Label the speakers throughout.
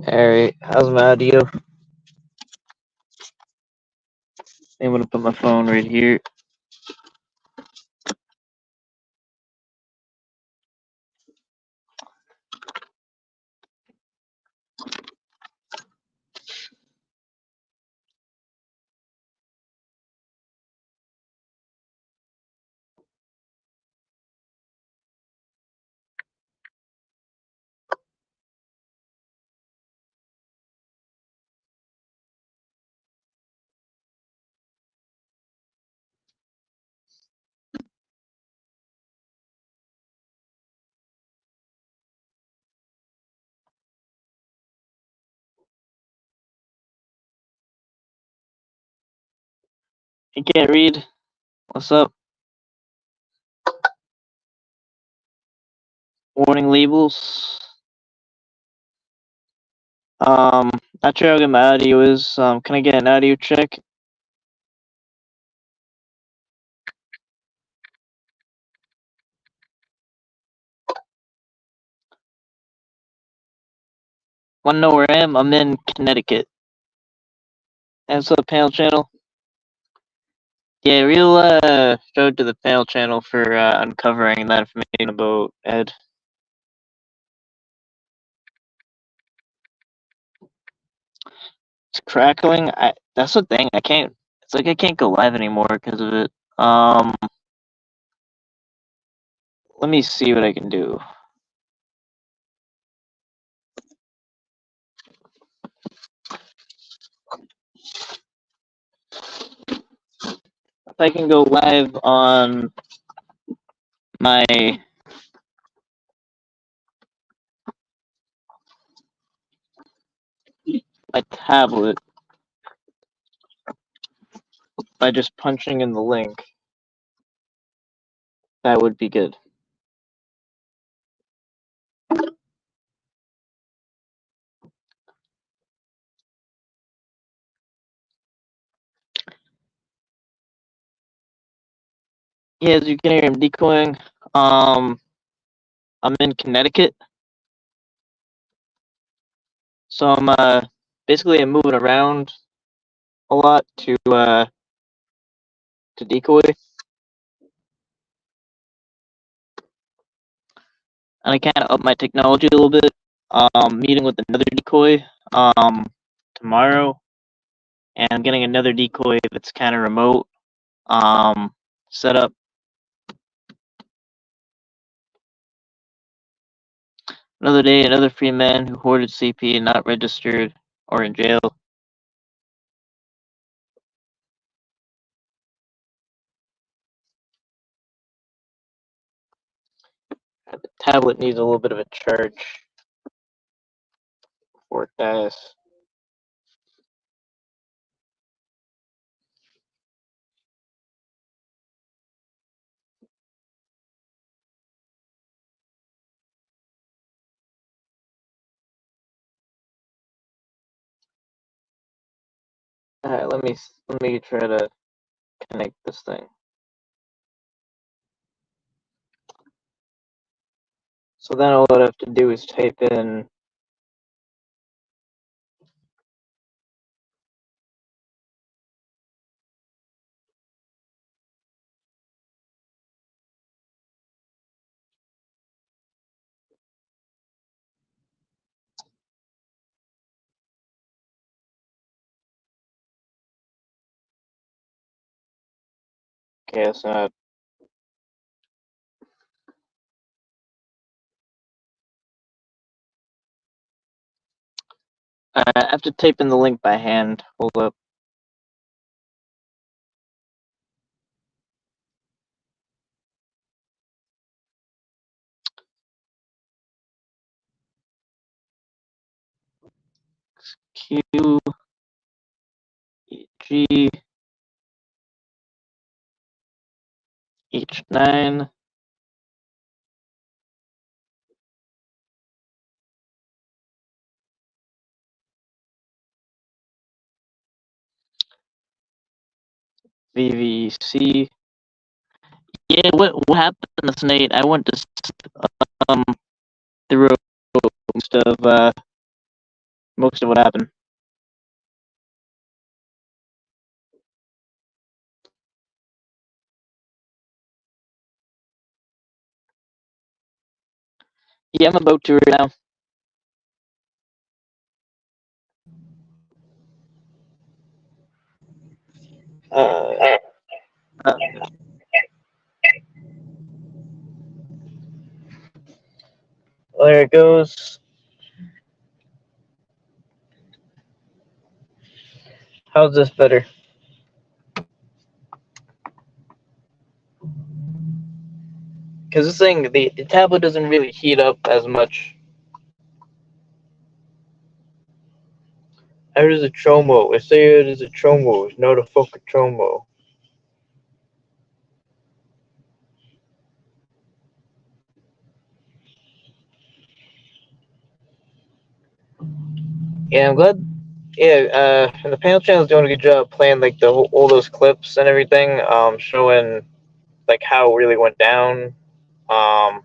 Speaker 1: Alright, how's my audio? I'm gonna put my phone right here. You can't read? What's up? Warning labels. Not sure how good my audio is. Can I get an audio check? Wanna know where I am? I'm in Connecticut. And so the panel channel? Yeah, real shout to the panel channel for uncovering that information about Ed. It's crackling. That's the thing. I can't. It's like I can't go live anymore because of it. Let me see what I can do. If I can go live on my tablet by just punching in the link, that would be good. Yeah, as you can hear, I'm decoying. I'm in Connecticut, so I'm basically I'm moving around a lot to decoy, and I kind of up my technology a little bit. Meeting with another decoy tomorrow, and I'm getting another decoy that's kind of remote set up. Another day, another free man who hoarded CP, not registered or in jail. The tablet needs a little bit of a charge before it dies. Alright, let me try to connect this thing. So then all I have to do is type in okay, that's not I have to type in the link by hand. Hold up. Q G H9 VVC. Yeah, what happened last night? I went to the road of most of what happened. Yeah, I'm about to right now. Uh, uh, there it goes. How's this better? Because this thing, the tablet doesn't really heat up as much. How does a Chomo? I say it is a Chomo. It's not a fucking Chomo. Yeah, I'm glad. Yeah, and the panel channel's doing a good job playing like all those clips and everything, showing like how it really went down, um,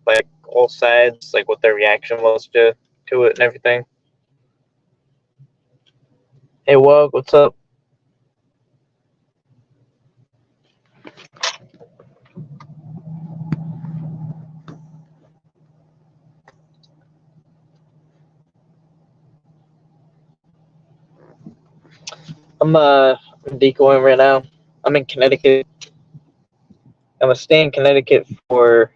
Speaker 1: like all sides, like what their reaction was to it and everything. Hey, Wog, what's up? I'm decoying right now. I'm in Connecticut. I'm gonna stay in Connecticut for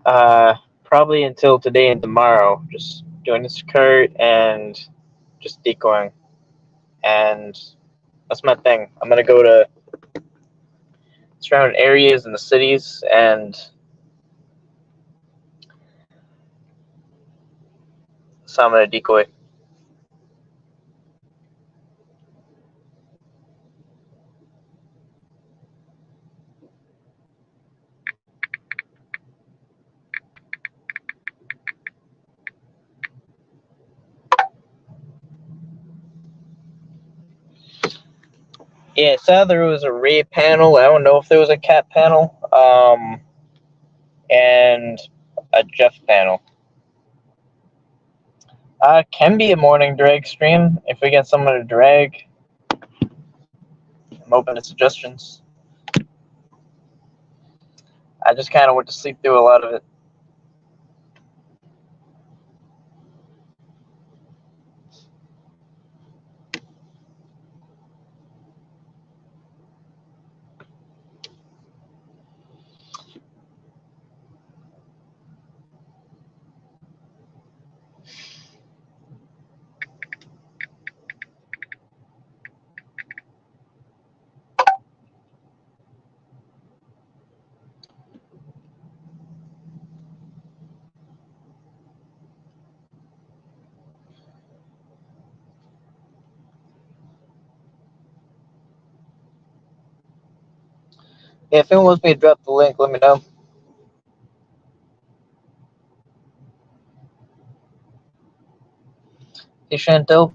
Speaker 1: uh probably until today and tomorrow. Just doing this cart and just decoying, and that's my thing. I'm gonna go to surrounding areas in the cities, and so I'm gonna decoy. Yeah, it said there was a Ray panel. I don't know if there was a Cat panel. And a Jeff panel. Can be a morning drag stream if we get someone to drag. I'm open to suggestions. I just kind of went to sleep through a lot of it. Yeah, if anyone wants me to drop the link, let me know. Hey, Chantel.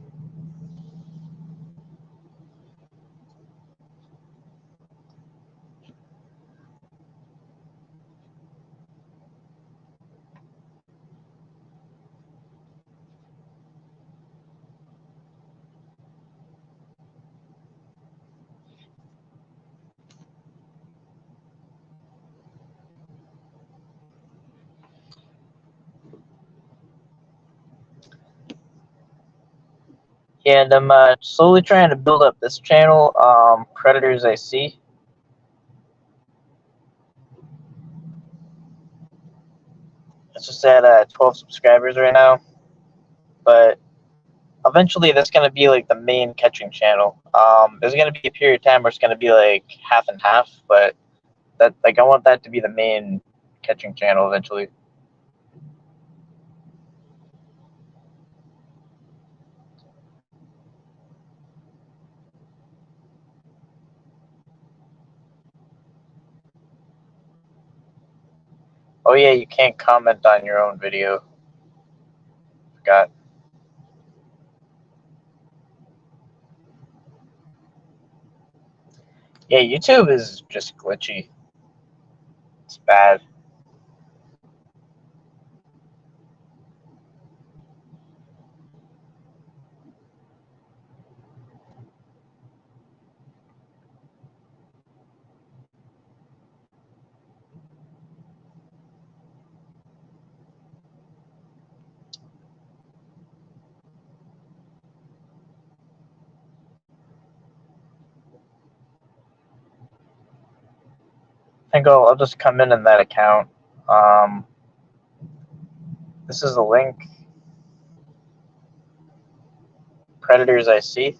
Speaker 1: Yeah, and I'm slowly trying to build up this channel, Predators I See. It's just at 12 subscribers right now, but eventually that's going to be like the main catching channel. There's going to be a period of time where it's going to be like half and half, but that like I want that to be the main catching channel eventually. Oh yeah, you can't comment on your own video. Forgot. Yeah, YouTube is just glitchy. It's bad. think I'll just come in that account. Um, this is the link. Predators I see.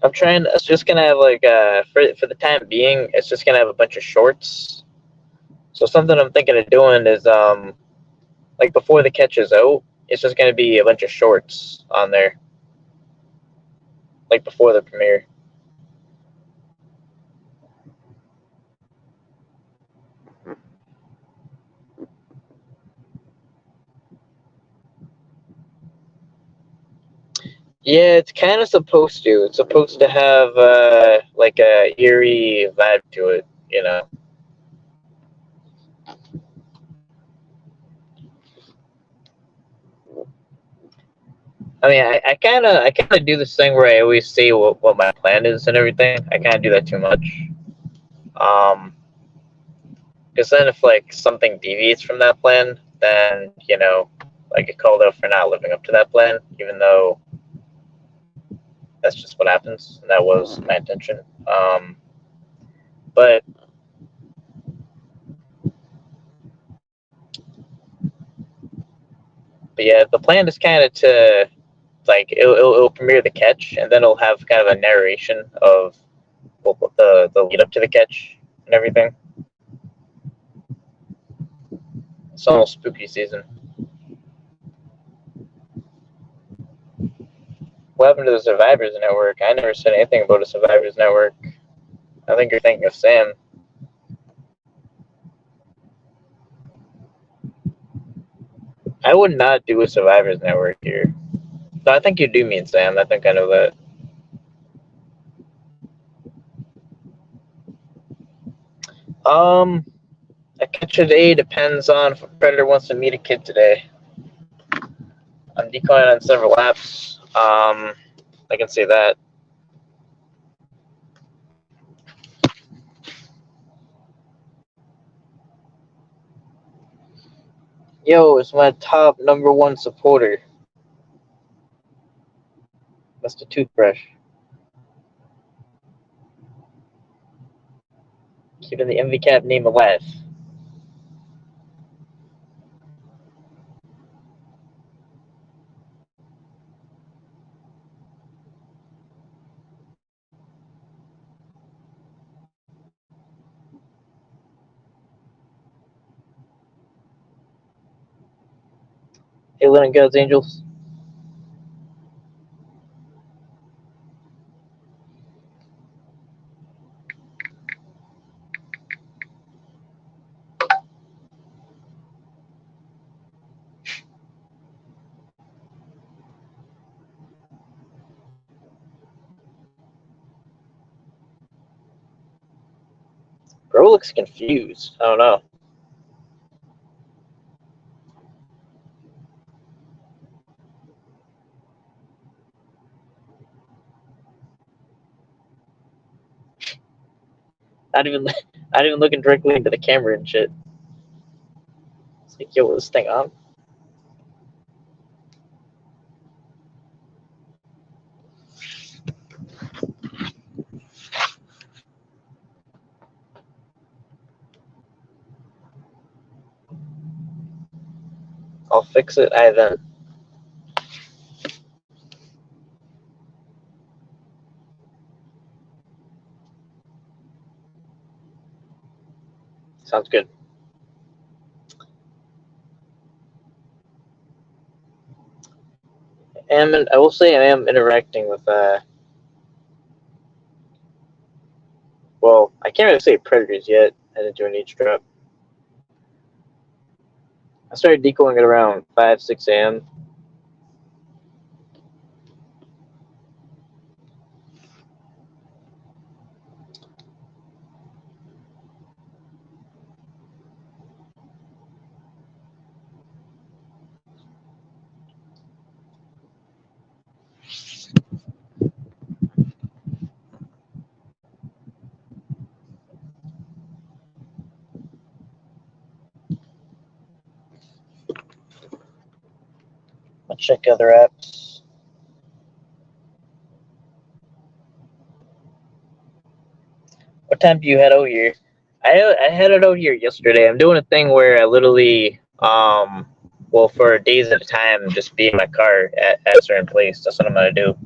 Speaker 1: I'm trying. It's just gonna have like for the time being, it's just gonna have a bunch of shorts. So something I'm thinking of doing is like before the catch is out, it's just gonna be a bunch of shorts on there, like before the premiere. Yeah, it's kind of supposed to. It's supposed to have like a eerie vibe to it, you know. I mean, I kind of do this thing where I always say what my plan is and everything. I kind of do that too much. Um, because then if like something deviates from that plan, then I get called out for not living up to that plan, even though that's just what happens, and that was my intention. But but yeah, the plan is kind of to like it'll premiere the catch, and then it'll have kind of a narration of the lead up to the catch and everything. It's almost spooky season. What happened to the Survivors Network? I never said anything about a Survivors Network. I think you're thinking of Sam. I would not do a Survivors Network here. No, I think you do mean Sam. I think I know that. Um, a catch a day depends on if a predator wants to meet a kid today. I'm decoying on several apps. I can say that. Yo, it's my top number one supporter. That's the toothbrush. Keeping the MV Cap name alive. Hey, Lynn and God's Angels. Bro looks confused. I don't know. Not even, not even looking directly into the camera and shit. It's like, yo, this thing on? I'll fix it. I then. Sounds good. And I will say I am interacting with well, I can't really say predators yet. I didn't do an each drop. I started decoying at around 5, 6 a.m. I'll check other apps. time do you head out here? I headed out here yesterday. I'm doing a thing where I literally, well, for days at a time, just be in my car at a certain place. That's what I'm gonna do.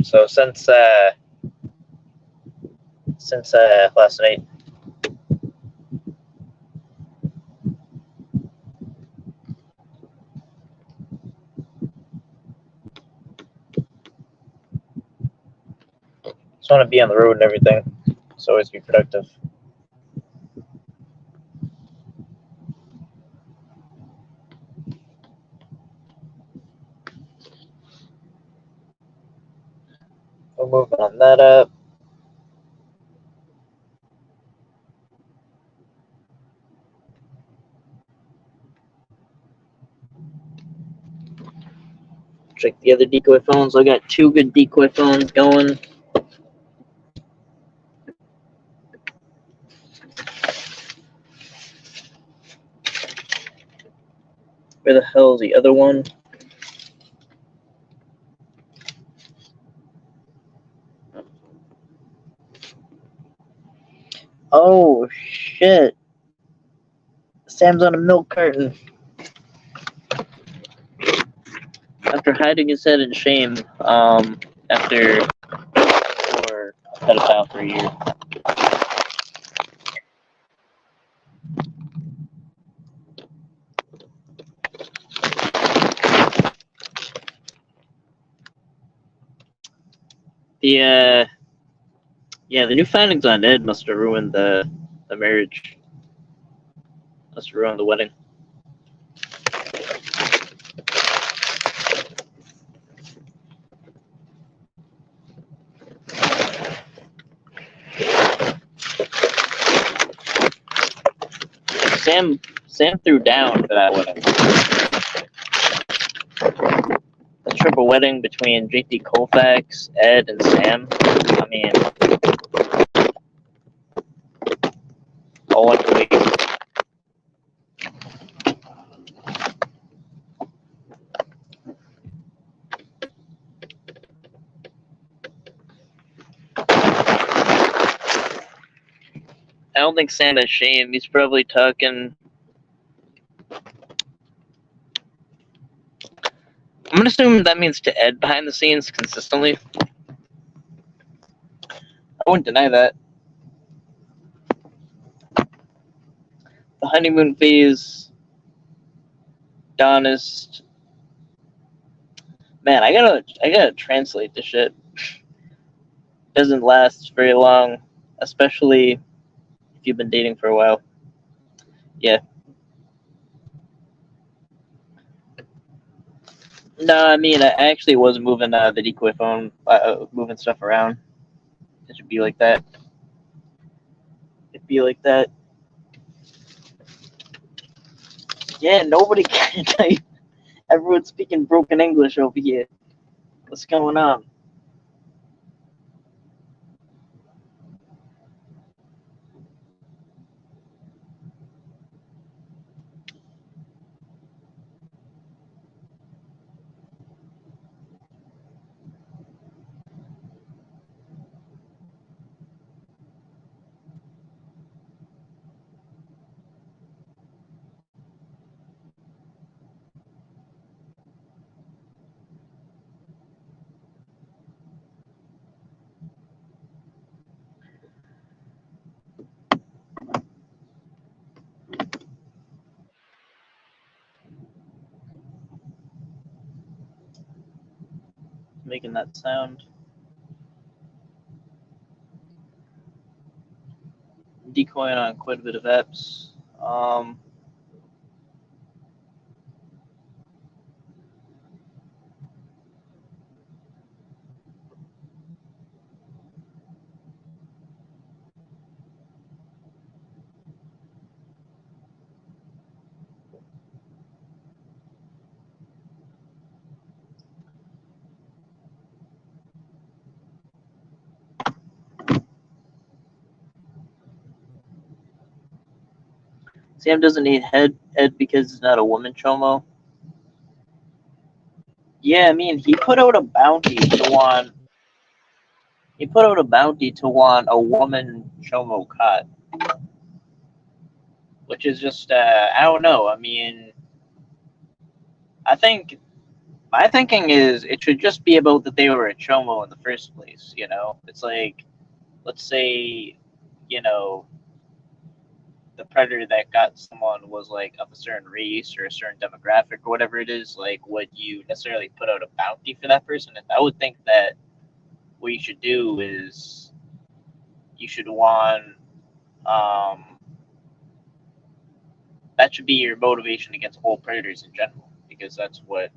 Speaker 1: So since last night. Just want to be on the road and everything. So always be productive. We're moving on that up. Check the other decoy phones. I got 2 good decoy phones going. Where the hell is the other one? Oh shit! Sam's on a milk carton. After hiding his head in shame, after for a pedophile for a year. The the new findings on Ed must have ruined the marriage. Must have ruined the wedding. Sam threw down for that wedding. The triple wedding between JT Colfax, Ed, and Sam. I mean, all one week. I don't think Sam has shame. He's probably talking. I'm gonna assume that means to Ed behind the scenes consistently. I wouldn't deny that. The honeymoon phase, Donist. Man, I gotta translate this shit. Doesn't last very long, especially if you've been dating for a while. Yeah. No, I mean, I actually was moving the decoy phone, moving stuff around. It should be like that. It'd be like that. Yeah, nobody can type. Everyone's speaking broken English over here. What's going on? Making that sound. Decoying on quite a bit of apps. Sam doesn't need Ed because he's not a woman chomo. Yeah, I mean, he put out a bounty to want He put out a bounty to want a woman chomo cut, which is just I don't know. I mean, I think my thinking is it should just be about that they were a chomo in the first place. You know, it's like, let's say, you know, the predator that got someone was like of a certain race or a certain demographic or whatever it is. Like, would you necessarily put out a bounty for that person? And I would think that what you should do is you should want um, that should be your motivation against all predators in general, because that's what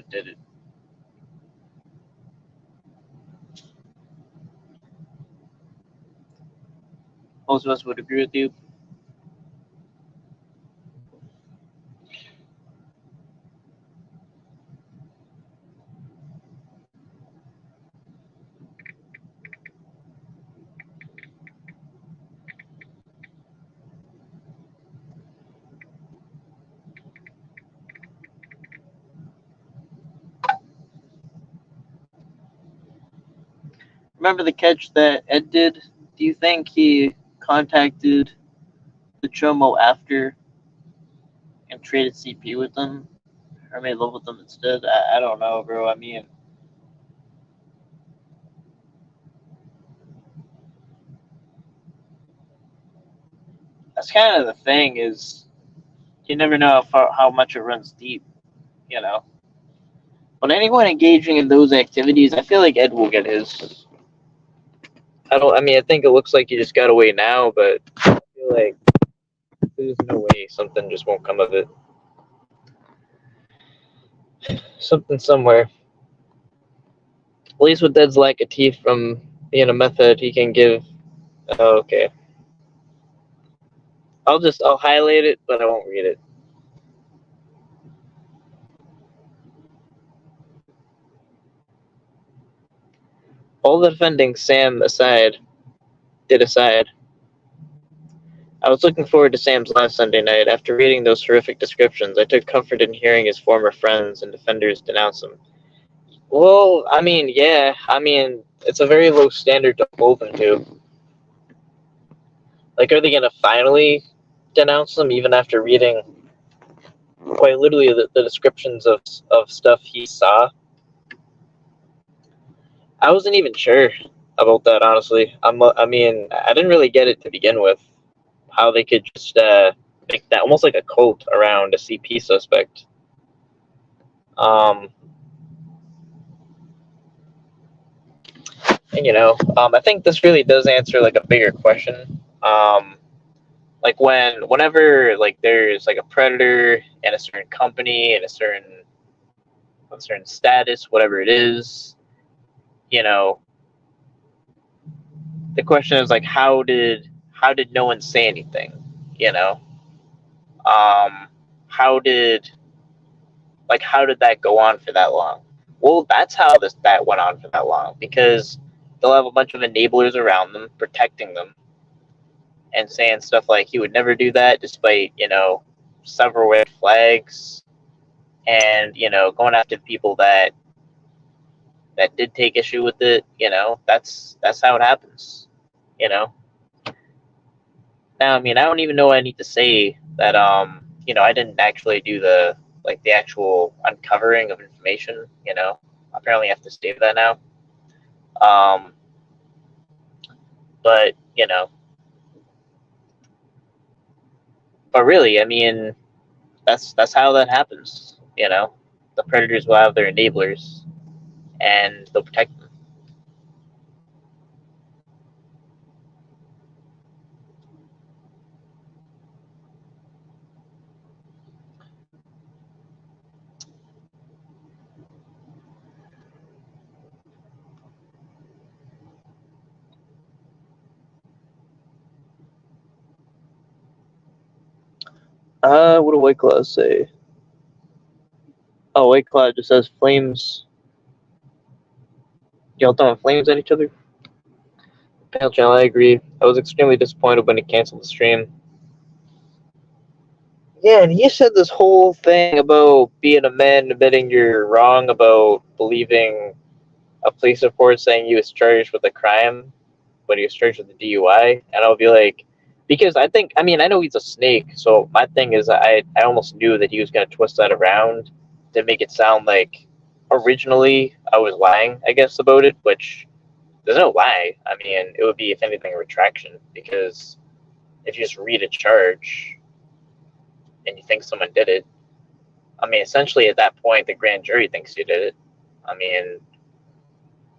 Speaker 1: did it. Most of us would agree with you. Remember the catch that Ed did? Do you think he contacted the Chomo after and traded CP with them, or made love with them instead? I don't know, bro. I mean, that's kind of the thing, is you never know how much it runs deep, you know. But anyone engaging in those activities, I feel like Ed will get his. I don't. I mean, I think it looks like you just got away now, but I feel like there's no way something just won't come of it. Something somewhere. At least with Ed's lack of teeth from being a meth head, he can give. Oh, okay. I'll highlight it, but I won't read it. All the defending Sam aside, I was looking forward to Sam's last Sunday night. After reading those horrific descriptions, I took comfort in hearing his former friends and defenders denounce him. Well, I mean, yeah. I mean, it's a very low standard to hold them to. Like, are they going to finally denounce them even after reading quite literally the descriptions of stuff he saw? I wasn't even sure about that, honestly. I mean, I didn't really get it to begin with. How they could just make that almost like a cult around a CP suspect. Um, and I think this really does answer like a bigger question. Like whenever like there's like a predator and a certain company and a certain status, whatever it is, you know, the question is like, how did no one say anything? You know, how did how did that go on for that long? Well, that's how that went on for that long, because they'll have a bunch of enablers around them protecting them and saying stuff like he would never do that, despite several red flags, and going after people that did take issue with it. That's how it happens. You know. Now, I mean, I don't even know what I need to say that I didn't actually do the actual uncovering of information. Apparently I have to save that now. But but really, I mean, that's how that happens. The predators will have their enablers, and they'll protect them. What do White Claws say? Oh, White Claw just says flames. Y'all throwing flames at each other? Pale Channel, I agree. I was extremely disappointed when he canceled the stream. Yeah, and he said this whole thing about being a man, admitting you're wrong about believing a police report saying he was charged with a crime, but he was charged with a DUI, and I'll be like, because I mean, I know he's a snake, so my thing is I almost knew that he was going to twist that around to make it sound like originally I was lying, I guess, about it, which there's no lie. I mean, it would be, if anything, a retraction, because if you just read a charge and you think someone did it, I mean, essentially at that point, the grand jury thinks you did it. I mean,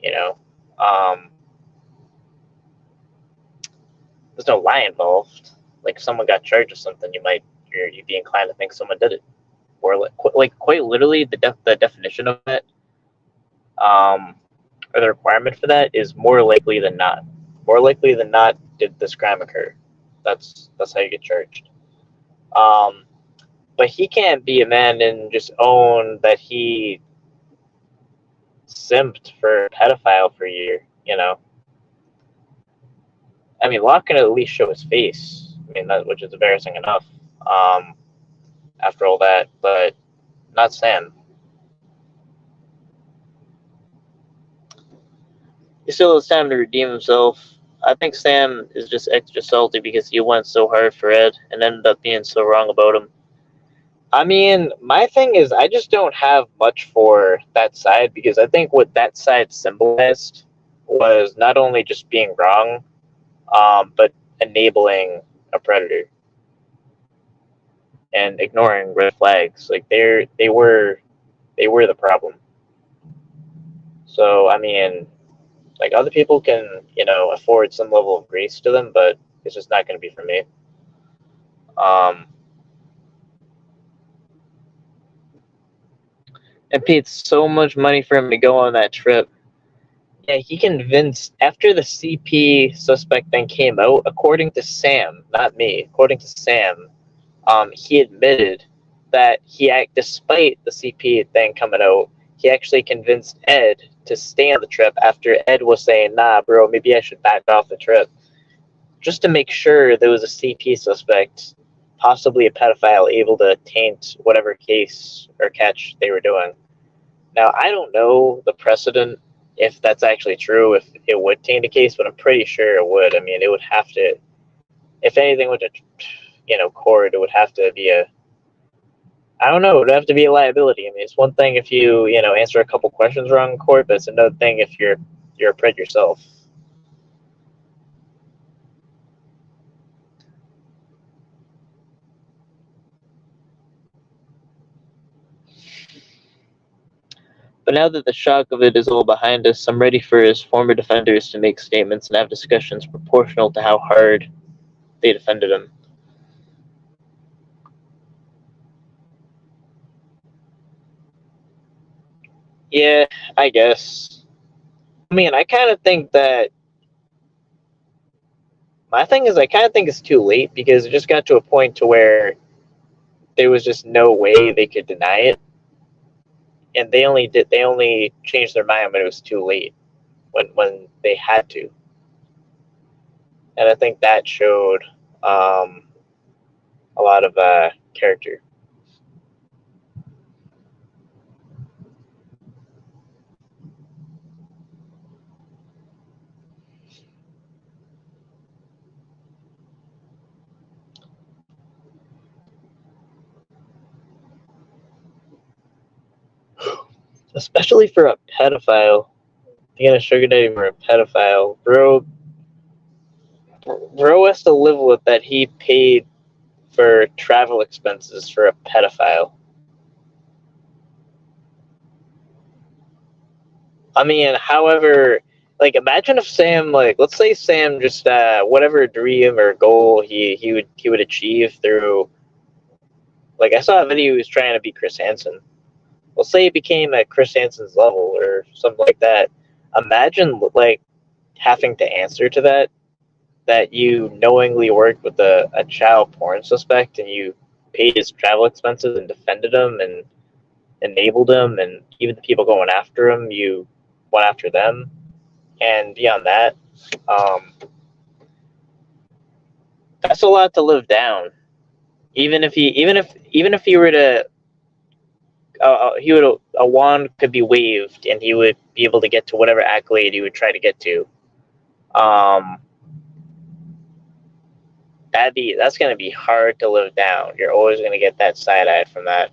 Speaker 1: you know, um, there's no lie involved. Like, if someone got charged with something, you'd be inclined to think someone did it, or like quite literally, the definition of it, or the requirement for that is more likely than not. More likely than not, did this crime occur? That's how you get charged. Um, but he can't be a man and just own that he simped for a pedophile for a year. I mean, Locke can at least show his face. I mean, which is embarrassing enough. After all that, but not Sam. He still has time to redeem himself. I think Sam is just extra salty because he went so hard for Ed and ended up being so wrong about him. I mean, my thing is, I just don't have much for that side, because I think what that side symbolized was not only just being wrong, but enabling a predator and ignoring red flags. Like, they were the problem. So I mean, like, other people can, afford some level of grace to them, but it's just not going to be for me. And paid so much money for him to go on that trip. Yeah, he convinced, after the CP suspect then came out, according to Sam, not me, according to Sam, he admitted that despite the CP thing coming out, he actually convinced Ed to stay on the trip after Ed was saying, nah, bro, maybe I should back off the trip, just to make sure there was a CP suspect, possibly a pedophile, able to taint whatever case or catch they were doing. Now, I don't know the precedent, if that's actually true, if it would taint a case, but I'm pretty sure it would. I mean, it would have to, if anything went to, court, it would have to be I don't know, it would have to be a liability. I mean, it's one thing if you, answer a couple questions wrong in court, but it's another thing if you're a pred yourself. But now that the shock of it is all behind us, I'm ready for his former defenders to make statements and have discussions proportional to how hard they defended him. Yeah, I guess. I mean, I kind of think that my thing is, I kind of think it's too late, because it just got to a point to where there was just no way they could deny it, and they only changed their mind when it was too late, when they had to, and I think that showed a lot of character. Especially for a pedophile. Being a sugar daddy for a pedophile, bro has to live with that he paid for travel expenses for a pedophile. I mean, however, like, imagine if Sam, like, let's say Sam just whatever dream or goal he would achieve through, like, I saw a video he was trying to be Chris Hansen. Let's say he became at Chris Hansen's level or something like that. Imagine, like, having to answer to that you knowingly worked with a child porn suspect, and you paid his travel expenses and defended him and enabled him, and even the people going after him, you went after them. And beyond that, that's a lot to live down. Even if he were to a wand could be waved, and he would be able to get to whatever accolade he would try to get to. Um, that's gonna be hard to live down. You're always gonna get that side eye from that.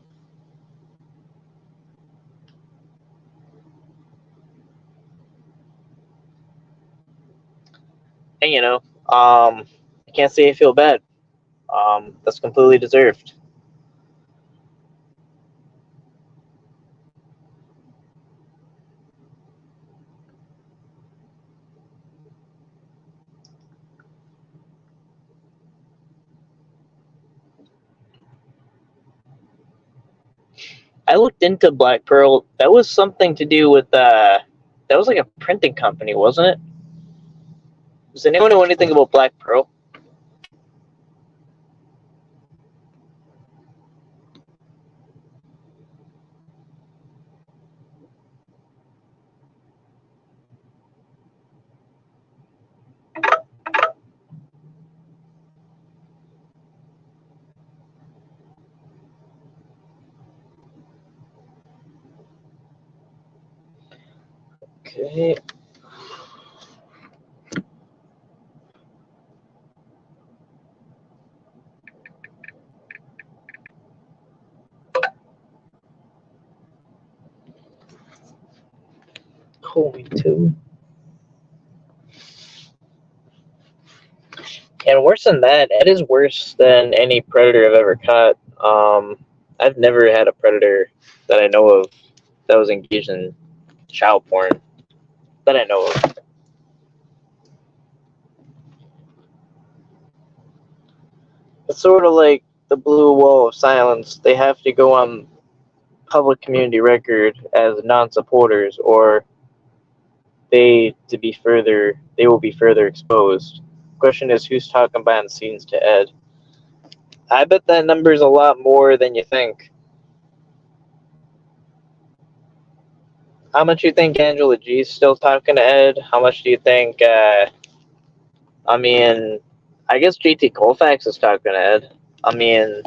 Speaker 1: And I can't say I feel bad. That's completely deserved. I looked into Black Pearl. That was something to do with that was like a printing company, wasn't it? Does anyone know anything about Black Pearl? Okay. Holy two. And worse than that, it is worse than any predator I've ever caught. I've never had a predator that I know of that was engaged in child porn that I know of. It's sort of like the blue wall of silence. They have to go on public community record as non-supporters, or they will be further exposed. Question is, who's talking behind the scenes to Ed? I bet that number is a lot more than you think. How much do you think Angela G's still talking to Ed? How much do you think? I mean, I guess JT Colfax is talking to Ed. I mean,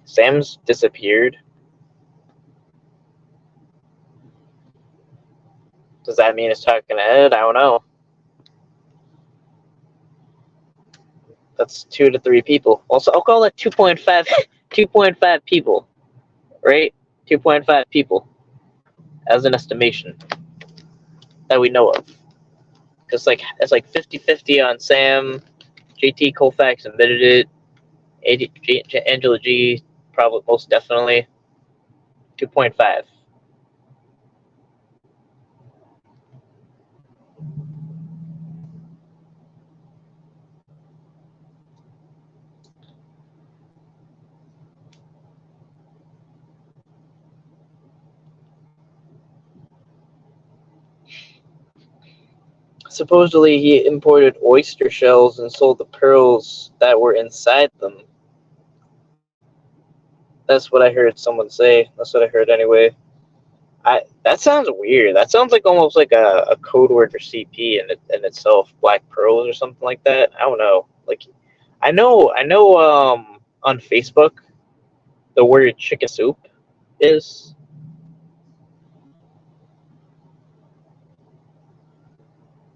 Speaker 1: Sam's disappeared. Does that mean it's talking to Ed? I don't know. That's 2 to 3 people. Also, I'll call it 2.5, 2.5 people, right? 2.5 people as an estimation that we know of. Because it's like 50-50 on Sam. JT Colfax admitted it. Angela G probably most definitely 2.5. Supposedly, he imported oyster shells and sold the pearls that were inside them. That's what I heard someone say. That's what I heard anyway. That sounds weird. That sounds like almost like a code word for CP in itself, black pearls or something like that. I don't know. Like, I know. On Facebook, the word chicken soup is.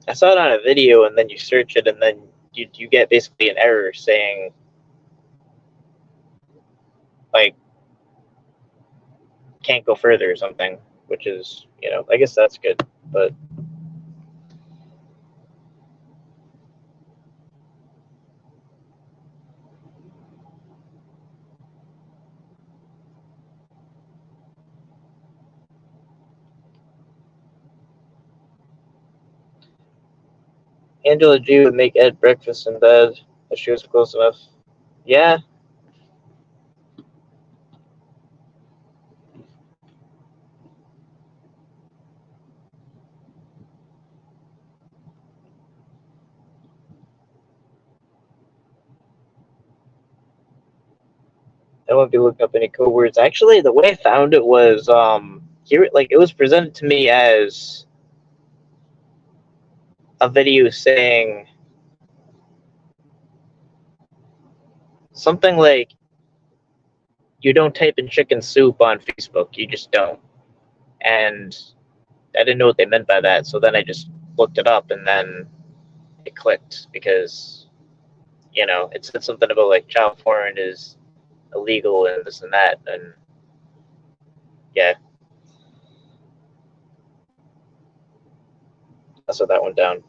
Speaker 1: I saw it on a video, and then you search it, and then you get basically an error saying like can't go further or something, which is I guess that's good, but. Angela G would make Ed breakfast in bed if she was close enough. Yeah. I won't be looking up any code words. Actually, the way I found it was here, like it was presented to me as a video saying something like you don't type in chicken soup on Facebook. You just don't. And I didn't know what they meant by that. So then I just looked it up, and then it clicked because it said something about like child porn is illegal and this and that, and yeah, that's what that went down.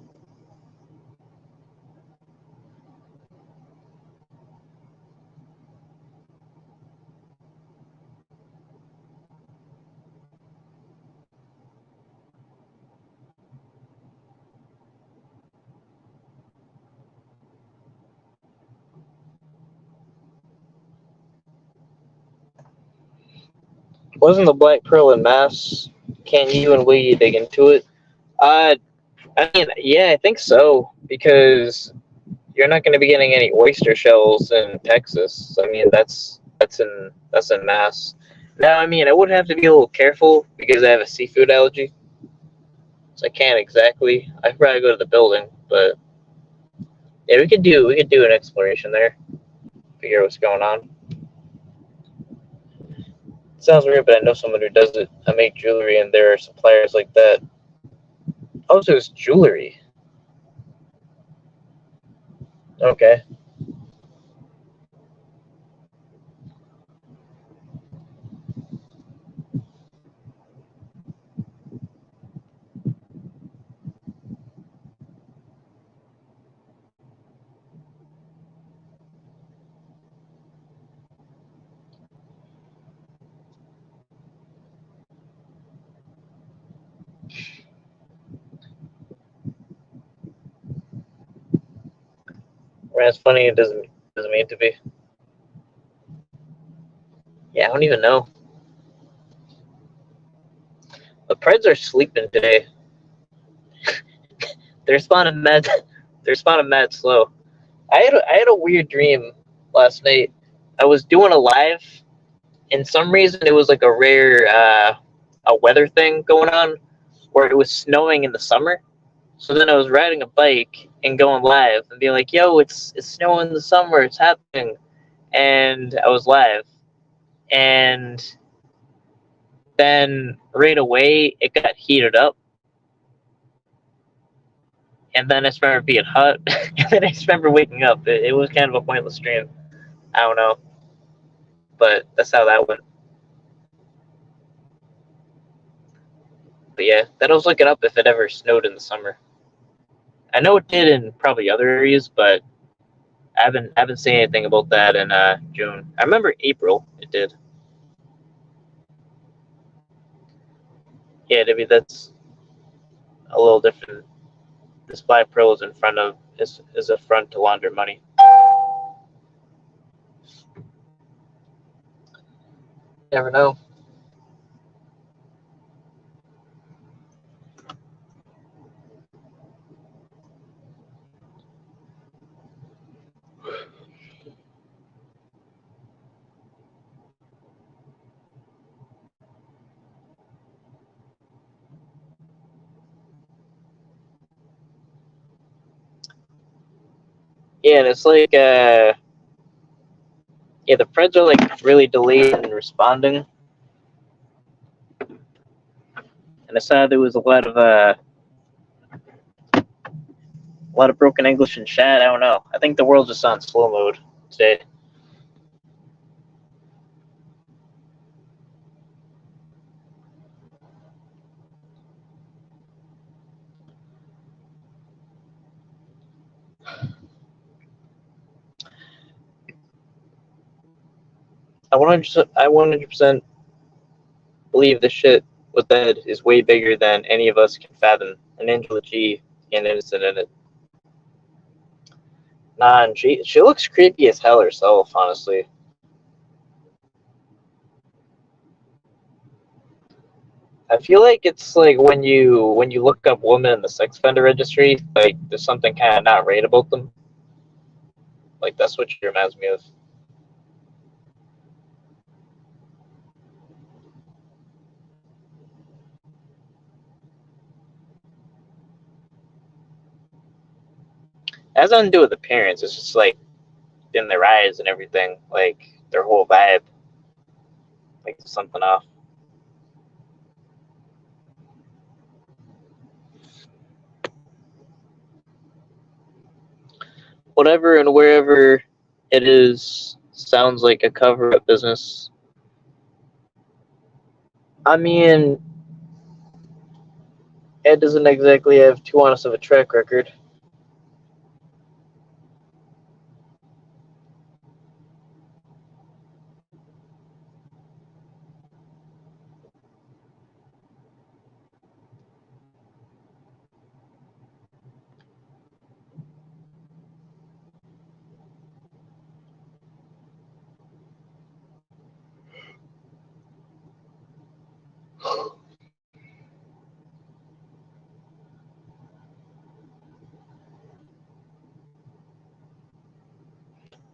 Speaker 1: Wasn't the Black Pearl in Mass? Can you and will you dig into it? Uh, I mean, yeah, I think so because you're not going to be getting any oyster shells in Texas. I mean, that's in Mass. Now, I mean, I would have to be a little careful because I have a seafood allergy, so I can't exactly. I could probably go to the building, but yeah, we could do an exploration there, figure out what's going on. It sounds weird, but I know someone who does it. I make jewelry, and there are suppliers like that. Oh, so it's jewelry. Okay. When it's funny, it doesn't mean to be. Yeah, I don't even know. The Preds are sleeping today. They're responding mad. They're responding mad slow. I had a weird dream last night. I was doing a live, and some reason it was like a rare a weather thing going on, where it was snowing in the summer. So then I was riding a bike and going live and being like, "Yo, it's snowing in the summer. It's happening," and I was live, and then right away it got heated up, and then I just remember being hot, and then I just remember waking up. It was kind of a pointless dream. I don't know, but that's how that went. But yeah, then I was looking up if it ever snowed in the summer. I know it did in probably other areas, but I haven't seen anything about that in June. I remember April it did. Yeah, maybe that's a little different. This Black Pearl is in front of is a front to launder money. Never know. Yeah, and it's like yeah, the Preds are like really delayed in responding, and I saw there was a lot of broken English in chat. I don't know. I think the world's just on slow mode today. I 100% believe this shit with Ed is way bigger than any of us can fathom. And Angela G ain't innocent in it. Nah, and she looks creepy as hell herself, honestly. I feel like it's like when you look up women in the sex offender registry, like there's something kind of not right about them. Like that's what she reminds me of. It has nothing to do with appearance. It's just like in their eyes and everything, like their whole vibe. something off. Whatever and wherever it is sounds like a cover-up business. I mean, Ed doesn't exactly have too honest of a track record.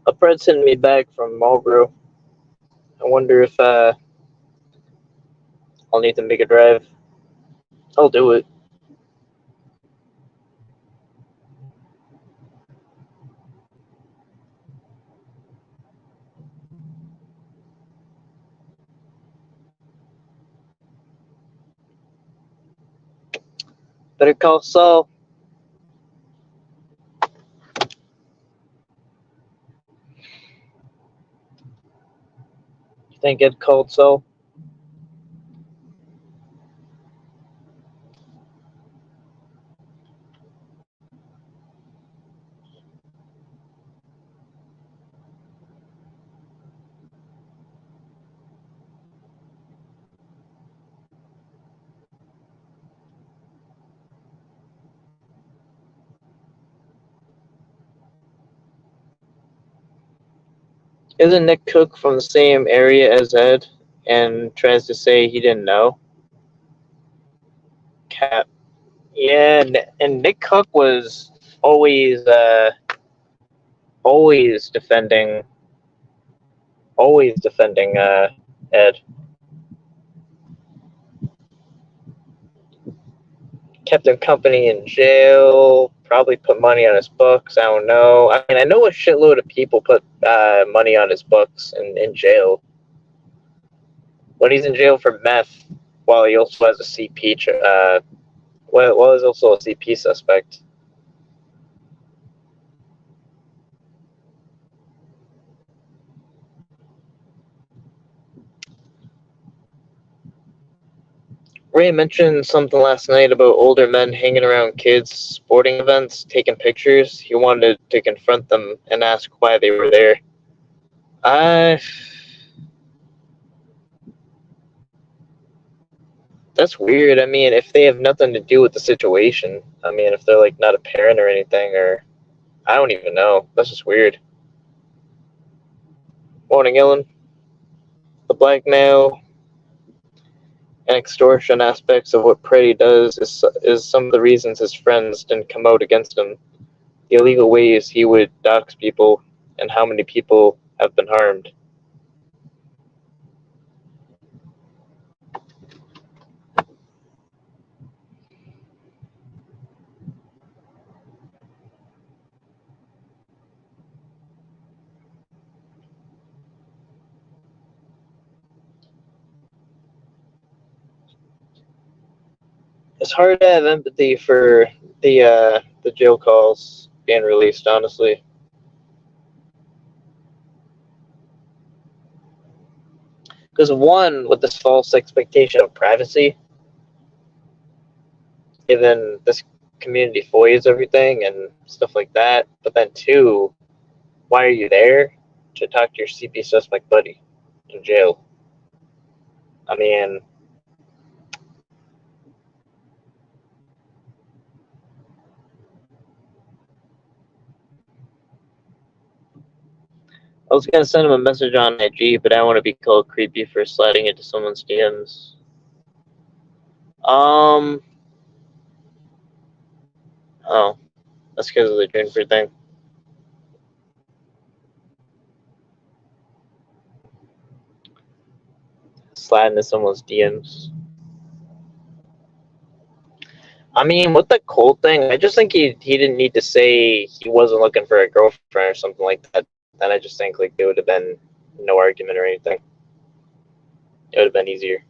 Speaker 1: A friend sent me back from Marlboro. I wonder if I'll need to make a drive. I'll do it. Better call Saul. You think Ed called Saul? Isn't Nick Cook from the same area as Ed and tries to say he didn't know? Cap. Yeah, and Nick Cook was always always defending Ed. Kept him company in jail. Probably put money on his books. I don't know. I mean, I know a shitload of people put money on his books in jail. When he's in jail for meth, while he also has a CP, well, he's also a CP suspect. Ray mentioned something last night about older men hanging around kids' sporting events, taking pictures. He wanted to confront them and ask why they were there. Uh, that's weird. I mean, if they have nothing to do with the situation, I mean, if they're like not a parent or anything, or I don't even know. That's just weird. Morning, Ellen. The blackmail and extortion aspects of what Pretty does is some of the reasons his friends didn't come out against him. The illegal ways he would dox people and how many people have been harmed. It's hard to have empathy for the jail calls being released, honestly. Because one, with this false expectation of privacy, given this community FOIAs everything and stuff like that. But then two, why are you there? To talk to your CP suspect buddy in jail. I mean, I was gonna send him a message on IG, but I don't want to be called creepy for sliding into someone's DMs. Oh, that's because of the Juniper thing. Slide into someone's DMs. I mean, with the Colt thing, I just think he didn't need to say he wasn't looking for a girlfriend or something like that. Then I just think like there would have been no argument or anything. It would have been easier.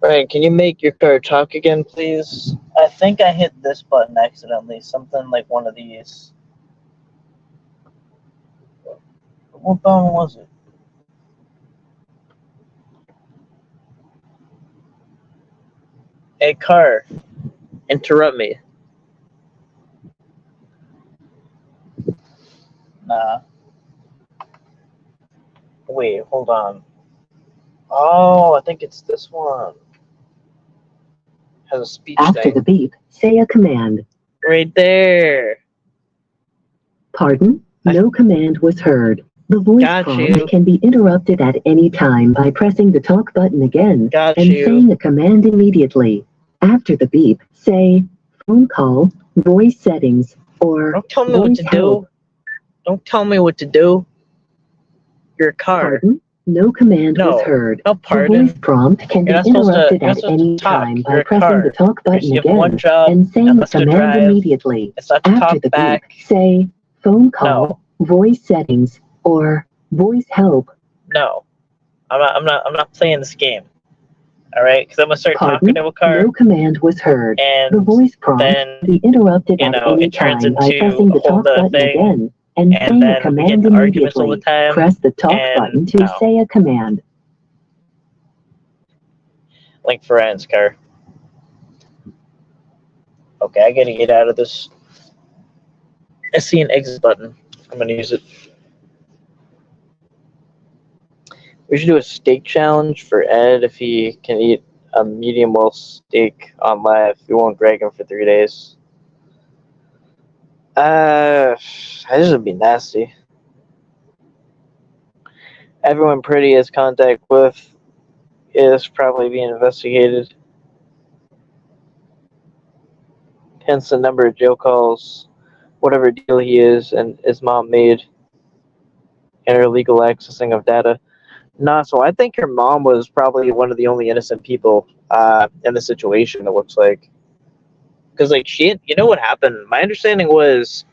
Speaker 1: Right, can you make your car talk again, please? I think I hit this button accidentally. Something like one of these. What button was it? Hey, car, interrupt me. Nah. Wait, hold on. Oh, I think it's this one. Has a speech
Speaker 2: After
Speaker 1: thing.
Speaker 2: the beep, say a command.
Speaker 1: Right there.
Speaker 2: Pardon? No command was heard. The voice prompt can be interrupted at any time by pressing the talk button again and saying a command immediately. After the beep, say phone call, voice settings, or
Speaker 1: Don't tell me what to
Speaker 2: help.
Speaker 1: do. Don't tell me what to do. Your car.
Speaker 2: Pardon? No command was heard.
Speaker 1: No pardon.
Speaker 2: The voice prompt can be interrupted at any time by pressing the talk button again and saying a command immediately. After the beep, say phone call, voice settings, or voice help.
Speaker 1: No, I'm not playing this game. All right, because I'm gonna start talking to a car.
Speaker 2: No command was heard.
Speaker 1: And
Speaker 2: the voice prompt can be interrupted at any time by pressing the talk button again and saying a command immediately. Press the talk button to say a command.
Speaker 1: Like Ferran's car. Okay, I gotta get out of this. I see an exit button. I'm gonna use it. We should do a steak challenge for Ed if he can eat a medium well steak on live. We won't drag him for 3 days. This would be nasty. Everyone Pretty has contact with is probably being investigated. Hence the number of jail calls, whatever deal he is and his mom made, and her illegal accessing of data. Nah, so I think her mom was probably one of the only innocent people in the situation, it looks like. Because, like, you know what happened? My understanding was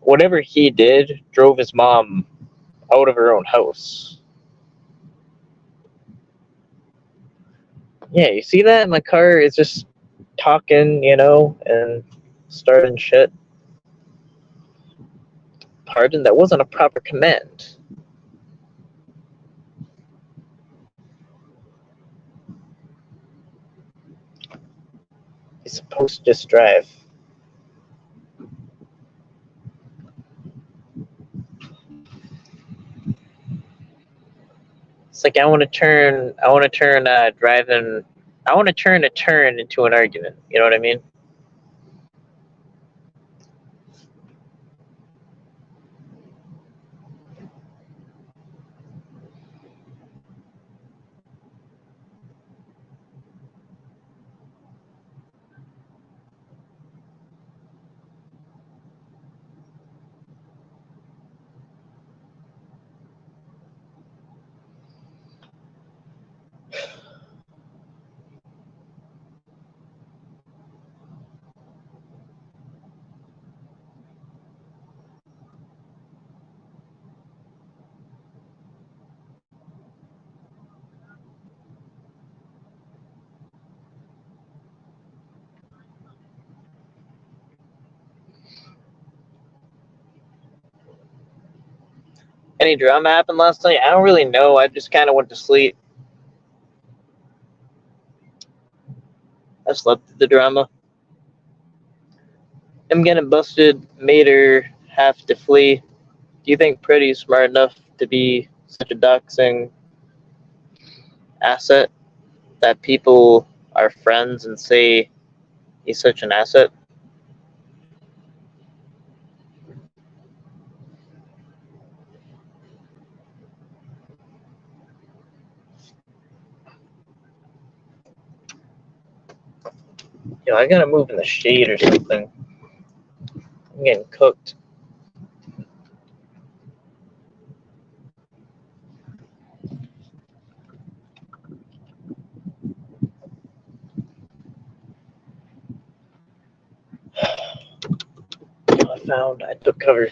Speaker 1: whatever he did drove his mom out of her own house. Yeah, you see that? My car is just talking, and starting shit. Pardon? That wasn't a proper command. You're supposed to just drive. It's like I want to turn driving. I want to turn a turn into an argument. You know what I mean? Any drama happened last night? I don't really know. I just kind of went to sleep. I slept through the drama. Him getting busted made her have to flee Do you think Pretty's smart enough to be such a doxing asset that people are friends and say he's such an asset? Yo, I gotta move in the shade or something. I'm getting cooked. I took cover.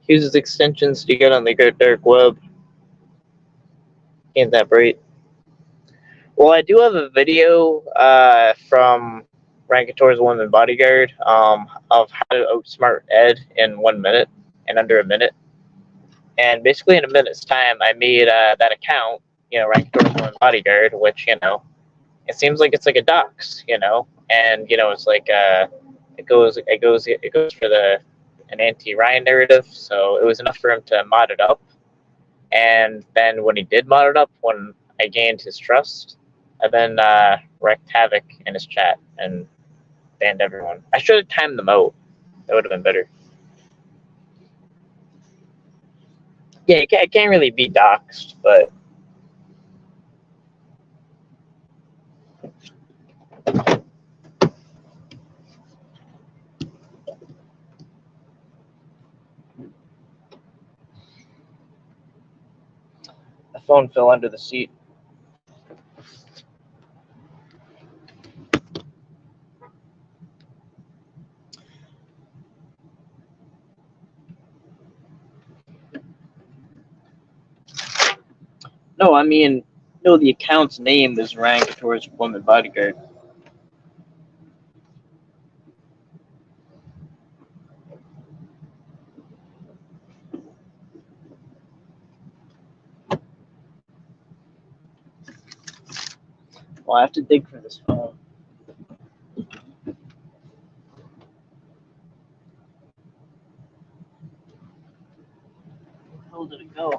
Speaker 1: Uses extensions to get on the dark web. Ain't that bright? Well, I do have a video from Rankator's Woman Bodyguard of how to outsmart Ed in 1 minute, in under a minute. And basically in a minute's time, I made that account, Rankator's Woman Bodyguard, which, it seems like it's like a dox, and, it's like it goes for an anti-Ryan narrative, so it was enough for him to mod it up. And then when he did mod it up, when I gained his trust, I then wreaked havoc in his chat and banned everyone. I should have timed them out. That would have been better. Yeah, I can't really be doxxed, but the phone fell under the seat. No, I mean, no, the account's name is ranked towards Woman Bodyguard. Well, I have to dig for this phone. Where the hell did it go?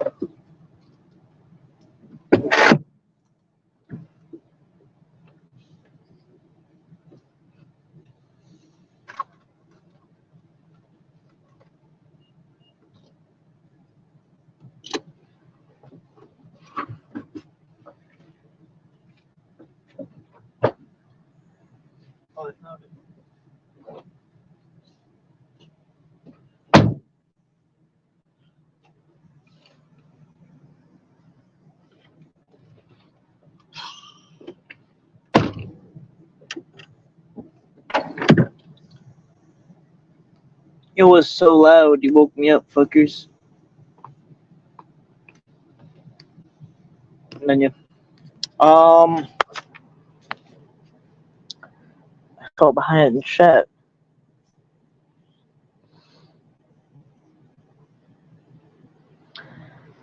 Speaker 1: Oh, I found it. It was so loud, you woke me up, fuckers. Menu. I fell behind in chat.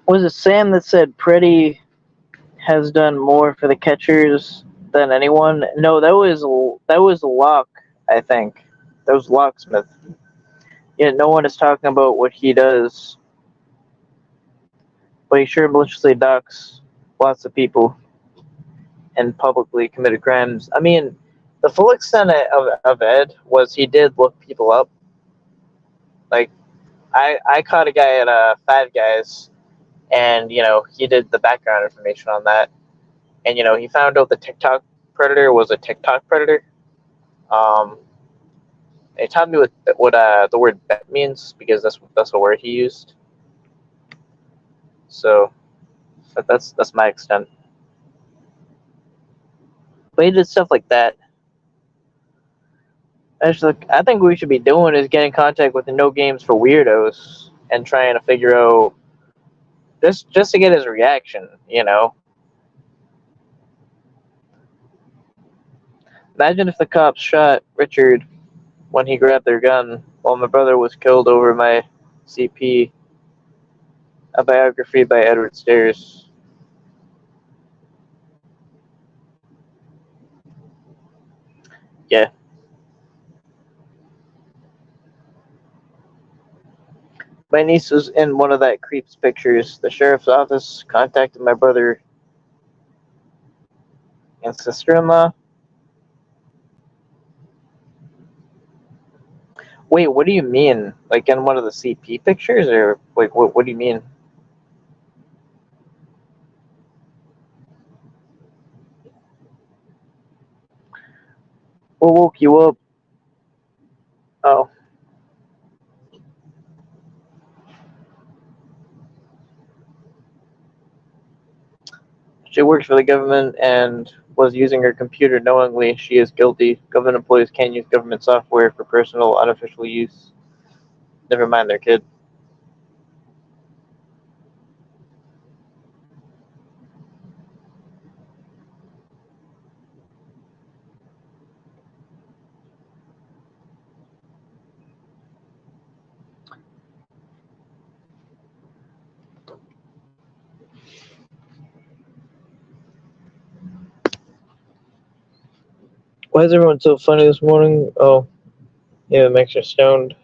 Speaker 1: Was it Sam that said Pretty has done more for the catchers than anyone? No, that was Locke, I think. That was Locksmith. Yeah, no one is talking about what he does, but he sure maliciously docks lots of people and publicly committed crimes. I mean, the full extent of Ed was he did look people up. Like, I caught a guy at Five Guys, and he did the background information on that, and he found out the TikTok predator was a TikTok predator. He taught me what the word bet means, because that's the word he used. So that's my extent. But he did stuff like that. Actually, I think what we should be doing is getting in contact with the No Games for Weirdos and trying to figure out just to get his reaction. Imagine if the cops shot Richard when he grabbed their gun while my brother was killed over my CP, a biography by Edward Stairs. Yeah. My niece was in one of that creep's pictures. The sheriff's office contacted my brother and sister-in-law. Wait, what do you mean? Like in one of the CP pictures, or like what do you mean? What woke you up? Oh. She works for the government and was using her computer knowingly. She is guilty. Government employees can't use government software for personal, unofficial use. Never mind their kid. Why is everyone so funny this morning? Oh, yeah, it makes you stoned.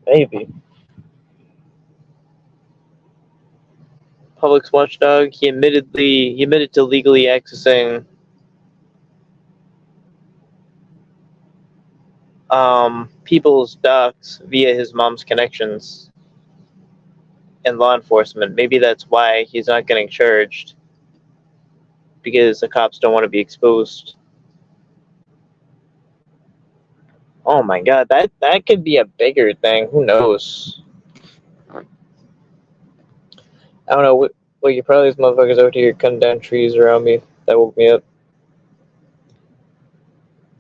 Speaker 1: Maybe. Public watchdog. He admitted to legally accessing people's docs via his mom's connections in law enforcement. Maybe that's why he's not getting charged, because the cops don't want to be exposed. Oh my god, that could be a bigger thing. Who knows? I don't know. Well, you probably these motherfuckers out here cutting down trees around me. That woke me up.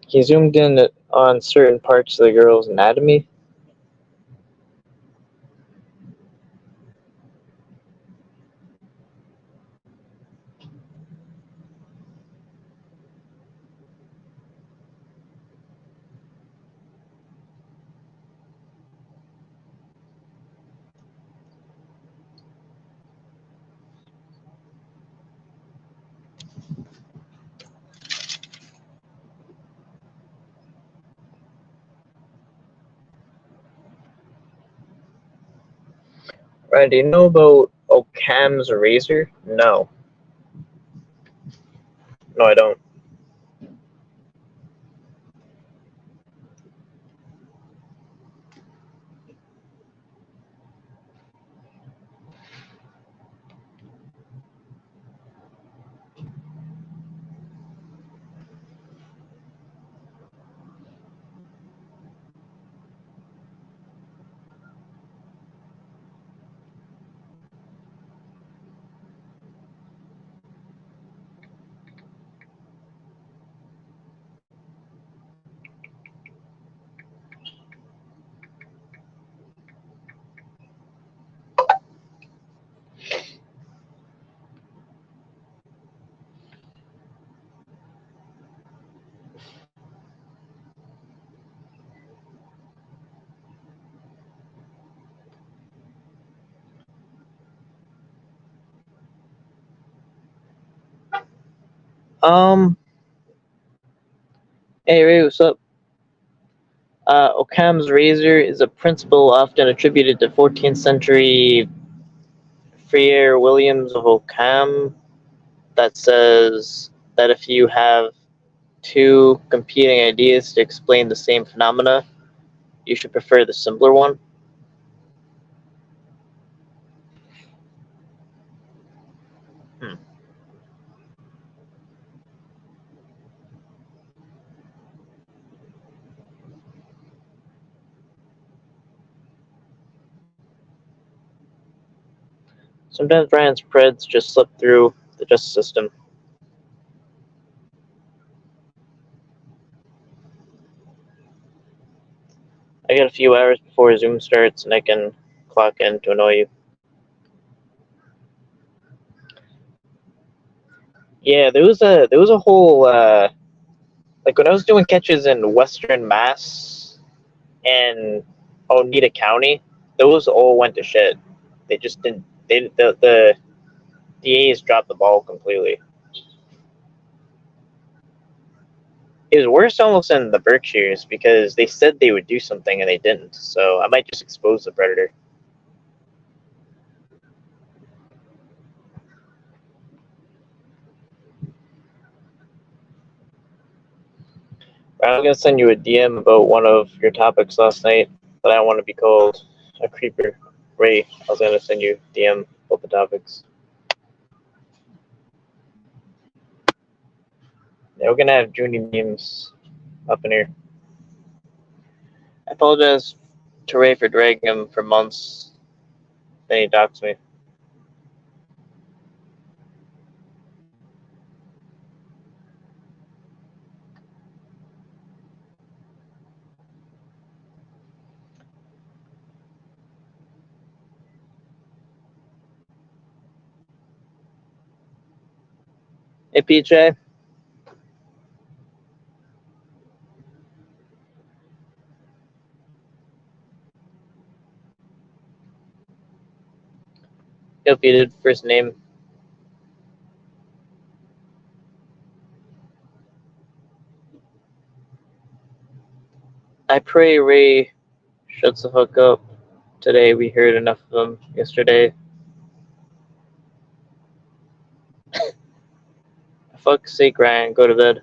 Speaker 1: He zoomed in on certain parts of the girl's anatomy. Right, do you know about Occam's razor? No. No, I don't. Um, hey Ray, what's up? Occam's razor is a principle often attributed to 14th century Friar Williams of Occam that says that if you have two competing ideas to explain the same phenomena, you should prefer the simpler one. Sometimes Ryan's preds just slip through the justice system. I got a few hours before Zoom starts and I can clock in to annoy you. Yeah, there was a whole like when I was doing catches in Western Mass and Oneida County, those all went to shit. They just didn't. The A's dropped the ball completely. It was worse almost in the Berkshires because they said they would do something and they didn't. So I might just expose the predator. I was gonna send you a DM about one of your topics last night, but I don't want to be called a creeper. Ray, I was gonna send you a DM about the topics. Yeah, we're gonna have Junie memes up in here. I apologize to Ray for dragging him for months. Then he doxed me. Hey, PJ. Hope you did first name. I pray Ray shuts the fuck up. Today we heard enough of him yesterday. Fuck's sake, Ryan, go to bed.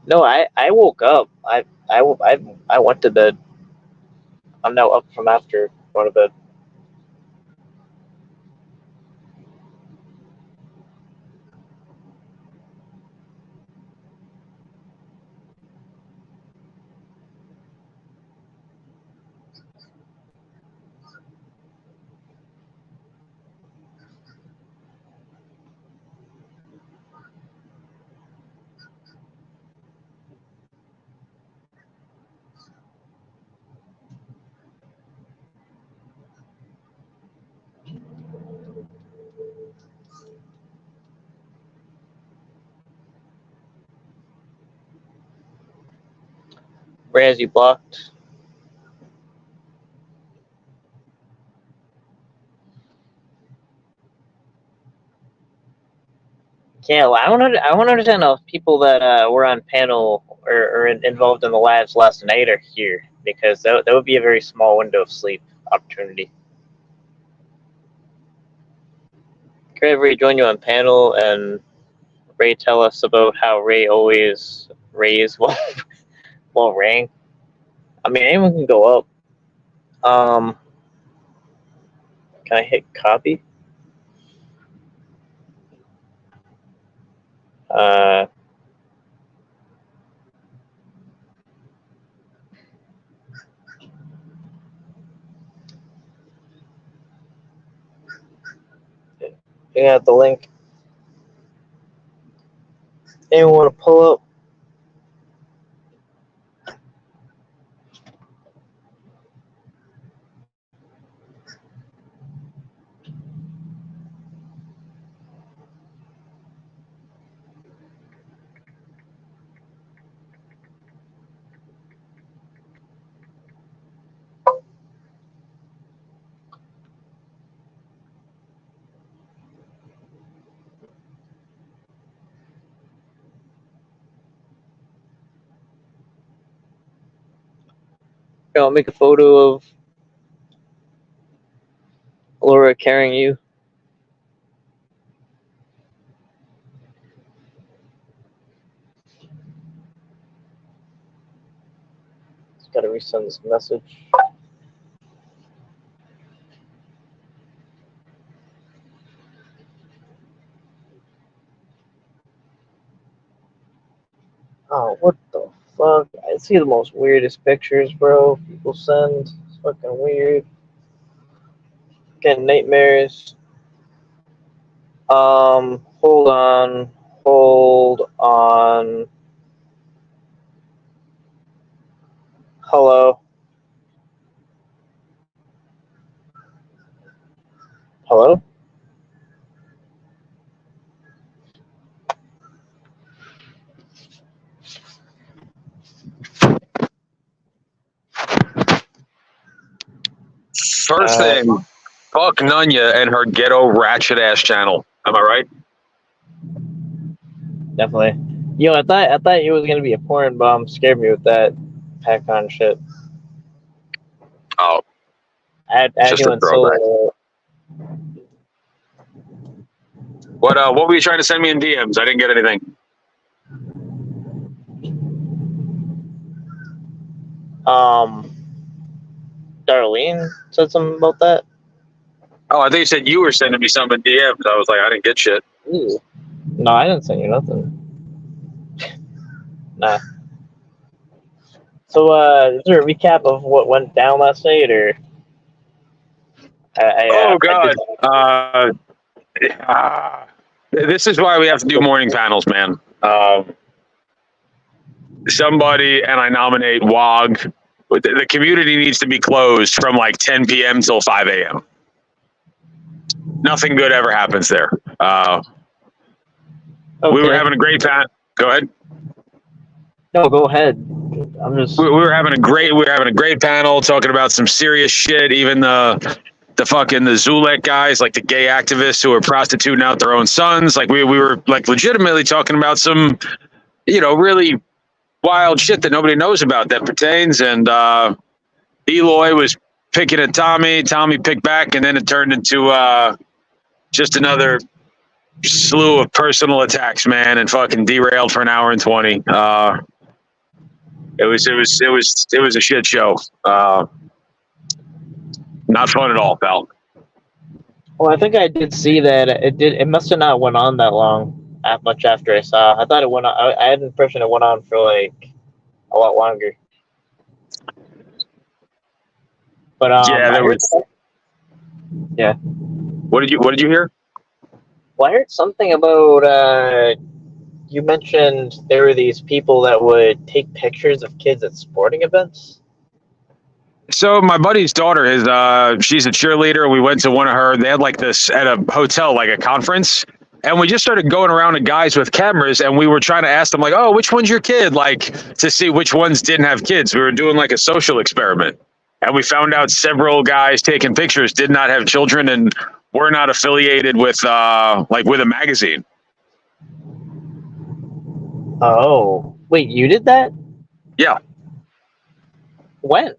Speaker 1: No, I woke up. I went to bed. I'm now up from after going to bed. Ray has you blocked. Yeah, well, I want to understand how people that were on panel or involved in the labs last night are here, because that would be a very small window of sleep opportunity. Could Ray join you on panel and Ray tell us about how Ray always rays while raying? I mean, anyone can go up. Can I hit copy? Uh, yeah, the link. Anyone want to pull up? I'll make a photo of Laura carrying you. Just gotta resend this message. Oh, what the fuck? I see the most weirdest pictures, bro. People send. It's fucking weird. Getting nightmares. Hold on. Hold on. Hello? Hello?
Speaker 3: First thing, fuck Nunya and her ghetto ratchet ass channel. Am I right?
Speaker 1: Definitely. Yo, I thought it was gonna be a porn bomb. Scared me with that Pac-Man shit.
Speaker 3: Oh,
Speaker 1: I
Speaker 3: just a throwback. What were you trying to send me in DMs? I didn't get anything.
Speaker 1: Darlene said something about that.
Speaker 3: Oh, I think you said you were sending me something in DMs. I was like, I didn't get shit.
Speaker 1: Ooh. No, I didn't send you nothing. Nah. So, is there a recap of what went down last night, or?
Speaker 3: God. This is why we have to do morning panels, man. Somebody, and I nominate WOG. The community needs to be closed from like 10 p.m. till 5 a.m. Nothing good ever happens there. Okay. We were having a great panel. Go ahead.
Speaker 1: No, go ahead. I'm just.
Speaker 3: We were having a great panel talking about some serious shit. Even the Zulek guys, like the gay activists who are prostituting out their own sons. Like we were like legitimately talking about some, really wild shit that nobody knows about that pertains. And Eloy was picking at Tommy. Tommy picked back, and then it turned into just another slew of personal attacks, man, and fucking derailed for an hour and 20. It was a shit show. Not fun at all, pal.
Speaker 1: Well, I think I did see that it must have not went on that long. Much after I saw, I thought it went on. I had the impression it went on for like a lot longer. But
Speaker 3: yeah, there was.
Speaker 1: Yeah.
Speaker 3: What did you hear?
Speaker 1: Well, I heard something about. You mentioned there were these people that would take pictures of kids at sporting events.
Speaker 3: So my buddy's daughter she's a cheerleader. We went to one of her. They had like this at a hotel, like a conference. And we just started going around to guys with cameras, and we were trying to ask them, like, oh, which one's your kid? Like, to see which ones didn't have kids. We were doing like a social experiment. And we found out several guys taking pictures did not have children and were not affiliated with with a magazine.
Speaker 1: Oh, wait, you did that?
Speaker 3: Yeah.
Speaker 1: When?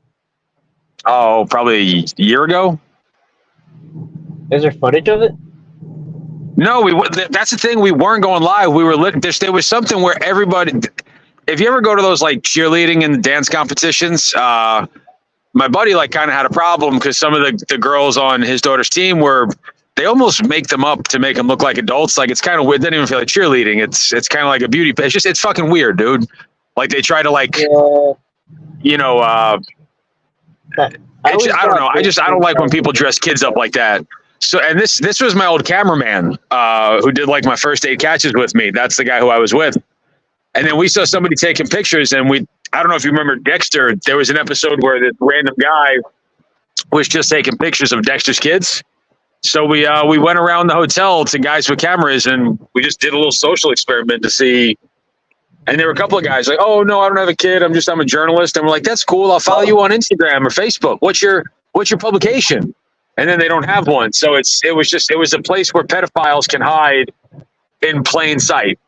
Speaker 3: Oh, probably a year ago.
Speaker 1: Is there footage of it?
Speaker 3: No, that's the thing. We weren't going live. We were there was something where everybody. If you ever go to those like cheerleading and dance competitions, my buddy like kind of had a problem because some of the girls on his daughter's team they almost make them up to make them look like adults. Like it's kind of weird. It doesn't even feel like cheerleading. It's kind of like a beauty. It's fucking weird, dude. Like they try to like, I don't know. I don't like when people dress kids up like that. So, and this was my old cameraman who did like my first 8 catches with me. That's the guy who I was with. And then we saw somebody taking pictures, and I don't know if you remember Dexter. There was an episode where this random guy was just taking pictures of Dexter's kids. So we went around the hotel to guys with cameras, and we just did a little social experiment to see. And there were a couple of guys like, oh no, I don't have a kid. I'm a journalist. And we're like, that's cool. I'll follow you on Instagram or Facebook. What's your publication? And then they don't have one. So it was a place where pedophiles can hide in plain sight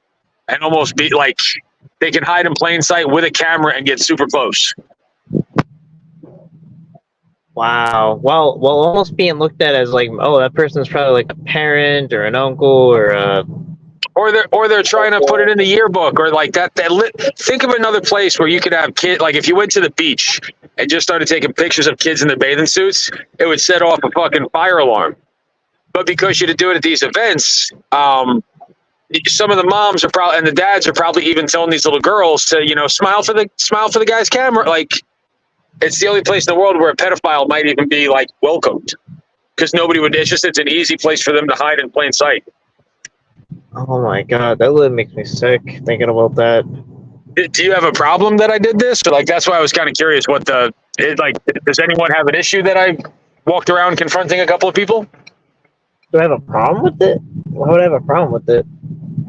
Speaker 3: and almost be like, they can hide in plain sight with a camera and get super close.
Speaker 1: Wow. Well, almost being looked at as like, oh, that person's probably like a parent or an uncle or
Speaker 3: or they're trying to put it in the yearbook or like that. Think of another place where you could have kids. Like if you went to the beach and just started taking pictures of kids in their bathing suits, it would set off a fucking fire alarm. But because you had to do it at these events, some of the moms are probably and the dads are probably even telling these little girls to smile for the guy's camera. Like it's the only place in the world where a pedophile might even be like welcomed because nobody would. It's an easy place for them to hide in plain sight.
Speaker 1: Oh my god, that really makes me sick thinking about that.
Speaker 3: Do you have a problem that I did this? Or like that's why I was kind of curious does anyone have an issue that I walked around confronting a couple of people?
Speaker 1: Do I have a problem with it? Why would I have a problem with it?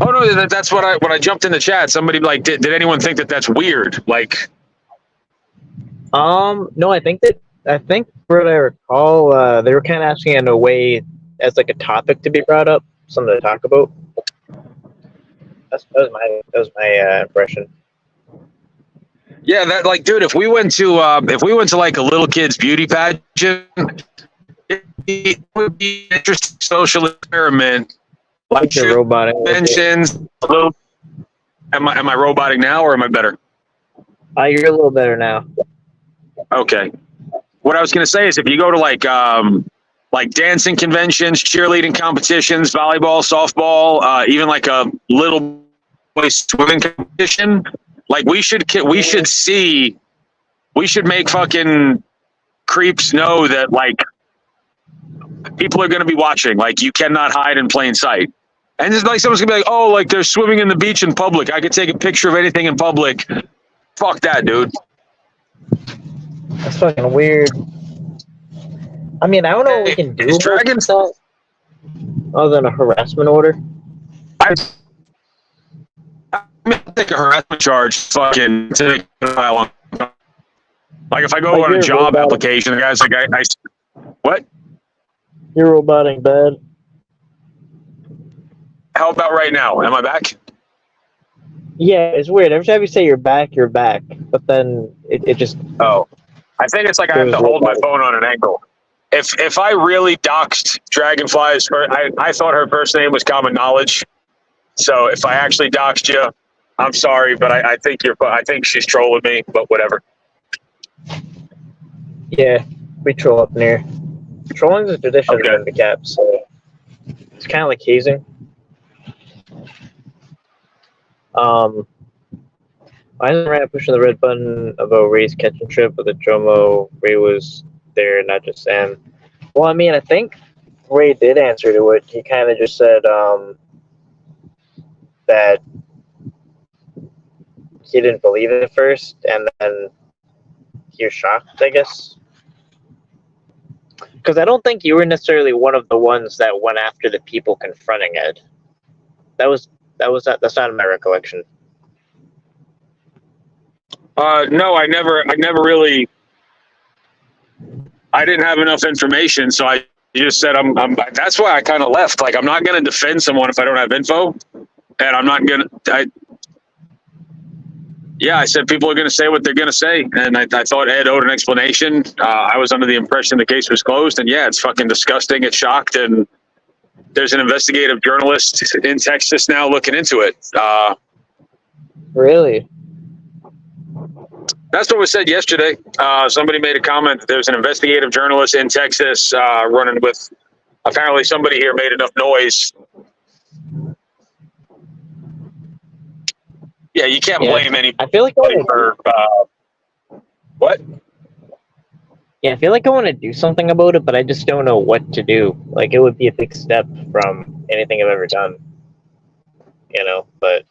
Speaker 3: Oh no, that's what when I jumped in the chat, somebody like did anyone think that that's weird? Like
Speaker 1: no, I think that
Speaker 4: I think, what I recall, they were kind of asking in a way as like a topic to be brought up, something to talk about. That was my impression.
Speaker 3: Yeah, that like, dude, if we went to like a little kid's beauty pageant, it would be an interesting social experiment. Like
Speaker 4: You're roboting.
Speaker 3: Conventions. Am I roboting now, or am I better?
Speaker 4: You're a little better now.
Speaker 3: Okay. What I was going to say is, if you go to like dancing conventions, cheerleading competitions, volleyball, softball, even like a little boy swimming competition, like we should make fucking creeps know that like people are going to be watching. Like, you cannot hide in plain sight. And it's like someone's gonna be like, oh, like they're swimming in the beach in public. I could take a picture of anything in public. Fuck that, dude.
Speaker 4: That's fucking weird. I mean, I don't know what we can do about that other than a harassment order.
Speaker 3: I take a harassment charge. Fucking take like if I go on a job application, the guy's like, I what?
Speaker 4: You're roboting bad.
Speaker 3: How about right now? Am I back?
Speaker 4: Yeah, it's weird. Every time you say you're back, but then it just...
Speaker 3: Oh. I think it's like I have to hold my phone on an angle. If I really doxed Dragonfly's, I thought her first name was common knowledge. So if I actually doxed you, I'm sorry, but I think I think she's trolling me, but whatever.
Speaker 4: Yeah, we troll up in here. Trolling is a tradition in the cap, so it's kind of like hazing. I ran pushing the red button about Ray's catch and trip, but the Jomo Ray was there, not just Sam. Well, I mean, I think Ray did answer to it. He kind of just said that he didn't believe it at first, and then he was shocked, I guess. Because I don't think you were necessarily one of the ones that went after the people confronting Ed. That's not in my recollection.
Speaker 3: No, I never really. I didn't have enough information, so I just said I'm that's why I kind of left. Like, I'm not going to defend someone if I don't have info, and I'm not going to. Yeah, I said people are going to say what they're going to say, and I thought Ed owed an explanation. I was under the impression the case was closed, and yeah, it's fucking disgusting. It's shocked, and there's an investigative journalist in Texas now looking into it.
Speaker 4: Really?
Speaker 3: That's what was said yesterday. Somebody made a comment that there's an investigative journalist in Texas running with. Apparently, somebody here made enough noise. Yeah, you can't blame anybody.
Speaker 4: I feel like
Speaker 3: for what?
Speaker 4: Yeah, I feel like I want to do something about it, but I just don't know what to do. Like, it would be a big step from anything I've ever done, you know. But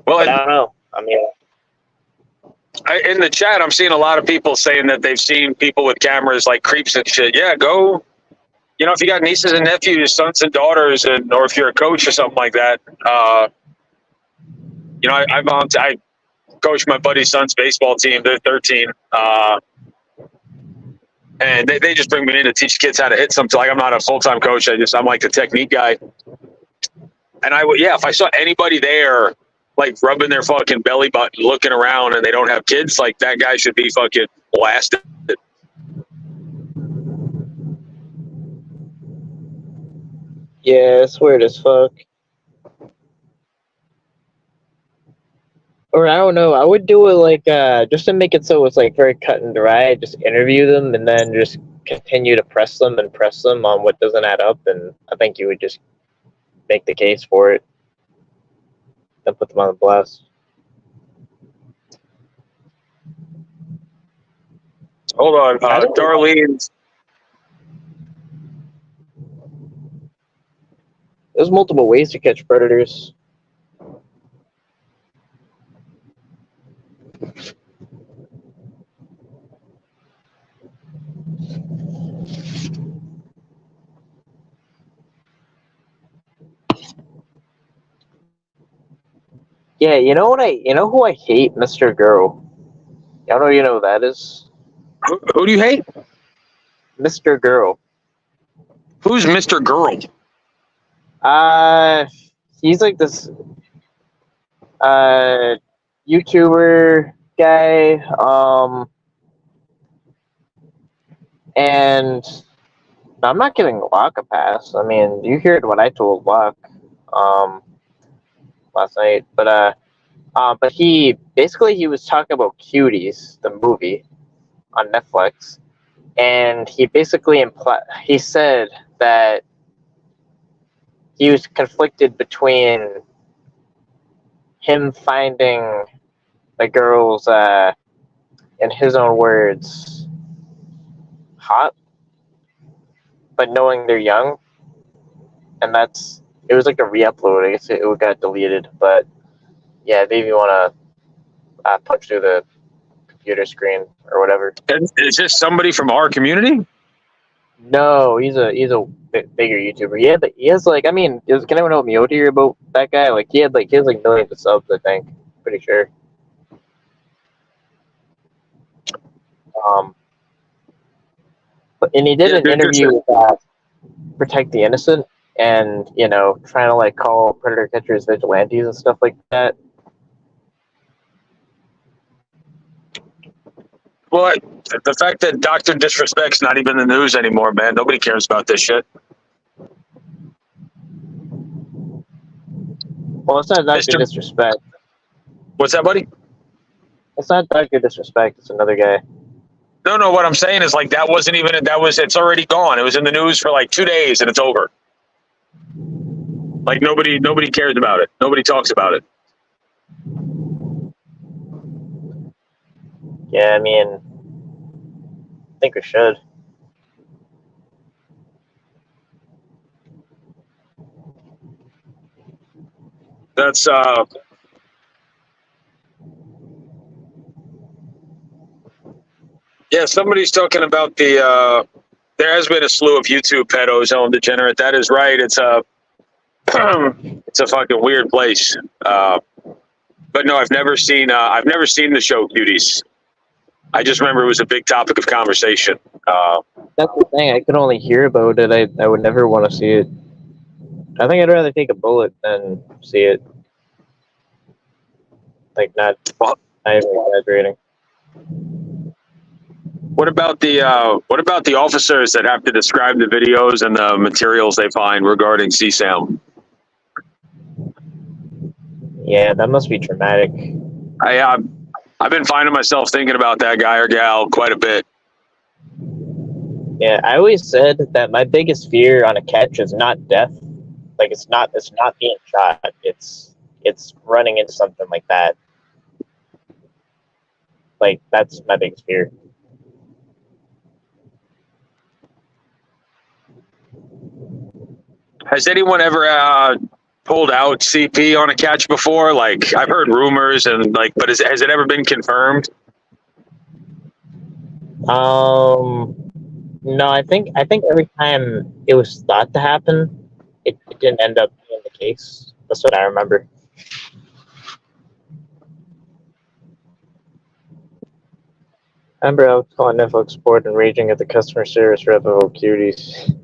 Speaker 4: I don't know. I mean.
Speaker 3: In the chat, I'm seeing a lot of people saying that they've seen people with cameras like creeps and shit. Yeah, go. You know, if you got nieces and nephews, sons and daughters, or if you're a coach or something like that. You know, I coach my buddy's son's baseball team. They're 13. And they just bring me in to teach kids how to hit something. Like, I'm not a full-time coach. I'm like the technique guy. And if I saw anybody there, like rubbing their fucking belly button, looking around, and they don't have kids, like that guy should be fucking blasted.
Speaker 4: Yeah, it's weird as fuck. Or I don't know, I would do it like, just to make it so it's like very cut and dry, just interview them and then just continue to press them on what doesn't add up, and I think you would just make the case for it. Then put them on the blast.
Speaker 3: Hold on, Darlene.
Speaker 4: There's multiple ways to catch predators. Yeah, you know who I hate? Mr. Girl. I don't know, you know who that is?
Speaker 3: Who do you hate?
Speaker 4: Mr. Girl.
Speaker 3: Who's Mr. Girl?
Speaker 4: He's like this YouTuber guy. And I'm not giving Locke a pass. I mean, you heard what I told Locke last night, but he was talking about Cuties, the movie on Netflix, and he basically he said that he was conflicted between him finding the girls, in his own words, hot, but knowing they're young, and it was like a re-upload. I guess it got deleted, but yeah, maybe you want to punch through the computer screen or whatever.
Speaker 3: Is this somebody from our community?
Speaker 4: No, he's a bigger YouTuber. He has like, I mean, can anyone help me out here about that guy? Like he has millions of subs, I think. Pretty sure. And he did an interview with Protect the Innocent, and trying to like call predator catchers vigilantes and stuff like that.
Speaker 3: Well, the fact that Dr. Disrespect's not even in the news anymore, man. Nobody cares about this shit.
Speaker 4: Well, it's not Dr. Disrespect.
Speaker 3: What's that, buddy?
Speaker 4: It's not Dr. Disrespect. It's another guy.
Speaker 3: No. What I'm saying is, like, it's already gone. It was in the news for like 2 days and it's over. Like nobody cares about it. Nobody talks about it.
Speaker 4: Yeah, I mean, I think we should.
Speaker 3: That's yeah, somebody's talking about there has been a slew of YouTube pedos, Ellen Degenerate. That is right. It's a fucking weird place. But no, I've never seen the show Cuties. I just remember it was a big topic of conversation.
Speaker 4: That's the thing. I could only hear about it. I would never want to see it. I think I'd rather take a bullet than see it. Like, not even exaggerating.
Speaker 3: What about the officers that have to describe the videos and the materials they find regarding CSAM?
Speaker 4: Yeah, that must be traumatic.
Speaker 3: I've been finding myself thinking about that guy or gal quite a bit.
Speaker 4: Yeah, I always said that my biggest fear on a catch is not death. Like, it's not being shot. It's running into something like that. Like, that's my biggest fear.
Speaker 3: Has anyone ever pulled out CP on a catch before? Like, I've heard rumors but has it ever been confirmed?
Speaker 4: No, I think every time it was thought to happen, it didn't end up being the case. That's what I remember. I remember I was calling Netflix support and raging at the customer service rep of Cuties.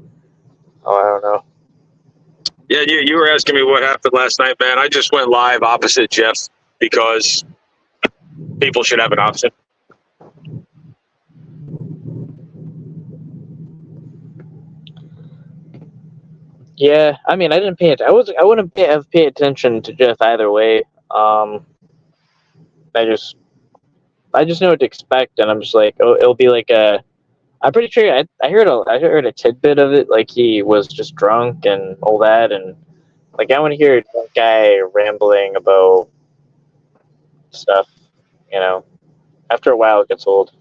Speaker 4: Oh, I don't know.
Speaker 3: Yeah, you were asking me what happened last night, man. I just went live opposite Jeff because people should have an option.
Speaker 4: Yeah, I mean, I didn't pay it. I wouldn't have paid attention to Jeff either way. I just know what to expect, and I'm just like, oh, it'll be like I'm pretty sure I heard a tidbit of it, like he was just drunk and all that, and like I want to hear a drunk guy rambling about stuff. After a while, it gets old.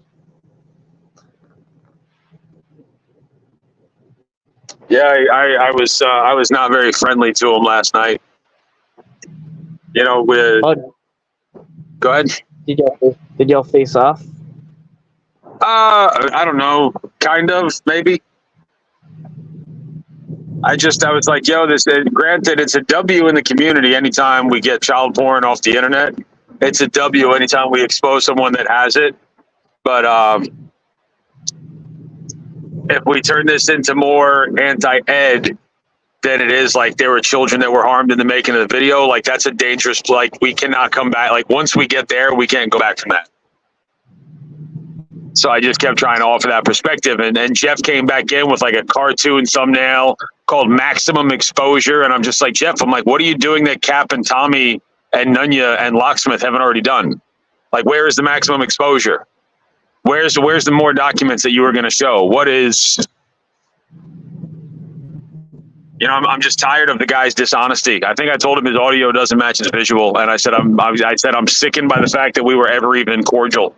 Speaker 3: Yeah, I was not very friendly to him last night. Go ahead.
Speaker 4: Did y'all face off?
Speaker 3: I don't know. Kind of, maybe. I was like, yo, granted, it's a W in the community anytime we get child porn off the internet. It's a W anytime we expose someone that has it. But if we turn this into more anti-ed than it is like there were children that were harmed in the making of the video, like that's a dangerous, like we cannot come back. Like once we get there, we can't go back from that. So I just kept trying to offer that perspective. And Jeff came back in with like a cartoon thumbnail called Maximum Exposure. And I'm just like, Jeff, I'm like, what are you doing that Cap and Tommy and Nunya and Locksmith haven't already done? Like, where is the maximum exposure? Where's the more documents that you were going to show? What is, you know, I'm just tired of the guy's dishonesty. I think I told him his audio doesn't match his visual. And I said, I'm sickened by the fact that we were ever even cordial.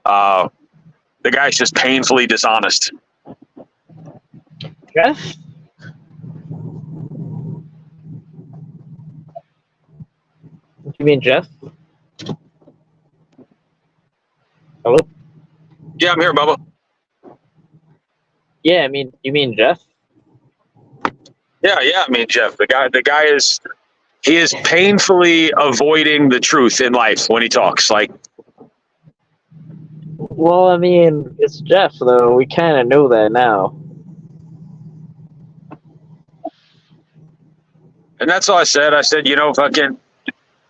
Speaker 3: The guy's just painfully dishonest.
Speaker 4: Jeff? You mean Jeff? Hello?
Speaker 3: Yeah, I'm here, Bubba.
Speaker 4: Yeah, I mean, you mean Jeff?
Speaker 3: Yeah, I mean Jeff. The guy is painfully avoiding the truth in life when he talks. Like,
Speaker 4: well, I mean, it's Jeff, though. We kind of know that now.
Speaker 3: And that's all I said. I said, you know, fucking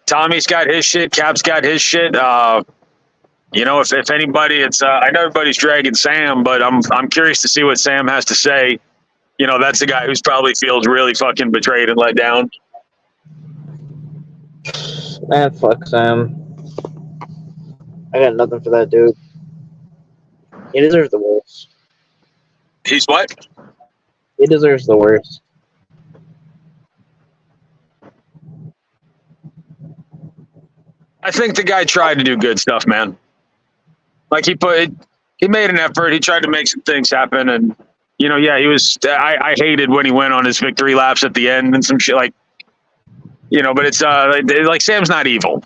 Speaker 3: Tommy's got his shit, Cap's got his shit. You know, if anybody, it's I know everybody's dragging Sam, but I'm curious to see what Sam has to say. You know, that's the guy who's probably feels really fucking betrayed and let down.
Speaker 4: Man, fuck Sam. I got nothing for that dude. He deserves the worst.
Speaker 3: He's what?
Speaker 4: He deserves the worst.
Speaker 3: I think the guy tried to do good stuff, man. Like he made an effort. He tried to make some things happen, and you know, yeah, he was. I hated when he went on his victory laps at the end and some shit like, you know. But it's like Sam's not evil.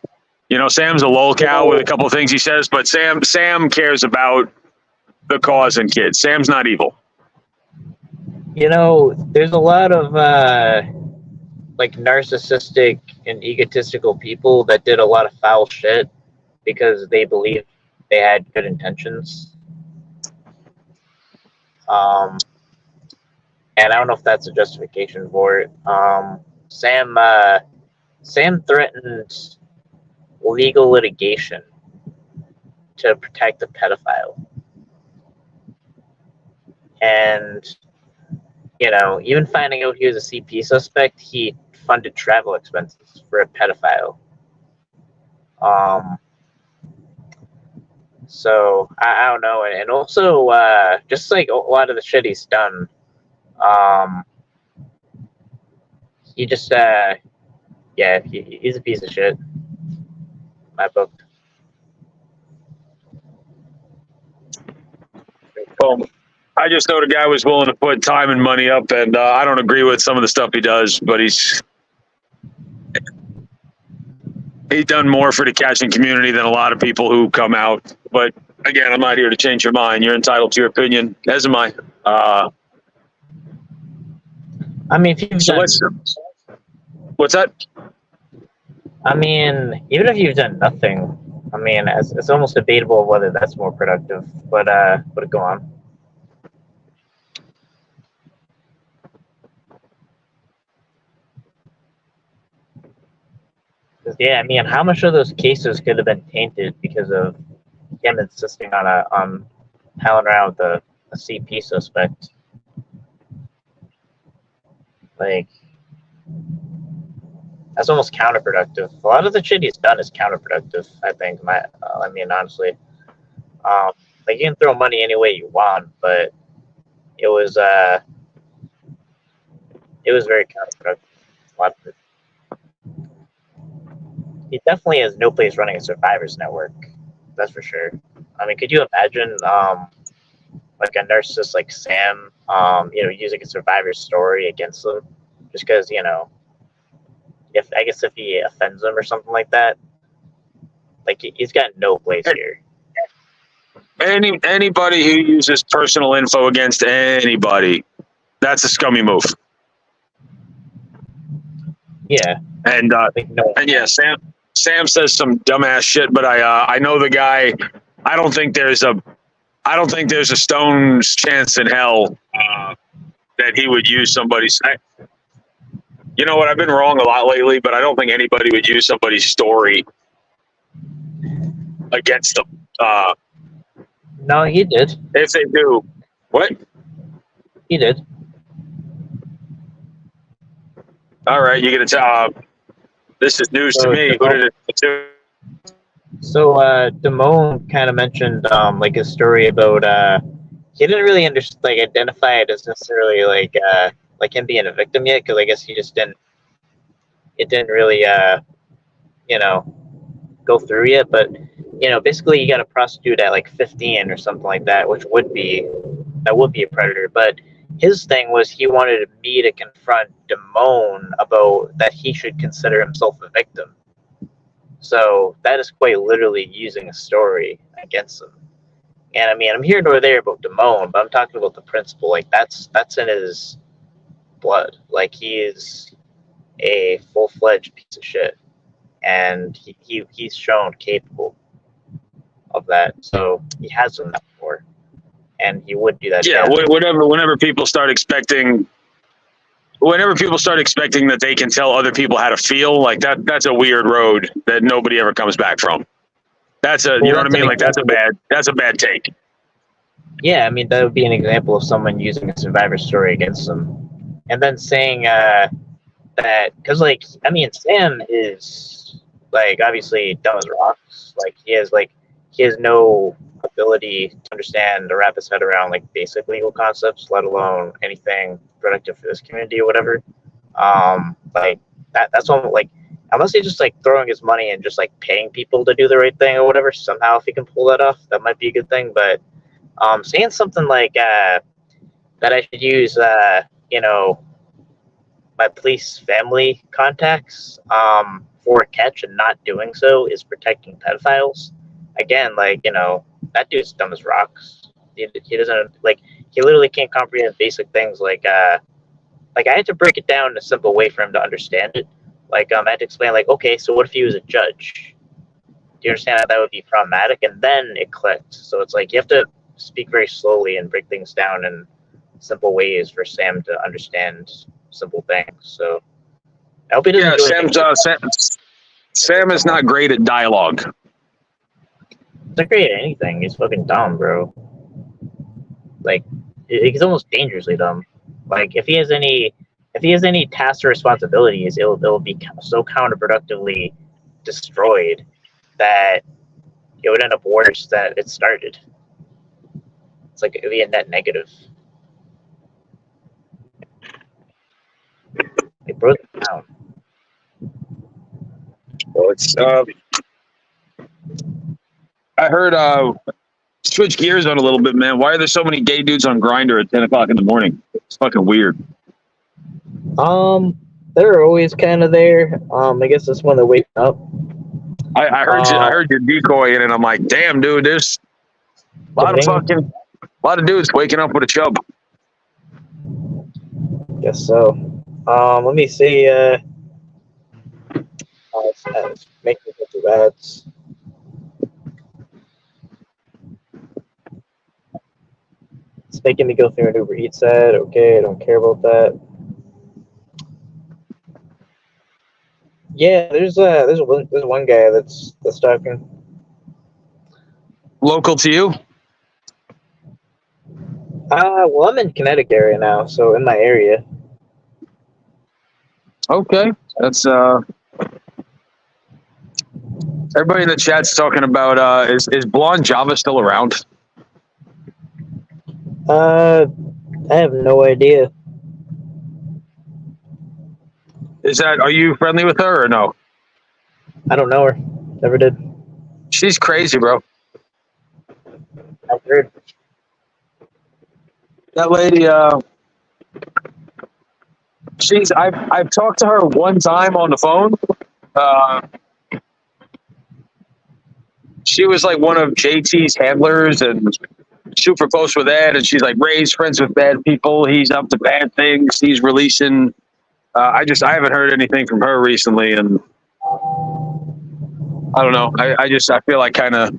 Speaker 3: You know, Sam's a lolcow with a couple of things he says, but Sam cares about the cause and kids. Sam's not evil.
Speaker 4: You know, there's a lot of like narcissistic and egotistical people that did a lot of foul shit because they believed they had good intentions. And I don't know if that's a justification for it. Sam threatened legal litigation to protect the pedophile. And, you know, even finding out he was a CP suspect, he funded travel expenses for a pedophile. So I don't know, and also just like a lot of the shit he's done, he just yeah, he's a piece of shit. My book.
Speaker 3: Well, I just know the guy was willing to put time and money up, and I don't agree with some of the stuff he does, but he's done more for the catching community than a lot of people who come out. But again, I'm not here to change your mind. You're entitled to your opinion, as am I.
Speaker 4: I mean, if you've done,
Speaker 3: what's that?
Speaker 4: I mean, even if you've done nothing, I mean, it's almost debatable whether that's more productive. But go on. Yeah, I mean, how much of those cases could have been tainted because of him insisting on howling around with a CP suspect? Like, that's almost counterproductive. A lot of the shit he's done is counterproductive, I think. I mean, honestly, like you can throw money any way you want, but it was very counterproductive. A lot of it. He definitely has no place running a survivors network. That's for sure. I mean, could you imagine, like a narcissist like Sam, you know, using a survivor story against them, just because, you know, if he offends them or something like that, like he's got no place here.
Speaker 3: Anybody who uses personal info against anybody, that's a scummy move.
Speaker 4: Yeah,
Speaker 3: and yeah, Sam says some dumbass shit, but I know the guy. I don't think there's a I don't think there's a stone's chance in hell that he would use somebody's. You know what? I've been wrong a lot lately, but I don't think anybody would use somebody's story against them.
Speaker 4: No, he did.
Speaker 3: If they do, what?
Speaker 4: He did.
Speaker 3: All right, you get a job. This is news to me. Who did it to?
Speaker 4: So Damone kind of mentioned like his story about he didn't really identify it as necessarily like him being a victim yet, because I guess he just didn't really go through yet. But basically you got a prostitute at like 15 or something like that, which would be a predator. But his thing was he wanted me to confront Damone about that he should consider himself a victim. So that is quite literally using a story against him. And I mean, I'm here nor there about Damone, but I'm talking about the principle. Like that's in his blood. Like he is a full-fledged piece of shit, and he's shown capable of that. So he has done that before, and he would do that.
Speaker 3: Yeah, whenever people start expecting. Whenever people start expecting that they can tell other people how to feel, like that's a weird road that nobody ever comes back from. You know what I mean? Like that's a bad take.
Speaker 4: Yeah, I mean that would be an example of someone using a survivor story against them, and then saying that because Sam is like obviously dumb as rocks. Like he has no ability to understand or wrap his head around like basic legal concepts, let alone anything productive for this community or whatever. Like that's all. Like unless he's just like throwing his money and just like paying people to do the right thing or whatever, somehow if he can pull that off, that might be a good thing. But saying something like that I should use my police family contacts for a catch, and not doing so is protecting pedophiles. Again, that dude's dumb as rocks. He doesn't he literally can't comprehend basic things like I had to break it down in a simple way for him to understand it. I had to explain okay, so what if he was a judge? Do you understand that would be problematic? And then it clicked. So it's you have to speak very slowly and break things down in simple ways for Sam to understand simple things. So I hope he doesn't.
Speaker 3: Sam is not great at dialogue.
Speaker 4: He's not great at anything. He's fucking dumb, bro. He's almost dangerously dumb. If he has any tasks or responsibilities, it'll be so counterproductively destroyed that it would end up worse than it started. It's it'd be a net negative. It broke it down.
Speaker 3: Well, it's I heard switch gears on a little bit, man. Why are there so many gay dudes on Grindr at 10 o'clock in the morning? It's fucking weird.
Speaker 4: They're always kind of there. I guess it's when they're waking up.
Speaker 3: I heard your decoy in it. I'm like, damn, dude, there's a lot of dudes waking up with a chub.
Speaker 4: Guess so. Let me see. It's making me go through ads. It's making me go through an Uber Eats ad. Okay, I don't care about that. Yeah, there's one guy that's talking.
Speaker 3: Local to you?
Speaker 4: Well, I'm in Connecticut area now, so in my area.
Speaker 3: Okay, that's everybody in the chat's talking about is Blonde Java still around?
Speaker 4: I have no idea.
Speaker 3: Are you friendly with her or no?
Speaker 4: I don't know her. Never did.
Speaker 3: She's crazy, bro.
Speaker 4: I've heard.
Speaker 3: That lady, I've talked to her one time on the phone. She was one of JT's handlers and super close with Ed, and she's Ray's friends with bad people. He's up to bad things. He's releasing. I haven't heard anything from her recently, and I don't know. I feel kind of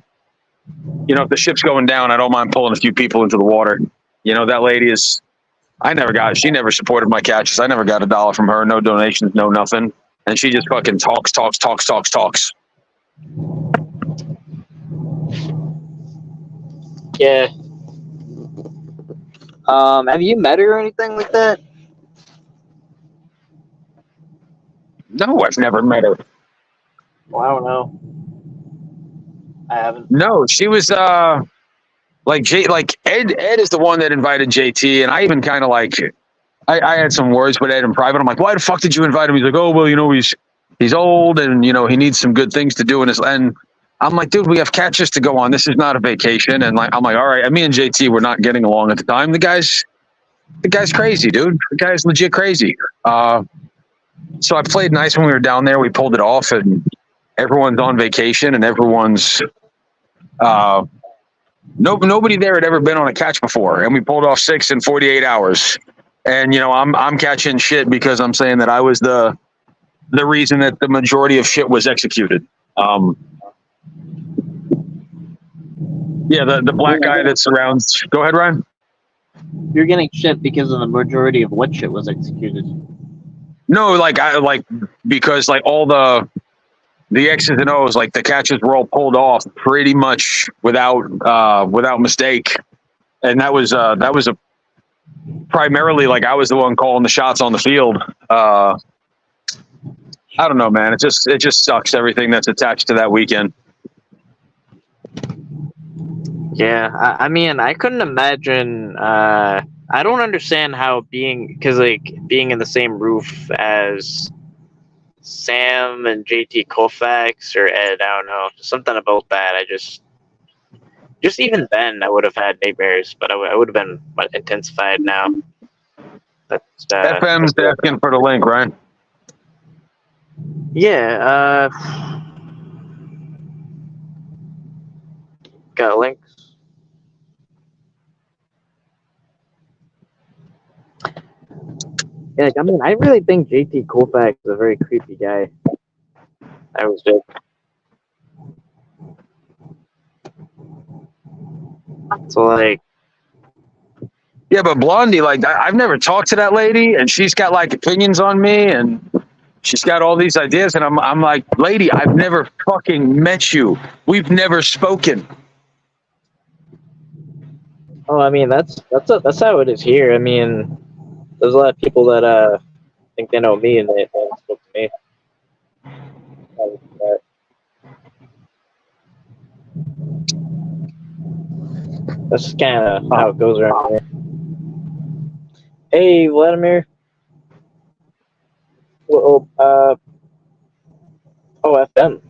Speaker 3: You know, if the ship's going down, I don't mind pulling a few people into the water. You know, that lady is. She never supported my catches. I never got $1 from her. No donations, no nothing. And she just fucking talks.
Speaker 1: Yeah. Have you met her or anything like that?
Speaker 3: No, I've never met her.
Speaker 1: Well, I don't know. I haven't.
Speaker 3: No, she was like Ed is the one that invited JT, and I even kind of like I had some words with Ed in private. I'm like, why the fuck did you invite him? He's like, oh well, you know, he's old and you know he needs some good things to do in his. And I'm like, dude, we have catches to go on. This is not a vacation. And like, I'm like, all right. And me and JT were not getting along at the time. The guy's crazy, dude. The guy's legit crazy. So I played nice when we were down there. We pulled it off, and everyone's on vacation, and everyone's nobody there had ever been on a catch before, and we pulled off 6 in 48 hours. And you know, I'm catching shit because I'm saying that I was the reason that the majority of shit was executed. Yeah, the black guy that surrounds. Go ahead, Ryan.
Speaker 1: You're getting shit because of the majority of what shit was executed.
Speaker 3: No, because like all the X's and O's, like the catches were all pulled off pretty much without mistake, and that was a primarily like I was the one calling the shots on the field. I don't know, man. It just sucks everything that's attached to that weekend.
Speaker 1: Yeah, I mean, I couldn't imagine. I don't understand how being in the same roof as Sam and JT Koufax or Ed, I don't know, something about that. I just even then, I would have had nightmares, but I would have been intensified now. That's
Speaker 3: FM's asking for the link, right?
Speaker 1: Yeah. Got links. Yeah, I mean, I really think JT Koufax is a very creepy guy. I was just. So, like.
Speaker 3: Yeah, but Blondie, like, I've never talked to that lady, and she's got, like, opinions on me, and she's got all these ideas, and I'm like, lady, I've never fucking met you. We've never spoken.
Speaker 1: Oh, I mean, that's how it is here. I mean, there's a lot of people that think they know me and they haven't spoken to me. That's kind of how it goes around here. Hey, Vladimir. Well, FM.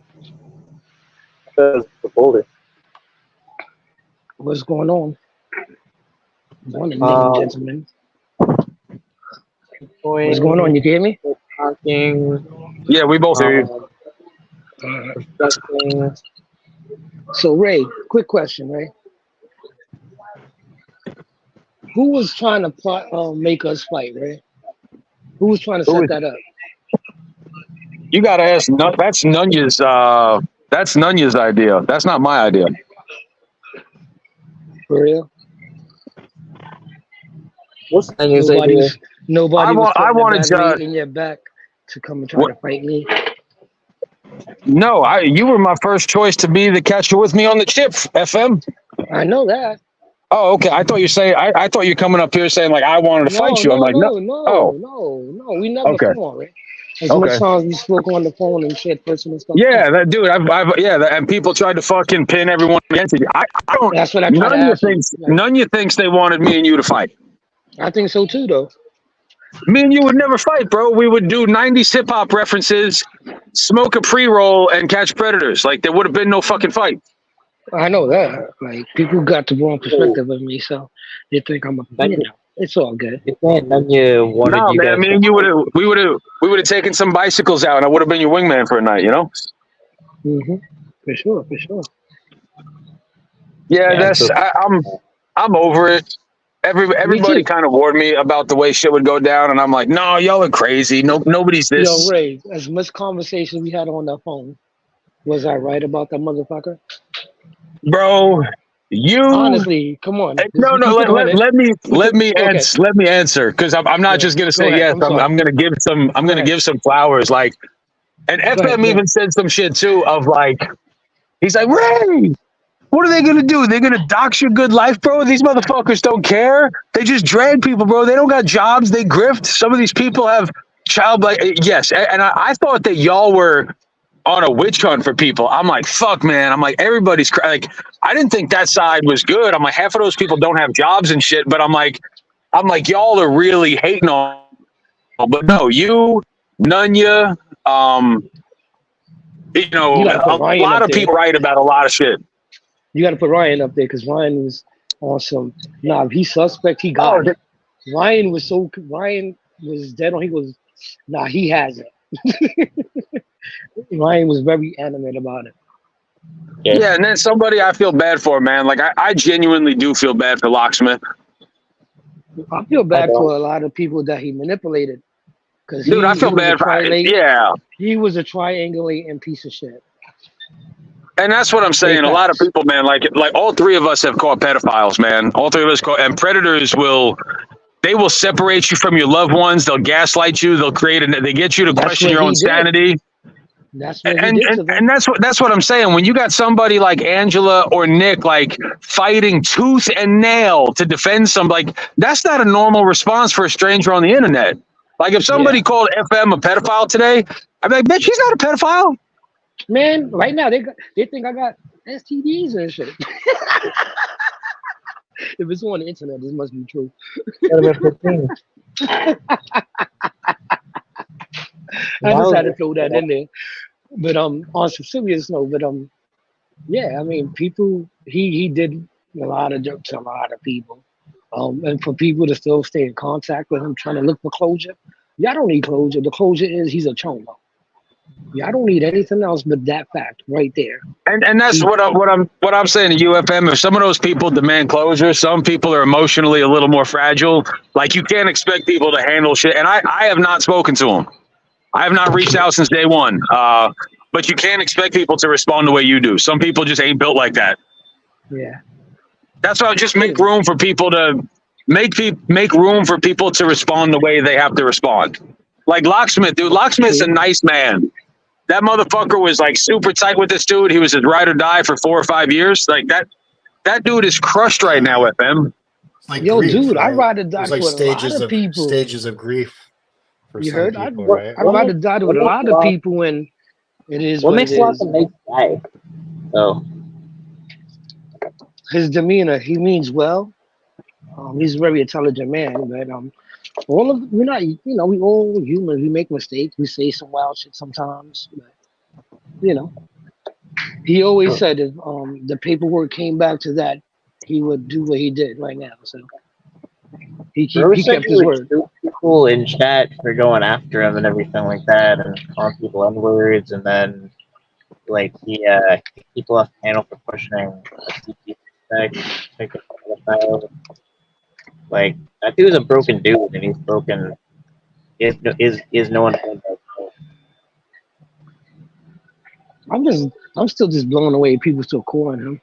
Speaker 1: That's the Boulder.
Speaker 5: What's going on? Morning, ladies and gentlemen. What's going on? You hear me?
Speaker 1: Talking.
Speaker 3: Yeah, we both hear
Speaker 5: you. So, Ray, quick question, Ray. Who was trying to make us fight, Ray? Who was trying to set that up?
Speaker 3: You gotta ask. That's Nunya's. That's Nunya's idea. That's not my idea.
Speaker 5: For real?
Speaker 1: What's Nunya's idea?
Speaker 5: Nobody I wanted to in your back to come and try to fight me.
Speaker 3: No, you were my first choice to be the catcher with me on the chip, FM.
Speaker 5: I know that.
Speaker 3: Oh, okay. I thought you say I thought you were coming up here saying like I wanted to fight you. I'm like, no.
Speaker 5: We never come on, right? As much times we spoke on the phone and shit, personal stuff.
Speaker 3: Yeah, that dude. And people tried to fucking pin everyone against you. I don't.
Speaker 5: That's what I tried to ask.
Speaker 3: None of you thinks they wanted me and you to fight.
Speaker 5: I think so too, though.
Speaker 3: Me and you would never fight, bro. We would do 90s hip hop references, smoke a pre-roll, and catch predators. Like there would have been no fucking fight.
Speaker 5: I know that. Like people got the wrong perspective of me, so they think I'm a. It's all good.
Speaker 1: Me and you
Speaker 3: we would have taken some bicycles out, and I would have been your wingman for a night. You know.
Speaker 5: For sure.
Speaker 3: Yeah, I'm over it. Everybody kind of warned me about the way shit would go down, and I'm like, no, y'all are crazy. Nobody's this.
Speaker 5: Yo, Ray, as much conversation we had on that phone, was I right about that motherfucker?
Speaker 3: Bro, you
Speaker 5: honestly, come on.
Speaker 3: no. Let me answer because I'm not just gonna say yes. I'm gonna give some flowers. Like, and FM even said some shit too of like, he's like, Ray, what are they gonna do? They're gonna dox your good life, bro. These motherfuckers don't care. They just drag people, bro. They don't got jobs. They grift. Some of these people have yes, and I thought that y'all were on a witch hunt for people. I'm like, fuck, man. I'm like, everybody's like, I didn't think that side was good. I'm like, half of those people don't have jobs and shit. But I'm like, y'all are really hating on. But no, you, Nunya, you know, a lot of people write about a lot of shit.
Speaker 5: You got to put Ryan up there because Ryan was on some. Nah, if he's suspect, he got it. Ryan was dead on. He goes, nah, he has it. Ryan was very animate about it.
Speaker 3: Yeah, and then somebody I feel bad for, man. Like I genuinely do feel bad for Locksmith.
Speaker 5: I feel bad for a lot of people that he manipulated.
Speaker 3: Dude, I feel bad for
Speaker 5: he was a triangulating piece of shit.
Speaker 3: And that's what I'm saying. A lot of people, man, like all three of us have caught pedophiles, man. All three of us and predators will separate you from your loved ones. They'll gaslight you. They'll they get you to question your own sanity.
Speaker 5: That's what he did to them.
Speaker 3: And that's what I'm saying. When you got somebody like Angela or Nick, like fighting tooth and nail to defend somebody, like that's not a normal response for a stranger on the internet. Like if somebody called FM a pedophile today, I'd be like, bitch, he's not a pedophile.
Speaker 5: Man, right now they think I got STDs and shit. If it's on the internet, this must be true. I just had to throw that in there. But on some serious note, yeah, I mean, people he did a lot of dirt to a lot of people. And for people to still stay in contact with him, trying to look for closure, y'all don't need closure. The closure is he's a cholo. Yeah, I don't need anything else but that fact right there.
Speaker 3: And that's what I'm saying to UFM. If some of those people demand closure, some people are emotionally a little more fragile. Like you can't expect people to handle shit. And I have not spoken to them. I have not reached out since day one. But you can't expect people to respond the way you do. Some people just ain't built like that.
Speaker 5: Yeah.
Speaker 3: That's why I just make room for people to make room for people to respond the way they have to respond. Like Locksmith, dude. Locksmith's a nice man. That motherfucker was like super tight with this dude. He was his ride or die for 4 or 5 years. Like that dude is crushed right now, FM.
Speaker 5: Like yo, grief, dude, right? I ride or die with a lot of people.
Speaker 6: Stages of grief. For
Speaker 5: you heard?
Speaker 6: People, right?
Speaker 5: I ride or die with a lot of people, and it is what makes Locksmith nice guy. So his demeanor, he means well. He's a very intelligent man, but we're not, we all humans. We make mistakes. We say some wild shit sometimes. But, he always said if the paperwork came back to that, he would do what he did right now. So he kept his word.
Speaker 4: People in chat for going after him and everything like that, and calling people N-words, and then like he people off panel for questioning like that dude's a broken dude, and he's broken. Is no one?
Speaker 5: I'm still just blown away. People still calling him.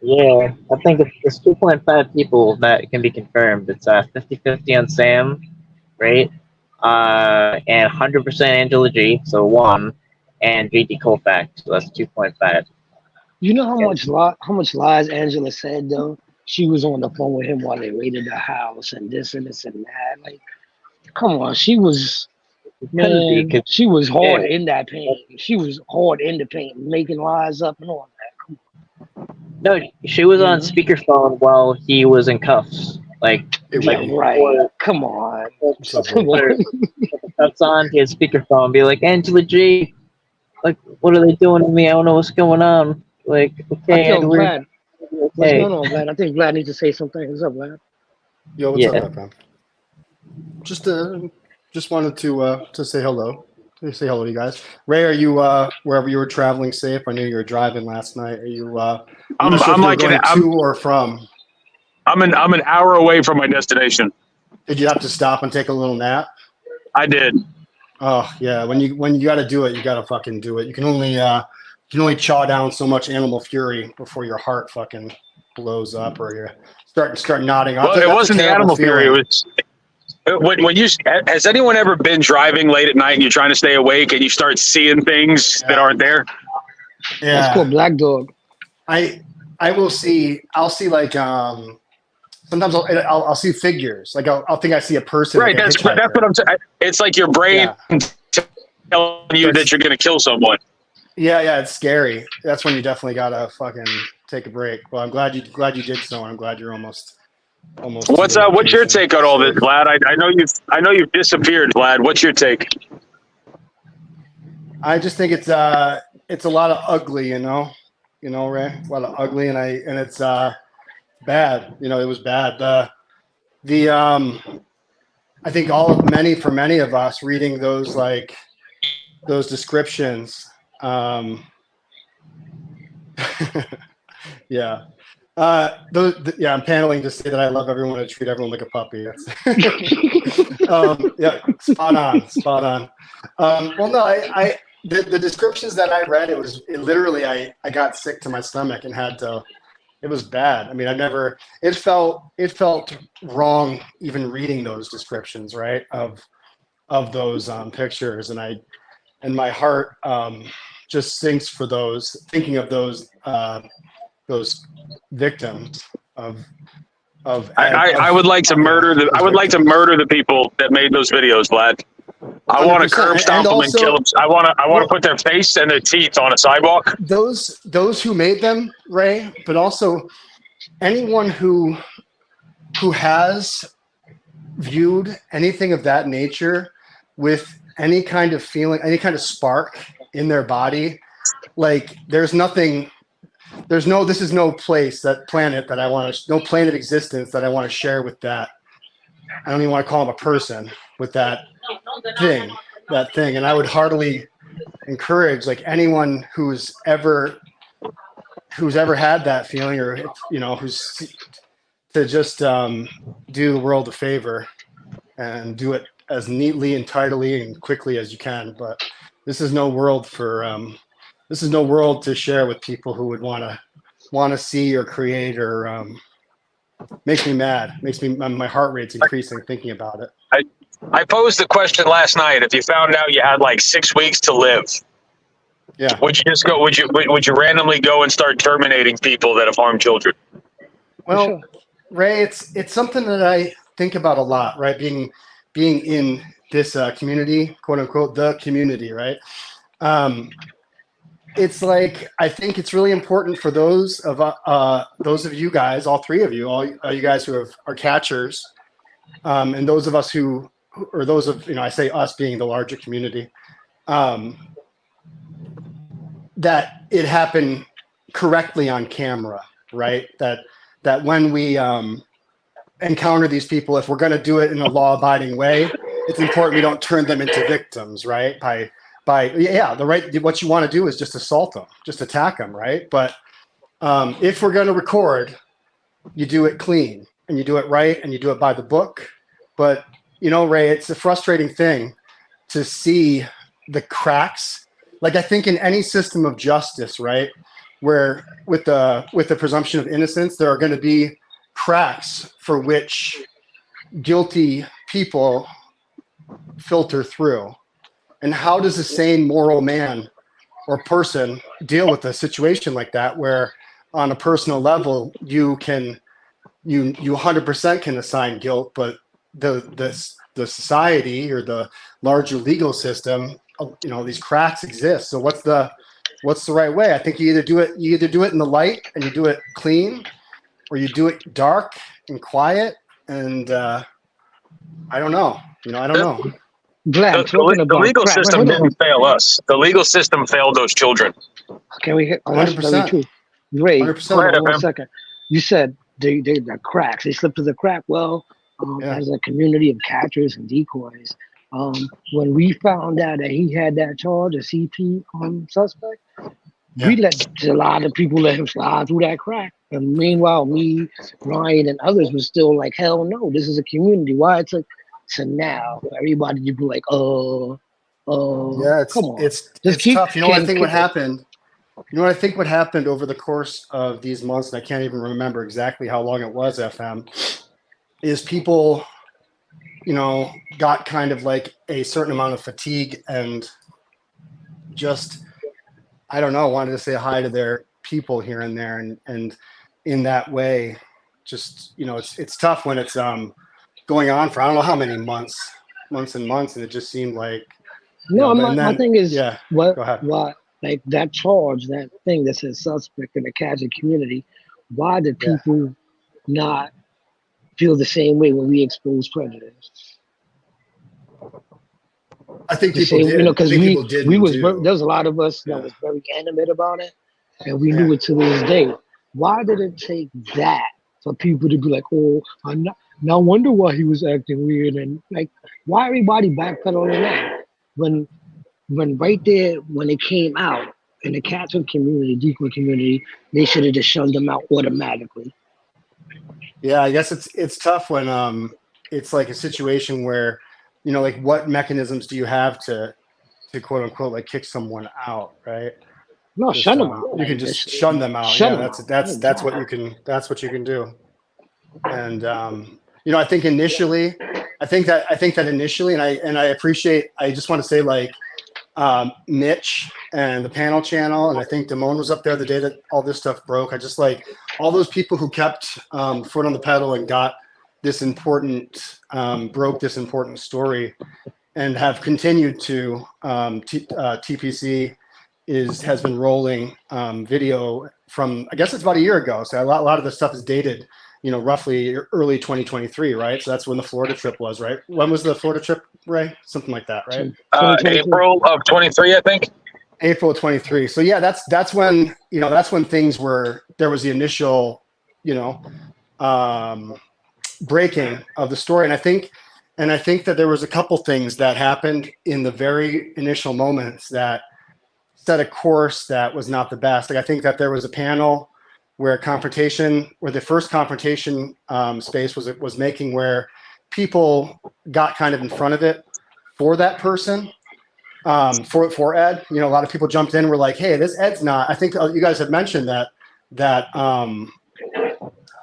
Speaker 4: Yeah, I think it's 2.5 people that can be confirmed. It's 50-50 on Sam, right? And 100% Angela G, so 1, and JD Colfax, so that's 2.5.
Speaker 5: You know how much lies Angela said though? She was on the phone with him while they raided the house and this and this and that. Like, come on, she was hard in that pain. She was hard in the pain, making lies up and all that.
Speaker 4: No, she was on speakerphone while he was in cuffs. Right.
Speaker 5: Come on.
Speaker 4: Cuffs on, he had speakerphone, be like, Angela G, like, what are they doing to me? I don't know what's going on. Like, okay,
Speaker 5: Vlad. What's going on, Vlad? I think Vlad needs to say something. What's up, Vlad?
Speaker 6: Yo, what's up, man? Just wanted to say hello. Say hello to you guys. Ray, are you wherever you were traveling safe? I knew you were driving last night. Are you? I'm like to or from.
Speaker 3: I'm an hour away from my destination.
Speaker 6: Did you have to stop and take a little nap?
Speaker 3: I did.
Speaker 6: Oh yeah, when you got to do it, you got to fucking do it. You can only can only chaw down so much animal fury before your heart fucking blows up or you start nodding off.
Speaker 3: Well, it wasn't the animal fury. It was when you. Has anyone ever been driving late at night and you're trying to stay awake and you start seeing things that aren't there?
Speaker 6: Yeah,
Speaker 5: that's called Black Dog.
Speaker 6: I'll see like sometimes I'll see figures. Like I'll think I see a person.
Speaker 3: Right. That's what I'm saying. It's like your brain telling you that you're going to kill someone.
Speaker 6: Yeah, it's scary. That's when you definitely gotta fucking take a break. Well, I'm glad you did so, and I'm glad you're almost. What's
Speaker 3: your take on all this, Vlad? I know you've disappeared, Vlad. What's your take?
Speaker 6: I just think it's a lot of ugly, Ray. A lot of ugly, and it's bad. It was bad. I think for many of us reading those descriptions. Yeah. I'm paneling to say that I love everyone and treat everyone like a puppy. Yeah, spot on. Well, no, the descriptions that I read, it literally, I got sick to my stomach and it was bad. I mean, it felt wrong even reading those descriptions, right? Of those pictures. And my heart just sinks for thinking of those victims of
Speaker 3: I would like to murder the people that made those videos, Vlad. I want to curb stomp them and kill them. I want to put their face and their teeth on a sidewalk.
Speaker 6: Those who made them, Ray, but also anyone who has viewed anything of that nature with any kind of feeling, any kind of spark in their body, like this is no planet that I want to, no planet existence that I want to share with that. I don't even want to call him a person with that thing. And I would heartily encourage like anyone who's ever had that feeling or, who's to just do the world a favor and do it as neatly and tidily and quickly as you can. But this is no world to share with people who would want to see or create or makes me mad. My heart rate's increasing thinking about it.
Speaker 3: I posed the question last night. If you found out you had like 6 weeks to live, would you just go? Would you randomly go and start terminating people that have harmed children?
Speaker 6: Well, Ray, it's something that I think about a lot, right? Being in this community, quote unquote, the community, right? It's like I think it's really important for those of you guys, all three of you, all you guys who are catchers, and those of us or those of I say us being the larger community, that it happened correctly on camera, right? That when we encounter these people, if we're going to do it in a law-abiding way, it's important we don't turn them into victims, right? What you want to do is just assault them, just attack them, right? But if we're going to record, you do it clean and you do it right and you do it by the book. But Ray, it's a frustrating thing to see the cracks. Like I think in any system of justice, right, where with the presumption of innocence, there are going to be cracks for which guilty people filter through. And how does a sane moral man or person deal with a situation like that, where on a personal level you 100% can assign guilt, but the society or the larger legal system, these cracks exist. So what's the right way? I think you either do it in the light and you do it clean, or you do it dark and quiet. And I don't know. I don't know.
Speaker 3: Vlad, the legal system didn't fail us. The legal system failed those children.
Speaker 5: Can we hit
Speaker 6: 100%?
Speaker 5: Ray,
Speaker 6: 100%.
Speaker 5: 1 second. You said the cracks. They slipped through the crack. Well, as a community of catchers and decoys, when we found out that he had that charge, a CP suspect, we let a lot of people let him slide through that crack. And meanwhile, me, Ryan, and others was still like, hell no, this is a community. Why it took to now everybody you be like,
Speaker 6: yeah,
Speaker 5: come on.
Speaker 6: It's tough. I think what happened You know what I think what happened over the course of these months, and I can't even remember exactly how long it was, FM, is people, you know, got kind of like a certain amount of fatigue and just, I don't know, wanted to say hi to their people here and there. And in that way, just, you know, it's tough when it's going on for I don't know how many months and months. And it just seemed like,
Speaker 5: No,
Speaker 6: you know,
Speaker 5: my thing is,
Speaker 6: yeah,
Speaker 5: what,
Speaker 6: go ahead.
Speaker 5: like that charge, that thing that says suspect in the Catholic community, why did people not feel the same way when we expose prejudice?
Speaker 6: I think people did.
Speaker 5: You know, because
Speaker 6: we was
Speaker 5: there was a lot of us that was very animate about it, and we knew it to this day. Why did it take that for people to be like, oh, no wonder why he was acting weird, and like, why everybody backpedaling that when right there when it came out in the Catholic community, deacon community, they should have just shunned them out automatically.
Speaker 6: Yeah, I guess it's tough when it's like a situation where, you know, like what mechanisms do you have to quote unquote like kick someone out, right?
Speaker 5: No, shun them out.
Speaker 6: You can just shun them out.
Speaker 5: Shun
Speaker 6: Yeah,
Speaker 5: them
Speaker 6: that's what you can do. And you know, I think initially, I think that initially, and I appreciate. I just want to say like Mitch and the panel channel, and I think Damone was up there the day that all this stuff broke. I just like all those people who kept foot on the pedal and got this important, broke this important story, and have continued to. TPC has been rolling video from, I guess it's about a year ago. So a lot of the stuff is dated, you know, roughly early 2023, right? So that's when the Florida trip was, right? When was the Florida trip, Ray? Something like that, right?
Speaker 3: April of 23, I think.
Speaker 6: April of 23. So yeah, that's when, you know, that's when things were, there was the initial, you know, breaking of the story. And I think that there was a couple things that happened in the very initial moments that set a course that was not the best. Like I think that there was a panel where the first confrontation space was making, where people got kind of in front of it for that person, for Ed. You know, a lot of people jumped in and were like, hey, this Ed's not, I think you guys have mentioned that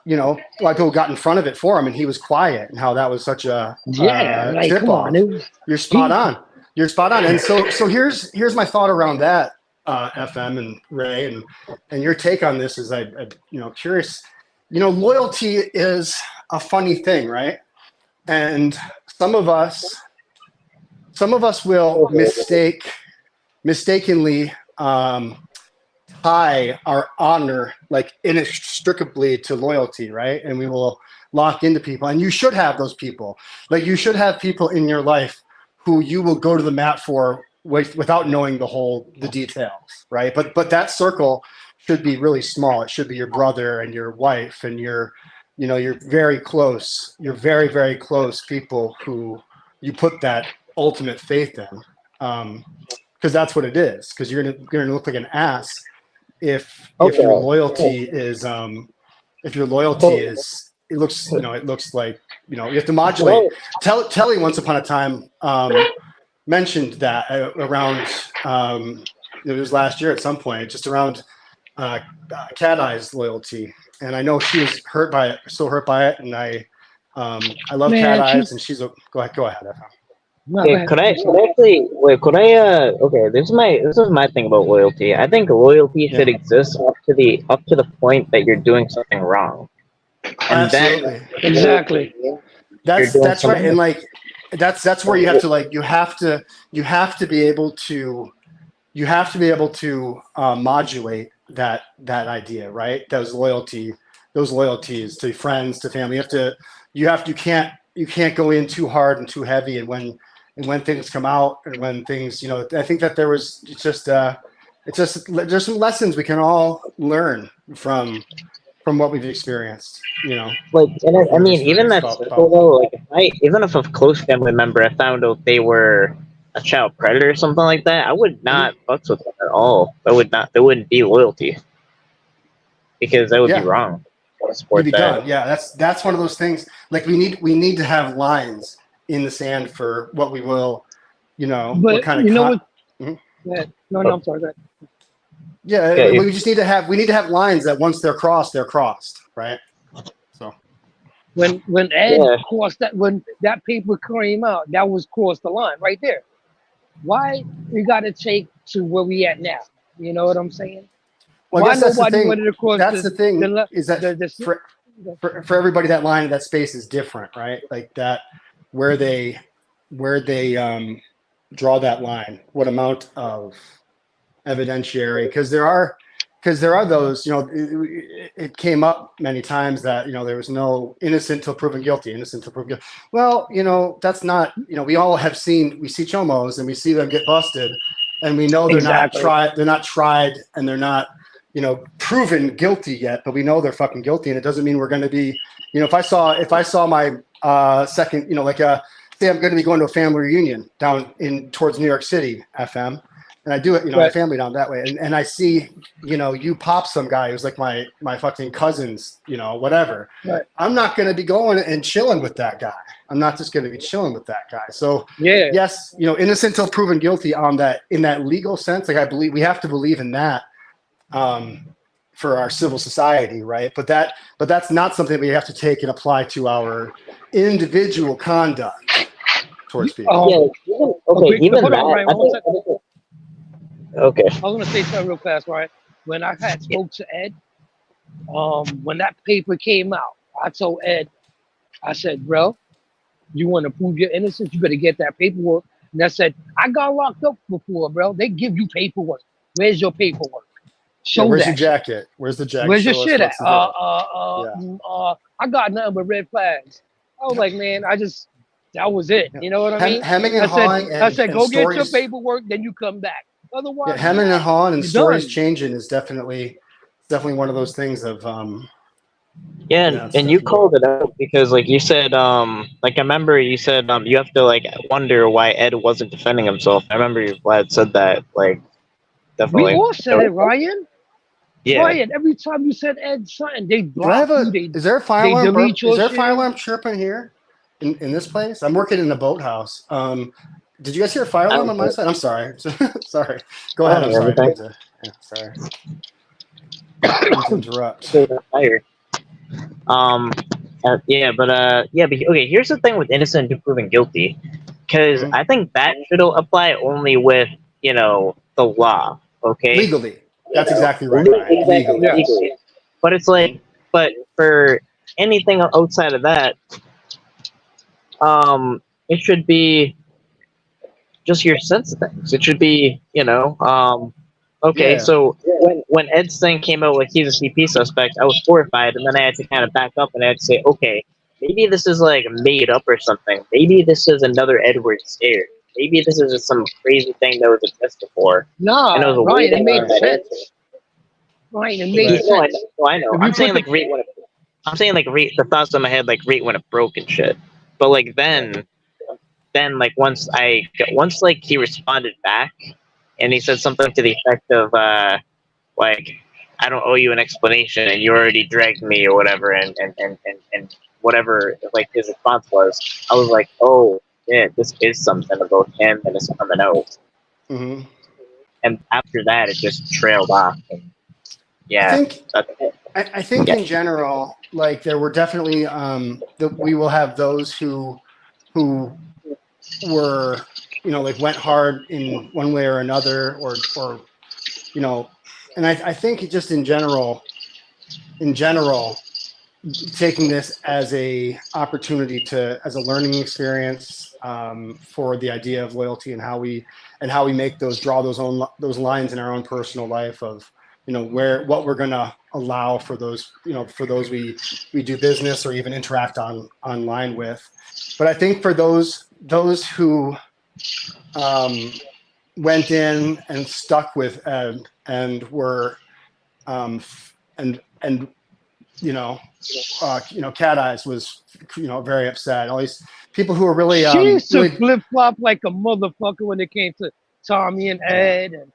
Speaker 6: you know, a lot of people got in front of it for him and he was quiet, and how that was such a
Speaker 5: like,
Speaker 6: tip
Speaker 5: come
Speaker 6: off.
Speaker 5: on,
Speaker 6: You're spot on. You're spot on. And so here's my thought around that, FM and Ray, and your take on this is I you know, curious. You know, loyalty is a funny thing, right? And some of us will mistakenly tie our honor like inextricably to loyalty, right? And we will lock into people. And you should have those people. Like you should have people in your life who you will go to the mat for without knowing the details, right? But that circle should be really small. It should be your brother and your wife and your very close, very, very close people who you put that ultimate faith in. Because that's what it is. Because you're gonna look like an ass if your loyalty is it looks like, you know, you have to modulate. Telly once upon a time mentioned that around it was last year at some point, just around Cat Eye's loyalty, and I know she was hurt by it, and I love Cat Eyes, and she's go ahead.
Speaker 4: Yeah, could I okay, this is my thing about loyalty. I think loyalty should exist up to the point that you're doing something wrong. And
Speaker 6: absolutely.
Speaker 5: Exactly.
Speaker 6: That's right. And like that's where you have to like you have to be able to modulate that idea, right? Those loyalties to friends, to family. You can't go in too hard and too heavy, and when things come out, and when things, you know, I think that there's some lessons we can all learn from what we've experienced, you know.
Speaker 4: Like, and I mean, even that circle though, like even if a close family member I found out they were a child predator or something like that, I would not fucks with them at all. There wouldn't be loyalty, because that would be wrong.
Speaker 6: You'd be done. Yeah, that's one of those things. Like we need to have lines in the sand for what we will, you know.
Speaker 5: But
Speaker 6: what kind of
Speaker 5: I'm sorry. Go ahead.
Speaker 6: Yeah,
Speaker 4: Okay.
Speaker 6: we just need to have lines that once they're crossed, right? So
Speaker 5: When Ed
Speaker 4: Yeah.
Speaker 5: crossed that, when that paper came out, that was crossed the line right there. Why we got to take to where we at now? You know what I'm saying?
Speaker 6: well, I
Speaker 5: Why
Speaker 6: guess that's the
Speaker 5: nobody
Speaker 6: thing.
Speaker 5: wanted to cross
Speaker 6: That's the thing
Speaker 5: the
Speaker 6: is that
Speaker 5: the
Speaker 6: for everybody, that line, that space is different, right? Like that, where they draw that line, what amount of evidentiary, because there are those, it came up many times that, there was no innocent till proven guilty, well, that's not, we all have we see chomos and we see them get busted, and we know
Speaker 5: Exactly.
Speaker 6: they're not tried, and they're not, proven guilty yet, but we know they're fucking guilty. And it doesn't mean we're going to be, if I saw my second, say I'm going to be going to a family reunion down towards New York City, FM, and I do it, my family down that way, and I see, you pop some guy who's like my fucking cousin's, whatever.
Speaker 5: Right.
Speaker 6: I'm not going to be going and chilling with that guy. I'm not just going to be chilling with that guy. So
Speaker 5: Yeah.
Speaker 6: yes, innocent till proven guilty on that, in that legal sense. Like, I believe we have to believe in that for our civil society, right? But that's not something we have to take and apply to our individual conduct towards people.
Speaker 4: Yeah. Okay. Even
Speaker 5: hold
Speaker 4: that.
Speaker 5: on, Ryan, one second.
Speaker 4: Okay.
Speaker 5: I was gonna say something real fast, right? When I had spoke to Ed, when that paper came out, I told Ed, I said, bro, you want to prove your innocence, you better get that paperwork. And I said, I got locked up before, bro. They give you paperwork. Where's your paperwork? Show
Speaker 6: where's
Speaker 5: that
Speaker 6: your jacket? Where's the jacket?
Speaker 5: Where's your
Speaker 6: Show us
Speaker 5: shit at?
Speaker 6: what's the
Speaker 5: I got nothing but red flags. I was like, man, that was it. You know what I mean?
Speaker 6: Hemming and hawing.
Speaker 5: I said, go get your
Speaker 6: stories,
Speaker 5: paperwork, then you come back. Otherwise,
Speaker 6: hemming and hawing and
Speaker 5: you're
Speaker 6: stories
Speaker 5: done.
Speaker 6: changing is definitely one of those things of
Speaker 4: and you called it out because, like you said, like I remember you said, you have to like wonder why Ed wasn't defending himself. I remember you Vlad said that, like, definitely.
Speaker 5: We all said it, Ryan.
Speaker 4: Yeah.
Speaker 5: Ryan, every time you said Ed something, they block you.
Speaker 6: Is there a fire alarm?
Speaker 5: delete your
Speaker 6: Is there a
Speaker 5: shit.
Speaker 6: fire alarm chirping here in this place? I'm working in a boathouse. Did you guys hear a fire alarm on my side? I'm sorry. Sorry. Go ahead. I'm sorry. Sorry. Interrupt.
Speaker 4: But okay. Here's the thing with innocent to proven guilty, because I think that should apply only with the law. Okay.
Speaker 6: Legally, that's exactly right.
Speaker 4: Legally. But it's like, but for anything outside of that, it should be just your sense of things. It should be, okay.
Speaker 6: Yeah.
Speaker 4: So when Ed's thing came out, like he's a CP suspect, I was horrified, and then I had to kind of back up and I had to say, okay, maybe this is like made up or something. Maybe this is another Edward scare. Maybe this is just some crazy thing that was addressed before.
Speaker 5: Nah,
Speaker 4: and it was a
Speaker 5: Ryan, it made
Speaker 4: that
Speaker 5: sense.
Speaker 4: answer.
Speaker 5: Ryan, it made sense.
Speaker 4: I know. I'm saying like right when the thoughts in my head like right when it broke and shit. But like then like once like he responded back and he said something to the effect of like, I don't owe you an explanation and you already dragged me or whatever, and whatever like his response was, I was like, oh yeah, this is something about him and it's coming out.
Speaker 6: Mm-hmm.
Speaker 4: And after that, it just trailed off. And yeah,
Speaker 6: I think in general, like there were definitely we will have those who were like went hard in one way or another, or and I think just in general, taking this as a opportunity as a learning experience for the idea of loyalty and how we draw those lines in our own personal life of what we're going to allow for those we do business or even interact online with. But I think for those who went in and stuck with Ed and were Cat Eyes was very upset. All these people who were really
Speaker 5: she used to flip flop like a motherfucker when it came to Tommy and Ed and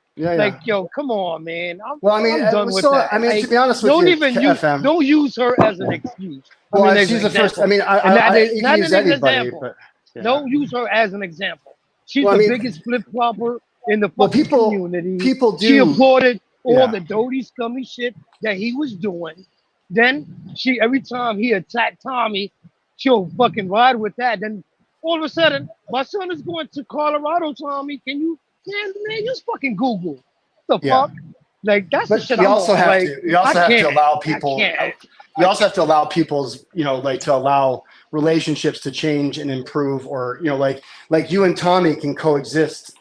Speaker 5: yo, come on, man. I'm done with that.
Speaker 6: I mean, to be honest with
Speaker 5: don't use her as an excuse.
Speaker 6: Well, she's the first. I mean, you can use anybody, but
Speaker 5: don't use her as an example. She's the biggest flip flopper in the fucking community.
Speaker 6: People do.
Speaker 5: She aborted all the dirty, scummy shit that he was doing. Then every time he attacked Tommy, she'll fucking ride with that. Then all of a sudden, my son is going to Colorado, Tommy. Can you, man, use fucking Google. What the fuck? Like, that's the shit
Speaker 6: you
Speaker 5: I'm
Speaker 6: also
Speaker 5: on.
Speaker 6: have
Speaker 5: Like,
Speaker 6: to. You also have to allow people. You also have to allow people's, to allow relationships to change and improve, or like you and Tommy can coexist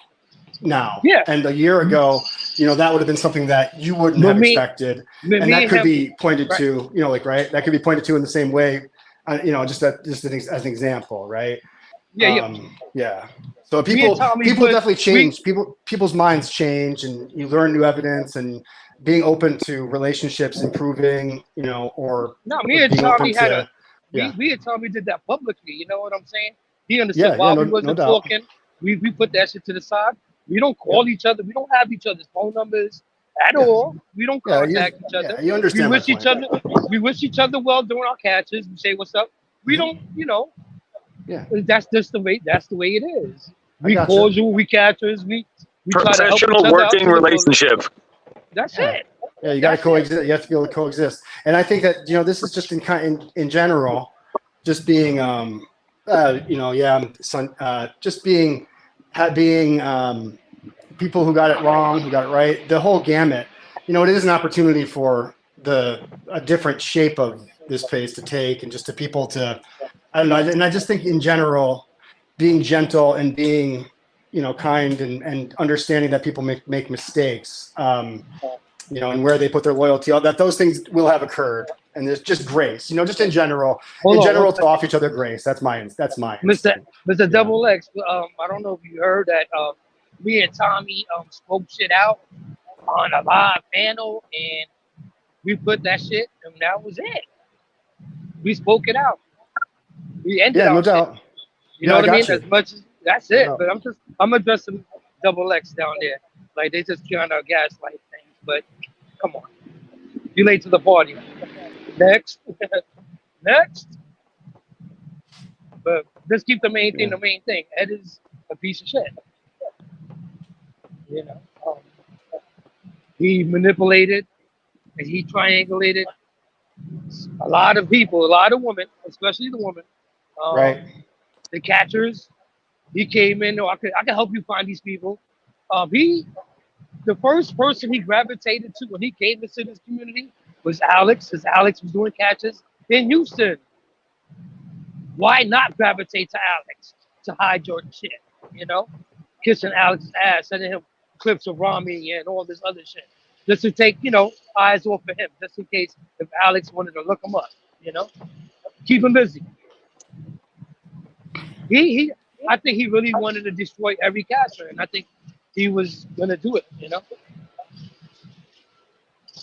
Speaker 6: now.
Speaker 5: Yeah.
Speaker 6: And a year ago, that would have been something that you wouldn't have expected, and that could be pointed to, that could be pointed to in the same way, just as an example, right? Yeah. So people definitely change. People's minds change, and you learn new evidence, and being open to relationships improving, or
Speaker 5: me and Tommy me and Tommy did that publicly. You know what I'm saying? He understood we wasn't talking. We put that shit to the side. We don't call each other. We don't have each other's phone numbers at all. We don't contact each other.
Speaker 6: You understand?
Speaker 5: We wish each other. We wish each other well during our catches. We say what's up. We don't.
Speaker 6: Yeah.
Speaker 5: That's just the way. That's the way it is. We cordial. We catchers. We try to help each other
Speaker 3: professional working relationship.
Speaker 5: That's it.
Speaker 6: Yeah, you got to coexist. You have to be able to coexist. And I think that this is just in general, just being just being people who got it wrong, who got it right, the whole gamut. It is an opportunity for a different shape of this place to take, and just to people to, I don't know. And I just think in general, being gentle and being, kind and understanding that people make mistakes, and where they put their loyalty, all that, those things will have occurred. And there's just grace, just in general, to offer each other grace. That's mine.
Speaker 5: Mr. Double X. I don't know if you heard that. Me and Tommy spoke shit out on a live panel, and we put that shit, and that was it. We spoke it out. We ended.
Speaker 6: Yeah, no doubt.
Speaker 5: You know what I mean? As much as that's it. No. But I'm addressing Double X down there. Like, they just trying to gaslight things. But come on, you late to the party. Next. But let's keep the main thing the main thing. Ed is a piece of shit. He manipulated and he triangulated a lot of people, a lot of women, especially the women.
Speaker 6: Right.
Speaker 5: The catchers. He came in. I can help you find these people. The first person he gravitated to when he came into this community was Alex, because Alex was doing catches in Houston. Why not gravitate to Alex to hide your shit? Kissing Alex's ass, sending him clips of Rami and all this other shit, just to take eyes off of him, just in case if Alex wanted to look him up. Keep him busy. I think he really wanted to destroy every catcher, and I think he was gonna do it,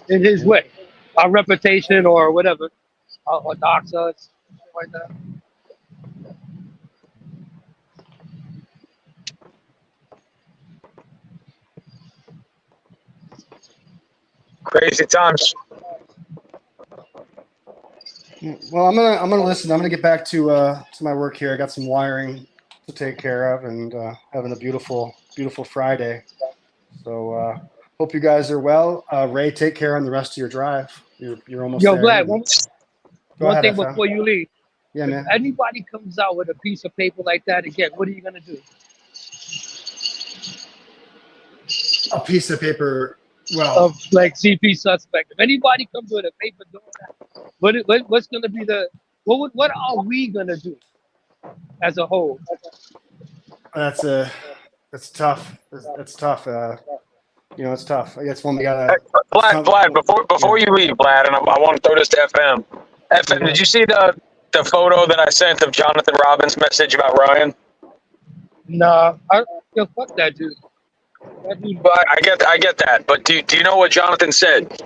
Speaker 5: in his way, our reputation or whatever, or dox us, like that.
Speaker 3: Crazy times.
Speaker 6: Well, I'm gonna listen. I'm gonna get back to my work here. I got some wiring to take care of, and having a beautiful Friday. So hope you guys are well. Ray, take care on the rest of your drive. You're almost there.
Speaker 5: Vlad, one thing before you leave.
Speaker 6: Yeah, man.
Speaker 5: If anybody comes out with a piece of paper like that again, what are you gonna do?
Speaker 6: A piece of paper. Well,
Speaker 5: of like CP suspect. If anybody comes with a paper doing that, what's gonna be what are we gonna do as a whole?
Speaker 6: That's tough. That's tough. It's tough. I guess when we gotta.
Speaker 3: Vlad, before you leave, Vlad, and I want to throw this to FM. FM, did you see the photo that I sent of Jonathan Robbins' message about Ryan?
Speaker 5: Nah, fuck that dude.
Speaker 3: But I get that. But do you know what Jonathan said?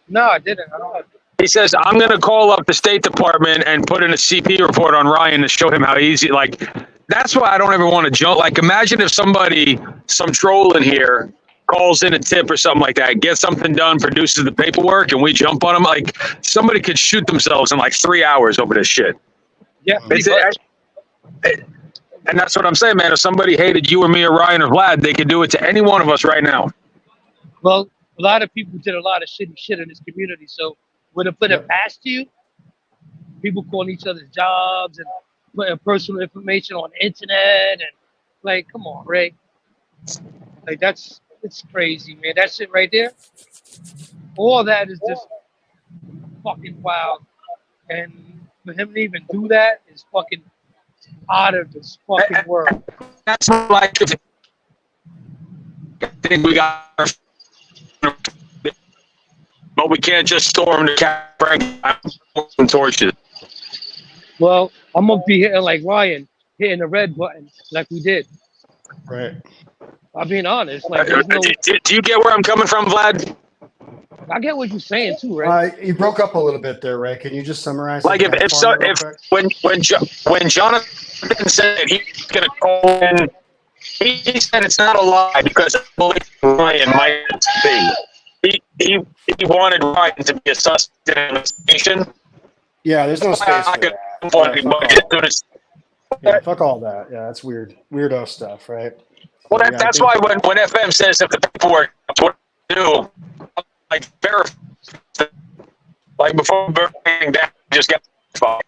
Speaker 5: No, I didn't. I don't know.
Speaker 3: He says, I'm going to call up the State Department and put in a CP report on Ryan to show him how easy. Like, that's why I don't ever want to jump. Like, imagine if some troll in here calls in a tip or something like that, gets something done, produces the paperwork, and we jump on them. Like, somebody could shoot themselves in like 3 hours over this shit.
Speaker 5: Yeah.
Speaker 3: And that's what I'm saying, man. If somebody hated you or me or Ryan or Vlad, they could do it to any one of us right now.
Speaker 5: Well, a lot of people did a lot of shitty shit in this community. So would it put it past you? People calling each other's jobs and putting personal information on the internet and like, come on, Ray. Like it's crazy, man. That shit right there. All that is just fucking wild. And for him to even do that is fucking out of this fucking world.
Speaker 3: That's like if I think we got, but we can't just storm the Capitol and torch it.
Speaker 5: Well, I'm gonna be hitting like Ryan, hitting the red button like we did.
Speaker 6: Right.
Speaker 5: I'm being honest. Like, there's no.
Speaker 3: Do you get where I'm coming from, Vlad?
Speaker 5: I get what you're saying too, right?
Speaker 6: You broke up a little bit there, Ray. Can you just summarize?
Speaker 3: Like when Jonathan said he's going to call in, he said it's not a lie because I believe Ryan might be. He wanted Ryan to be a suspect in the investigation.
Speaker 6: Yeah, there's no space for that. Yeah, fuck all that. Yeah, that's weird. Weirdo stuff, right?
Speaker 3: Well, that's why when FM says if the paperwork, what to do, like verify, like before verifying that, just get fucked.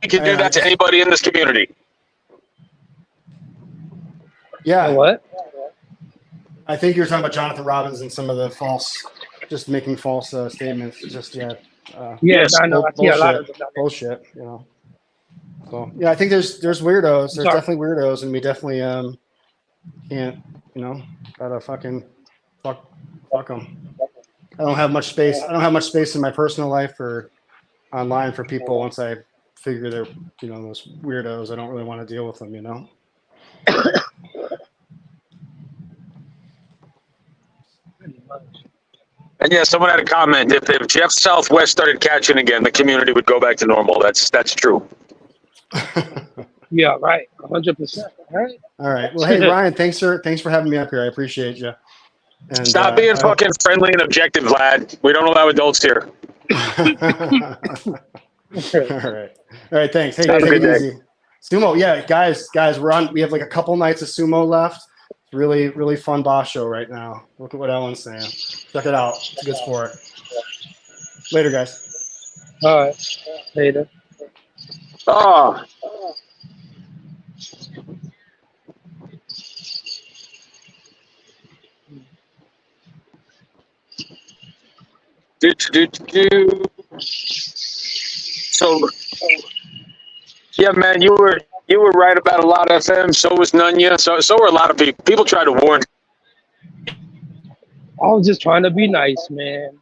Speaker 3: You can do that to anybody in this community.
Speaker 6: Yeah.
Speaker 5: What?
Speaker 6: I think you're talking about Jonathan Robbins and some of the making false statements.
Speaker 5: Yes, I know.
Speaker 6: Bullshit, a lot of bullshit, you know. So yeah, I think there's weirdos. There's definitely weirdos, and we definitely can't, you know, gotta fucking fuck them. I don't have much space. I don't have much space in my personal life or online for people. Once I figure they're, you know, those weirdos, I don't really want to deal with them, you know.
Speaker 3: And yeah, someone had a comment. If Jeff Southwest started catching again, the community would go back to normal. That's true.
Speaker 5: Yeah, right. 100%. Right.
Speaker 6: All right. Well, hey Ryan, thanks for having me up here. I appreciate you. And,
Speaker 3: stop being fucking friendly and objective, Vlad. We don't allow adults here.
Speaker 6: All right. Thanks. Hey, take it easy. Sumo, yeah, guys, we're on. We have like a couple nights of sumo left. It's really, really fun boss show right now. Look at what Ellen's saying. Check it out. It's a good sport. Later, guys.
Speaker 5: All right. Later.
Speaker 3: Oh. So, yeah, man, you were right about a lot of FM. So was Nunya. So were a lot of people. People try to warn.
Speaker 5: I was just trying to be nice, man.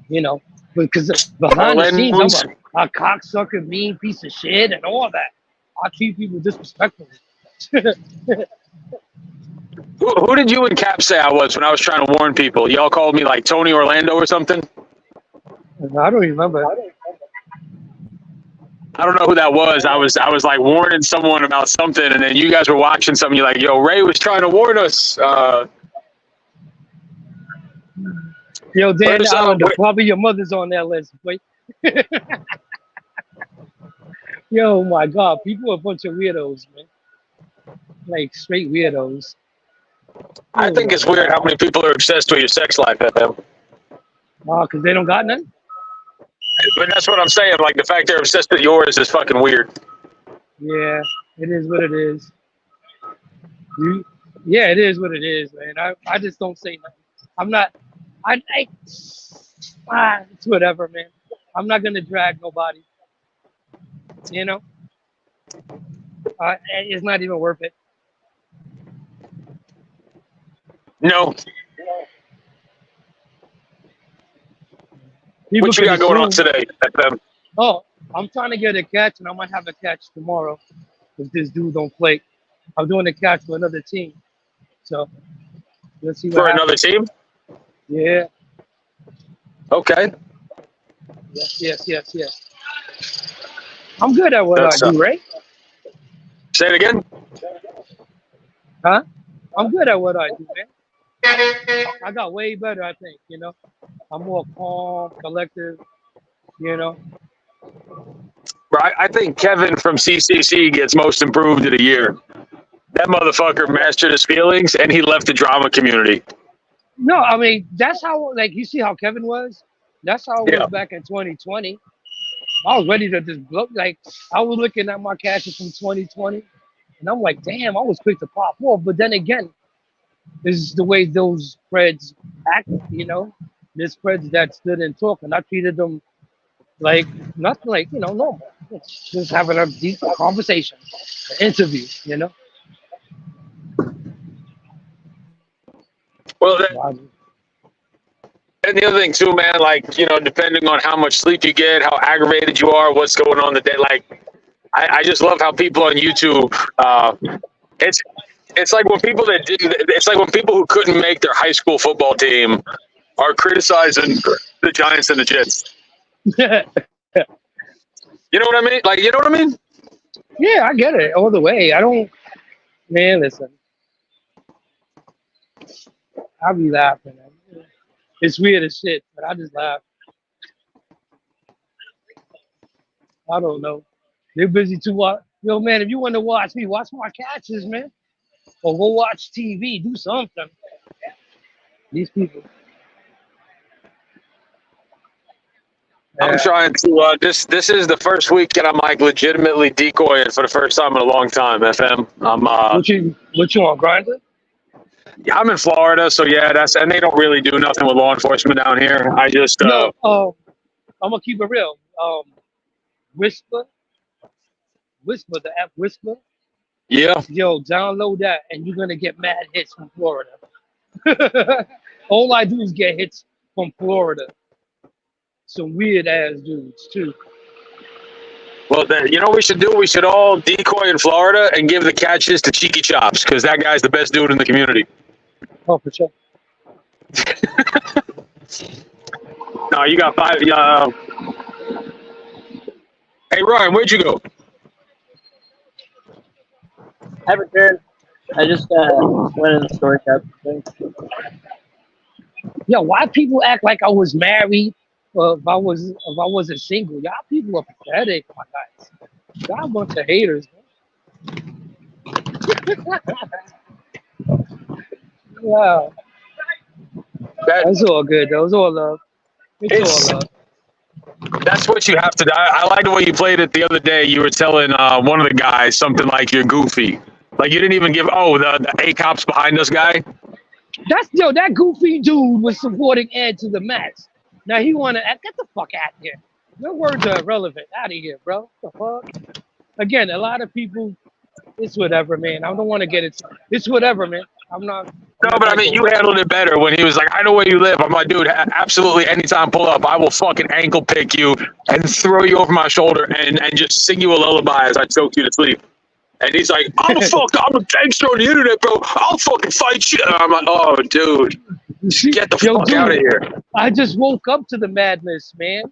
Speaker 5: You know, because behind the scenes, I'm a cocksucker, mean piece of shit, and all that. I treat people disrespectfully.
Speaker 3: Who did you and Cap say I was when I was trying to warn people? Y'all called me like Tony Orlando or something?
Speaker 5: I don't remember.
Speaker 3: I don't know who that was. I was like warning someone about something, and then you guys were watching something. You're like, "Yo, Ray was trying to warn us."
Speaker 5: Yo, Dan, probably your mother's on that list. Wait. Yo, my God, people are a bunch of weirdos, man. Like straight weirdos.
Speaker 3: I think it's weird how many people are obsessed with your sex life, FM.
Speaker 5: Oh, because they don't got none?
Speaker 3: But that's what I'm saying. Like, the fact they're obsessed with yours is fucking weird.
Speaker 5: Yeah, it is what it is. Yeah, it is what it is, man. I just don't say nothing. I'm not... it's whatever, man. I'm not going to drag nobody. You know? It's not even worth it.
Speaker 3: No. What you got going on today, FM?
Speaker 5: Oh, I'm trying to get a catch, and I might have a catch tomorrow if this dude don't play. I'm doing a catch for another team. So, let's see what happens.
Speaker 3: For another team?
Speaker 5: Yeah.
Speaker 3: Okay.
Speaker 5: Yes. I'm good at what I do, right?
Speaker 3: Say it again?
Speaker 5: Huh? I'm good at what I do, man. I got way better, I think, you know. I'm more calm, collective, you know.
Speaker 3: Right. I think Kevin from CCC gets most improved of the year. That motherfucker mastered his feelings, and he left the drama community.
Speaker 5: No, I mean that's how. Like you see how Kevin was. That's how it
Speaker 3: Yeah.
Speaker 5: was back in 2020. I was ready to just blow. Like I was looking at my catches from 2020, and I'm like, damn, I was quick to pop off. But then again, this is the way those spreads act. You know, there's spreads that stood and talked, and I treated them like nothing, like normal. It's just having a deep conversation, an interview. You know.
Speaker 3: Well, and the other thing too, man, like, depending on how much sleep you get, how aggravated you are, what's going on the day, like, I just love how people on YouTube, it's like when people it's like when people who couldn't make their high school football team are criticizing the Giants and the Jets. You know what I mean? Like, you know what I mean?
Speaker 5: Yeah, I get it all the way. I don't, man. Listen, I be laughing. It's weird as shit, but I just laugh. I don't know. They're busy too. Yo, man, if you want to watch me, watch my catches, man. Or go watch TV. Do something. These people.
Speaker 3: I'm trying to. This is the first week that I'm like legitimately decoying for the first time in a long time. FM.
Speaker 5: What you on Grindr?
Speaker 3: I'm in Florida, so yeah, and they don't really do nothing with law enforcement down here. I just
Speaker 5: No. I'm gonna keep it real. Whisper, the app Whisper.
Speaker 3: Yeah.
Speaker 5: Yo, download that, and you're gonna get mad hits from Florida. All I do is get hits from Florida. Some weird ass dudes too.
Speaker 3: Well, then, you know what we should do? We should all decoy in Florida and give the catches to Cheeky Chops, because that guy's the best dude in the community.
Speaker 5: Oh, for sure.
Speaker 3: No, you got 5. Hey, Ryan, where'd you go?
Speaker 1: I returned. I just went in the store shop.
Speaker 5: Yo, why people act like I was married? If I wasn't single, y'all people are pathetic, my guys. Y'all a bunch of haters, man. Wow. That's all good though. It's all love. It's all love.
Speaker 3: That's what you have to do. I like the way you played it the other day. You were telling one of the guys something like you're goofy. Like you didn't even give the A cops behind us guy.
Speaker 5: That goofy dude was supporting Ed to the max. Now he wanna get the fuck out of here. Your words are irrelevant. Out of here, bro. The fuck? Again, a lot of people, it's whatever, man. I don't want to get it. It's whatever, man. No,
Speaker 3: but I mean, you handled it better when he was like, I know where you live. I'm like, dude, absolutely anytime pull up, I will fucking ankle pick you and throw you over my shoulder and just sing you a lullaby as I choke you to sleep. And he's like, I'm a gangster on the internet, bro. I'll fucking fight you. And I'm like, oh, dude, get the fuck out of here.
Speaker 5: I just woke up to the madness, man.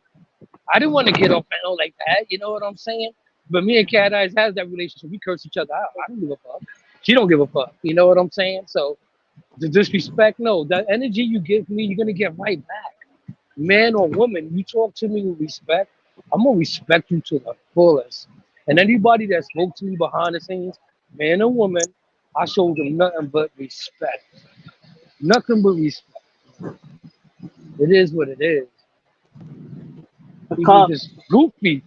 Speaker 5: I didn't want to get off panel like that. You know what I'm saying? But me and Cat Eyes has that relationship. We curse each other out. I don't give a fuck. She don't give a fuck. You know what I'm saying? So the disrespect, no. The energy you give me, you're gonna get right back. Man or woman, you talk to me with respect, I'm gonna respect you to the fullest. And anybody that spoke to me behind the scenes, man or woman, I showed them nothing but respect. Nothing but respect. It is what it is. People just goofy.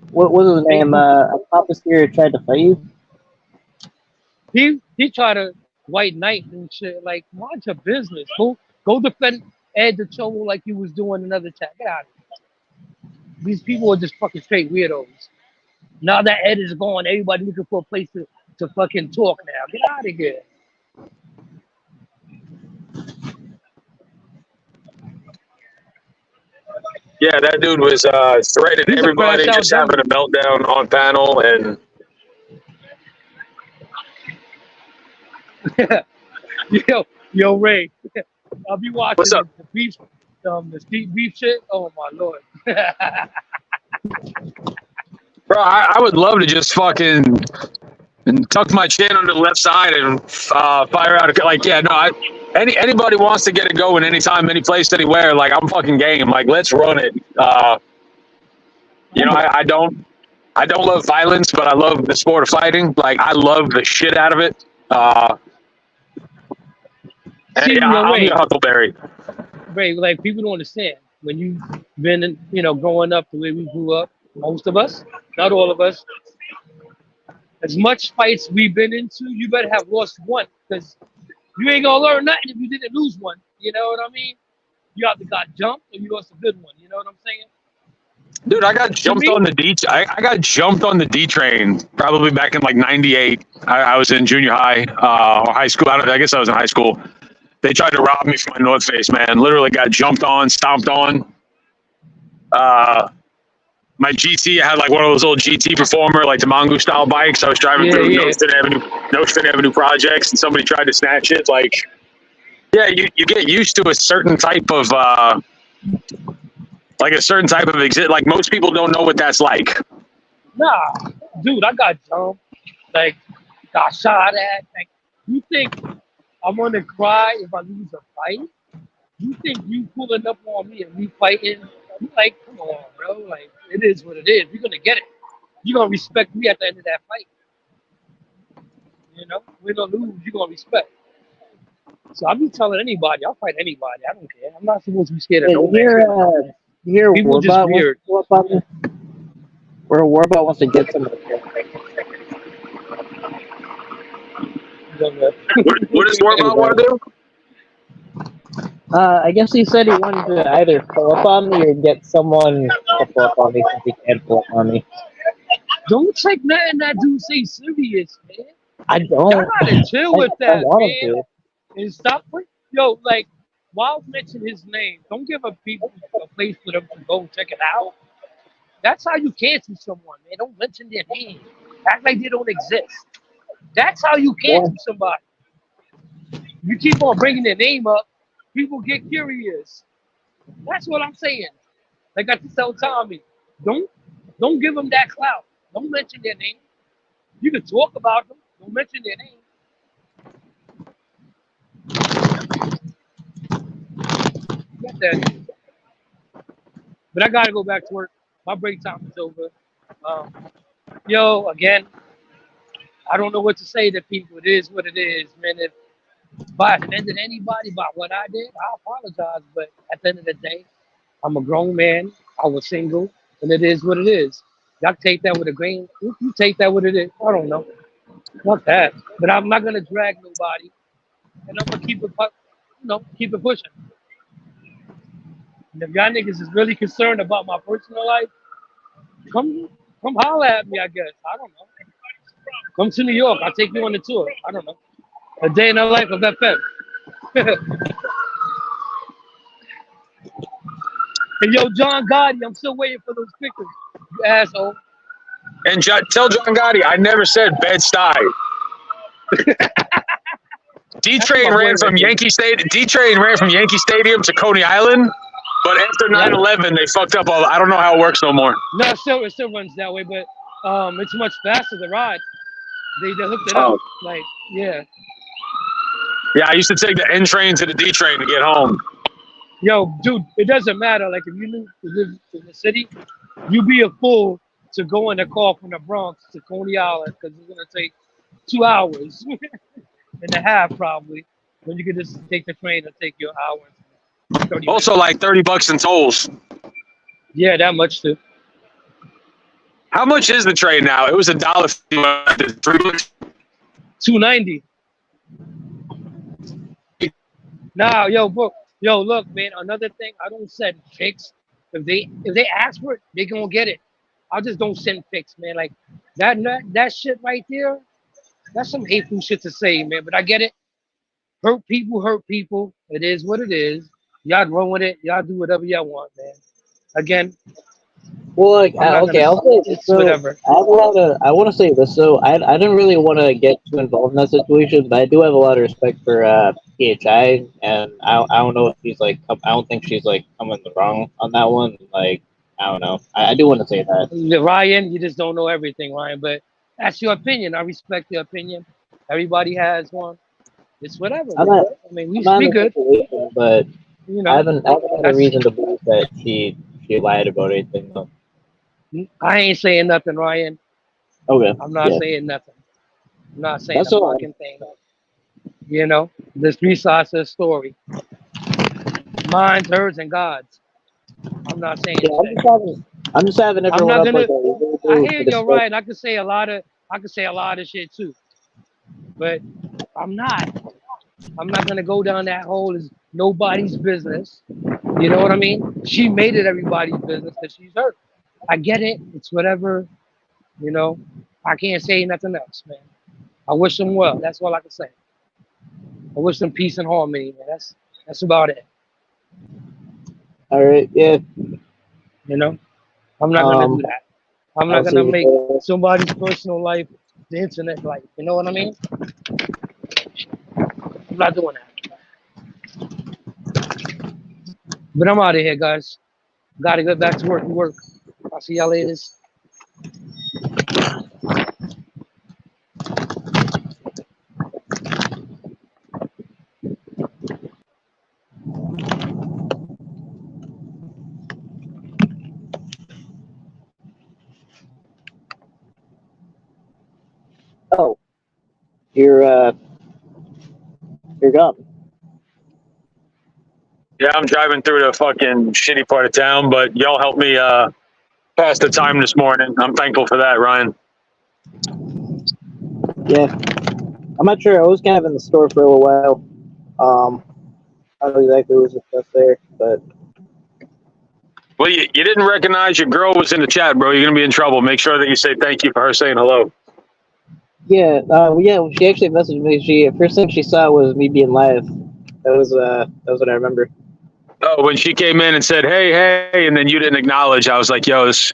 Speaker 1: What was his name? Papa Steer tried to fight you?
Speaker 5: He tried to white knight and shit. Like, mind your business. Go defend Ed the Cholo like he was doing another chat. Get out of here. These people are just fucking straight weirdos. Now that Ed is gone, everybody looking for a place to fucking talk now. Get out of here.
Speaker 3: Yeah, that dude was threatening everybody, just having a meltdown on panel, and
Speaker 5: yo, Ray, I'll be watching
Speaker 3: what's up?
Speaker 5: the beef, the street beef shit. Oh my lord,
Speaker 3: Bro, I would love to just fucking tuck my chin under the left side and fire out. Anybody wants to get it going anytime, any place, anywhere. Like I'm fucking game. Like let's run it. I don't I don't love violence, but I love the sport of fighting. Like, I love the shit out of it.
Speaker 7: See,
Speaker 3: And I'm your Huckleberry.
Speaker 7: Ray, like people don't understand when you've been, growing up the way we grew up. Most of us, not all of us. As much fights we've been into, you better have lost one because you ain't gonna learn nothing if you didn't lose one. You know what I mean? You either got jumped or you lost a good one. You know what I'm saying?
Speaker 3: Dude, I got jumped on the D. I got jumped on the D train probably back in like '98. I was in junior high or high school. I guess I was in high school. They tried to rob me from my North Face, man. Literally got jumped on, stomped on. My GT, I had like one of those old GT Performer, like the Mongoose style bikes. I was driving through Nostrand Avenue projects, and somebody tried to snatch it. Like, yeah, you get used to a certain type of exit. Like, most people don't know what that's like.
Speaker 7: Nah, dude, I got jumped. Like, got shot at. Like, you think I'm gonna cry if I lose a fight? You think you pulling up on me and we fighting? You like, come on, bro. Like, it is what it is. We're gonna get it. You're gonna respect me at the end of that fight. You know, we're gonna lose. You're gonna respect. So I'll be telling anybody, I'll fight anybody. I don't care. I'm not supposed to be scared of no man.
Speaker 4: Here,
Speaker 7: People just weird.
Speaker 4: Where Warbot wants to get somebody.
Speaker 3: What does Warbot want to do?
Speaker 4: I guess he said he wanted to either pull up on me or get someone to pull up on me since he can't pull up on me.
Speaker 7: Don't take nothing that dude say serious, man.
Speaker 4: I don't.
Speaker 7: Y'all gotta chill with that, man.
Speaker 4: To.
Speaker 7: And stop with, like, while mention his name, don't give a people a place for them to go check it out. That's how you cancel someone, man. Don't mention their name. Act like they don't exist. That's how you cancel somebody. You keep on bringing their name up, people get curious. That's what I'm saying. Like I tell Tommy, don't give them that clout. Don't mention their name. You can talk about them. Don't mention their name. Get that. But I gotta go back to work. My break time is over. Again, I don't know what to say to people. It is what it is, man. If I offended anybody by what I did, I apologize. But at the end of the day, I'm a grown man. I was single, and it is what it is. Y'all take that with a grain. You take that with it is. I don't know. Not that. But I'm not gonna drag nobody, and I'm gonna keep it pushing. And if y'all niggas is really concerned about my personal life, come holler at me, I guess. I don't know. Come to New York. I'll take you on the tour. I don't know. A day in the life of FM. And yo, John Gotti, I'm still waiting for those pictures, you asshole.
Speaker 3: And tell John Gotti, I never said Bed-Stuy. D-Train ran from Yankee Stadium. D-Train ran from Yankee Stadium to Coney Island, but after 9/11, they fucked up all. I don't know how it works no more.
Speaker 7: No, it still runs that way, but it's much faster to ride. They hooked it up, like yeah.
Speaker 3: Yeah, I used to take the N train to the D train to get home.
Speaker 7: Yo, dude, it doesn't matter. Like if you live in the city, you'd be a fool to go in a car from the Bronx to Coney Island because it's gonna take 2 hours and a half probably. When you could just take the train and take your hour. And 30
Speaker 3: also,
Speaker 7: minutes.
Speaker 3: like $30 in tolls.
Speaker 7: Yeah, that much too.
Speaker 3: How much is the train now? It was $1.50.
Speaker 7: $2.90. Nah, yo, look, man. Another thing, I don't send pics. If they ask for it, they gonna get it. I just don't send pics, man. Like that shit right there. That's some hateful shit to say, man. But I get it. Hurt people. It is what it is. Y'all run with it. Y'all do whatever y'all want, man. Again.
Speaker 4: Well, like, okay, I'll say this. So,
Speaker 7: whatever.
Speaker 4: I want to say this. So, I didn't really want to get too involved in that situation, but I do have a lot of respect for PHI, and I don't know if she's like, I don't think she's like coming wrong on that one. Like, I don't know. I do want to say that.
Speaker 7: Ryan, you just don't know everything, Ryan. But that's your opinion. I respect your opinion. Everybody has one. It's whatever. I mean, we good.
Speaker 4: But I haven't had a reason to believe that she lied about anything though.
Speaker 5: I ain't saying nothing, Ryan.
Speaker 4: Okay.
Speaker 5: I'm not saying nothing. I'm not saying a fucking thing. You know, this besides the story. Mine's, hers, and God's. I'm not saying shit.
Speaker 4: I'm just having
Speaker 5: I'm
Speaker 4: everyone
Speaker 5: not
Speaker 4: up
Speaker 5: gonna.
Speaker 4: like
Speaker 5: I hear you're right. I could say a lot of shit too, but I'm not. I'm not gonna go down that hole. It's nobody's business. You know what I mean? She made it everybody's business because she's hurt. I get it. It's whatever. You know. I can't say nothing else, man. I wish them well. That's all I can say. I wish them peace and harmony, man. That's about it.
Speaker 4: All right. Yeah.
Speaker 5: You know. I'm not gonna do that. I'm not gonna make somebody's personal life the internet life. You know what I mean? I'm not doing that. But I'm out of here, guys. Gotta get back to work. I'll see y'all later.
Speaker 4: Oh, you're gone.
Speaker 3: Yeah, I'm driving through the fucking shitty part of town, but y'all helped me pass the time this morning. I'm thankful for that, Ryan.
Speaker 4: Yeah. I'm not sure. I was kind of in the store for a little while. I don't know exactly what was discussed there, but.
Speaker 3: Well, you didn't recognize your girl was in the chat, bro. You're gonna be in trouble. Make sure that you say thank you for her saying hello.
Speaker 4: Yeah, she actually messaged me. First thing she saw was me being live. That was what I remember.
Speaker 3: Oh, when she came in and said, hey, and then you didn't acknowledge, I was like, yo, this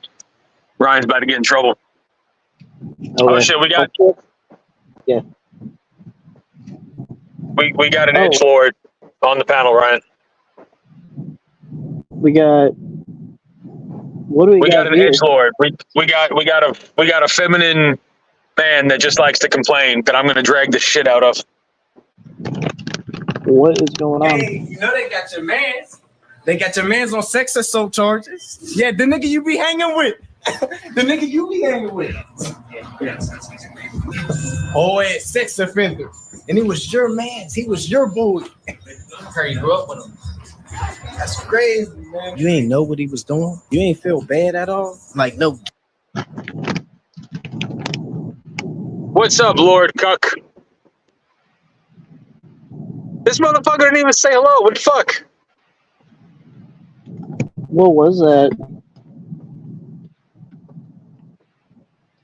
Speaker 3: Ryan's about to get in trouble.
Speaker 4: Okay.
Speaker 3: Oh shit, we got we got an edgelord on the panel, Ryan.
Speaker 4: We got
Speaker 3: we got an edgelord. We got a feminine man that just likes to complain that I'm gonna drag the shit out of.
Speaker 4: What is going on?
Speaker 8: Hey, you know they got your mans. They got your mans on sex assault charges. Yeah, the nigga you be hanging with. The nigga you be hanging with. Oh, yeah, sex offender. And he was your man. He was your boy. You grew up with him. That's crazy, man. You ain't know what he was doing? You ain't feel bad at all? Like, no.
Speaker 3: What's up, Lord Cuck? This motherfucker didn't even say hello. What the fuck?
Speaker 4: What was that?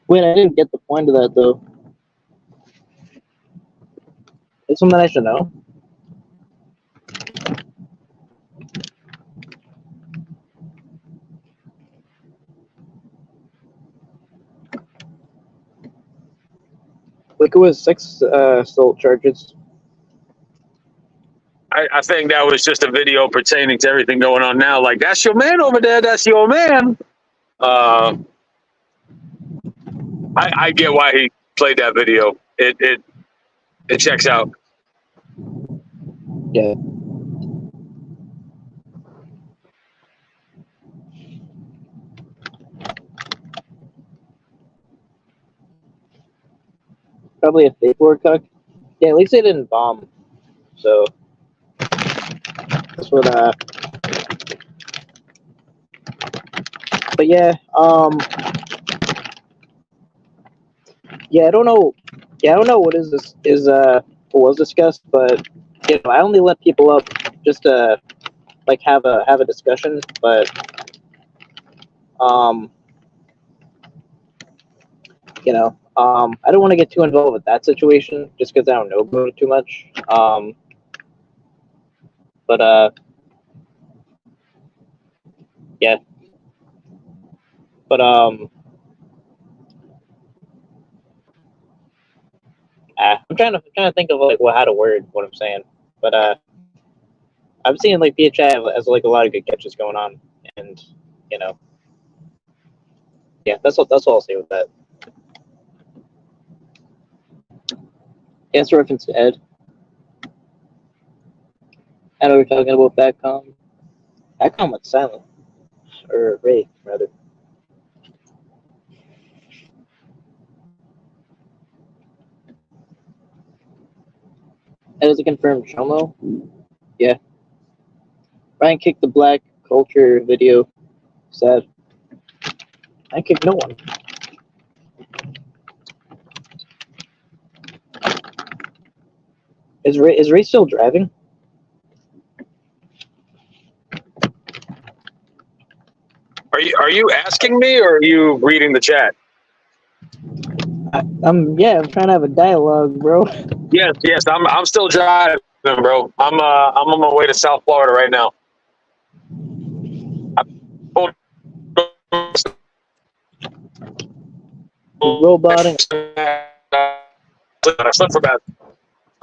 Speaker 4: Wait, I didn't get the point of that, though. It's something I should know. Like, it was sex assault charges.
Speaker 3: I think that was just a video pertaining to everything going on now. Like, that's your man over there. That's your man. I get why he played that video. It checks out.
Speaker 4: Yeah. Probably a fake Lord Cuck. Yeah, at least they didn't bomb. So that's what but yeah, yeah, I don't know. Yeah, I don't know what what was discussed, but you know, I only let people up just to like have a discussion, but you know, I don't want to get too involved with that situation just because I don't know about it too much. But yeah, but I'm trying to think of like how to word what I'm saying, but I'm seeing like PHI has like a lot of good catches going on, and you know, yeah, that's all I'll say with that. Yeah, it's a reference to Ed. I know we're talking about Backcom. Backcom went silent, or Ray rather. That is a confirmed Chomo. Yeah. Ryan kicked the black culture video. Sad. I kicked no one. Is Ray still driving?
Speaker 3: Are you asking me or are you reading the chat?
Speaker 4: I'm trying to have a dialogue, bro.
Speaker 3: Yes, I'm still driving, bro. I'm on my way to South Florida right now.
Speaker 4: Roboting.
Speaker 3: I slept for about.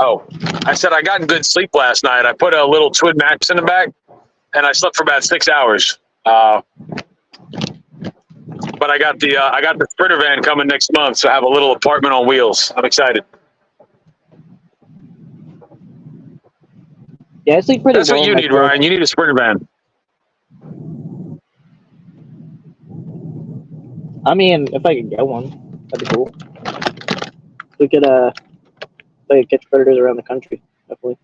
Speaker 3: Oh, I said I got good sleep last night. I put a little twin mattress in the back, and I slept for about 6 hours. But I got the Sprinter van coming next month, so I have a little apartment on wheels. I'm excited.
Speaker 4: Yeah, I sleep pretty
Speaker 3: That's
Speaker 4: well.
Speaker 3: what you need, Ryan. You need a Sprinter van.
Speaker 4: I mean, if I could get one, that'd be cool. We could catch predators around the country, definitely.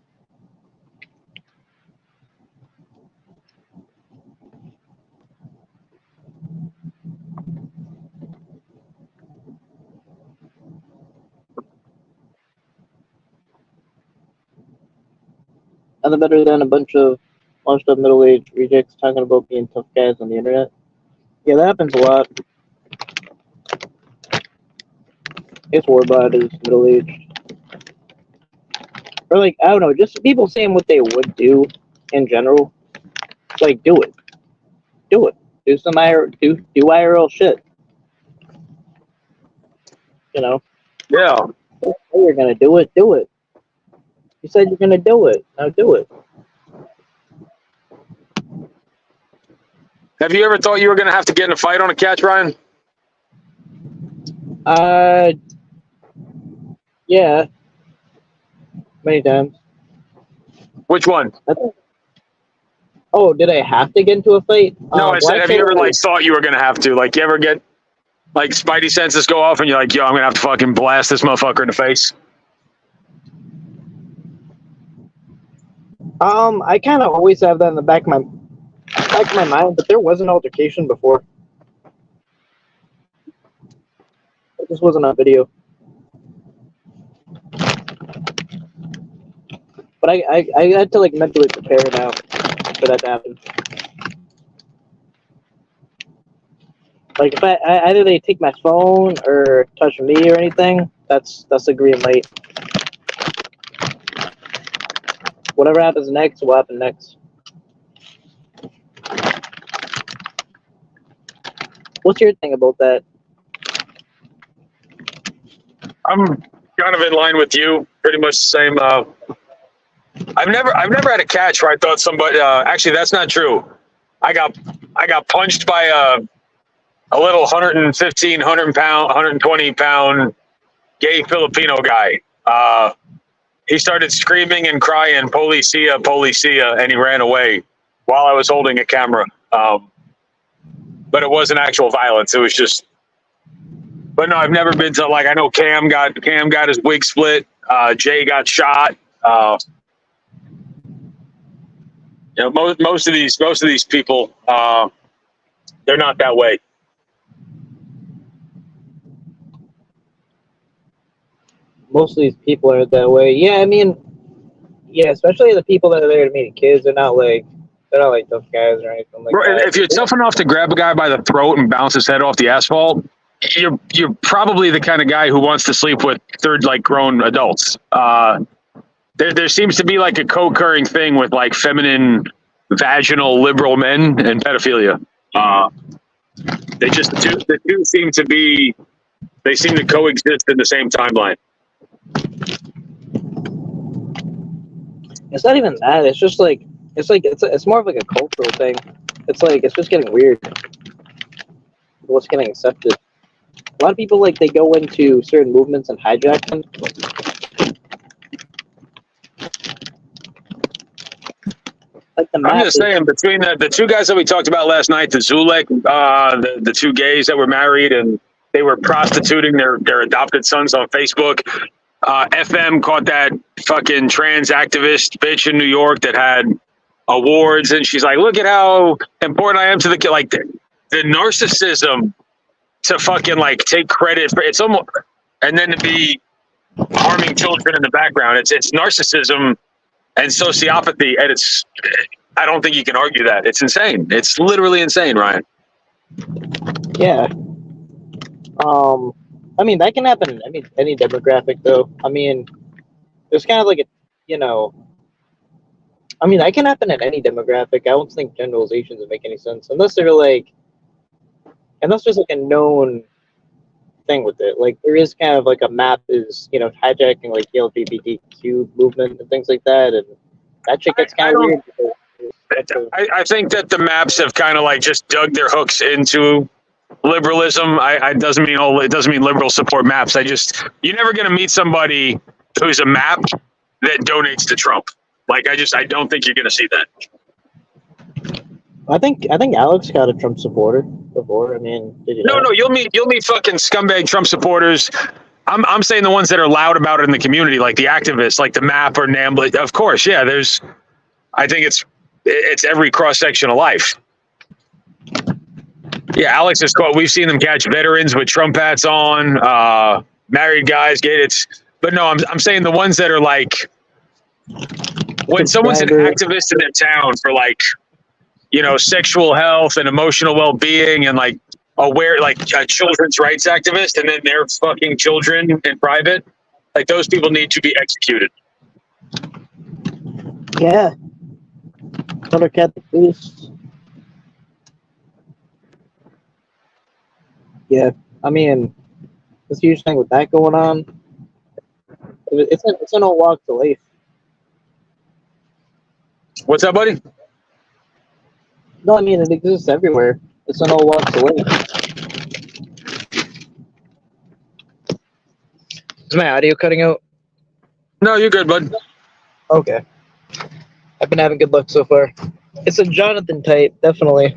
Speaker 4: Nothing better than a bunch of washed up middle-aged rejects talking about being tough guys on the internet. Yeah, that happens a lot. I guess Warbot is middle-aged. Or like, I don't know, just people saying what they would do in general. Like, do it. Do it. Do some IRL shit. You know?
Speaker 3: Yeah.
Speaker 4: You're gonna do it, do it. You said you're gonna do it. Now do it.
Speaker 3: Have you ever thought you were going to have to get in a fight on a catch, Ryan?
Speaker 4: Yeah. Many times.
Speaker 3: Which one?
Speaker 4: Oh, did I have to get into a fight?
Speaker 3: No, I said, have you ever thought you were going to have to? Like, you ever get like spidey senses go off and you're like, yo, I'm going to have to fucking blast this motherfucker in the face?
Speaker 4: I kind of always have that in the back of my mind, but there was an altercation before. It just wasn't on video. But I had to like mentally prepare now for that to happen. Like if I either they take my phone or touch me or anything, that's a green light. Whatever happens next will happen next. What's your thing about that?
Speaker 3: I'm kind of in line with you, pretty much the same. I've never had a catch where I thought somebody. Actually, that's not true. I got punched by a little 115, 120 pound gay Filipino guy. He started screaming and crying, "Policia, policia," and he ran away while I was holding a camera. But it wasn't actual violence. It was just. But no, I've never been to like. I know Cam got his wig split. Jay got shot. You know, most of these people, they're not that way.
Speaker 4: Most of these people are that way. Yeah, I mean, yeah, especially the people that are there to meet kids. They're not like tough guys or anything like that.
Speaker 3: If you're tough enough to grab a guy by the throat and bounce his head off the asphalt, you're probably the kind of guy who wants to sleep with grown adults. There seems to be like a co-occurring thing with like feminine, vaginal, liberal men and pedophilia. The two seem to coexist in the same timeline.
Speaker 4: It's not even that. It's just like it's more of like a cultural thing. It's like it's just getting weird. What's getting accepted? A lot of people like they go into certain movements and hijack them. Like
Speaker 3: I'm just saying, between the two guys that we talked about last night, the Zulek, the two gays that were married and they were prostituting their adopted sons on Facebook. FM caught that fucking trans activist bitch in New York that had awards, and she's like, "Look at how important I am to the kid." Like the narcissism to fucking like take credit for it's almost, and then to be harming children in the background. It's narcissism and sociopathy, and I don't think you can argue that. It's insane. It's literally insane, Ryan.
Speaker 4: Yeah. I mean, that can happen in any demographic, though. I mean, there's kind of like I mean, that can happen in any demographic. I don't think generalizations would make any sense unless there's like a known thing with it. Like there is kind of like a map is hijacking like the LGBTQ movement and things like that, and that shit gets kind of weird.
Speaker 3: I think that the maps have kind of like just dug their hooks into liberalism. It doesn't mean liberals support maps. You're never going to meet somebody who's a map that donates to Trump. Like I don't think you're going to see that.
Speaker 4: I think Alex got a Trump supporter before. I mean, did you know?
Speaker 3: No, you'll meet fucking scumbag Trump supporters. I'm saying the ones that are loud about it in the community, like the activists, like the MAP or NAMBLA. Of course, yeah. I think it's every cross section of life. Yeah, Alex is caught. We've seen them catch veterans with Trump hats on, married guys, but no, I'm saying the ones that are like, when someone's an activist in their town for like, sexual health and emotional well-being and like aware, like a children's rights activist, and then they're fucking children in private, like those people need to be executed.
Speaker 4: Yeah. Thundercat the police. Yeah, I mean, this huge thing with that going on. It's an old walk to life.
Speaker 3: What's up, buddy?
Speaker 4: No, I mean it exists everywhere. It's an old walk to life. Is my audio cutting out?
Speaker 3: No, you're good, bud.
Speaker 4: Okay. I've been having good luck so far. It's a Jonathan type, definitely.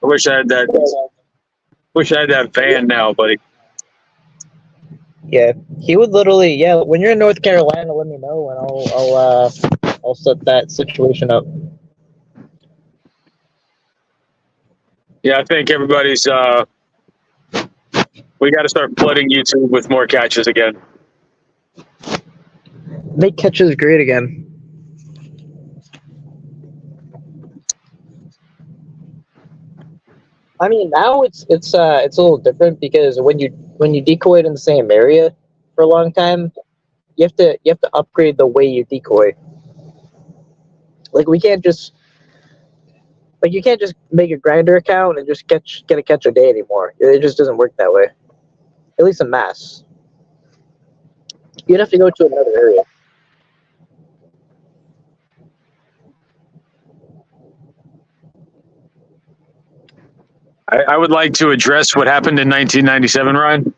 Speaker 3: I wish I had that van now, buddy.
Speaker 4: Yeah, he would literally. Yeah, when you're in North Carolina, let me know, and I'll set that situation up.
Speaker 3: Yeah, I think everybody's. We got to start flooding YouTube with more catches again.
Speaker 4: Make catches great again. I mean, now it's a little different because when you decoy in the same area for a long time, you have to upgrade the way you decoy. Like you can't just make a grinder account and just get a catch a day anymore. It just doesn't work that way. At least in mass. You'd have to go to another area.
Speaker 3: I would like to address what happened in 1997, Ryan.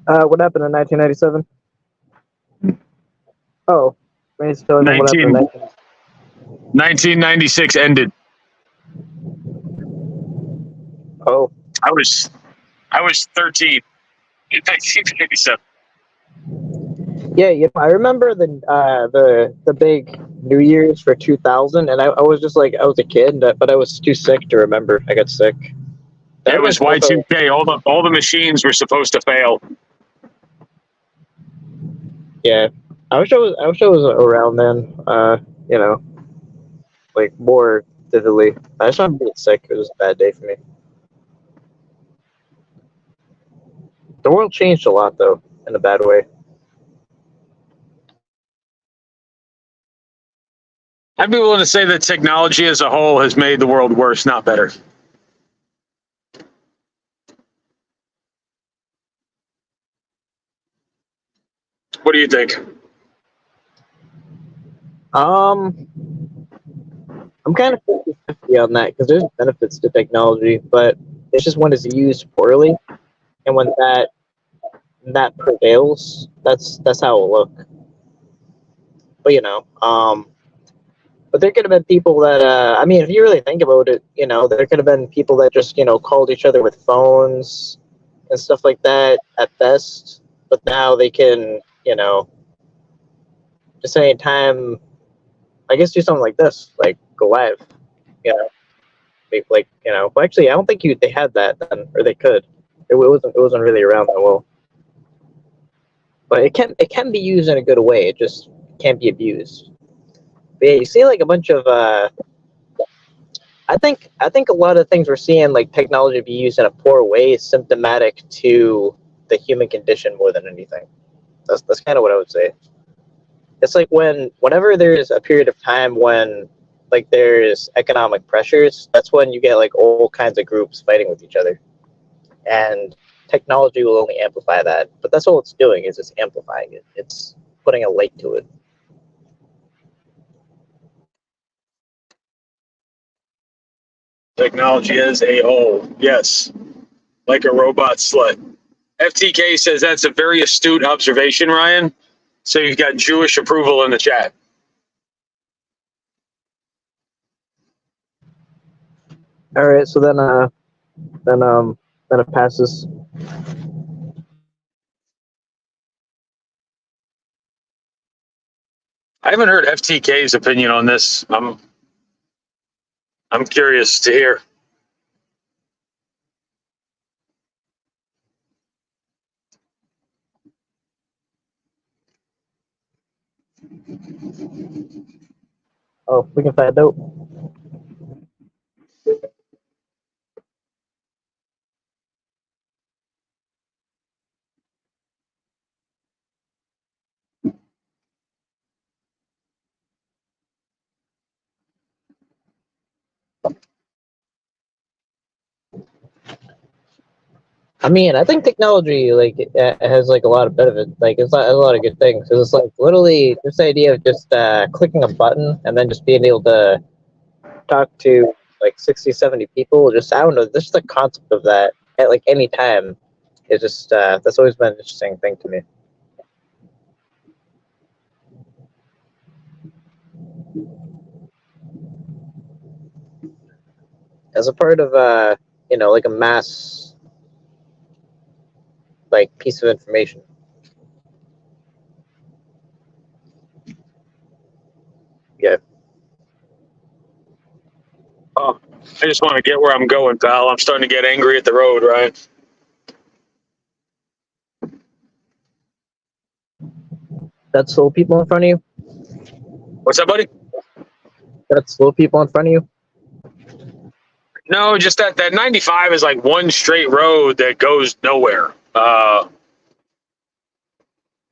Speaker 4: What happened in 1997? Oh,
Speaker 3: 1996 ended.
Speaker 4: Oh,
Speaker 3: I was 13 in 1997.
Speaker 4: Yeah, I remember the big New Year's for 2000, and I was just like, I was a kid, but I was too sick to remember. I got sick.
Speaker 3: It was Y2K. All the machines were supposed to fail.
Speaker 4: Yeah, I wish I was around then. Like more vividly. I just remember being sick. It was a bad day for me. The world changed a lot, though, in a bad way.
Speaker 3: I'd be willing to say that technology as a whole has made the world worse, not better. What do you think?
Speaker 4: I'm kind of 50-50 on that because there's benefits to technology, but it's just when it's used poorly, and when that prevails, that's how it'll look. But But there could have been people that, I mean, if you really think about it, you know, there could have been people that just, you know, called each other with phones and stuff like that at best. But now they can, you know, just any time, I guess, do something like this, like go live, you know, like, you know. Well, actually, I don't think they had that then, or they could. It wasn't really around that well. But it can be used in a good way. It just can't be abused. But yeah, you see like a bunch of I think a lot of things we're seeing, like technology be used in a poor way, is symptomatic to the human condition more than anything. That's kind of what I would say. It's like whenever there's a period of time when like there's economic pressures, that's when you get like all kinds of groups fighting with each other, and technology will only amplify that. But that's all it's doing, is it's amplifying it. It's putting a light to it.
Speaker 3: Technology is a hole. Yes. Like a robot slut. FTK says that's a very astute observation, Ryan. So you've got Jewish approval in the chat.
Speaker 4: All right, so then it passes.
Speaker 3: I haven't heard FTK's opinion on this. I'm curious to hear.
Speaker 4: Oh, we can find out. I mean, I think technology like has like a lot of benefits. Like it's a lot of good things. It's like literally this idea of just clicking a button and then just being able to talk to like 60, 70 people. Just I don't know. Just the concept of that at like any time is just that's always been an interesting thing to me. As a part of you know, like a mass like piece of information. Yeah.
Speaker 3: Oh, I just want to get where I'm going, pal. I'm starting to get angry at the road, right?
Speaker 4: That's slow people in front of you?
Speaker 3: What's up, buddy?
Speaker 4: That's slow people in front of you?
Speaker 3: No, just that 95 is like one straight road that goes nowhere.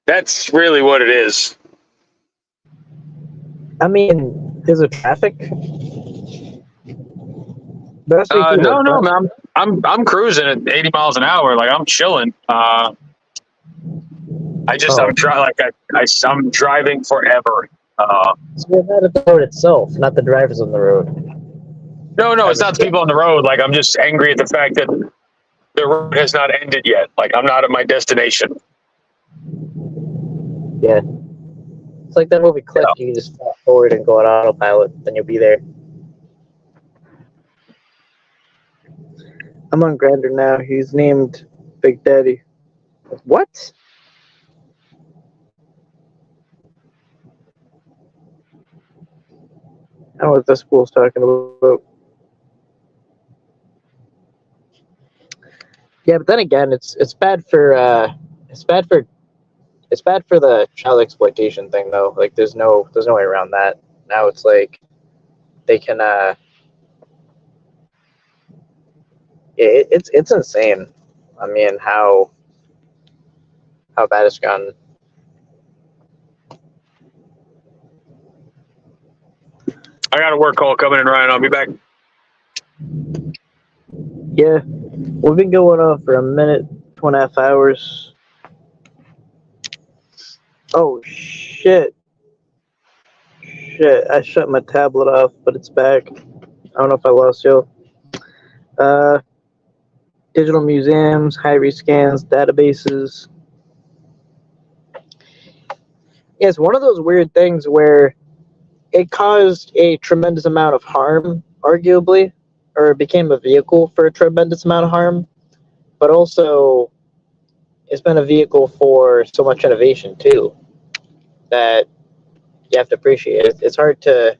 Speaker 3: That's really what it is.
Speaker 4: I mean, is it traffic?
Speaker 3: No, man. I'm cruising at 80 miles an hour. Like I'm chilling. I'm driving forever.
Speaker 4: So you're mad at the road itself, not the drivers on the road.
Speaker 3: No, it's not the people on the road. Like I'm just angry at the fact that the road has not ended yet. Like I'm not at my destination.
Speaker 4: Yeah. It's like that movie Click. Yeah. You can just fast forward and go on autopilot, then you'll be there. I'm on Grindr now. He's named Big Daddy. What? I don't know what this fool's talking about. Yeah, but then again, it's bad for the child exploitation thing though. Like there's no way around that. Now it's like they can it's insane. I mean how bad it's gotten.
Speaker 3: I got a work call coming in, Ryan. I'll be back.
Speaker 4: Yeah, we've been going on for a minute, 2.5 hours. Oh shit! I shut my tablet off, but it's back. I don't know if I lost you. Digital museums, high-risk scans, databases. Yeah, it's one of those weird things where it caused a tremendous amount of harm, arguably, or it became a vehicle for a tremendous amount of harm, but also it's been a vehicle for so much innovation too that you have to appreciate it. It's hard to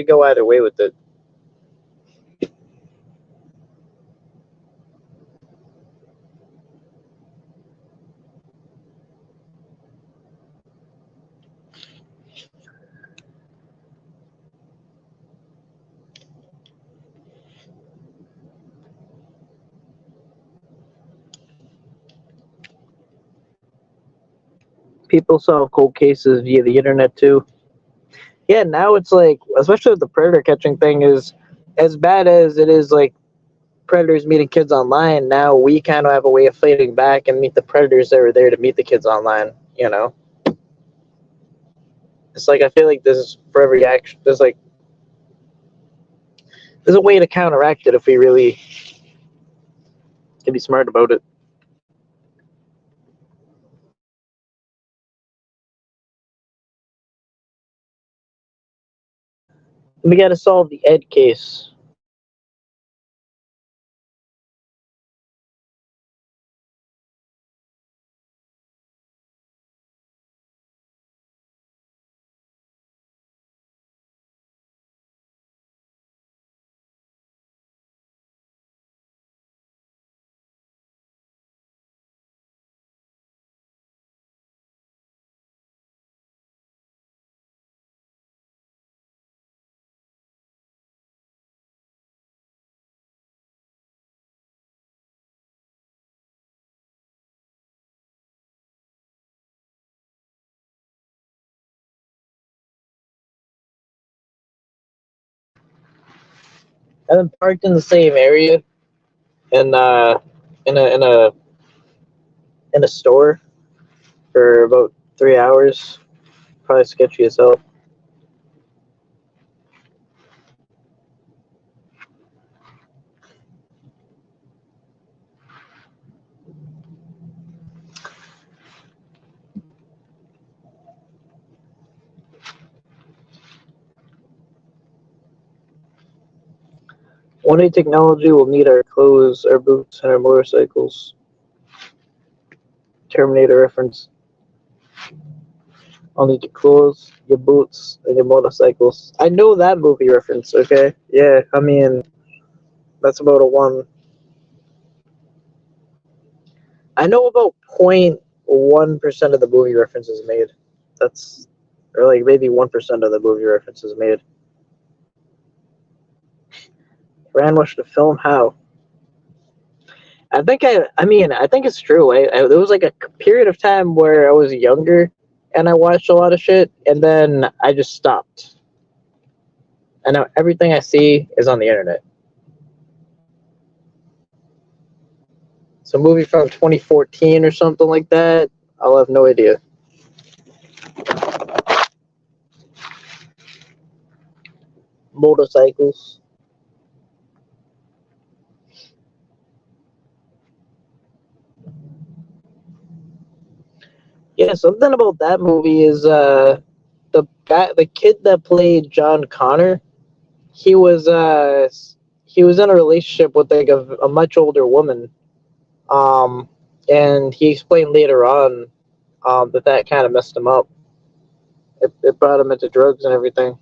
Speaker 4: go either way with it. People solve cold cases via the internet too. Yeah, now it's like, especially with the predator catching thing, is as bad as it is. Like predators meeting kids online, now we kind of have a way of fighting back and meet the predators that were there to meet the kids online. You know, it's like I feel like this is for every action. There's a way to counteract it if we really can be smart about it. We got to solve the Ed case. I've been parked in the same area in in a in a in a store for about 3 hours. Probably sketchy as hell. One day technology will need our clothes, our boots, and our motorcycles. Terminator reference. I'll need your clothes, your boots, and your motorcycles. I know that movie reference, okay? Yeah, I mean, that's about a one. I know about 0.1% of the movie references made. That's, or like maybe 1% of the movie references made. Ran watched the film, how? I think it's true. There was like a period of time where I was younger and I watched a lot of shit, and then I just stopped. And now everything I see is on the internet. So a movie from 2014 or something like that, I'll have no idea. Motorcycles. Yeah, something about that movie is the kid that played John Connor. He was in a relationship with like a much older woman. Um, and he explained later on that kind of messed him up. It brought him into drugs and everything.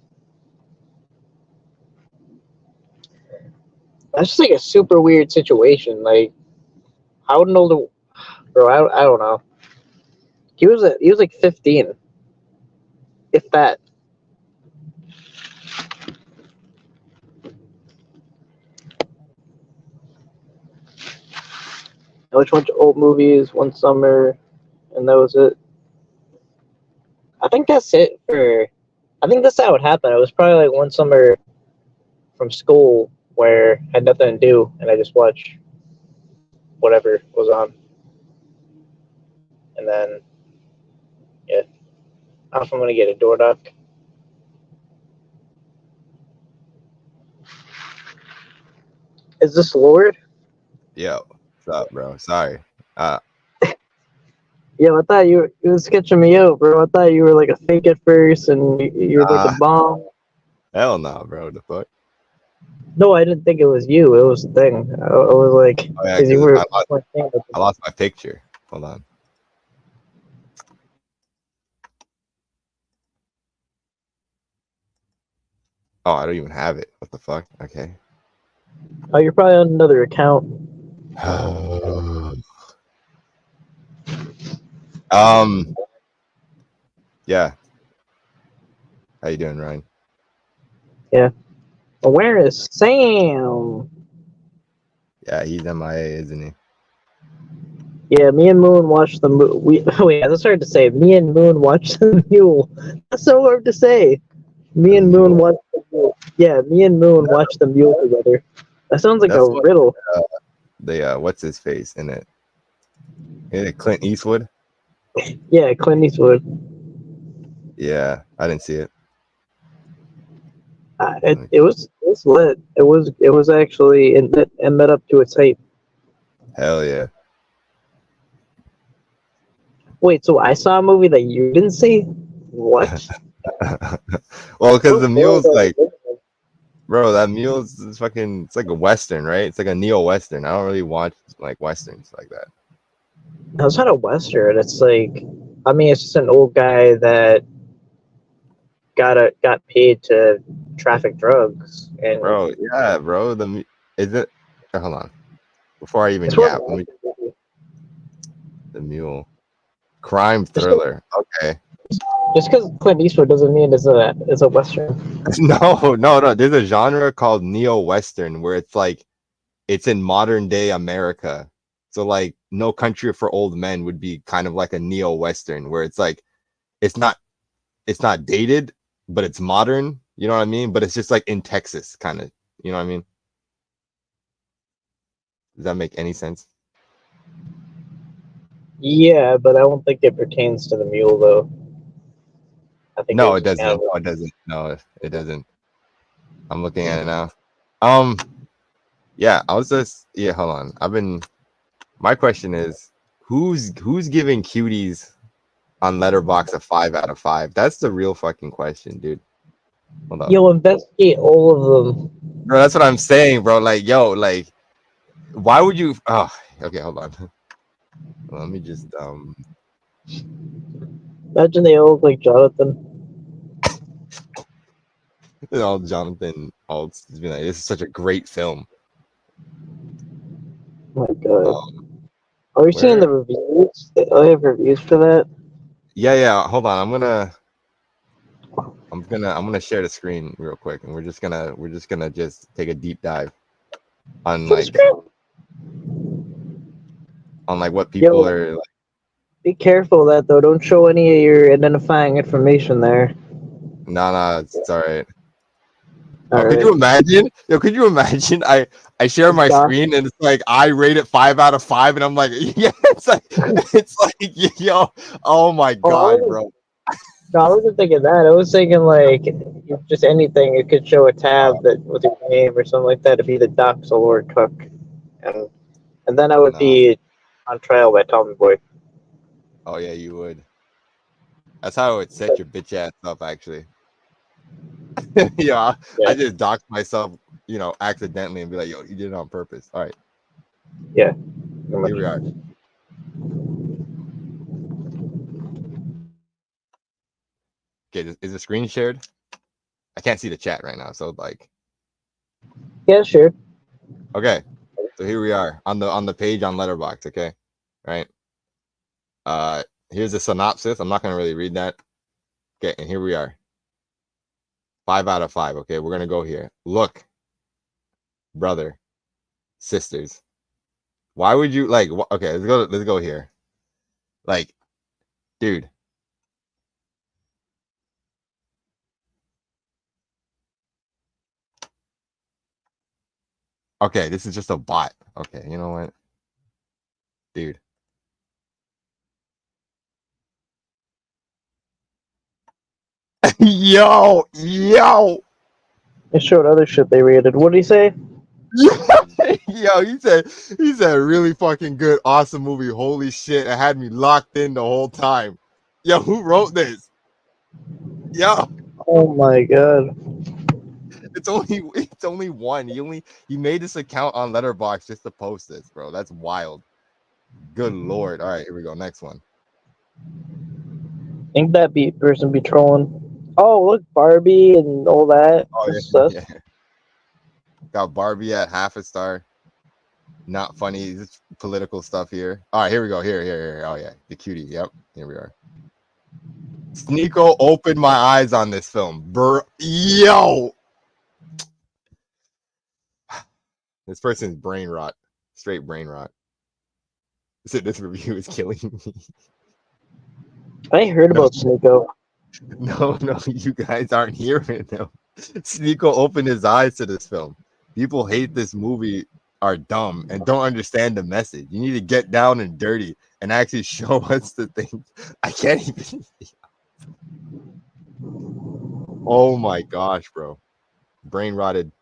Speaker 4: That's just like a super weird situation. Like, how would an older bro? I don't know. He was like 15, if that. I watched a bunch of old movies one summer, and that was it. I think that's it for. I think that's how it happened. It was probably like one summer from school where I had nothing to do, and I just watched whatever was on, and then yeah, I don't know if I'm gonna get a door knock. Is this Lord?
Speaker 9: Yo, what's up, bro? Sorry.
Speaker 4: Yeah, I thought you were sketching me out, bro. I thought you were like a fake at first, and you're like a bomb.
Speaker 9: Hell no, bro. The fuck?
Speaker 4: No, I didn't think it was you. It was the thing. I was like,
Speaker 9: Oh, yeah,
Speaker 4: because you
Speaker 9: 'cause
Speaker 4: were.
Speaker 9: I lost my picture. Hold on. Oh, I don't even have it. What the fuck? Okay.
Speaker 4: Oh, you're probably on another account.
Speaker 9: Yeah. How you doing, Ryan?
Speaker 4: Yeah. Where is Sam?
Speaker 9: Yeah, he's MIA, isn't he?
Speaker 4: Yeah, me and Moon watched the movie. Wait, that's hard to say. Me and Moon watched the Mule. That's so hard to say. Me and Moon watched the Mule. Yeah, me and Moon watched the Mule together. That sounds like
Speaker 9: That's
Speaker 4: a riddle.
Speaker 9: What's his face in it? Is it Clint Eastwood?
Speaker 4: Yeah, Clint Eastwood.
Speaker 9: Yeah, I didn't see it.
Speaker 4: It was lit. It was actually it met up to its hype.
Speaker 9: Hell yeah.
Speaker 4: Wait, so I saw a movie that you didn't see? What?
Speaker 9: Well, because the Mule's like, bro, that Mule's is fucking. It's like a western, right? It's like a neo-western. I don't really watch like westerns like that.
Speaker 4: No, it's not a western. It's like, I mean, it's just an old guy that got paid to traffic drugs. And
Speaker 9: Bro, yeah, bro. Is it? Hold on. Before I even
Speaker 4: it's
Speaker 9: yap, the Mule, crime thriller. Okay.
Speaker 4: Just because Clint Eastwood doesn't mean it's a western.
Speaker 9: No. There's a genre called neo-western where it's like it's in modern day America. So like No Country for Old Men would be kind of like a neo-western where it's like it's not dated, but it's modern. You know what I mean? But it's just like in Texas, kind of. You know what I mean? Does that make any sense?
Speaker 4: Yeah, but I don't think it pertains to the Mule though. I think
Speaker 9: No, it doesn't.
Speaker 4: Kind of
Speaker 9: No, it doesn't. No, it doesn't. I'm looking at it now. Yeah, hold on. My question is who's giving cuties on Letterboxd a 5 out of 5? That's the real fucking question, dude. Hold on.
Speaker 4: You'll investigate all of them.
Speaker 9: Bro, that's what I'm saying, bro. Like, yo, like why would you okay, hold on. Let me just
Speaker 4: Imagine they all look like Jonathan.
Speaker 9: all Jonathan Alt's be like, this is such a great film.
Speaker 4: Oh my god. Are you seeing the reviews? I have reviews for that.
Speaker 9: Yeah. Hold on. I'm gonna share the screen real quick, and we're just gonna just take a deep dive on like what people are like.
Speaker 4: Be careful of that though. Don't show any of your identifying information there.
Speaker 9: No, it's all right.
Speaker 4: All
Speaker 9: could you imagine? Yo, could you imagine? I share my screen and it's like I rate it 5 out of 5, and I'm like, yeah, it's like yo, oh my god, bro.
Speaker 4: No, I wasn't thinking that. I was thinking like just anything. It could show a tab that with your name or something like that. It'd be the Doxel or Cook, and then I would be on trial by Tommy Boy.
Speaker 9: Oh yeah, you would. That's how I would set your bitch ass up, actually. yeah, I just doxed myself, accidentally, and be like, yo, you did it on purpose. All right.
Speaker 4: Yeah.
Speaker 9: Here we are. Okay, is the screen shared? I can't see the chat right now, so like.
Speaker 4: Yeah, sure.
Speaker 9: Okay, so here we are on the page on Letterboxd. Okay, right. Here's the synopsis. I'm not gonna really read that. Okay, and here we are. 5 out of 5. Okay, we're gonna go here. Look, brother, sisters. Why would you like? Okay, let's go here. Like, dude. Okay, this is just a bot. Okay, you know what? Dude. Yo.
Speaker 4: It showed other shit they rated. What did he say?
Speaker 9: Yo, he said really fucking good, awesome movie. Holy shit, it had me locked in the whole time. Yo, who wrote this? Yo,
Speaker 4: Oh my god.
Speaker 9: it's only one. He made this account on Letterboxd just to post this, bro. That's wild. Good lord. All right, here we go. Next one.
Speaker 4: Think that person be trolling. Oh, look, Barbie and all that.
Speaker 9: Oh
Speaker 4: Stuff.
Speaker 9: yeah. Got Barbie at half a star. Not funny. Just political stuff here. All right, here we go. Here. Oh yeah, the cutie. Yep, here we are. Sneeko opened my eyes on this film, yo. This person's brain rot, straight brain rot. This review is killing me.
Speaker 4: I heard about Sneeko.
Speaker 9: No, you guys aren't hearing him. Sneeko opened his eyes to this film. People hate this movie, are dumb, and don't understand the message. You need to get down and dirty and actually show us the thing. I can't even. Oh my gosh, bro. Brain rotted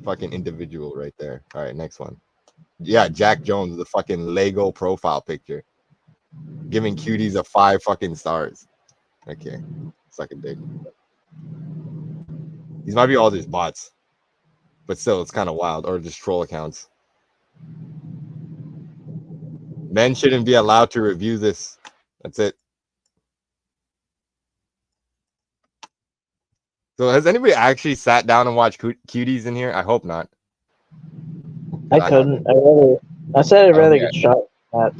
Speaker 9: fucking individual right there. All right, next one. Yeah, Jack Jones, the fucking Lego profile picture. Giving cuties a 5 fucking stars. Okay. Suck a dick. These might be all just bots. But still, it's kind of wild. Or just troll accounts. Men shouldn't be allowed to review this. That's it. So has anybody actually sat down and watched cuties in here? I hope not.
Speaker 4: I couldn't. I said I'd rather get shot than that.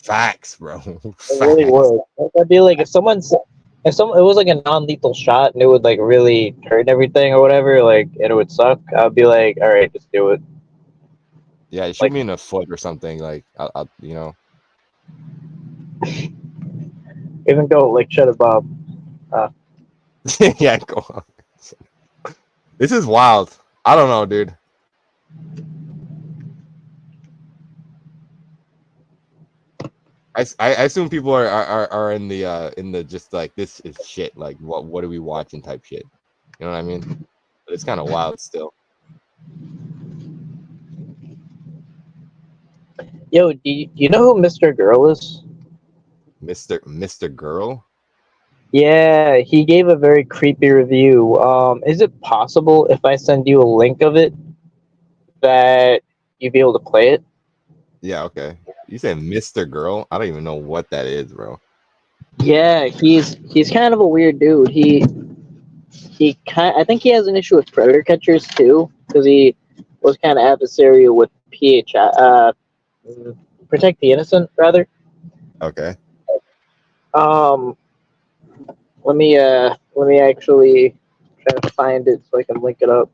Speaker 9: Facts, bro.
Speaker 4: It really would. I'd be like, if it was like a non-lethal shot and it would like really hurt everything or whatever, like, and it would suck, I'd be like, all right, just do it.
Speaker 9: Yeah, shoot me in the foot or something. Like, I'll you know.
Speaker 4: Even go like, shut it, Bob.
Speaker 9: Yeah, go on. This is wild. I don't know, dude. I assume people are in the just like, this is shit. Like, what are we watching type shit. You know what I mean? But it's kind of wild still.
Speaker 4: Yo, do you know who Mr. Girl is?
Speaker 9: Mr. Girl?
Speaker 4: Yeah, he gave a very creepy review. Is it possible if I send you a link of it that you'd be able to play it?
Speaker 9: Yeah, okay. You said Mr. Girl? I don't even know what that is, bro.
Speaker 4: Yeah, he's kind of a weird dude. I think he has an issue with predator catchers too, because he was kind of adversarial with Protect the Innocent, rather.
Speaker 9: Okay.
Speaker 4: Let me actually try to find it so I can link it up.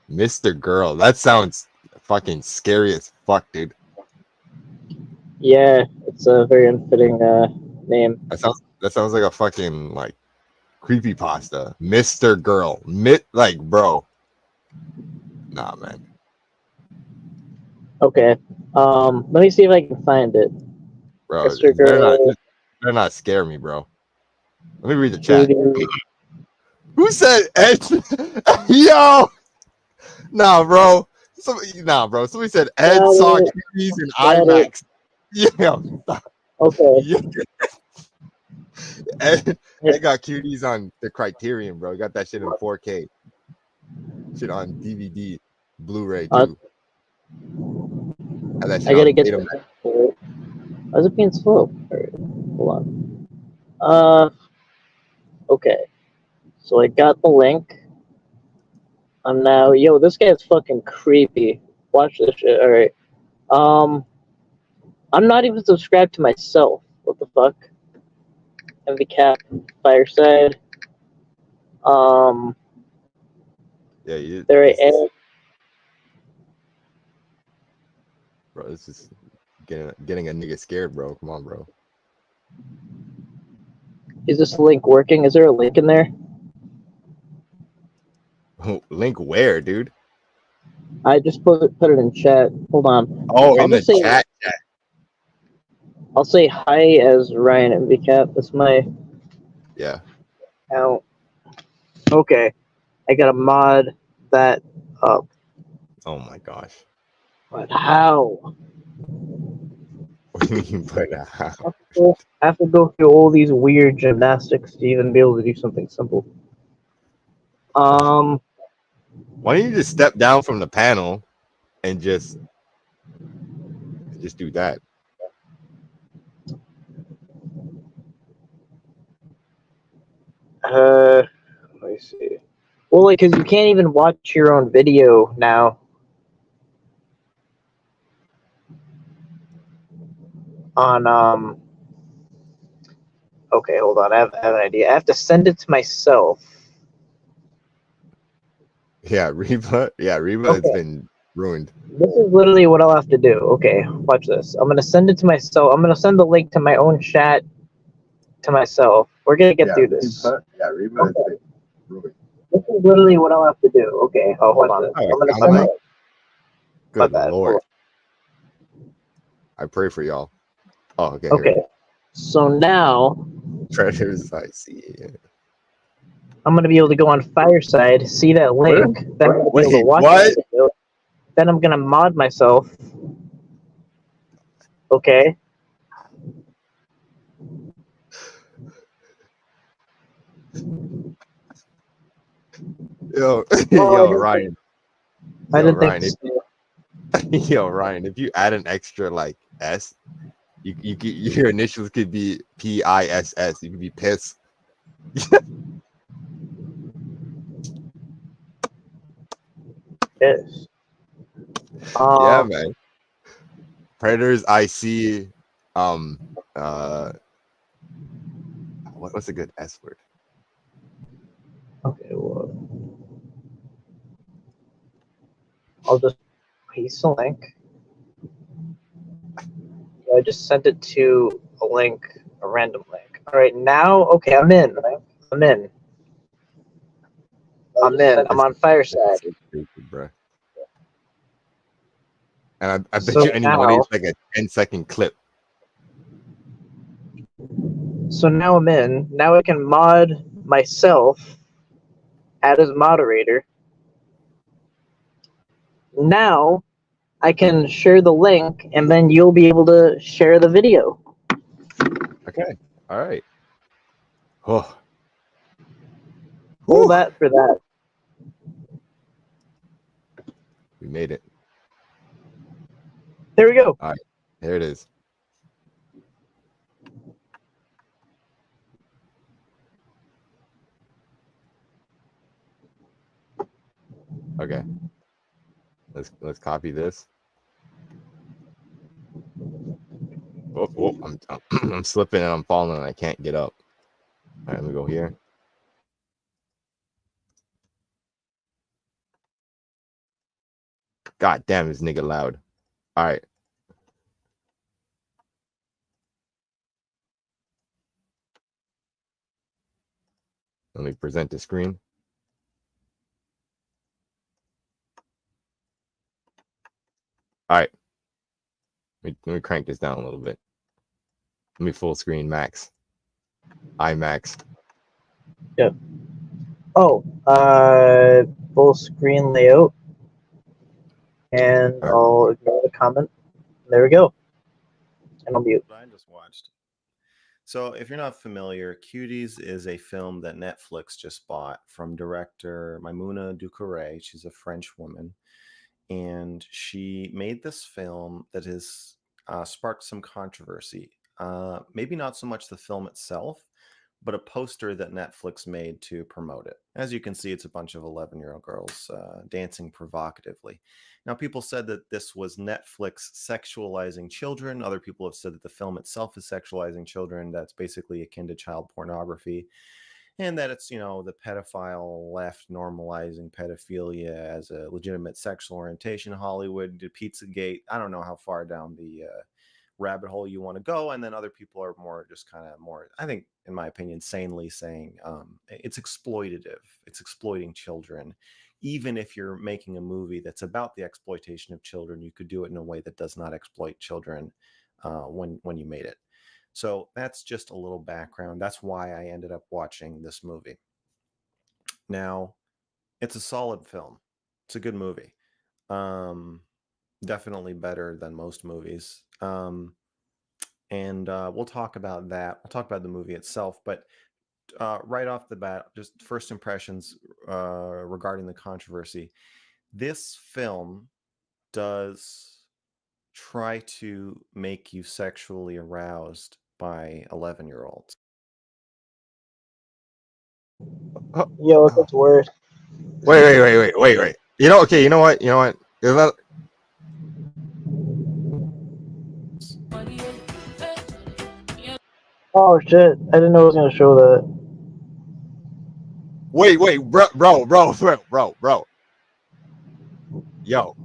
Speaker 9: Mr. Girl. That sounds fucking scary as fuck, dude.
Speaker 4: Yeah, it's a very unfitting name.
Speaker 9: That sounds like a fucking like creepypasta. Mr. Girl. Like, bro. Nah, man.
Speaker 4: Okay. Let me see if I can find it.
Speaker 9: Bro,
Speaker 4: Mr. Girl.
Speaker 9: better not scare me, bro. Let me read the chat. Who said Ed? Yo! Nah, bro. Somebody said Ed saw cuties in IMAX. Yeah.
Speaker 4: Okay.
Speaker 9: Ed got cuties on the Criterion, bro. He got that shit in 4K. Shit on DVD, Blu-ray too.
Speaker 4: I gotta get them. Why is it being slow? Right, hold on. Okay. So I got the link. I'm now. Yo, this guy's fucking creepy. Watch this shit. All right. I'm not even subscribed to myself. What the fuck? MV Cap, Fireside.
Speaker 9: Yeah, you.
Speaker 4: There.
Speaker 9: Bro, this is getting a nigga scared, bro. Come on, bro.
Speaker 4: Is this link working? Is there a link in there?
Speaker 9: Link where, dude?
Speaker 4: I just put it in chat. Hold on.
Speaker 9: Oh, in the chat.
Speaker 4: I'll say hi as Ryan MVCap. That's my
Speaker 9: account.
Speaker 4: Okay. I gotta mod that up.
Speaker 9: Oh my gosh.
Speaker 4: But how?
Speaker 9: What do you mean by that?
Speaker 4: I have to go through all these weird gymnastics to even be able to do something simple.
Speaker 9: Why don't you just step down from the panel and just do that?
Speaker 4: Let me see. Well, like, because you can't even watch your own video now. On Okay, hold on. I have an idea. I have to send it to myself.
Speaker 9: Yeah, Reba. Yeah, Reba
Speaker 4: Okay.
Speaker 9: has been ruined.
Speaker 4: This is literally what I'll have to do. Okay, watch this. I'm gonna send it to myself. I'm gonna send the link to my own chat to myself. We're gonna get through this.
Speaker 9: Reba has been ruined.
Speaker 4: This is literally what I'll have to do. Okay, hold on.
Speaker 9: Oh,
Speaker 4: I'm gonna
Speaker 9: sound
Speaker 4: send
Speaker 9: like?
Speaker 4: it.
Speaker 9: Good
Speaker 4: My bad.
Speaker 9: Lord. I pray for y'all. Oh, okay.
Speaker 4: Okay, so now
Speaker 9: Predators, I see.
Speaker 4: I'm gonna be able to go on Fireside, see that link, then I'm gonna be able to
Speaker 9: Wait,
Speaker 4: watch
Speaker 9: what?
Speaker 4: that video. Then I'm gonna mod myself. Okay.
Speaker 9: Yo,
Speaker 4: Oh,
Speaker 9: yo, Ryan.
Speaker 4: I
Speaker 9: Yo,
Speaker 4: didn't
Speaker 9: Ryan.
Speaker 4: think.
Speaker 9: Yo, Ryan. If you add an extra like S, your initials could be PISS. You could be piss.
Speaker 4: Yes.
Speaker 9: Yeah, man. Predators, I see. What's a good S word?
Speaker 4: Okay, well, I'll just paste a link. I just sent it to a link, a random link. All right, now, okay, I'm in. I'm in. I'm on Fireside.
Speaker 9: Bro. And I bet
Speaker 4: So
Speaker 9: you any money it's like a 10-second clip.
Speaker 4: So now I'm in. Now I can mod myself, add as moderator. Now I can share the link, and then you'll be able to share the video.
Speaker 9: Okay. All right. Oh.
Speaker 4: All that for that.
Speaker 9: We made it.
Speaker 4: There we go.
Speaker 9: All right. There it is. Okay. Let's copy this. Oh, I'm slipping and I'm falling and I can't get up. All right, let me go here. God damn, this nigga loud. All right. Let me present the screen. All right. Let me crank this down a little bit. Let me full screen max. IMAX.
Speaker 4: Yep. Oh, full screen layout. And
Speaker 9: All right.
Speaker 4: I'll ignore the comment. There we go. And I'll mute.
Speaker 10: I just watched. So, if you're not familiar, Cuties is a film that Netflix just bought from director Maimouna Doucouré. She's a French woman, and she made this film that has sparked some controversy. Maybe not so much the film itself, but a poster that Netflix made to promote it. As you can see, it's a bunch of 11-year-old girls dancing provocatively. Now, people said that this was Netflix sexualizing children. Other people have said that the film itself is sexualizing children. That's basically akin to child pornography. And that it's, the pedophile left normalizing pedophilia as a legitimate sexual orientation. Hollywood, Pizzagate. I don't know how far down the rabbit hole you want to go. And then other people are more just kind of more, I think, in my opinion, sanely saying it's exploitative. It's exploiting children. Even if you're making a movie that's about the exploitation of children, you could do it in a way that does not exploit children when you made it. So that's just a little background. That's why I ended up watching this movie. Now, It's a solid film. It's a good movie. Definitely better than most movies. And we'll talk about that. We'll talk about the movie itself, but right off the bat, just first impressions regarding the controversy. This film does try to make you sexually aroused by 11-year-olds.
Speaker 4: Yo, that's worse.
Speaker 9: Wait. You know, okay, you know what? Is that...
Speaker 4: Oh shit! I didn't know it was gonna show that.
Speaker 9: Wait, bro. Yo,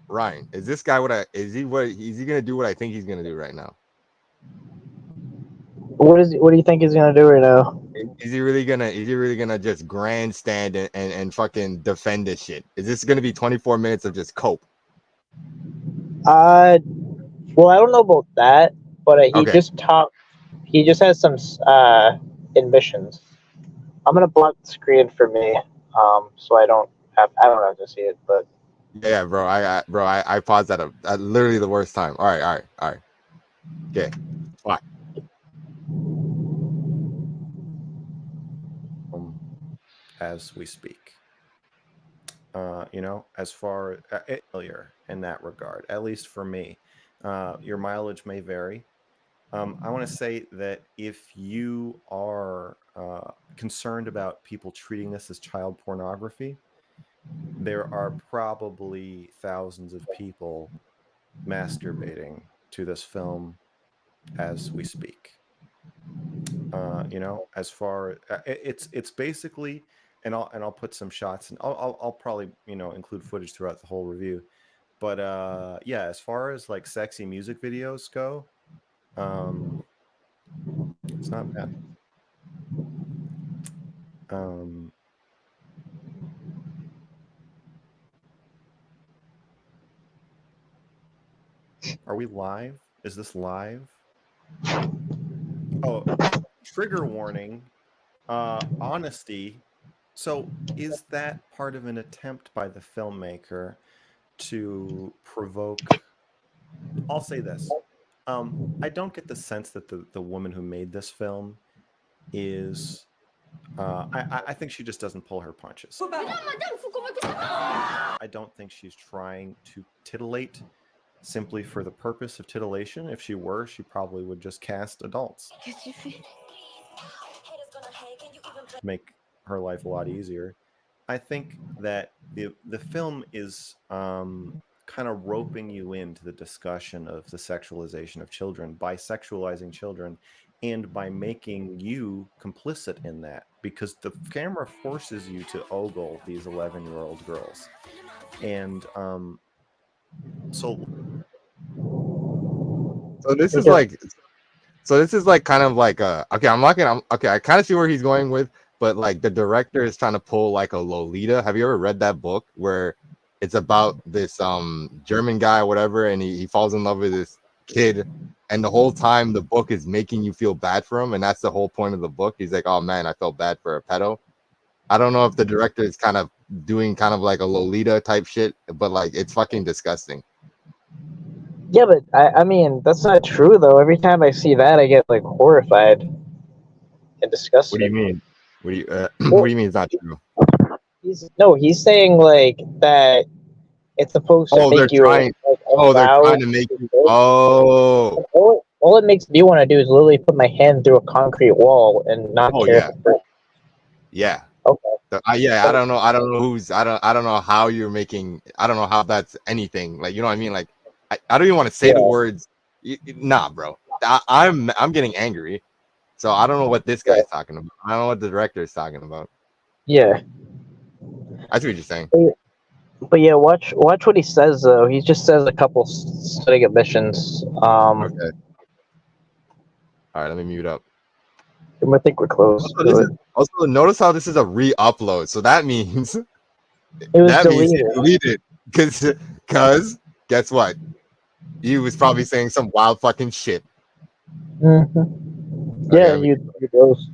Speaker 9: Ryan, is this guy is he gonna do what I think he's gonna do right now?
Speaker 4: What do you think he's gonna do right now?
Speaker 9: Is he really gonna just grandstand and fucking defend this shit? Is this gonna be 24 minutes of just cope?
Speaker 4: Well, I don't know about that, but he
Speaker 9: Okay.
Speaker 4: just talked. He just has some admissions. I'm gonna block the screen for me, so I don't have to see it. But
Speaker 9: Yeah, bro. I paused at literally the worst time. All right. Okay. Fine.
Speaker 10: As we speak, as far failure in that regard, at least for me, your mileage may vary. I want to say that if you are concerned about people treating this as child pornography, there are probably thousands of people masturbating to this film as we speak. As far it's basically, and I'll put some shots, and I'll probably include footage throughout the whole review. But yeah, as far as like sexy music videos go, it's not bad. Are we live? Is this live? Oh, trigger warning. Honesty. So is that part of an attempt by the filmmaker to provoke? I'll say this. I don't get the sense that the woman who made this film is. I think she just doesn't pull her punches. I don't think she's trying to titillate simply for the purpose of titillation. If she were, she probably would just cast adults. Make her life a lot easier. I think that the film is kind of roping you into the discussion of the sexualization of children by sexualizing children and by making you complicit in that, because the camera forces you to ogle these 11-year-old girls. And so
Speaker 9: this is like kind of like okay, I kind of see where he's going with, but like the director is trying to pull like a Lolita. Have you ever read that book where it's about this German guy or whatever, and he falls in love with this kid, and the whole time the book is making you feel bad for him, and that's the whole point of the book. He's like, oh man, I felt bad for a pedo. I don't know if the director is kind of doing kind of like a Lolita type shit, but like it's fucking disgusting.
Speaker 4: yeah, but I mean that's not true though. Every time I see that, I get like horrified and disgusted.
Speaker 9: What do you mean? What do you mean it's not true?
Speaker 4: He's saying like that it's supposed to make you.
Speaker 9: They're trying to make you. Oh.
Speaker 4: All it makes me want to do is literally put my hand through a concrete wall and not care.
Speaker 9: Yeah.
Speaker 4: Okay.
Speaker 9: I don't know. I don't know how you're making. I don't know how that's anything. Like, you know what I mean? Like, I don't even want to say the words. Nah, bro. I'm getting angry. So I don't know what this guy's talking about. I don't know what the director is talking about.
Speaker 4: Yeah.
Speaker 9: I see what you're saying.
Speaker 4: But yeah, watch what he says though. He just says a couple studying admissions.
Speaker 9: Okay. All right, let me mute up.
Speaker 4: I think we're close.
Speaker 9: Also, notice how this is a re-upload. So that means
Speaker 4: it was
Speaker 9: deleted. Because guess what? He was probably saying some wild fucking shit.
Speaker 4: Mm-hmm. Yeah, he goes.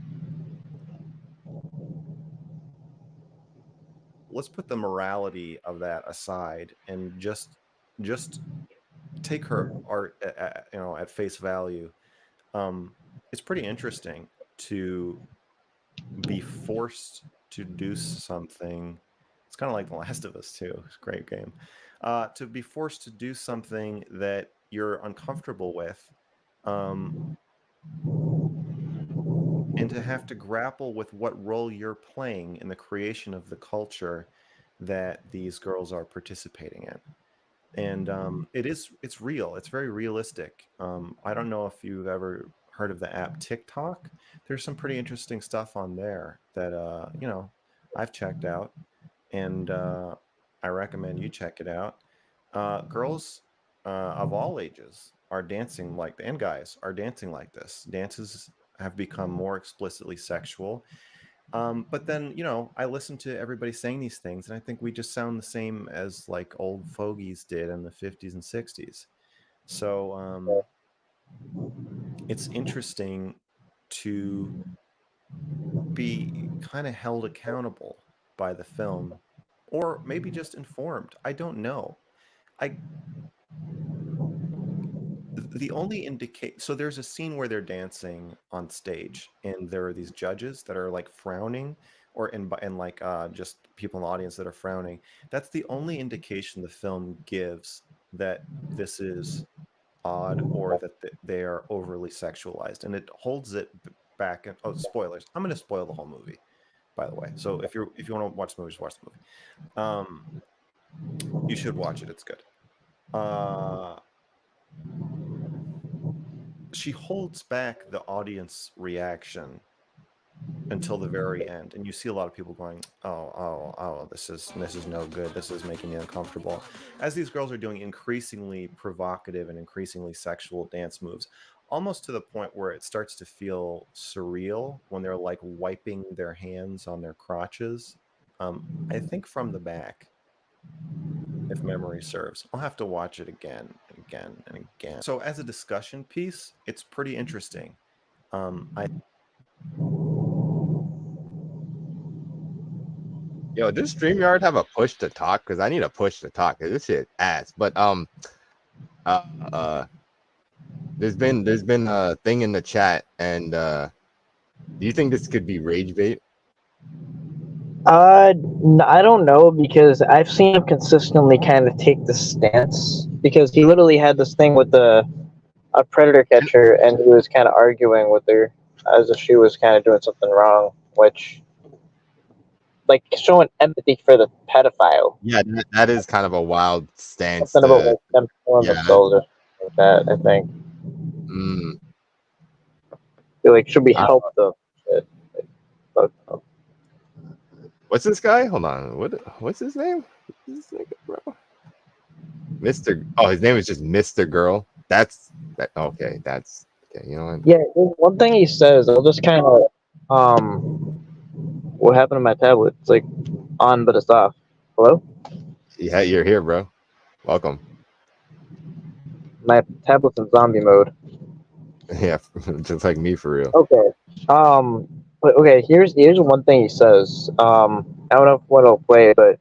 Speaker 10: let's put the morality of that aside and just take her art at face value. It's pretty interesting to be forced to do something. It's kind of like The Last of Us too. It's a great game. To be forced to do something that you're uncomfortable with, and to have to grapple with what role you're playing in the creation of the culture that these girls are participating in. And it's real. It's very realistic. I don't know if you've ever heard of the app TikTok. There's some pretty interesting stuff on there that I've checked out, and I recommend you check it out. Girls of all ages are dancing like, and guys are dancing like this. Dances have become more explicitly sexual. But then, I listen to everybody saying these things, and I think we just sound the same as like old fogies did in the 50s and 60s. So it's interesting to be kind of held accountable by the film, or maybe just informed. I don't know. The only indicate, so there's a scene where they're dancing on stage, and there are these judges that are like frowning, and like just people in the audience that are frowning. That's the only indication the film gives that this is odd, or that they are overly sexualized, and it holds it back. And spoilers! I'm going to spoil the whole movie, by the way. So if you want to watch the movie, just watch the movie. You should watch it. It's good. She holds back the audience reaction until the very end, and you see a lot of people going, oh, this is no good, this is making me uncomfortable, as these girls are doing increasingly provocative and increasingly sexual dance moves, almost to the point where it starts to feel surreal when they're like wiping their hands on their crotches, I think from the back, if memory serves. I'll have to watch it again and again and again. So as a discussion piece, it's pretty interesting.
Speaker 9: Yo, does StreamYard have a push to talk? Because I need a push to talk. This shit ass. But there's been a thing in the chat, and do you think this could be rage bait?
Speaker 4: I don't know, because I've seen him consistently kind of take the stance, because he literally had this thing with a predator catcher, and he was kind of arguing with her as if she was kind of doing something wrong, which, like, showing empathy for the pedophile.
Speaker 9: Yeah, that is kind of a wild stance.
Speaker 4: Something about like them killing themselves or something like that, I think. Feel like should be helped though.
Speaker 9: What's this guy? Hold on. What's his name? What's this nigga, bro? Mr. Oh, his name is just Mr. Girl. Okay. That's okay. You know what?
Speaker 4: Yeah, one thing he says, I'll just kind of what happened to my tablet? It's like on, but it's off. Hello?
Speaker 9: Yeah, you're here, bro. Welcome.
Speaker 4: My tablet's in zombie mode.
Speaker 9: Yeah, just like me for real.
Speaker 4: Okay. But okay, here's one thing he says. I don't know what I'll play, but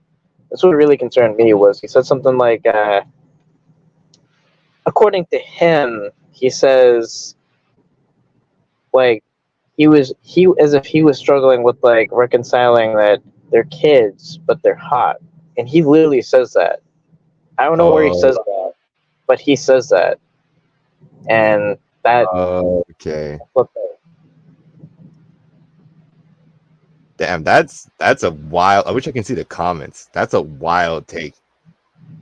Speaker 4: this what really concerned me was he said something like, according to him, he says, like, he as if he was struggling with like reconciling that they're kids but they're hot, and he literally says that. I don't know where he says that, but he says that, and that.
Speaker 9: Okay. Damn, that's a wild. I wish I can see the comments. That's a wild take.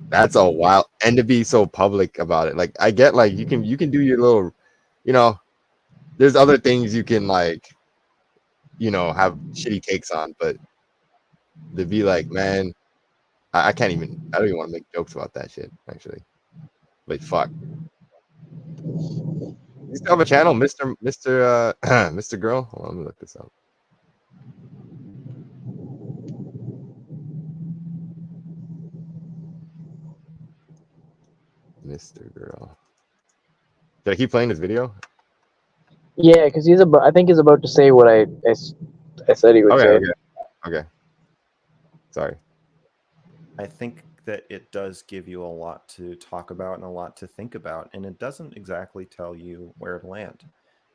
Speaker 9: That's a wild, and to be so public about it. Like, I get, like, you can do your little, there's other things you can, like, have shitty takes on, but to be like, man, I don't even want to make jokes about that shit, actually. Like, fuck. You still have a channel, Mr. Mr. Girl? Hold on, let me look this up. Mr. Girl. Did I keep playing this video?
Speaker 4: Yeah, because I think he's about to say what I said he would say.
Speaker 9: Okay. Sorry.
Speaker 10: I think that it does give you a lot to talk about and a lot to think about, and it doesn't exactly tell you where to land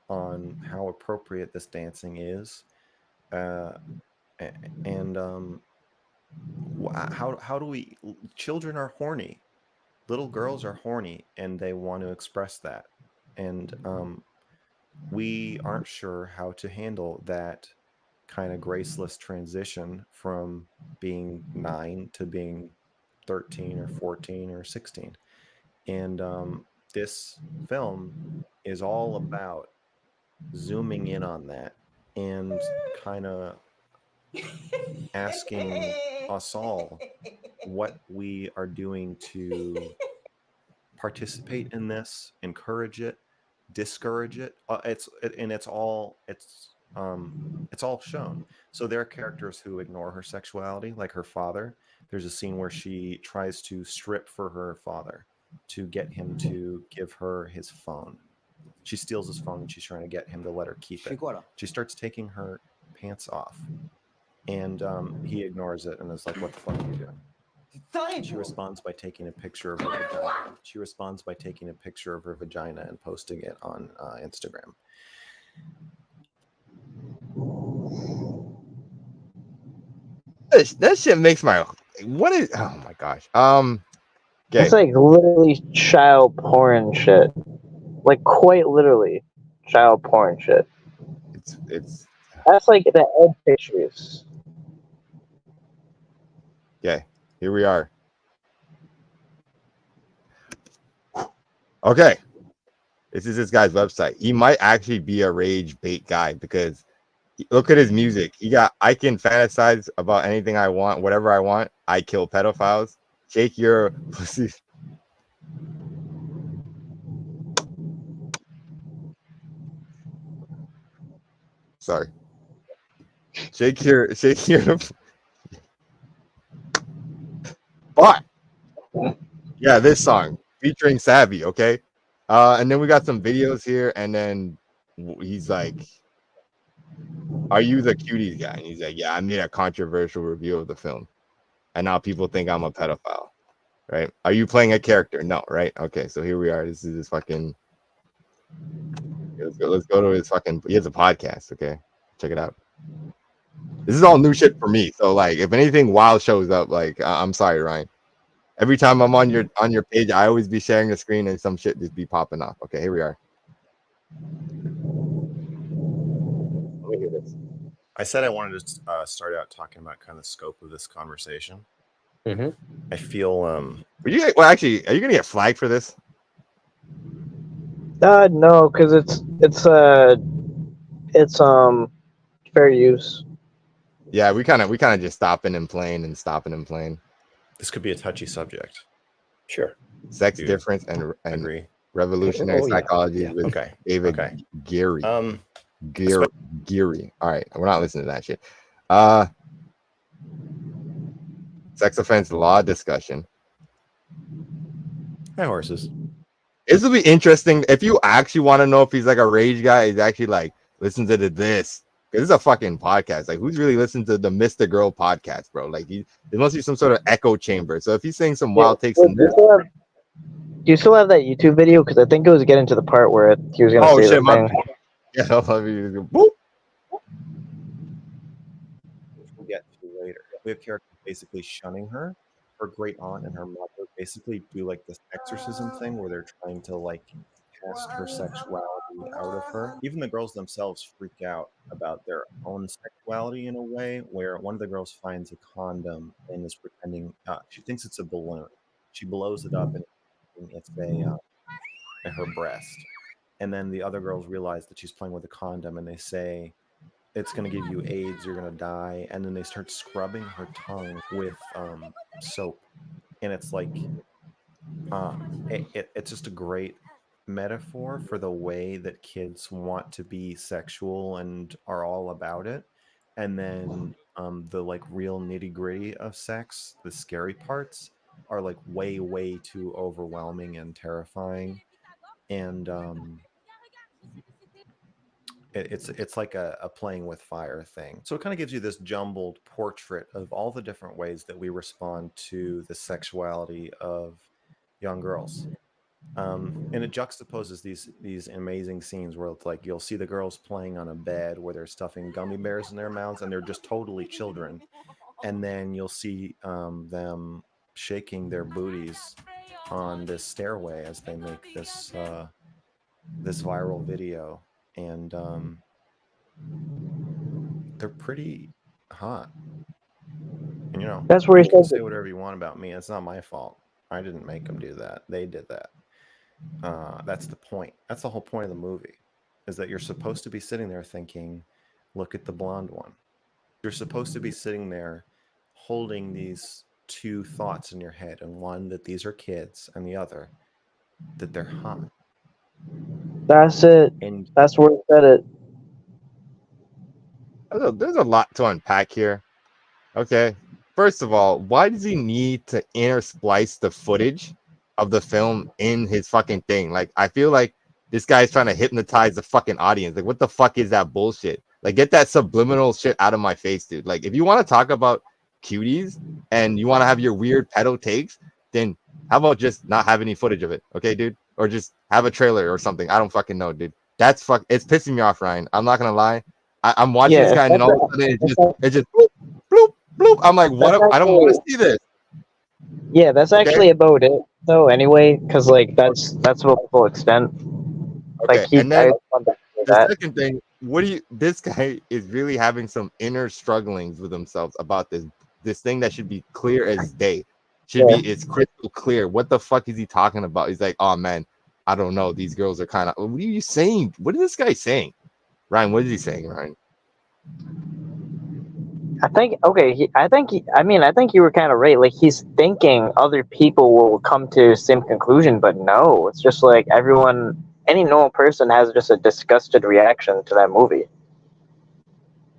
Speaker 10: on how appropriate this dancing is, and how do we? Children are horny, little girls are horny, and they want to express that, and we aren't sure how to handle that kind of graceless transition from being 9 to being 13 or 14 or 16. And this film is all about zooming in on that and kind of asking us all what we are doing to participate in this, encourage it, discourage it. It's all shown. So there are characters who ignore her sexuality, like her father. There's a scene where she tries to strip for her father to get him to give her his phone. She steals his phone and she's trying to get him to let her keep it. She starts taking her pants off, and he ignores it and is like, "What the fuck are you doing?" She responds by taking a picture of her vagina. She responds by taking a picture of her vagina and posting it on Instagram.
Speaker 9: That shit makes my what is oh my gosh. Okay.
Speaker 4: It's like literally child porn shit. Like quite literally child porn shit.
Speaker 9: It's
Speaker 4: That's like the Ed pictures.
Speaker 9: okay. Here we are. Okay. This is this guy's website. He might actually be a rage bait guy because look at his music. He got I can fantasize about anything I want, whatever I want. I kill pedophiles. Shake your pussy. Sorry. Shake your but yeah, this song featuring Savvy, okay? And then we got some videos here, and then he's like, "Are you the cuties guy?" And he's like, "Yeah, I made a controversial review of the film, and now people think I'm a pedophile." Right? Are you playing a character? No, right? Okay, so here we are. This is his fucking. Let's go to his fucking. He has a podcast. Okay, check it out. This is all new shit for me. So like, if anything wild shows up, like, I'm sorry, Ryan. Every time I'm on your page, I always be sharing the screen and some shit just be popping off. Okay, here we are. Let me hear this.
Speaker 10: I said I wanted to start out talking about kind of the scope of this conversation.
Speaker 4: Mm-hmm.
Speaker 10: I feel
Speaker 9: Well, actually, are you gonna get flagged for this?
Speaker 4: No, because it's fair use.
Speaker 9: Yeah, we kind of just stopping and playing.
Speaker 10: This could be a touchy subject.
Speaker 4: Sure.
Speaker 9: Sex difference and
Speaker 10: agree.
Speaker 9: Revolutionary psychology with David Geary. Geary. All right, we're not listening to that shit. Sex offense law discussion.
Speaker 10: Hi, horses.
Speaker 9: This will be interesting if you actually want to know if he's like a rage guy. He's actually like listen to this because it's a fucking podcast. Like, who's really listening to the Mr. Girl podcast, bro? Like, there must be some sort of echo chamber. So if he's saying some wild takes in this.
Speaker 4: Do you still have that YouTube video? Because I think it was getting to the part where he was going to say the thing.
Speaker 9: Yeah, I love you. Boop.
Speaker 10: We'll get to later. We have characters basically shunning her. Her great aunt and her mother basically do like this exorcism thing where they're trying to like cast her sexuality out of her. Even the girls themselves freak out about their own sexuality in a way where one of the girls finds a condom and is pretending she thinks it's a balloon. She blows it up and it's at her breast. And then the other girls realize that she's playing with a condom and they say, "It's going to give you AIDS, you're going to die." And then they start scrubbing her tongue with soap. And it's like, it's just a great metaphor for the way that kids want to be sexual and are all about it. And then the like real nitty gritty of sex, the scary parts are like way, way too overwhelming and terrifying. And it's like a playing with fire thing. So it kind of gives you this jumbled portrait of all the different ways that we respond to the sexuality of young girls. And it juxtaposes these amazing scenes where it's like you'll see the girls playing on a bed where they're stuffing gummy bears in their mouths and they're just totally children, and then you'll see them shaking their booties on this stairway as they make this this viral video, and they're pretty hot. And, you know,
Speaker 4: That's where
Speaker 10: you
Speaker 4: he
Speaker 10: can
Speaker 4: says
Speaker 10: say
Speaker 4: it.
Speaker 10: whatever you want about me. It's not my fault. I didn't make them do that. They did that. That's the point. That's the whole point of the movie, is that you're supposed to be sitting there thinking, look at the blonde one. You're supposed to be sitting there holding these two thoughts in your head, and one that these are kids, and the other that they're hot.
Speaker 4: That's it.
Speaker 10: And
Speaker 4: That's where he said it.
Speaker 9: There's a lot to unpack here. Okay. First of all, why does he need to intersplice the footage of the film in his fucking thing? Like, I feel like this guy's trying to hypnotize the fucking audience. Like, what the fuck is that bullshit? Like, get that subliminal shit out of my face, dude. Like, if you want to talk about cuties and you want to have your weird pedo takes, then how about just not have any footage of it? Okay, dude? Or just have a trailer or something. I don't fucking know, dude. It's pissing me off, Ryan. I'm not gonna lie. I'm watching this guy, and then all of a sudden it's just bloop, bloop, bloop. I'm like, what? I don't want to see this.
Speaker 4: Yeah, that's actually about it, though. Anyway, because like that's about the full extent.
Speaker 9: Okay,
Speaker 4: Like
Speaker 9: and then
Speaker 4: the
Speaker 9: second thing, this guy is really having some inner strugglings with himself about this thing that should be clear as day. It's crystal clear. What the fuck is he talking about? He's like, oh man, I don't know. These girls are kind of. What are you saying? What is this guy saying? Ryan, what is he saying, Ryan?
Speaker 4: I think I think you were kind of right. Like, he's thinking other people will come to the same conclusion, but no, it's just like any normal person has just a disgusted reaction to that movie.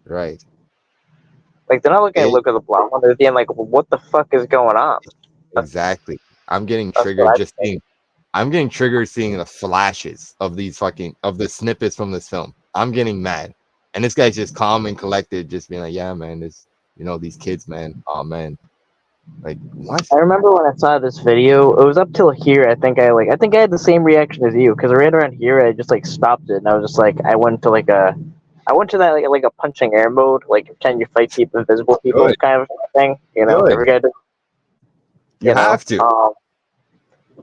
Speaker 9: Right.
Speaker 4: Like, they're not looking at Look at the Blonde One. They're being like, well, what the fuck is going on?
Speaker 9: Exactly. I'm getting triggered I'm getting triggered seeing the flashes of the snippets from this film. I'm getting mad. And this guy's just calm and collected, just being like, yeah, man, these kids, man. Oh man. Like, what?
Speaker 4: I remember when I saw this video, it was up till here. I think I had the same reaction as you, because right around here I just like stopped it, and I was just like, I went to that like a punching air mode, like pretend you fight people, invisible people kind of thing. You know, every guy does.
Speaker 9: You have to.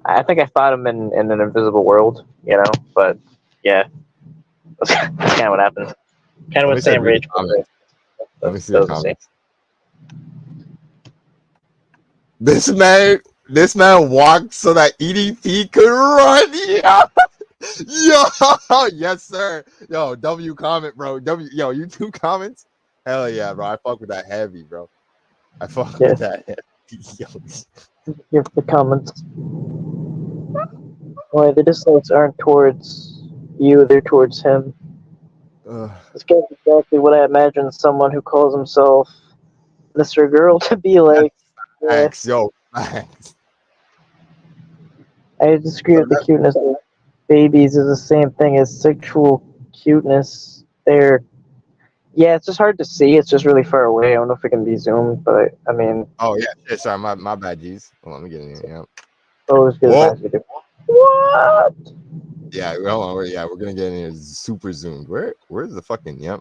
Speaker 4: I think I fought him in an invisible world, you know, but yeah, that's kind of what happened. Kind of what Sam Rage.
Speaker 9: Let me see the comments. This man walked so that EDP could run. Yeah. Yo, yes, sir. Yo, W comment, bro. YouTube comments. Hell yeah, bro. I fuck with that heavy, bro. I fuck with that heavy.
Speaker 4: Give the comments. Why the dislikes aren't towards you, they're towards him. This guy's exactly what I imagine someone who calls himself Mr. Girl to be like.
Speaker 9: Thanks, yo. Thanks.
Speaker 4: I disagree with the cuteness of babies is the same thing as sexual cuteness. Yeah, it's just hard to see. It's just really far away. I don't know if it can be zoomed, but I mean.
Speaker 9: Oh yeah, sorry, my bad, G's. Well, let me get in here. Yeah.
Speaker 4: Oh, it's good. What?
Speaker 9: Yeah, hold on. We're gonna get in here super zoomed. Where's the fucking we're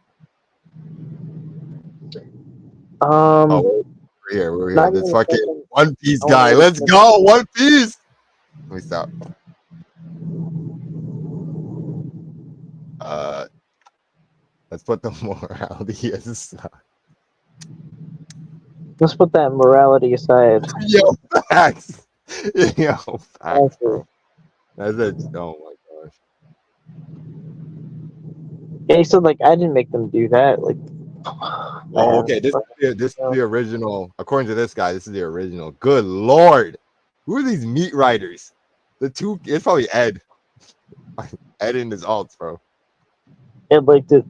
Speaker 9: here. This fucking One Piece guy. Let's go, One Piece. Let me stop. Let's put the morality aside.
Speaker 4: Let's put that morality aside.
Speaker 9: Yo, facts. Yo, facts, bro. That's it. Oh my gosh.
Speaker 4: Yeah, he said, like, I didn't make them do that. Like,
Speaker 9: oh, okay. This is the original. According to this guy, this is the original. Good lord, who are these meat riders? It's probably Ed. Ed in his alts, bro.
Speaker 4: Ed liked it.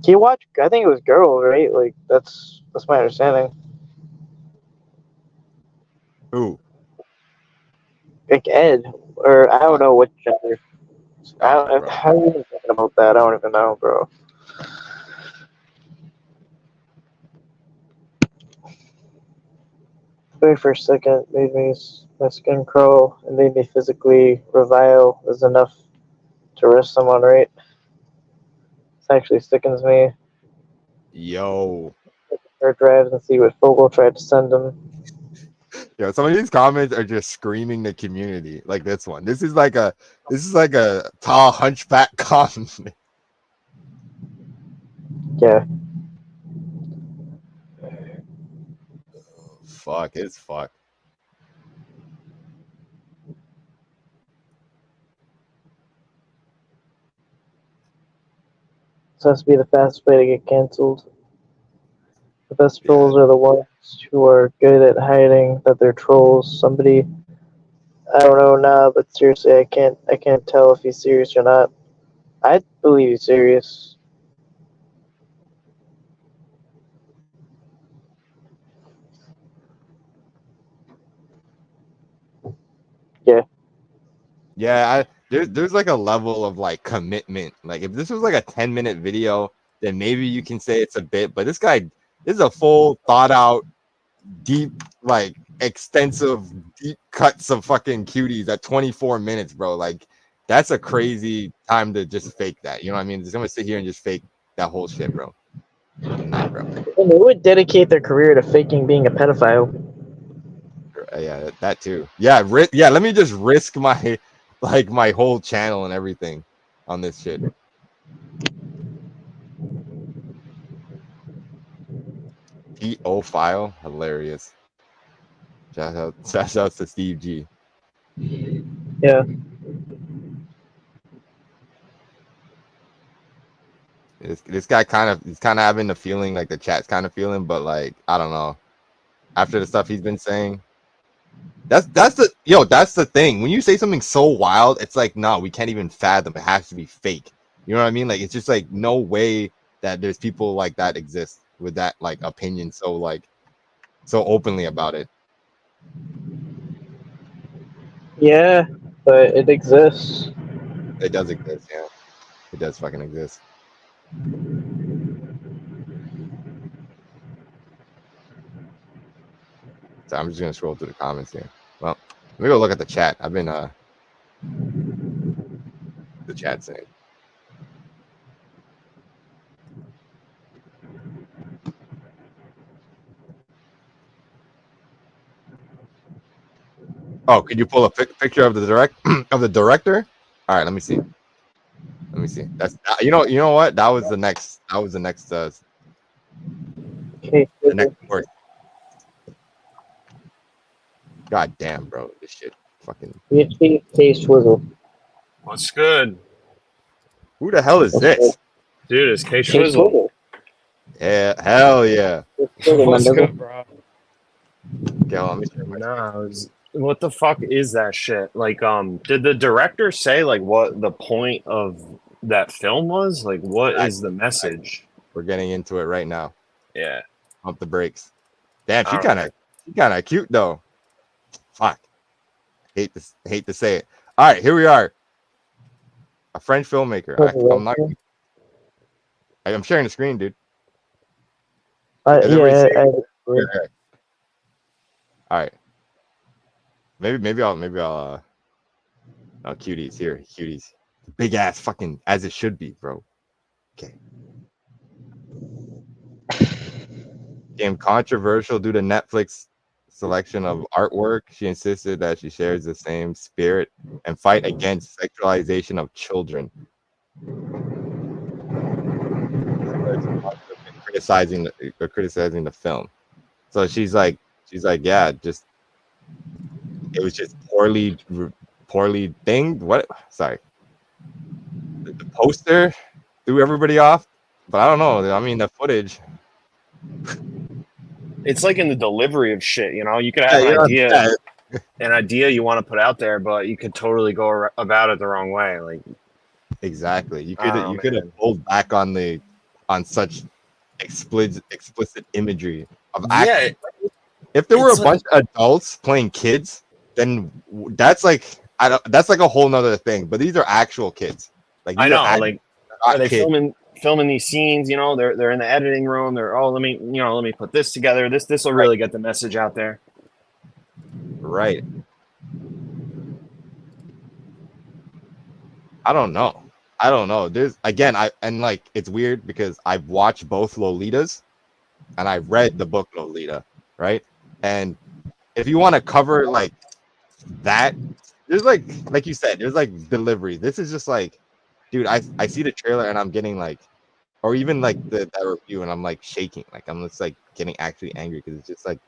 Speaker 4: Can you watch? I think it was Girl, right? Like, that's my understanding.
Speaker 9: Who?
Speaker 4: Like Ed, or I don't know what gender. How are you even thinking about that? I don't even know, bro. Very first second made my skin crawl and made me physically revile is enough to arrest someone, right? This actually sickens me.
Speaker 9: Yo.
Speaker 4: Hard drives and see what Fogel tried to send him.
Speaker 9: Yo, some of these comments are just screaming the community. Like this one. This is like a tall hunchback comment.
Speaker 4: Yeah.
Speaker 9: Fuck, it's fuck.
Speaker 4: This has to be the fastest way to get canceled. The best trolls are the ones who are good at hiding that they're trolls. Somebody, I don't know now, but seriously, I can't tell if he's serious or not. I believe he's serious. Yeah.
Speaker 9: Yeah, there's like a level of like commitment. Like if this was like a 10-minute video, then maybe you can say it's a bit, but this is a full thought out, deep, like extensive, deep cuts of fucking cuties at 24 minutes, bro. Like that's a crazy time to just fake that. You know what I mean? Just gonna sit here and just fake that whole shit, bro. Nah, bro.
Speaker 4: And they would dedicate their career to faking being a pedophile.
Speaker 9: Yeah, that too. Yeah, let me just risk my my whole channel and everything on this shit. PO file, hilarious. Shout out to Steve G.
Speaker 4: Yeah.
Speaker 9: This guy he's kind of having the feeling like the chat's kind of feeling, but like I don't know. After the stuff he's been saying, that's the thing. When you say something so wild, it's like no, we can't even fathom. It has to be fake. You know what I mean? Like it's just like no way that there's people like that exist with that like opinion so openly about it.
Speaker 4: Yeah, but it exists.
Speaker 9: It does exist, yeah. It does fucking exist. So I'm just gonna scroll through the comments here. Well, let me go look at the chat. I've been the chat saying. Oh, could you pull a picture of the director? All right, let me see. That's you know what? That was the next
Speaker 4: Okay.
Speaker 9: the next word. God damn, bro, this shit fucking.
Speaker 4: Case Swizzle.
Speaker 11: What's good?
Speaker 9: Who the hell is this?
Speaker 11: Dude, it's K Swizzle.
Speaker 9: Yeah, hell yeah.
Speaker 11: What's good, bro?
Speaker 9: Okay, let me
Speaker 11: what the fuck is that shit? Like, did the director say like what the point of that film was? Like, what is the message?
Speaker 9: We're getting into it right now.
Speaker 11: Yeah.
Speaker 9: Pump the brakes. Damn, she kind of cute though. Fuck. Hate to say it. All right, here we are. A French filmmaker. I'm sharing the screen, dude.
Speaker 4: Yeah.
Speaker 9: All right. Maybe I'll cuties here. Cuties. Big ass fucking as it should be, bro. Okay. Became controversial due to Netflix selection of artwork. She insisted that she shares the same spirit and fight against sexualization of children. Criticizing the film. So she's like, yeah, just it was just poorly thinged. What? Sorry. The poster threw everybody off, but I don't know. I mean, the footage.
Speaker 11: It's like in the delivery of shit, you know. You could have an idea you want to put out there, but you could totally go about it the wrong way. Like
Speaker 9: exactly, you could have pulled back on such explicit imagery of action. If there were a bunch of adults playing kids, then that's like I don't. That's like a whole nother thing. But these are actual kids. Like these
Speaker 11: I know.
Speaker 9: are
Speaker 11: Like,
Speaker 9: not
Speaker 11: are they
Speaker 9: kids.
Speaker 11: filming these scenes? You know, they're in the editing room. They're let me put this together. This will really get the message out there.
Speaker 9: Right. I don't know. There's again, it's weird because I've watched both Lolitas and I read the book Lolita, right? And if you want to cover like that, there's like you said, there's like delivery. This is just like, dude, I see the trailer and I'm getting like, or even like that review and I'm like shaking, like I'm just like getting actually angry because it's just like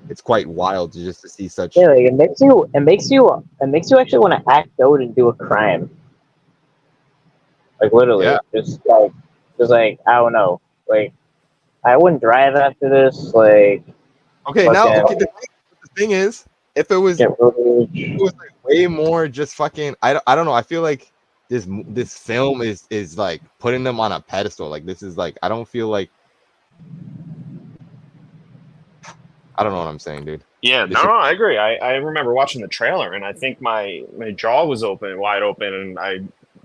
Speaker 9: it's quite wild to see such.
Speaker 4: Yeah, like it makes you actually want to act out and do a crime. Like literally,
Speaker 9: Yeah.
Speaker 4: just like I don't know, like I wouldn't drive after this. Like
Speaker 9: Okay, now the thing is, if it was like way more just fucking, I don't know. I feel like this film is like putting them on a pedestal. Like this is like I don't feel like I don't know what I'm saying, dude.
Speaker 11: Yeah, no, I agree. I remember watching the trailer and I think my jaw was wide open, and I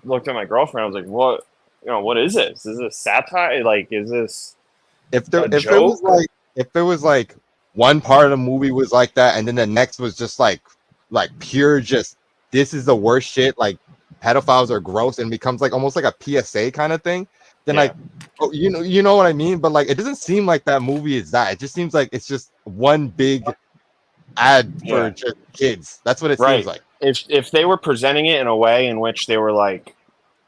Speaker 11: looked at my girlfriend. I was like, "What? What is this? Is this satire? Like, is this
Speaker 9: if it was like one part of the movie was like that, and then the next was just like pure just this is the worst shit. Like pedophiles are gross, and becomes like almost like a PSA kind of thing. Then like, oh, you know what I mean. But like, it doesn't seem like that movie is that. It just seems like it's just one big ad for just kids. That's what it seems like.
Speaker 11: If they were presenting it in a way in which they were like,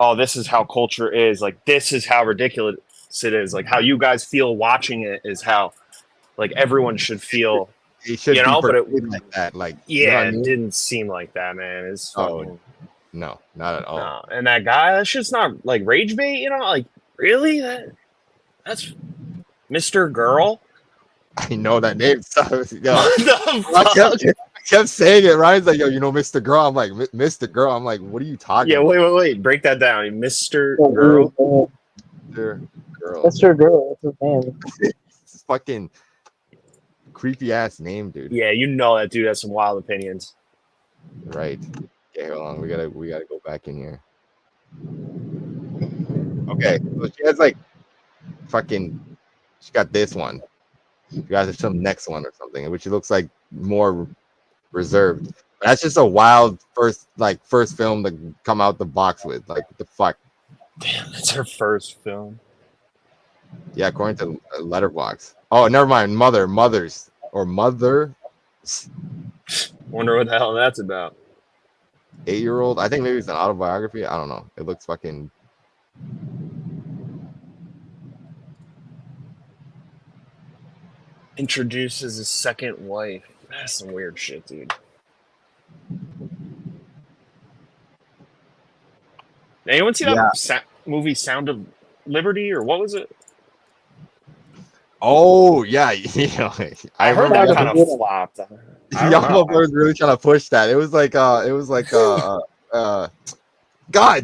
Speaker 11: "Oh, this is how culture is. Like, this is how ridiculous it is. Like, how you guys feel watching it is how, like, everyone should feel."
Speaker 9: It should be
Speaker 11: but it
Speaker 9: like that. Like,
Speaker 11: yeah,
Speaker 9: you know what I mean?
Speaker 11: It didn't seem like that, man. It's fucking
Speaker 9: no, not at all.
Speaker 11: No. And that guy, that's just not like rage bait. Like, really? That's Mr. Girl.
Speaker 9: I know that name. I kept saying it. Ryan's like, yo, Mr. Girl. I'm like, Mr. Girl. I'm like, what are you talking about?
Speaker 11: Wait. Break that down. Mr. Girl.
Speaker 9: Mr. Girl.
Speaker 4: Mr. Girl. That's his name.
Speaker 9: It's fucking creepy ass name, dude.
Speaker 11: Yeah, that dude has some wild opinions.
Speaker 9: Right. Okay, hold on. We gotta go back in here. Okay, so she has like she got this one. She got some next one or something, which looks like more reserved. But that's just a wild first film to come out the box with. Like, what the fuck?
Speaker 11: Damn, that's her first film.
Speaker 9: Yeah, according to Letterboxd. Oh, never mind. Mothers. Wonder
Speaker 11: what the hell that's about.
Speaker 9: 8-year-old. I think maybe it's an autobiography. I don't know. It looks fucking.
Speaker 11: Introduces his second wife. That's some weird shit, dude. Anyone see that movie Sound of Liberty, or what was it?
Speaker 9: Oh yeah,
Speaker 11: I heard that kind of flopped.
Speaker 9: Yamaha was really trying to push that. It was like God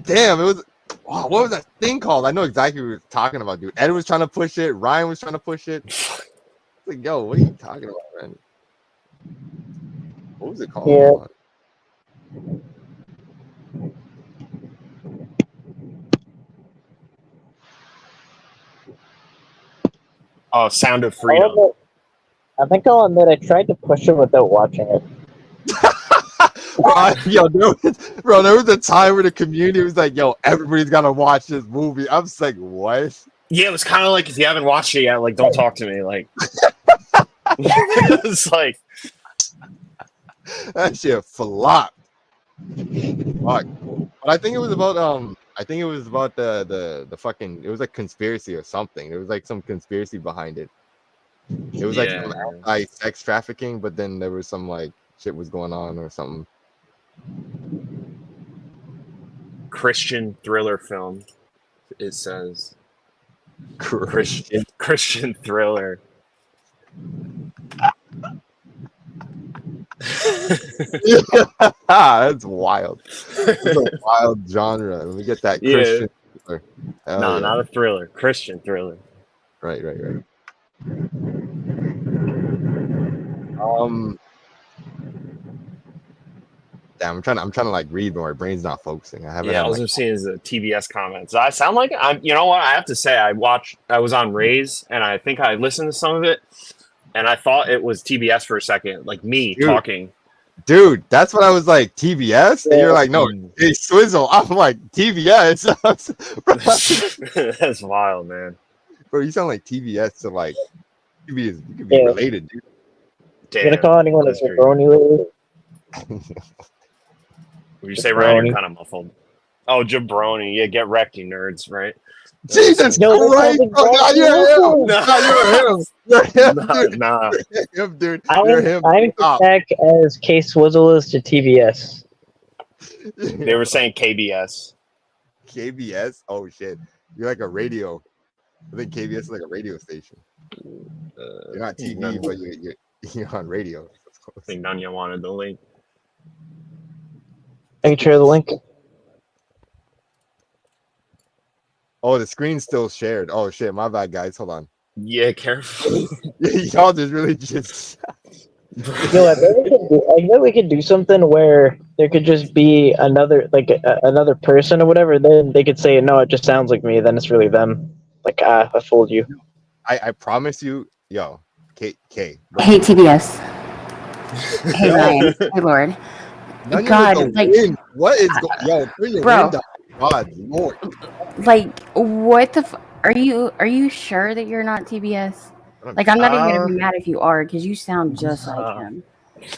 Speaker 9: damn, it was what was that thing called? I know exactly what you're talking about, dude. Ed was trying to push it, Ryan was trying to push it. It's like, yo, what are you talking about, man? What was it called?
Speaker 4: Yeah.
Speaker 11: Oh, Sound of Freedom.
Speaker 4: I think I'll admit I tried to push it without watching it.
Speaker 9: Bro, there was a time where the community was like, yo, everybody's gotta watch this movie. I'm just like, what?
Speaker 11: Yeah, it was kind of like, if you haven't watched it yet, like, don't talk to me. Like, it's like
Speaker 9: that shit flopped. Fuck. But I think it was about the fucking, it was like conspiracy or something. There was like some conspiracy behind it. It was like some anti-sex trafficking, but then there was some like shit was going on or something.
Speaker 11: Christian thriller film, it says. Christian thriller.
Speaker 9: That's wild. That's a wild genre. Let me get that Christian thriller.
Speaker 11: No, not a thriller. Christian thriller.
Speaker 9: Right. Damn, I'm trying to like read, but my brain's not focusing. I haven't.
Speaker 11: Yeah,
Speaker 9: had,
Speaker 11: all I was
Speaker 9: like,
Speaker 11: seeing is the TBS comments. I sound like I'm. You know what? I have to say, I was on Rays, and I think I listened to some of it, and I thought it was TBS for a second, like me talking.
Speaker 9: Dude, that's what I was like. TBS, and you're like, no, hey Swizzle. I'm like TBS. Bro,
Speaker 11: That's wild, man.
Speaker 9: bro, you sound like TBS to like you could be related, dude.
Speaker 4: You gonna call anyone a jabroni lately?
Speaker 11: When you say Ryan, you're kind of muffled. Oh, jabroni. Yeah, get wrecked, you nerds, right?
Speaker 9: Jesus Christ! Oh, you're him.
Speaker 11: Nah.
Speaker 9: You're him, dude.
Speaker 4: I'm
Speaker 9: You're him.
Speaker 4: back as K Swizzle is to TBS.
Speaker 11: They were saying KBS.
Speaker 9: KBS? Oh shit! You're like a radio. I think KBS is like a radio station. You're not TV, but you're on radio.
Speaker 11: I think Nanya wanted the link.
Speaker 4: I can share the link.
Speaker 9: Oh, the screen's still shared. Oh shit, my bad, guys. Hold on.
Speaker 11: Yeah, careful.
Speaker 9: Y'all just really just.
Speaker 4: Yo, I bet we could do something where there could just be another, like another person or whatever. Then they could say, "No, it just sounds like me." Then it's really them. Like, I fooled you.
Speaker 9: I promise you, yo, K.
Speaker 12: Hey TBS. Hey Ryan. Hey Lord. God, like
Speaker 9: what is yo? Turn your
Speaker 12: bro,
Speaker 9: window. God, Lord.
Speaker 12: Like, what the? Are you sure that you're not TBS? Like, I'm not even gonna be mad if you are, because you sound just like him.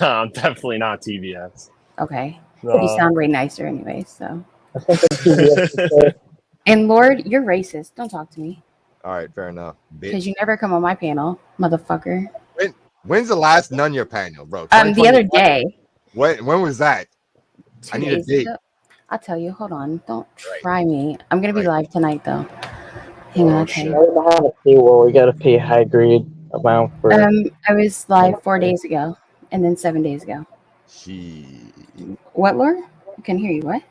Speaker 11: No, I'm definitely not TBS.
Speaker 12: Okay,
Speaker 11: No.
Speaker 12: you sound way nicer anyway. So. And Lord, you're racist. Don't talk to me.
Speaker 9: All right, fair enough.
Speaker 12: Because you never come on my panel, motherfucker.
Speaker 9: When's the last Nunya panel, bro?
Speaker 12: The other day.
Speaker 9: When was that?
Speaker 12: 2
Speaker 9: I need a
Speaker 12: days
Speaker 9: date.
Speaker 12: ago. I'll tell you. Hold on. Don't try me. I'm gonna be live tonight though. Hang on. I'll tell you.
Speaker 4: Well, we gotta pay a high grade amount for.
Speaker 12: I was live 4 days ago, and then 7 days ago. What, Laura? I couldn't hear you. What?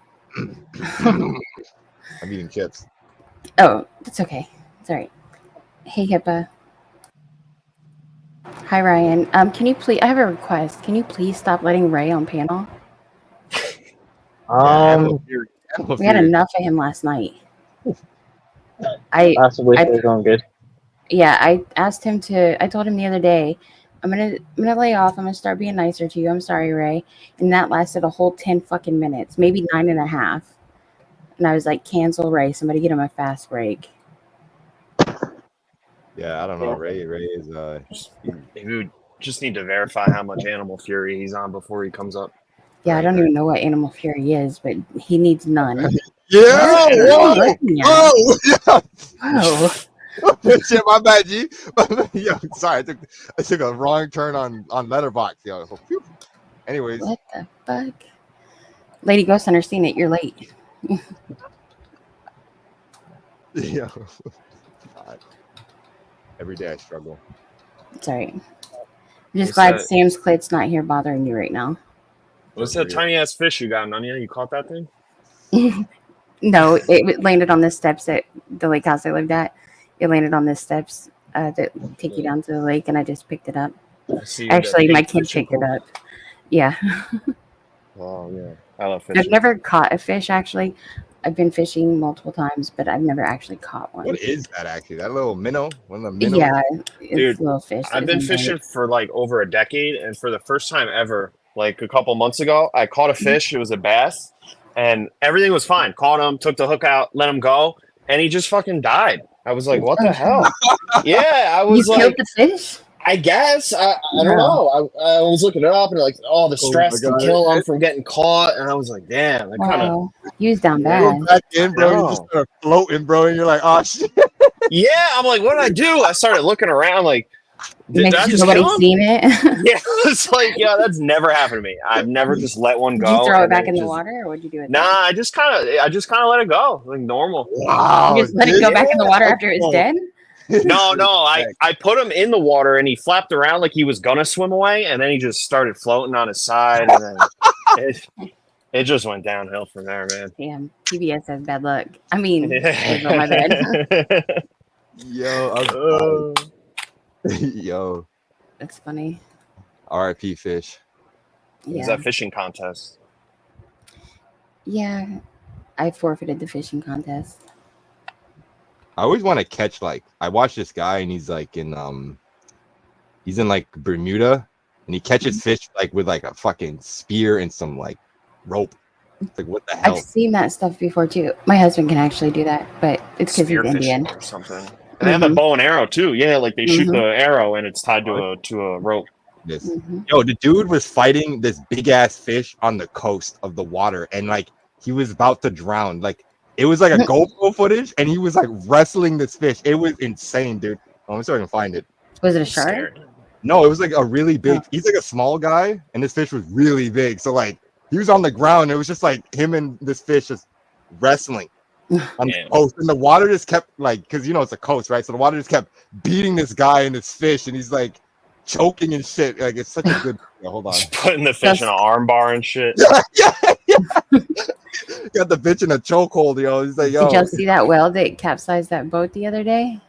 Speaker 9: I'm eating chips.
Speaker 12: Oh, that's okay. It's all right. Hey, HIPAA. Hi, Ryan. Can you please? I have a request. Can you please stop letting Ray on panel? We had enough of him last night.
Speaker 4: Possibly going good.
Speaker 12: Yeah, I asked him to. I told him the other day, I'm gonna lay off. I'm gonna start being nicer to you. I'm sorry, Ray. And that lasted a whole 10 fucking minutes, maybe 9.5. And I was like, cancel Ray. Somebody get him a fast break.
Speaker 9: Yeah, I don't know. Ray is
Speaker 11: We just need to verify how much Animal Fury he's on before he comes up.
Speaker 12: Yeah, I don't even know what Animal Fury is, but he needs none.
Speaker 9: Yeah.
Speaker 12: Whoa.
Speaker 9: Shit, my bad, G. Yo, sorry, I took a wrong turn on Letterboxd, yo. Anyways.
Speaker 12: What the fuck? Lady Ghost Hunter seen it. You're late.
Speaker 9: Yeah. God. Every day I struggle.
Speaker 12: It's all right. I'm just glad Sam's Clit's not here bothering you right now.
Speaker 11: What's that tiny ass fish you got, Nanya? You caught that thing?
Speaker 12: No, it landed on the steps at the lake house I lived at. It landed on the steps that take you down to the lake, and I just picked it up. Actually, my kid picked it up. Yeah.
Speaker 11: Oh, yeah. I love fishing.
Speaker 12: I've never caught a fish, actually. I've been fishing multiple times, but I've never actually caught one.
Speaker 9: What is that, actually? That little minnow? One of the minnows?
Speaker 12: Yeah, it's
Speaker 11: Dude,
Speaker 12: a little fish.
Speaker 11: I've been fishing for like over a decade, and for the first time ever, like a couple months ago, I caught a fish. It was a bass, and everything was fine. Caught him, took the hook out, let him go, and he just fucking died. I was like, what the hell? Yeah, I was
Speaker 12: you killed the fish?
Speaker 11: I guess. I don't know. I was looking it up, and like, oh, the stress to kill him from getting caught, and I was like, damn. I kind of.
Speaker 12: You was down bad.
Speaker 9: Back in, bro. You just start floating, bro, and you're like, oh, shit.
Speaker 11: Yeah, I'm like, what did I do? I started looking around, like,
Speaker 12: did I just nobody's seen it?
Speaker 11: Yeah, it's like, yeah, that's never happened to me. I've never just let one go.
Speaker 12: Did you throw it back in the water, or what'd you do with it?
Speaker 11: Nah, I just kind of let it go, like normal.
Speaker 9: Wow.
Speaker 12: You just let it go back in the water after it was dead?
Speaker 11: No, I put him in the water, and he flapped around like he was gonna swim away, and then he just started floating on his side, and then it just went downhill from there, man.
Speaker 12: Damn, TBS has bad luck. I mean, it's on my bed.
Speaker 9: Yo, yo.
Speaker 12: That's funny.
Speaker 9: R.I.P. fish.
Speaker 11: It was that fishing contest.
Speaker 12: Yeah, I forfeited the fishing contest.
Speaker 9: I always want to catch I watch this guy and he's like he's in like Bermuda and he catches fish with a fucking spear and some rope. It's like what the hell?
Speaker 12: I've seen that stuff before too. My husband can actually do that, but it's because he's Indian
Speaker 11: or something. And they have a bow and arrow too. Yeah, like they shoot the arrow and it's tied to a rope.
Speaker 9: This yo, the dude was fighting this big ass fish on the coast of the water, and he was about to drown. It was like a GoPro footage, and he was wrestling this fish. It was insane, dude. Oh, I'm starting to find it.
Speaker 12: Was it a shark?
Speaker 9: No, it was like a really big. He's like a small guy, and this fish was really big. So he was on the ground. It was just him and this fish just wrestling on the coast, and the water just kept because it's a coast, right? So the water just kept beating this guy and this fish, and he's choking and shit. It's such a good. Hold on.
Speaker 11: Just putting the fish in an arm bar and shit.
Speaker 9: Yeah. Got the bitch in a chokehold, yo. He's like, yo.
Speaker 12: Did y'all see that whale that capsized that boat the other day?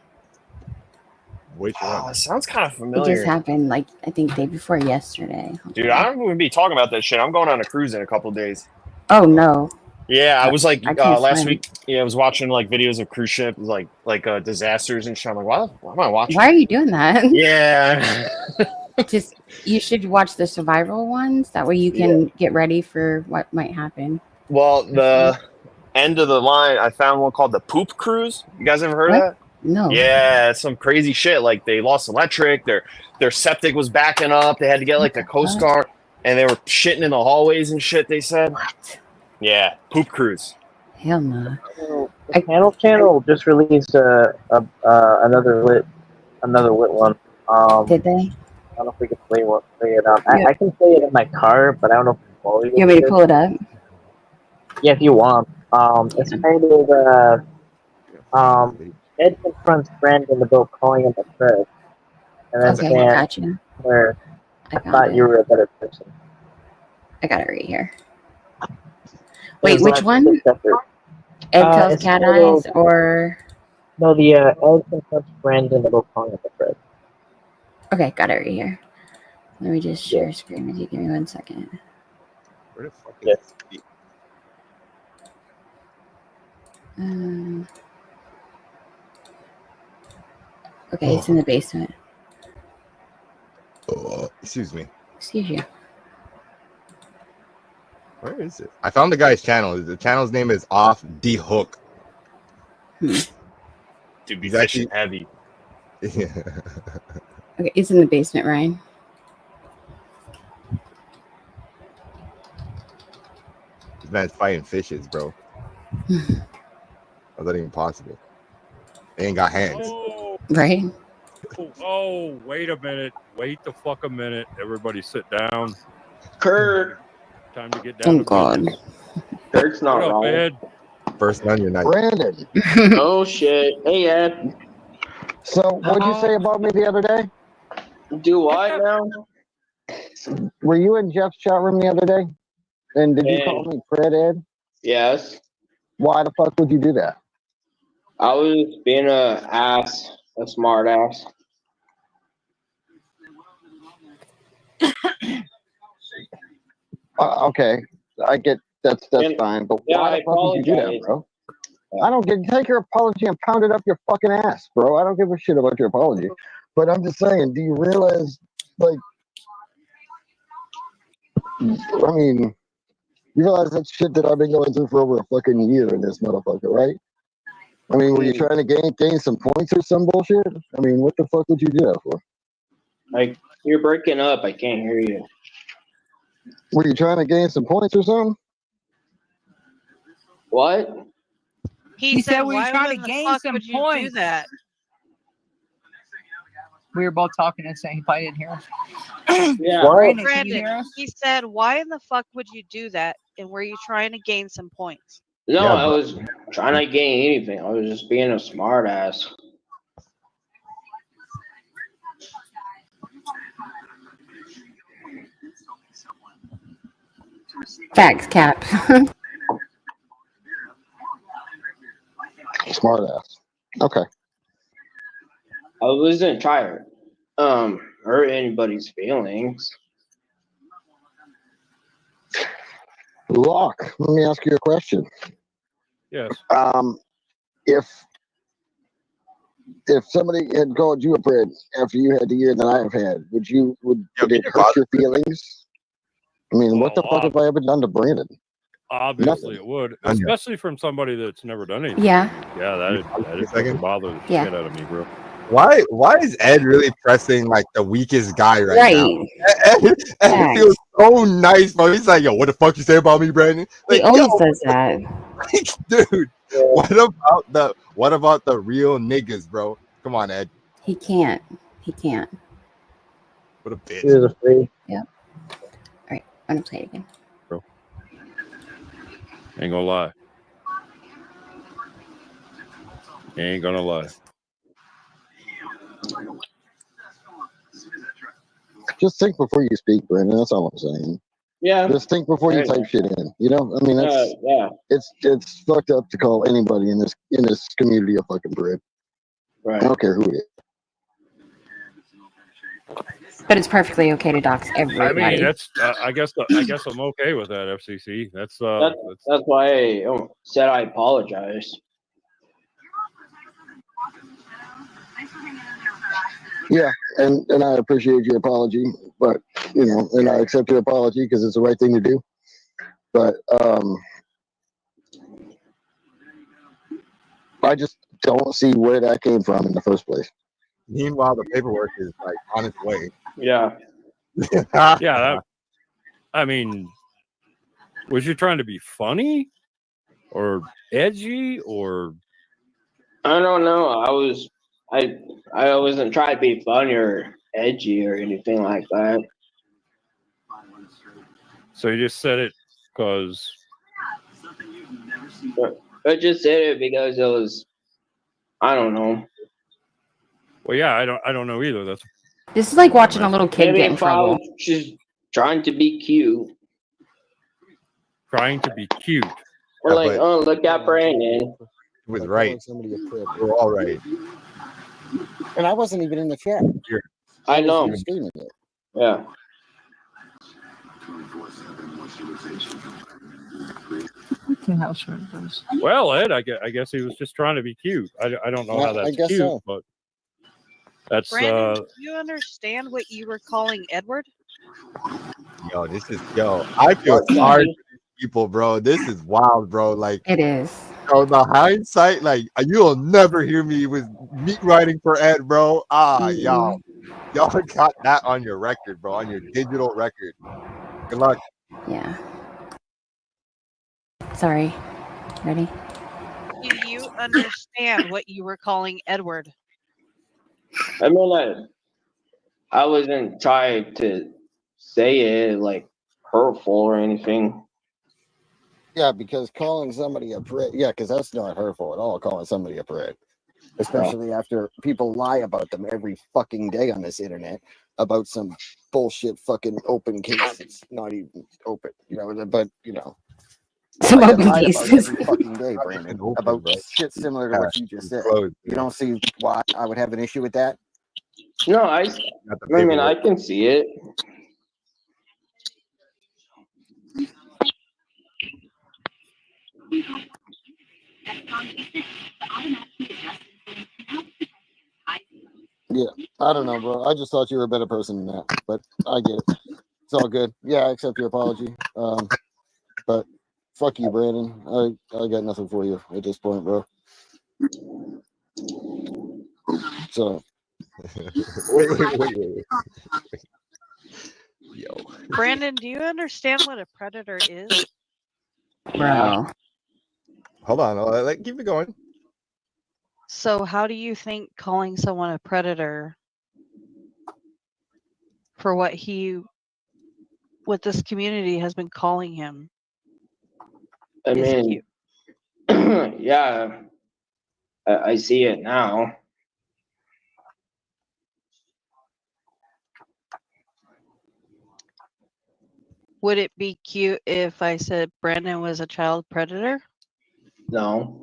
Speaker 9: Which one?
Speaker 11: Sounds kind of familiar.
Speaker 12: It just happened, I think day before yesterday.
Speaker 11: Dude, I don't even be talking about that shit. I'm going on a cruise in a couple of days.
Speaker 12: Oh no.
Speaker 11: Yeah, I was last
Speaker 12: swim.
Speaker 11: week. Yeah, I was watching videos of cruise ship disasters and shit. I'm like, why am I watching?
Speaker 12: Why are you doing that?
Speaker 11: Yeah.
Speaker 12: Just you should watch the survival ones. That way you can get ready for what might happen.
Speaker 11: Well, the end of the line, I found one called the Poop Cruise. You guys ever heard of that?
Speaker 12: No.
Speaker 11: Yeah, it's some crazy shit. They lost electric. Their septic was backing up. They had to get the Coast Guard, and they were shitting in the hallways and shit. They said.
Speaker 12: What?
Speaker 11: Yeah, Poop Cruise.
Speaker 12: Hell no.
Speaker 4: The Panel Channel just released another lit one.
Speaker 12: Did they?
Speaker 4: I don't know if we can play it up. I can play it in my car, but I don't know if it's volume.
Speaker 12: You want me to pull it up?
Speaker 4: Yeah, if you want. It's kind of Ed confronts friend in the boat calling him a threat. And then
Speaker 12: Okay, gotcha.
Speaker 4: where
Speaker 12: I
Speaker 4: thought you were a better person.
Speaker 12: I got it right here. Wait, which one? Ed tells cat eyes or?
Speaker 4: No, the Ed confronts friend in the boat calling him a threat.
Speaker 12: Okay, got it right here. Let me just share screen with you. Give me 1 second.
Speaker 9: Where the fuck is it?
Speaker 12: Okay, it's in the basement.
Speaker 9: Excuse me.
Speaker 12: Excuse you.
Speaker 9: Where is it? I found the guy's channel. The channel's name is Off the Hook.
Speaker 11: Dude, be fishing heavy.
Speaker 9: Yeah.
Speaker 12: Okay, it's in the basement, Ryan.
Speaker 9: This man's fighting fishes, bro. How's that even possible? They ain't got hands.
Speaker 13: Oh,
Speaker 12: right?
Speaker 13: Oh, wait a minute. Wait the fuck a minute. Everybody sit down.
Speaker 14: Kurt.
Speaker 13: Time to get down.
Speaker 12: Oh, God.
Speaker 14: Kurt's not
Speaker 13: wrong.
Speaker 14: Ed?
Speaker 9: First on your night.
Speaker 15: Brandon.
Speaker 14: Oh, shit. Hey, Ed.
Speaker 15: So, what'd you say about me the other day?
Speaker 14: Do what now?
Speaker 15: Were you in Jeff's chat room the other day? And did you call me Fred, Ed?
Speaker 14: Yes.
Speaker 15: Why the fuck would you do that?
Speaker 14: I was being a smart ass.
Speaker 15: Okay, I get that's fine, but why the fuck would you do that, bro? I don't take your apology and pound it up your fucking ass, bro. I don't give a shit about your apology. But I'm just saying, do you realize, I mean, you realize that shit that I've been going through for over a fucking year in this motherfucker, right? I mean, were you trying to gain some points or some bullshit? I mean, what the fuck would you do that for?
Speaker 14: You're breaking up. I can't hear you.
Speaker 15: Were you trying to gain some points or something?
Speaker 14: What?
Speaker 16: He said we were trying to gain some points. Do that? We were both talking and saying he probably didn't hear us.
Speaker 14: Yeah.
Speaker 16: Brandon, he said, why in the fuck would you do that? And were you trying to gain some points?
Speaker 14: No, yeah, I was trying to gain anything. I was just being a smart ass.
Speaker 12: Facts, Cap.
Speaker 15: Smart ass. Okay.
Speaker 14: I wasn't trying to hurt anybody's feelings.
Speaker 15: Locke, let me ask you a question.
Speaker 13: Yes.
Speaker 15: If somebody had called you a pred after you had the year that I have had, would it hurt your feelings? I mean, what the fuck have I ever done to Brandon?
Speaker 13: Obviously,
Speaker 15: Nothing.
Speaker 13: it would, especially from somebody that's never done anything.
Speaker 12: Yeah.
Speaker 13: Yeah, that'd fucking bother the shit out of me, bro.
Speaker 9: Why is Ed really pressing like the weakest guy right now? Ed feels so nice, bro. He's like, yo, what the fuck you say about me, Brandon? Like,
Speaker 12: He always says that.
Speaker 9: Dude, what about the real niggas, bro? Come on, Ed.
Speaker 12: He can't. He can't.
Speaker 9: What a bitch.
Speaker 4: He was afraid.
Speaker 12: Yep. All right, I'm gonna play it again.
Speaker 13: Bro. Ain't gonna lie. Ain't gonna lie.
Speaker 15: Just think before you speak, Brandon. That's all I'm saying.
Speaker 14: Yeah.
Speaker 15: Just think before you type shit in. You know, I mean, it's fucked up to call anybody in this community a fucking bread.
Speaker 14: Right.
Speaker 15: I don't care who it is.
Speaker 12: But it's perfectly okay to dox
Speaker 13: I
Speaker 12: everybody.
Speaker 13: mean, that's I guess I'm okay with that, FCC. That's
Speaker 14: why I said I apologize.
Speaker 15: Yeah, and I appreciate your apology, but and I accept your apology because it's the right thing to do. But I just don't see where that came from in the first place.
Speaker 9: Meanwhile, the paperwork is like on its way.
Speaker 14: Yeah.
Speaker 13: Yeah. I mean, was you trying to be funny or edgy or?
Speaker 14: I don't know. I wasn't trying to be funny or edgy or anything like that.
Speaker 13: So you just said it because.
Speaker 14: I just said it because it was. I don't know.
Speaker 13: Well, yeah, I don't know either.
Speaker 12: This is like watching a little kid
Speaker 14: Maybe
Speaker 12: get in
Speaker 14: if I was
Speaker 12: trouble.
Speaker 14: just trying to be cute.
Speaker 13: Trying to be cute.
Speaker 14: Or like, oh, look at Brandon.
Speaker 9: He was right. We're all right.
Speaker 15: And I wasn't even in the chat.
Speaker 14: I know. Yeah.
Speaker 13: Well, Ed, I guess he was just trying to be cute. I don't know how that's cute,
Speaker 15: so.
Speaker 13: but that's
Speaker 16: Brandon, do you understand what you were calling Edward?
Speaker 9: I feel sorry for these people, bro. This is wild, bro. Like
Speaker 12: it is.
Speaker 9: So the hindsight, like you'll never hear me with meat writing for Ed, bro. Y'all got that on your record, bro, on your digital record. Good luck.
Speaker 12: Yeah. Sorry. Ready?
Speaker 16: Do you understand what you were calling Edward?
Speaker 14: I mean, I wasn't trying to say it like hurtful or anything.
Speaker 15: Yeah, because calling somebody a prick, because that's not hurtful at all, calling somebody a prick. Especially after people lie about them every fucking day on this internet about some bullshit fucking open case. It's not even open, but
Speaker 12: some
Speaker 15: I get
Speaker 12: open
Speaker 15: lied about
Speaker 12: cases
Speaker 15: every fucking day, Brandon, about shit similar to what you just said. You don't see why I would have an issue with that?
Speaker 14: No, I mean, I can see it.
Speaker 15: Yeah, I don't know, bro. I just thought you were a better person than that, but I get it. It's all good. Yeah, I accept your apology. But fuck you, Brandon. I got nothing for you at this point, bro. So
Speaker 9: wait. Yo.
Speaker 16: Brandon, do you understand what a predator is?
Speaker 12: Bro.
Speaker 9: Hold on, keep it going.
Speaker 16: So how do you think calling someone a predator for what this community has been calling him?
Speaker 14: I mean, yeah, I see it now.
Speaker 16: Would it be cute if I said Brandon was a child predator?
Speaker 14: No.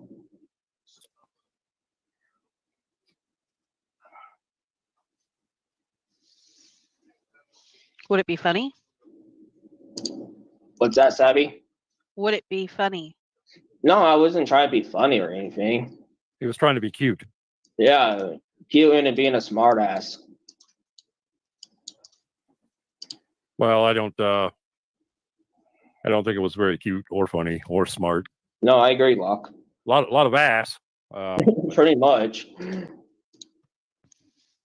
Speaker 16: Would it be funny?
Speaker 14: What's that, Sabby?
Speaker 16: Would it be funny?
Speaker 14: No, I wasn't trying to be funny or anything.
Speaker 13: He was trying to be cute.
Speaker 14: Yeah, cute and being a smartass.
Speaker 13: Well, I don't think it was very cute or funny or smart.
Speaker 14: No, I agree, Locke.
Speaker 13: A lot of ass.
Speaker 14: Pretty much.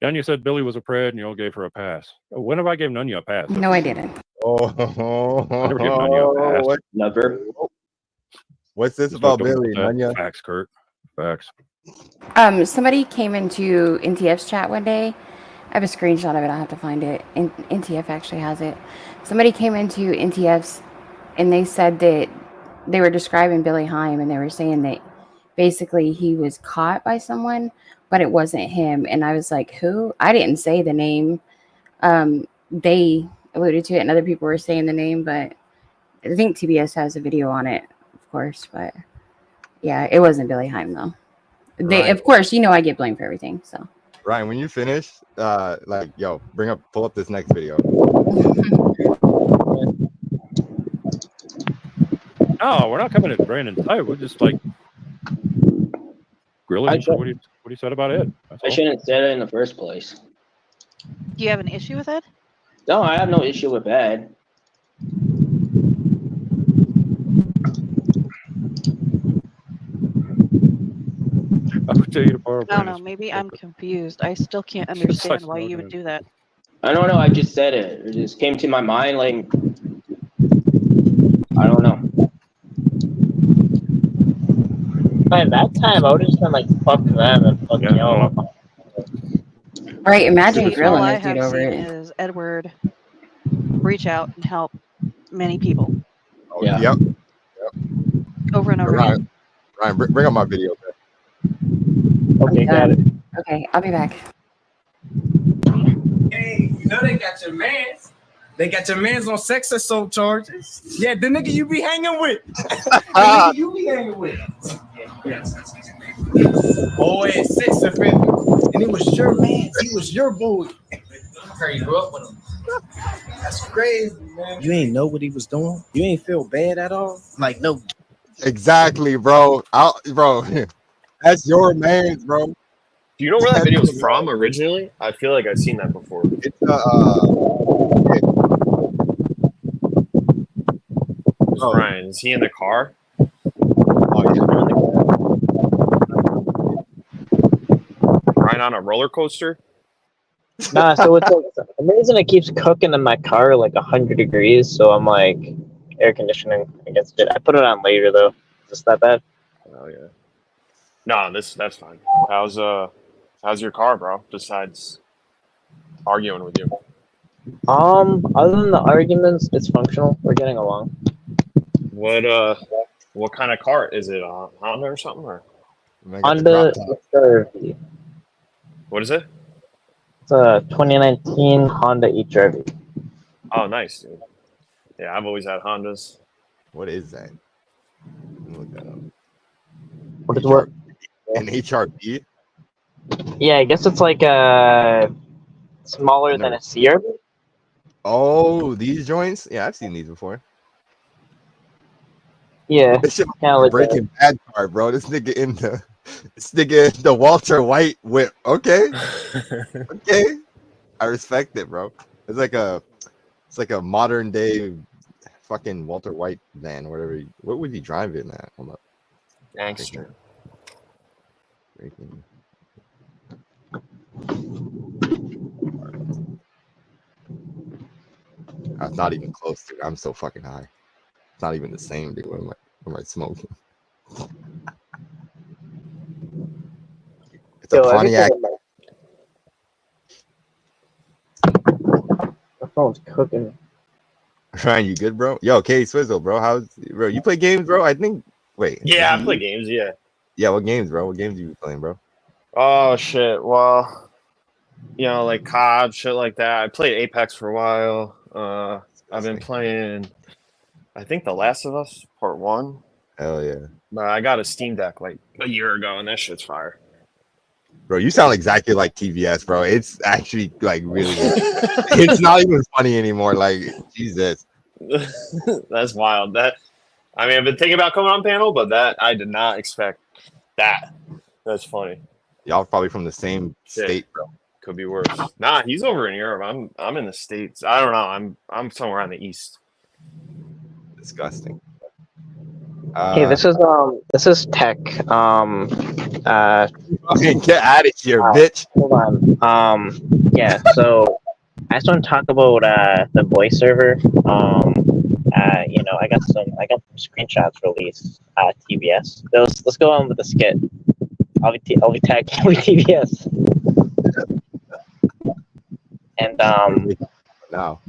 Speaker 13: Nunya said Billy was a pred, and you all gave her a pass. When have I given Nunya a pass?
Speaker 12: No, I didn't.
Speaker 13: I never gave Nunya a pass.
Speaker 14: Never.
Speaker 9: What's this
Speaker 13: Just
Speaker 9: about
Speaker 13: looked up
Speaker 9: Billy,
Speaker 13: that.
Speaker 9: Nunya?
Speaker 13: Facts, Kurt. Facts.
Speaker 12: Somebody came into NTF's chat one day. I have a screenshot of it. I'll have to find it. NTF actually has it. Somebody came into NTF's and they said that they were describing Billy Haim and they were saying that basically he was caught by someone, but it wasn't him. And I was like, who? I didn't say the name. They alluded to it and other people were saying the name, but I think TBS has a video on it, of course. But yeah, it wasn't Billy Haim though. They, of course, I get blamed for everything. So
Speaker 9: Ryan, when you finish, pull up this next video.
Speaker 13: No, we're not coming at Brandon's side. We're just like grilling. What he said about it.
Speaker 14: I shouldn't have said it in the first place.
Speaker 16: Do you have an issue with it?
Speaker 14: No, I have no issue with Ed.
Speaker 13: I would tell you to borrow
Speaker 16: I don't know. Maybe I'm confused. I still can't understand why you would do that.
Speaker 14: I don't know. I just said it. It just came to my mind. Like, I don't know.
Speaker 4: By that time, I would have just been like, fuck them and fuck y'all.
Speaker 12: right, imagine
Speaker 16: See,
Speaker 12: grilling
Speaker 16: all I
Speaker 12: this dude
Speaker 16: have
Speaker 12: over
Speaker 16: seen
Speaker 12: it.
Speaker 16: is Edward reach out and help many people
Speaker 9: Oh, yeah. Yep.
Speaker 16: over and over again.
Speaker 9: Ryan, bring up my video.
Speaker 4: Okay, got it.
Speaker 12: Okay, I'll be back.
Speaker 8: Hey, you know they got your mans. They got your mans on sex assault charges. Yeah, the nigga you be hanging with. The nigga you be hanging with. Boy, sex offender. And it was your man. He was your boy. You grew up with him. That's crazy, man. You ain't know what he was doing? You ain't feel bad at all? Like, no.
Speaker 9: Exactly, bro. Bro, that's your man, bro.
Speaker 11: Do you know where that video is from originally? I feel like I've seen that before.
Speaker 9: It's
Speaker 11: Ryan, is he in the car? Ryan on a roller coaster?
Speaker 4: Nah, so it's like, the reason it keeps cooking in my car like 100 degrees, so I'm like air conditioning against it. I put it on later though. Is that bad?
Speaker 11: Oh yeah. No, that's fine. How's your car, bro? Besides arguing with you.
Speaker 4: Other than the arguments, it's functional. We're getting along.
Speaker 11: What kind of car is it? Honda or something? Or
Speaker 4: Honda HRV.
Speaker 11: what is it?
Speaker 4: It's a 2019 Honda HRV.
Speaker 11: Oh, nice, dude. Yeah, I've always had Hondas.
Speaker 9: What is that? Let me look that up.
Speaker 4: What is what?
Speaker 9: An HRV?
Speaker 4: Yeah, I guess it's like smaller than a CRV.
Speaker 9: Oh, these joints? Yeah, I've seen these before.
Speaker 4: Yeah,
Speaker 9: This shit
Speaker 4: kind of like
Speaker 9: Breaking Bad car, bro. This nigga in the Walter White whip. Okay, okay, I respect it, bro. It's like a modern day fucking Walter White van, whatever. What would he drive in that? Hold up.
Speaker 11: Gangster.
Speaker 9: Breaking. I'm not even close to it. I'm so fucking high. It's not even the same, dude. What am I smoking? It's a Pontiac.
Speaker 4: The phone's cooking.
Speaker 9: Ryan, you good, bro? Yo, K Swizzle, bro. Bro? You play games, bro? I think. Wait.
Speaker 11: Yeah, I play games. Yeah.
Speaker 9: Yeah, what games, bro? What games you playing, bro?
Speaker 11: Oh shit. Well, like COD, shit like that. I played Apex for a while. I've been playing, I think, The Last of Us Part 1.
Speaker 9: Hell yeah.
Speaker 11: I got a Steam Deck like a year ago, and that shit's fire.
Speaker 9: Bro, you sound exactly like TVS, bro. It's actually like really it's not even funny anymore. Like, Jesus.
Speaker 11: That's wild. That I mean, I've been thinking about coming on panel, but that I did not expect that. That's funny.
Speaker 9: Y'all probably from the same state, bro.
Speaker 11: Could be worse. Nah, he's over in Europe. I'm in the States. I don't know. I'm somewhere on the east.
Speaker 9: Disgusting.
Speaker 4: Hey, this is Tech.
Speaker 9: Get out of here, bitch.
Speaker 4: Hold on. Yeah. So I just want to talk about the voice server. You know, I got some screenshots released TBS. Let's go on with the skit. I'll be Tech. I'll be TBS. And
Speaker 9: now.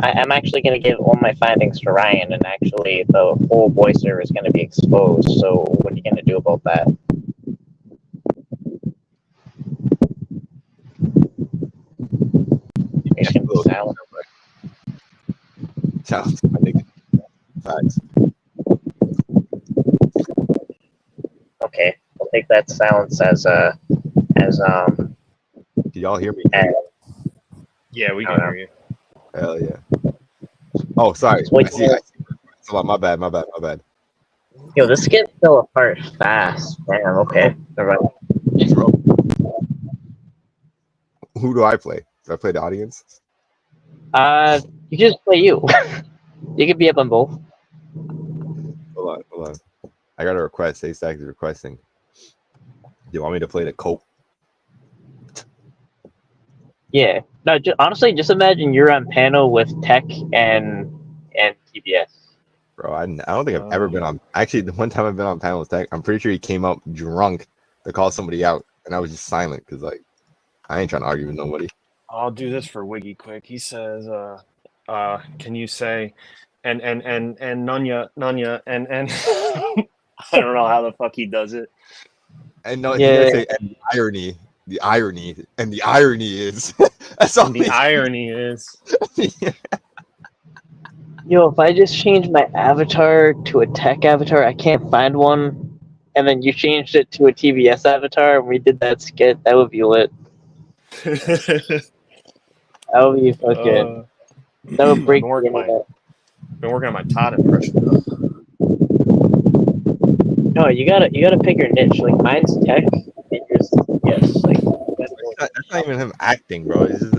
Speaker 4: I'm actually going to give all my findings to Ryan, and actually the whole voice server is going to be exposed. So what are you going to do about that? You're just going to be silent.
Speaker 9: Sounds my nigga. Facts.
Speaker 4: Okay, I'll take that silence as
Speaker 9: Do y'all hear me?
Speaker 11: Yeah, we can hear you.
Speaker 9: Hell yeah. Oh, sorry. I see. Hold on, my bad.
Speaker 4: Yo, this skit fell apart fast. Damn, okay. Never mind.
Speaker 9: Who do I play? Do I play the audience?
Speaker 4: You just play you. You could be up on both.
Speaker 9: Hold on. I got a request. Stack is requesting. Do you want me to play the cope?
Speaker 4: Yeah. No, honestly, just imagine you're on panel with Tech and TBS.
Speaker 9: Bro, I don't think I've ever been on. Actually, the one time I've been on panel with Tech, I'm pretty sure he came up drunk to call somebody out, and I was just silent because, like, I ain't trying to argue with nobody.
Speaker 11: I'll do this for Wiggy quick. He says, can you say, and Nunya, and I don't know how the fuck he does it.
Speaker 9: And no, yeah. He does say, and the irony is, that's all.
Speaker 11: The irony is.
Speaker 4: Yo, if I just change my avatar to a Tech avatar, I can't find one, and then you changed it to a TBS avatar, and we did that skit, that would be lit. That would be fucking. That would break the internet.
Speaker 11: Been working on my Todd impression though.
Speaker 4: No, you gotta pick your niche. Like mine's Tech, and yours yes. Like
Speaker 9: that's not even him acting, bro. It's just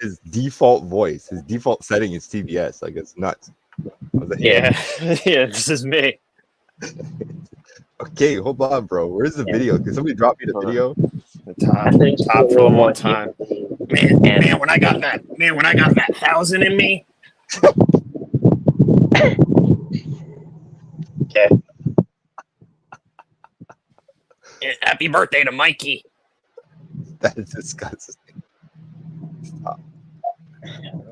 Speaker 9: his default voice. His default setting is TBS. Like it's nuts.
Speaker 11: Yeah, yeah. This is me.
Speaker 9: Okay, hold on, bro. Where's the video? Can somebody drop me the video?
Speaker 11: The top for one more time. Man, when I got that 1,000 in me.
Speaker 4: Okay.
Speaker 11: Happy birthday to Mikey.
Speaker 9: That is disgusting. Stop.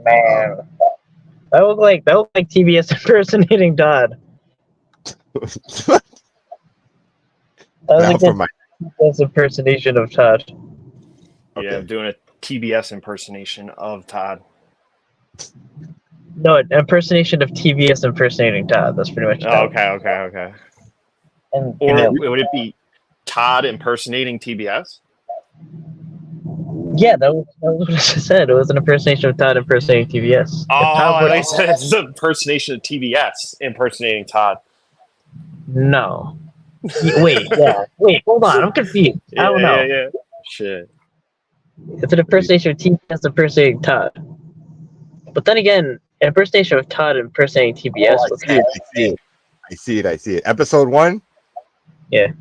Speaker 4: Man, that looked like TBS impersonating Todd. That was like TBS impersonation of Todd.
Speaker 11: Okay. Yeah, I'm doing a TBS impersonation of Todd.
Speaker 4: No, an impersonation of TBS impersonating Todd. That's pretty much.
Speaker 11: Oh, okay.
Speaker 4: And
Speaker 11: would it be Todd impersonating TBS?
Speaker 4: Yeah, that was what I just said. It was an impersonation of Todd impersonating TBS.
Speaker 11: Oh, I said it's an impersonation of TBS impersonating Todd.
Speaker 4: No. Wait, hold on. I'm confused. I don't know.
Speaker 11: Yeah. Shit.
Speaker 4: It's an impersonation of TBS impersonating Todd. But then again, an impersonation of Todd impersonating TBS.
Speaker 9: I see it. Episode 1?
Speaker 4: Yeah.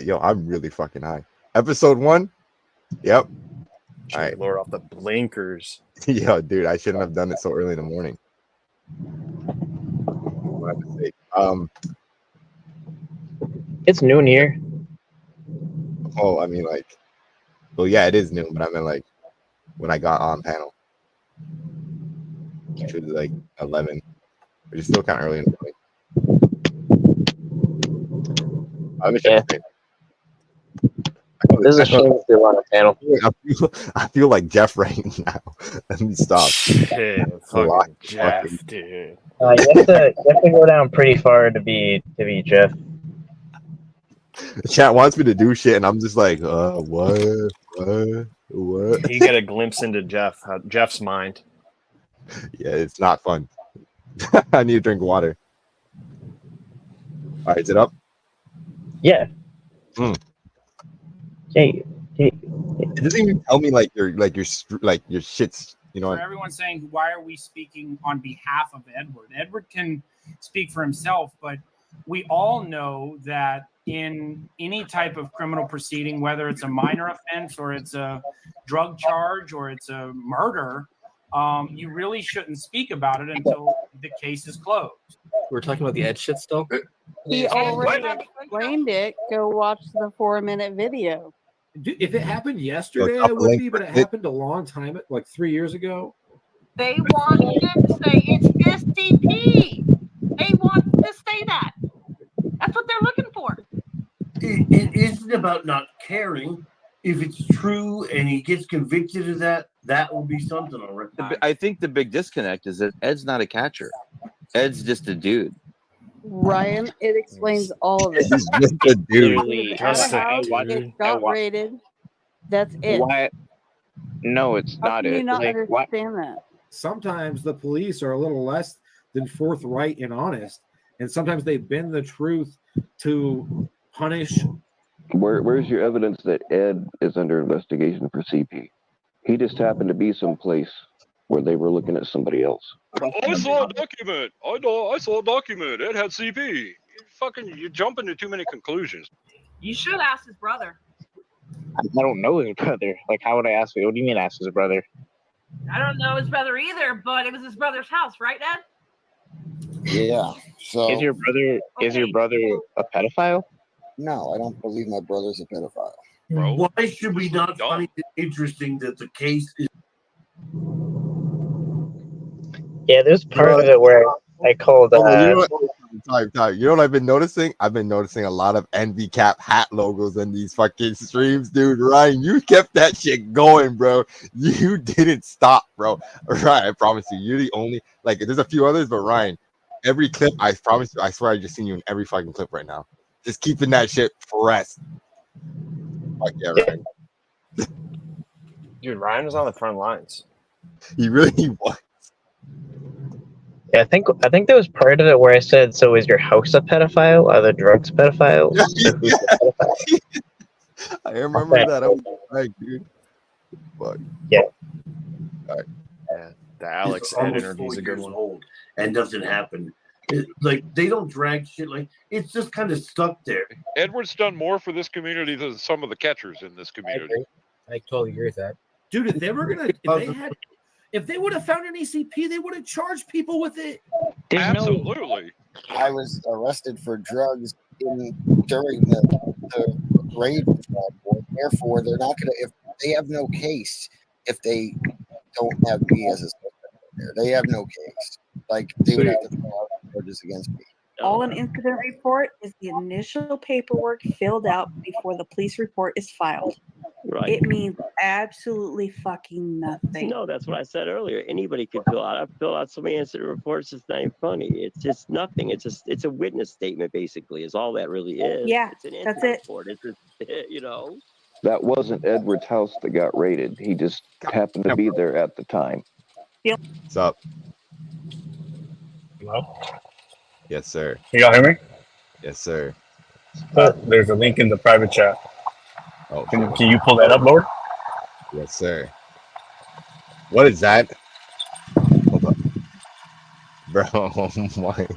Speaker 9: Yo, I'm really fucking high. Episode 1? Yep.
Speaker 11: All right. Lord off the blinkers.
Speaker 9: Yo, dude, I shouldn't have done it so early in the morning. My mistake.
Speaker 4: It's noon here.
Speaker 9: Oh, I mean, like, well, yeah, it is noon, but I meant like when I got on panel, which was like 11, which is still kind of early in the morning. Let me check.
Speaker 4: This is a shame if they want a panel.
Speaker 9: I feel like Jeff right now. Let me stop.
Speaker 11: Yeah, fucking Jeff, dude.
Speaker 4: You have to go down pretty far to be Jeff.
Speaker 9: The chat wants me to do shit, and I'm just like, what?
Speaker 11: You get a glimpse into Jeff's mind.
Speaker 9: Yeah, it's not fun. I need to drink water. All right, is it up?
Speaker 4: Yeah.
Speaker 9: It doesn't even tell me like your shits. You know.
Speaker 17: For everyone saying, why are we speaking on behalf of Edward? Edward can speak for himself, but we all know that in any type of criminal proceeding, whether it's a minor offense or it's a drug charge or it's a murder, you really shouldn't speak about it until the case is closed.
Speaker 18: We're talking about the Ed shit still?
Speaker 16: He already explained it. Go watch the 4-minute video.
Speaker 18: If it happened yesterday, I would be, but it happened a long time, like 3 years ago.
Speaker 19: They want you to say it's STP. They want to say that. That's what they're looking for.
Speaker 20: It isn't about not caring. If it's true and he gets convicted of that, that will be something already.
Speaker 21: I think the big disconnect is that Ed's not a catcher. Ed's just a dude.
Speaker 16: Ryan, it explains all of it.
Speaker 9: He's just a dude.
Speaker 16: It got rated. That's it.
Speaker 4: Why? No, it's
Speaker 16: How
Speaker 4: not
Speaker 16: can you
Speaker 4: it.
Speaker 16: not
Speaker 4: Like, why?
Speaker 16: understand that?
Speaker 18: Sometimes the police are a little less than forthright and honest, and sometimes they bend the truth to punish.
Speaker 22: Where's your evidence that Ed is under investigation for CP? He just happened to be someplace where they were looking at somebody else.
Speaker 23: I saw a document. I saw a document. It had CP. You jump into too many conclusions.
Speaker 19: You should ask his brother.
Speaker 4: I don't know his brother. Like, how would I ask? What do you mean ask his brother?
Speaker 19: I don't know his brother either, but it was his brother's house, right, Dad?
Speaker 15: Yeah. So
Speaker 4: Is your brother a pedophile?
Speaker 15: No, I don't believe my brother's a pedophile.
Speaker 23: Bro.
Speaker 20: Why should we not find it interesting that the case is?
Speaker 4: Yeah, there's part of it where I called.
Speaker 9: You know what I've been noticing? I've been noticing a lot of Envy Cap hat logos in these fucking streams, dude. Ryan, you kept that shit going, bro. You didn't stop, bro. Ryan, I promise you, you're the only. Like, there's a few others, but Ryan, every clip, I promise you, I swear, I just seen you in every fucking clip right now. Just keeping that shit pressed. Like, yeah, Ryan.
Speaker 11: Dude, Ryan was on the front lines.
Speaker 9: He really was.
Speaker 4: Yeah, I think there was part of it where I said, "So is your house a pedophile? Are the drugs pedophiles?" So who's the pedophile?
Speaker 9: I remember that. I was like, dude. Fuck.
Speaker 4: Yeah.
Speaker 9: All right.
Speaker 11: Yeah, the Alex Ed interview is a good one.
Speaker 20: Old and nothing happened. Like, they don't drag shit. Like, it's just kind of stuck there.
Speaker 23: Edward's done more for this community than some of the catchers in this community.
Speaker 18: I totally agree with that. Dude, if they were gonna, if they would have found an ECP, they would have charged people with it.
Speaker 23: Absolutely.
Speaker 15: I was arrested for drugs during the raid. Therefore, they're not gonna. If they have no case, if they don't have me as a suspect there, they have no case. Like, they would have to fill out charges against me.
Speaker 24: All an incident report is the initial paperwork filled out before the police report is filed.
Speaker 25: Right.
Speaker 24: It means absolutely fucking nothing.
Speaker 25: No, that's what I said earlier. Anybody could fill out. I've filled out so many incident reports. It's not even funny. It's just nothing. It's a witness statement, basically, is all that really is.
Speaker 24: Yeah,
Speaker 25: it's an
Speaker 24: that's
Speaker 25: incident
Speaker 24: it.
Speaker 25: report. It's just, you know.
Speaker 22: That wasn't Edward's house that got raided. He just happened to be there at the time.
Speaker 9: What's up?
Speaker 26: Hello?
Speaker 9: Yes, sir.
Speaker 26: Can y'all hear me?
Speaker 9: Yes, sir.
Speaker 26: There's a link in the private chat.
Speaker 9: Oh,
Speaker 26: can you pull that up, Lord?
Speaker 9: Yes, sir. What is that? Hold up. Bro, oh my.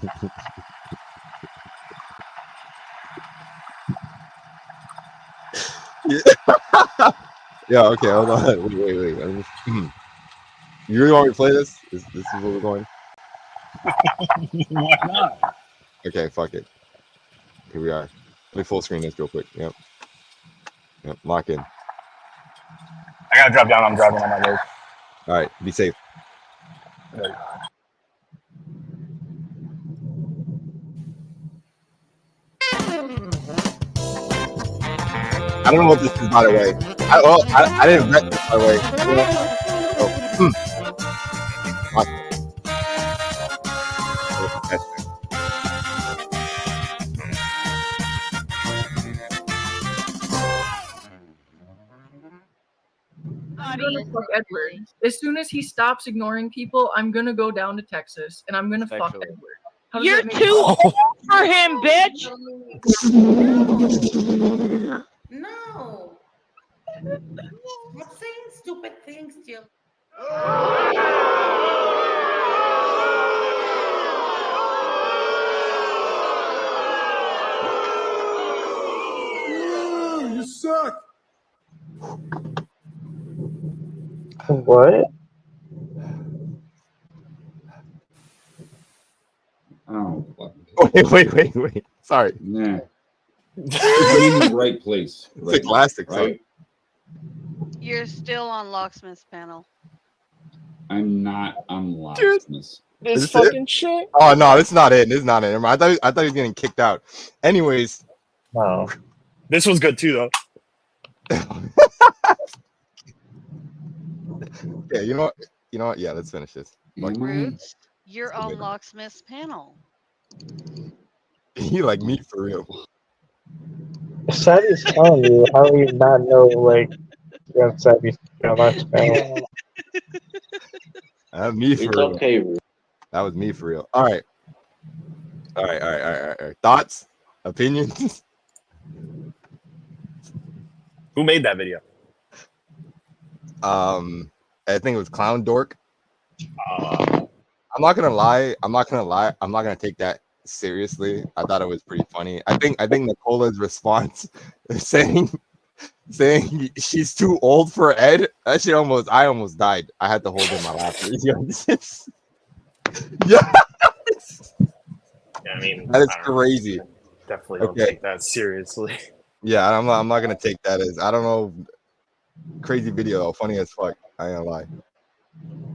Speaker 9: Yeah, okay, hold on. Wait. You really want me to play this? This is where we're going?
Speaker 26: Why not?
Speaker 9: Okay, fuck it. Here we are. Let me full screen this real quick. Yep, lock in.
Speaker 26: I gotta drop down. I'm driving on my road.
Speaker 9: All right, be safe. I don't know what this is, by the way. I didn't vet this, by the way.
Speaker 1: gonna fuck Edward. As soon as he stops ignoring people, I'm gonna go down to Texas and I'm gonna fuck Edward. How does
Speaker 19: You're
Speaker 1: that make
Speaker 19: too
Speaker 1: sense?
Speaker 19: old for him, bitch.
Speaker 2: No. Stop saying stupid things, Jill.
Speaker 8: You suck.
Speaker 4: What?
Speaker 3: Oh,
Speaker 9: Wait. Sorry.
Speaker 3: Nah. I'm in the right place.
Speaker 9: It's a classic song.
Speaker 3: right?
Speaker 16: You're still on Locksmith's panel.
Speaker 3: I'm not on Locksmiths.
Speaker 11: This
Speaker 9: Is
Speaker 11: fucking
Speaker 9: it?
Speaker 11: shit.
Speaker 9: Oh no, it's not it. It's not it. Never mind. I thought he was getting kicked out. Anyways.
Speaker 11: Wow. This was good too, though.
Speaker 9: Yeah, you know what? Yeah, let's finish this.
Speaker 16: Roots, you're on Locksmith's panel.
Speaker 9: You like me for real.
Speaker 4: Savvy's telling you, how do you not know, like, you're on Savvy's panel?
Speaker 9: Me for
Speaker 22: It's
Speaker 9: real.
Speaker 22: okay, Ruth.
Speaker 9: That was me for real. All right. Thoughts? Opinions?
Speaker 11: Who made that video?
Speaker 9: I think it was Clown Dork. I'm not gonna lie. I'm not gonna take that seriously. I thought it was pretty funny. I think Nicola's response saying she's too old for Ed. That shit I almost died. I had to hold in my laughter. Yeah.
Speaker 11: Yeah, I mean,
Speaker 9: That is
Speaker 11: I don't know.
Speaker 9: crazy.
Speaker 11: Definitely don't take that seriously.
Speaker 9: Yeah, I'm not gonna take that as, I don't know, crazy video though, funny as fuck. I ain't gonna lie.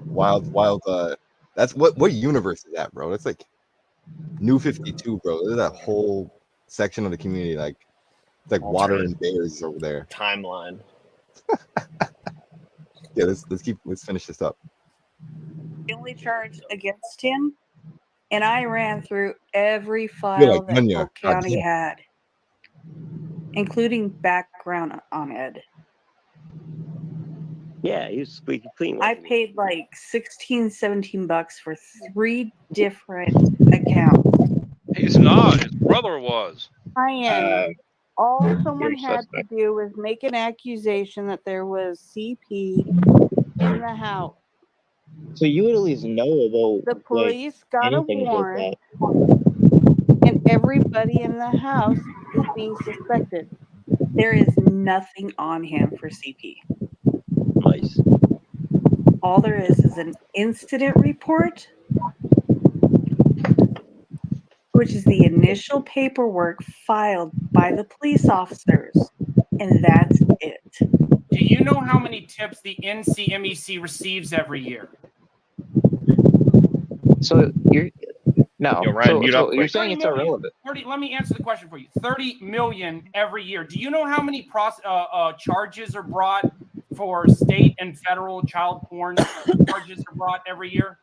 Speaker 9: Wild. That's what universe is that, bro? That's like New 52, bro. There's that whole section of the community, like it's like water and bears over there.
Speaker 11: Timeline.
Speaker 9: Yeah, let's finish this up.
Speaker 24: The only charge against him, and I ran through every
Speaker 9: You're
Speaker 24: like
Speaker 9: like
Speaker 24: that
Speaker 9: Munya.
Speaker 24: Polk County
Speaker 9: Goddamn.
Speaker 24: had, including background on Ed.
Speaker 25: Yeah, he was squeaky clean.
Speaker 24: I paid like $16-17 for 3 different accounts.
Speaker 23: He's not. His brother was.
Speaker 24: All someone
Speaker 23: you're
Speaker 24: had to
Speaker 23: suspect.
Speaker 24: do was make an accusation that there was CP in the house.
Speaker 5: So you at least know about
Speaker 24: The police got a
Speaker 5: anything about
Speaker 24: warrant,
Speaker 5: that.
Speaker 24: and everybody in the house is being suspected. There is nothing on him for CP.
Speaker 25: Nice.
Speaker 24: All there is an incident report, which is the initial paperwork filed by the police officers, and that's it.
Speaker 17: Do you know how many tips the NCMEC receives every year?
Speaker 5: So you're no.
Speaker 11: Yo, Ryan,
Speaker 5: so
Speaker 11: mute
Speaker 5: so
Speaker 11: up
Speaker 5: you're
Speaker 11: quick.
Speaker 5: saying it's
Speaker 17: 30 million.
Speaker 5: irrelevant.
Speaker 17: 30, let me answer the question for you. 30 million every year. Do you know how many charges are brought for state and federal child porn charges are brought every year?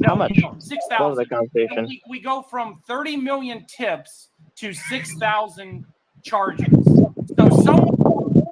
Speaker 5: How much?
Speaker 17: No,
Speaker 5: What was
Speaker 17: 6,000.
Speaker 5: the conversation?
Speaker 17: We go from 30 million tips to 6,000 charges. So someone,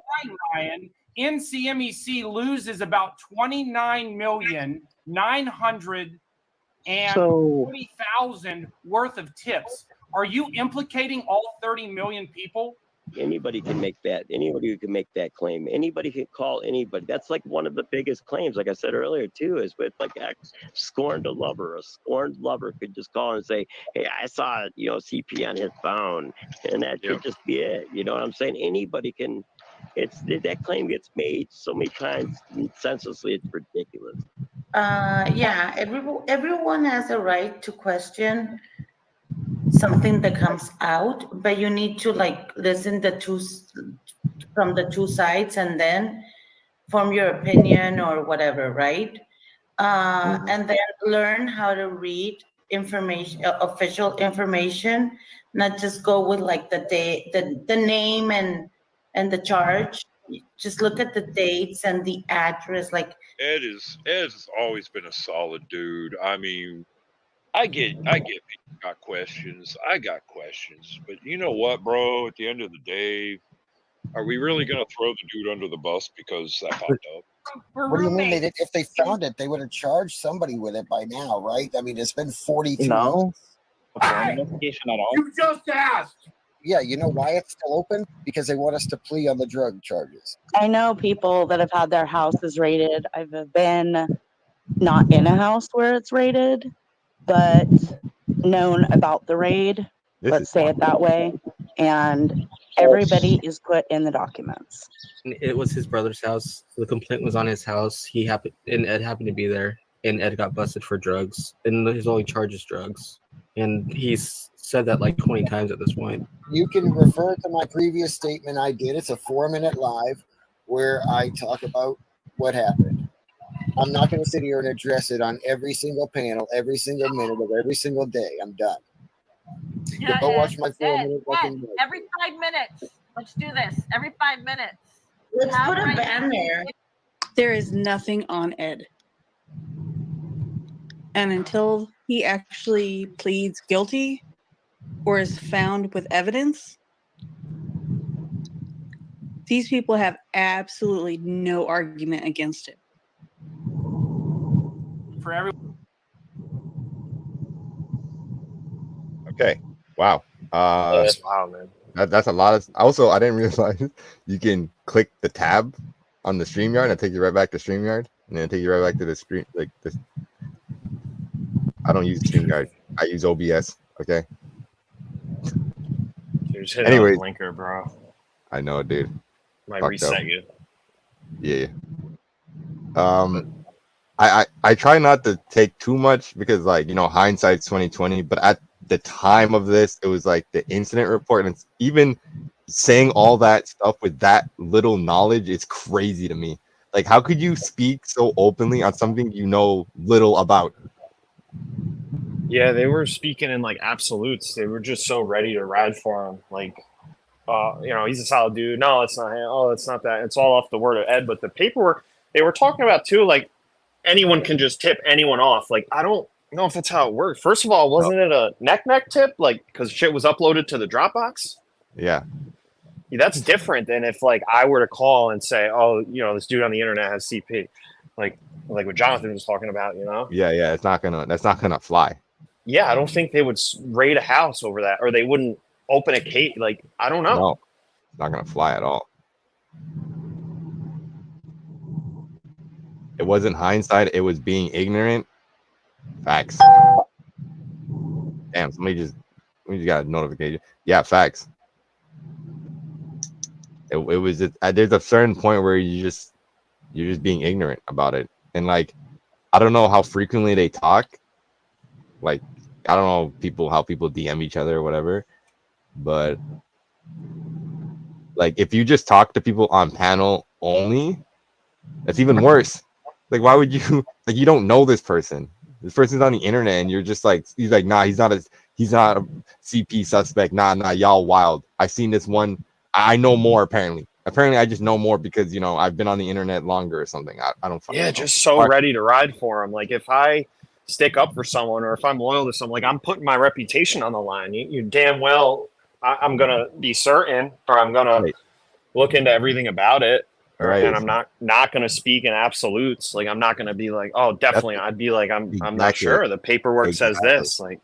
Speaker 17: Ryan, NCMEC loses about 29,940,000 worth of tips. Are you implicating all 30 million people?
Speaker 25: Anybody can make that. Anybody who can make that claim. Anybody can call anybody. That's like one of the biggest claims, like I said earlier, too, is with like a scorned lover. A scorned lover could just call and say, hey, I saw, CP on his phone. And that could just be it. You know what I'm saying? Anybody can. That claim gets made so many times senselessly. It's ridiculous.
Speaker 2: Yeah, everyone has a right to question something that comes out, but you need to listen from the two sides and then form your opinion or whatever, right? And then learn how to read information, official information, not just go with the name and the charge. Just look at the dates and the address.
Speaker 23: Ed has always been a solid dude. I mean, I get people got questions. I got questions, but you know what, bro? At the end of the day, Are we really gonna throw the dude under the bus because that popped up?
Speaker 19: We're
Speaker 6: What do you mean?
Speaker 19: roommates.
Speaker 6: If they found it, they would have charged somebody with it by now, right? I mean, it's been 42
Speaker 5: No.
Speaker 6: months.
Speaker 5: Before investigation at all.
Speaker 20: You just asked.
Speaker 6: Yeah, you know why it's still open? Because they want us to plea on the drug charges.
Speaker 7: I know people that have had their houses raided. I've been not in a house where it's raided, but known about the raid. Let's say it that way. And everybody is put in the documents.
Speaker 10: It was his brother's house. The complaint was on his house. And Ed happened to be there. And Ed got busted for drugs. And his only charge is drugs. And he's said that like 20 times at this point.
Speaker 6: You can refer to my previous statement I did. It's a 4-minute live where I talk about what happened. I'm not going to sit here and address it on every single panel, every single minute of every single day. I'm done.
Speaker 19: Yeah,
Speaker 6: Go
Speaker 19: Ed,
Speaker 6: watch my 4-minute
Speaker 19: Ed,
Speaker 6: fucking live.
Speaker 19: every 5 minutes. Let's do this. Every 5 minutes.
Speaker 2: Let's
Speaker 19: Have
Speaker 2: put a
Speaker 19: right
Speaker 2: ban
Speaker 19: now-
Speaker 2: there.
Speaker 24: There is nothing on Ed. And until he actually pleads guilty or is found with evidence, these people have absolutely no argument against it.
Speaker 17: For every
Speaker 9: Okay. Wow.
Speaker 11: That's wild, man.
Speaker 9: That's a lot of. Also, I didn't realize you can click the tab on the StreamYard and take you right back to StreamYard, and then take you right back to the screen. Like this. I don't use StreamYard. I use OBS. Okay.
Speaker 11: You just hit
Speaker 9: Anyways.
Speaker 11: a blinker, bro.
Speaker 9: I know, dude.
Speaker 11: Might
Speaker 9: Fucked
Speaker 11: reset
Speaker 9: up.
Speaker 11: you.
Speaker 9: Yeah. I try not to take too much because, like, you know, hindsight's 2020. But at the time of this, it was like the incident report, and it's even saying all that stuff with that little knowledge is crazy to me. Like, how could you speak so openly on something you know little about?
Speaker 11: Yeah, they were speaking in like absolutes. They were just so ready to ride for him. Like, you know, he's a solid dude. No, it's not him. Oh, it's not that. It's all off the word of Ed. But the paperwork they were talking about too, like anyone can just tip anyone off. Like, I don't know if that's how it worked. First of all, wasn't it a neck tip? Like, because shit was uploaded to the Dropbox.
Speaker 9: Yeah.
Speaker 11: Yeah, that's different than if like I were to call and say, oh, you know, this dude on the internet has CP, like what Jonathan was talking about. You know.
Speaker 9: Yeah. That's not gonna fly.
Speaker 11: Yeah, I don't think they would raid a house over that, or they wouldn't open a case. Like, I don't know.
Speaker 9: No, it's not gonna fly at all. It wasn't hindsight. It was being ignorant. Facts. Damn, somebody just got a notification. Yeah, facts. It was just, there's a certain point where you're just being ignorant about it, and like, I don't know how frequently they talk. Like, I don't know how people DM each other or whatever, but like, if you just talk to people on panel only, that's even worse. Like, why would you, like, you don't know this person. This person's on the internet, and you're just like, he's like, nah, he's not a CP suspect. Nah, y'all wild. I've seen this one. I know more, apparently. Apparently, I just know more because, you know, I've been on the internet longer or something. I don't fucking know.
Speaker 11: Just so ready to ride for him. Like, if I stick up for someone, or if I'm loyal to someone, like, I'm putting my reputation on the line. You damn well, I'm gonna be certain, or I'm gonna look into everything about it.
Speaker 9: Right.
Speaker 11: And I'm not gonna speak in absolutes. Like, I'm not gonna be like, oh, definitely. I'd be like, I'm not sure. The paperwork says this. Like,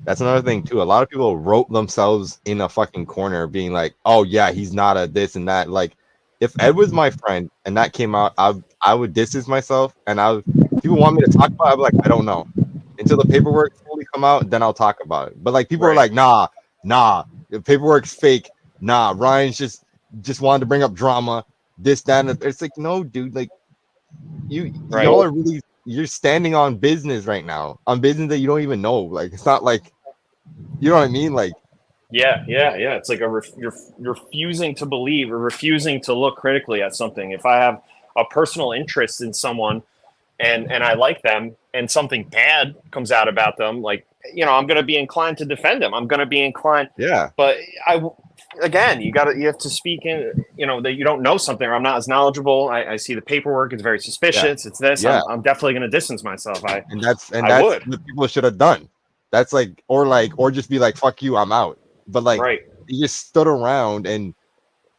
Speaker 9: that's another thing too. A lot of people wrote themselves in a fucking corner, being like, "Oh yeah, he's not a this and that." Like, if Ed was my friend and that came out, I would distance myself, and people want me to talk about it, I'd be like, I don't know until the paperwork fully come out, then I'll talk about it. But like, people are like, nah, the paperwork's fake. Nah, Ryan's just wanted to bring up drama, this, that, and it's like, no, dude, like, y'all are really. You're standing on business right now, on business that you don't even know. Like, it's not like, you know what I mean? Like,
Speaker 11: yeah. It's like you're refusing to believe or refusing to look critically at something. If I have a personal interest in someone and I like them, and something bad comes out about them, like, you know, I'm going to be inclined to defend them. I'm going to be inclined.
Speaker 9: Yeah.
Speaker 11: But again, you have to speak in, you know, that you don't know something, or I'm not as knowledgeable. I see the paperwork. It's very suspicious.
Speaker 9: Yeah.
Speaker 11: It's this.
Speaker 9: Yeah.
Speaker 11: I'm definitely going to distance myself.
Speaker 9: That's what people should have done. That's like, or just be like, fuck you, I'm out. But like, you just stood around and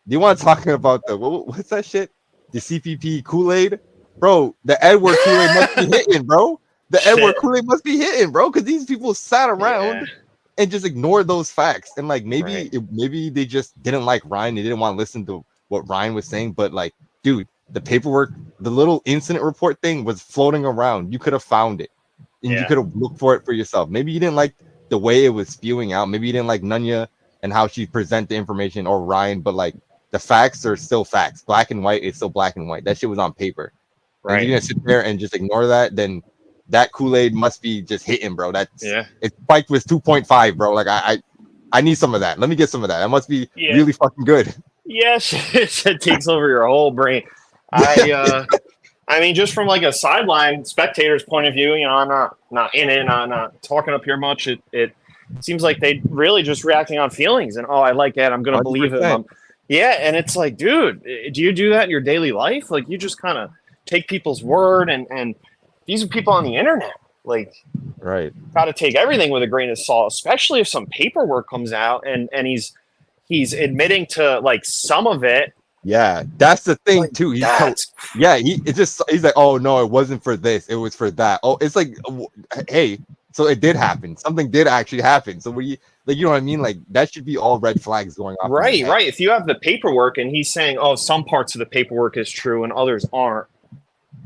Speaker 9: Do you want to talk about the what's that shit? The CPP Kool-Aid, bro. The Edward Kool-Aid must be hitting, bro. The Edward Kool-Aid must be hitting, bro, because these people sat around and just ignored those facts. And like maybe maybe they just didn't like Ryan. They didn't want to listen to what Ryan was saying. But like, dude, the paperwork, the little incident report thing was floating around. You could have found it, and you could have looked for it for yourself. Maybe you didn't like the way it was spewing out. Maybe you didn't like Nunya and how she present the information, or Ryan, but like the facts are still facts. Black and white is still black and white. That shit was on paper. And you're gonna sit there and just ignore that, then that Kool-Aid must be just hitting, bro. That's it spiked with 2.5, bro. Like I need some of that. Let me get some of that. That must be really fucking good.
Speaker 11: Yes, it takes over your whole brain. I mean, just from like a sideline spectator's point of view, you know, I'm not in it, not talking up here much. It seems like they really just reacting on feelings and I like Ed, I'm gonna believe him. And it's like, dude, do you do that in your daily life? Like you just kind of take people's word and these are people on the internet. Like got to take everything with a grain of salt, especially if some paperwork comes out and he's admitting to like some of it.
Speaker 9: Yeah, that's the thing too. He's like, oh no, it wasn't for this, it was for that. Oh, it's like, hey, so it did happen. Something did actually happen. So what do you like? You know what I mean? Like that should be all red flags going off.
Speaker 11: Right. If you have the paperwork and he's saying, oh, some parts of the paperwork is true and others aren't.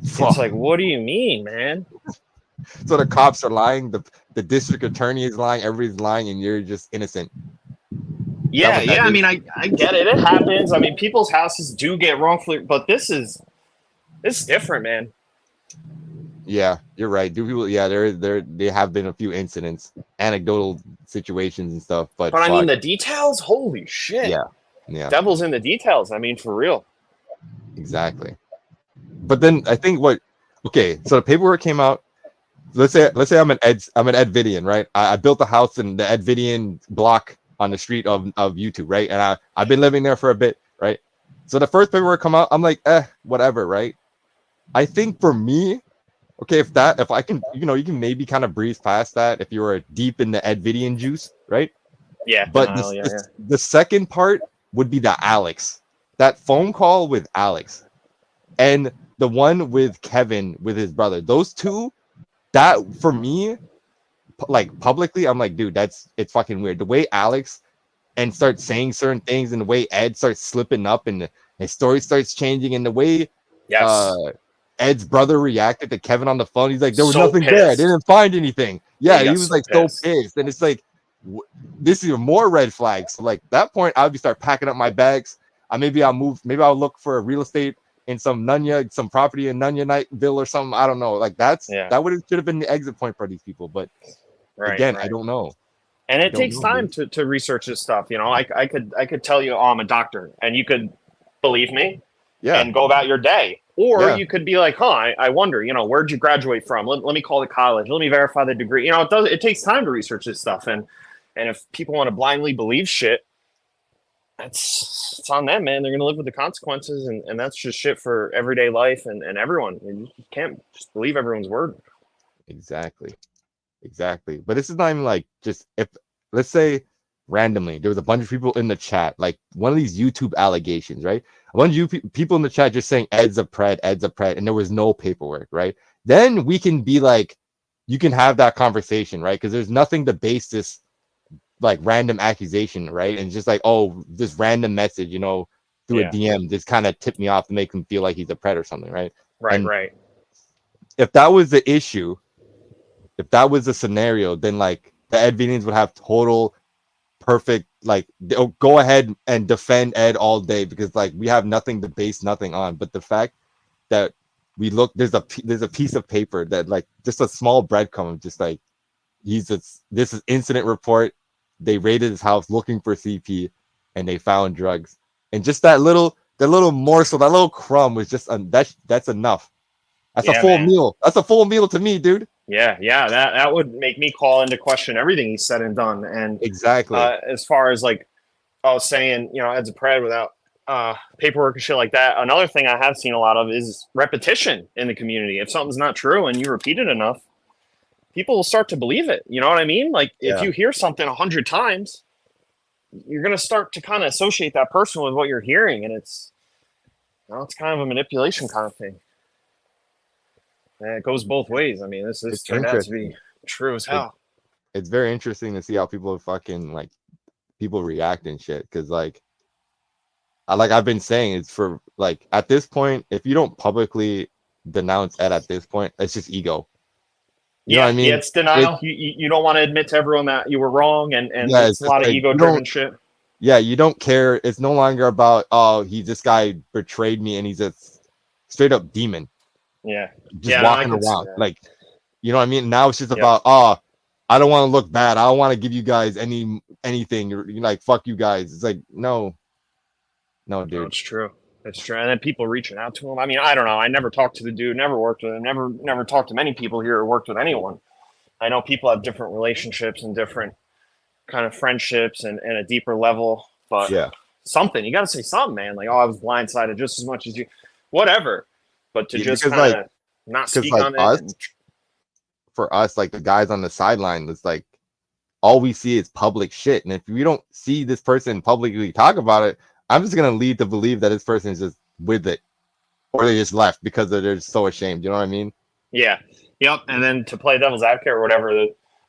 Speaker 11: It's like, what do you mean, man?
Speaker 9: So the cops are lying, the district attorney is lying, everybody's lying, and you're just innocent.
Speaker 11: Yeah. I mean, I get it. It happens. I mean, people's houses do get wrongfully, but it's different, man.
Speaker 9: Yeah, you're right. Do people? Yeah, there have been a few incidents, anecdotal situations and stuff, but
Speaker 11: I mean, the details. Holy shit!
Speaker 9: Yeah.
Speaker 11: Devil's in the details. I mean, for real.
Speaker 9: Exactly. But then I think okay, so the paperwork came out. Let's say I'm an Edvidian, right? I built a house in the Edvidian block on the street of YouTube, right? And I've been living there for a bit, right? So the first paperwork come out, I'm like, whatever, right? I think for me, okay, if I can, you know, you can maybe kind of breeze past that if you were deep in the Edvidian juice, right?
Speaker 11: Yeah.
Speaker 9: But the second part would be the Alex, that phone call with Alex, and the one with Kevin with his brother. Those two, that for me, like publicly, I'm like, dude, it's fucking weird. The way Alex and starts saying certain things, and the way Ed starts slipping up, and his story starts changing, and the way Ed's brother reacted to Kevin on the phone. He's like, there was nothing there. I didn't find anything. Yeah, he was like so pissed. And it's like, this is more red flags. So like that point, I would start packing up my bags. Maybe I'll look for a real estate in some property in Nunya Nightville or something. I don't know. Like that should have been the exit point for these people. But again, I don't know.
Speaker 11: And it takes time to research this stuff. You know, I could tell you, I'm a doctor, and you could believe me and go about your day. Or you could be like, I wonder, you know, where'd you graduate from? Let me call the college. Let me verify the degree. You know, it takes time to research this stuff. And if people want to blindly believe shit, it's on them, man. They're going to live with the consequences. And that's just shit for everyday life and everyone. You can't just believe everyone's word.
Speaker 9: Exactly. But this is not even like just if, let's say randomly, there was a bunch of people in the chat, like one of these YouTube allegations, right? A bunch of people in the chat just saying Ed's a pred, and there was no paperwork, right? Then we can be like, you can have that conversation, right? Because there's nothing to base this like random accusation, right? And just like, oh, this random message, you know, through a DM just kind of tipped me off to make him feel like he's a pred or something, right?
Speaker 11: Right.
Speaker 9: If that was the issue, if that was the scenario, then like the Edvidians would have total perfect, like they'll go ahead and defend Ed all day because like we have nothing to base nothing on. But the fact that we look, there's a piece of paper that like just a small breadcrumb, just like this is incident report. They raided his house looking for CP, and they found drugs. And just that little morsel, that little crumb was just that's enough. That's a full meal. That's a full meal to me, dude.
Speaker 11: Yeah, that would make me call into question everything he said and done. And
Speaker 9: exactly,
Speaker 11: as far as like I was saying, you know, Ed's a pred without paperwork and shit like that. Another thing I have seen a lot of is repetition in the community. If something's not true and you repeat it enough, people will start to believe it. You know what I mean? Like if you hear something 100 times, you're gonna start to kind of associate that person with what you're hearing, and it's kind of a manipulation kind of thing. And it goes both ways. I mean, this
Speaker 9: It's
Speaker 11: turned out to be
Speaker 9: interesting.
Speaker 11: true as hell.
Speaker 9: It's very interesting to see how people fucking like people react and shit. Because like I've been saying, it's for like at this point, if you don't publicly denounce Ed at this point, it's just ego. You know what I mean?
Speaker 11: Yeah, it's denial. You don't want to admit to everyone that you were wrong, and
Speaker 9: yeah,
Speaker 11: it's a lot of
Speaker 9: like,
Speaker 11: ego-driven shit.
Speaker 9: Yeah, you don't care. It's no longer about this guy betrayed me and he's a straight up demon.
Speaker 11: Yeah,
Speaker 9: just walking
Speaker 11: I can see
Speaker 9: around
Speaker 11: that.
Speaker 9: like, you know what I mean? Now it's just about I don't want to look bad. I don't want to give you guys anything. You're like, fuck you guys. It's like no, dude.
Speaker 11: No, it's true. It's true. And then people reaching out to him. I mean, I don't know. I never talked to the dude. Never worked with him. Never talked to many people here or worked with anyone. I know people have different relationships and different kind of friendships and a deeper level. But something, you got to say something, man. Like, I was blindsided just as much as you. Whatever. But to just kind of not speak on it.
Speaker 9: For us, like the guys on the sideline, it's like all we see is public shit. And if we don't see this person publicly talk about it, I'm just gonna lead to believe that this person is just with it, or they just left because they're just so ashamed. You know what I mean?
Speaker 11: Yeah. Yep. And then to play devil's advocate or whatever,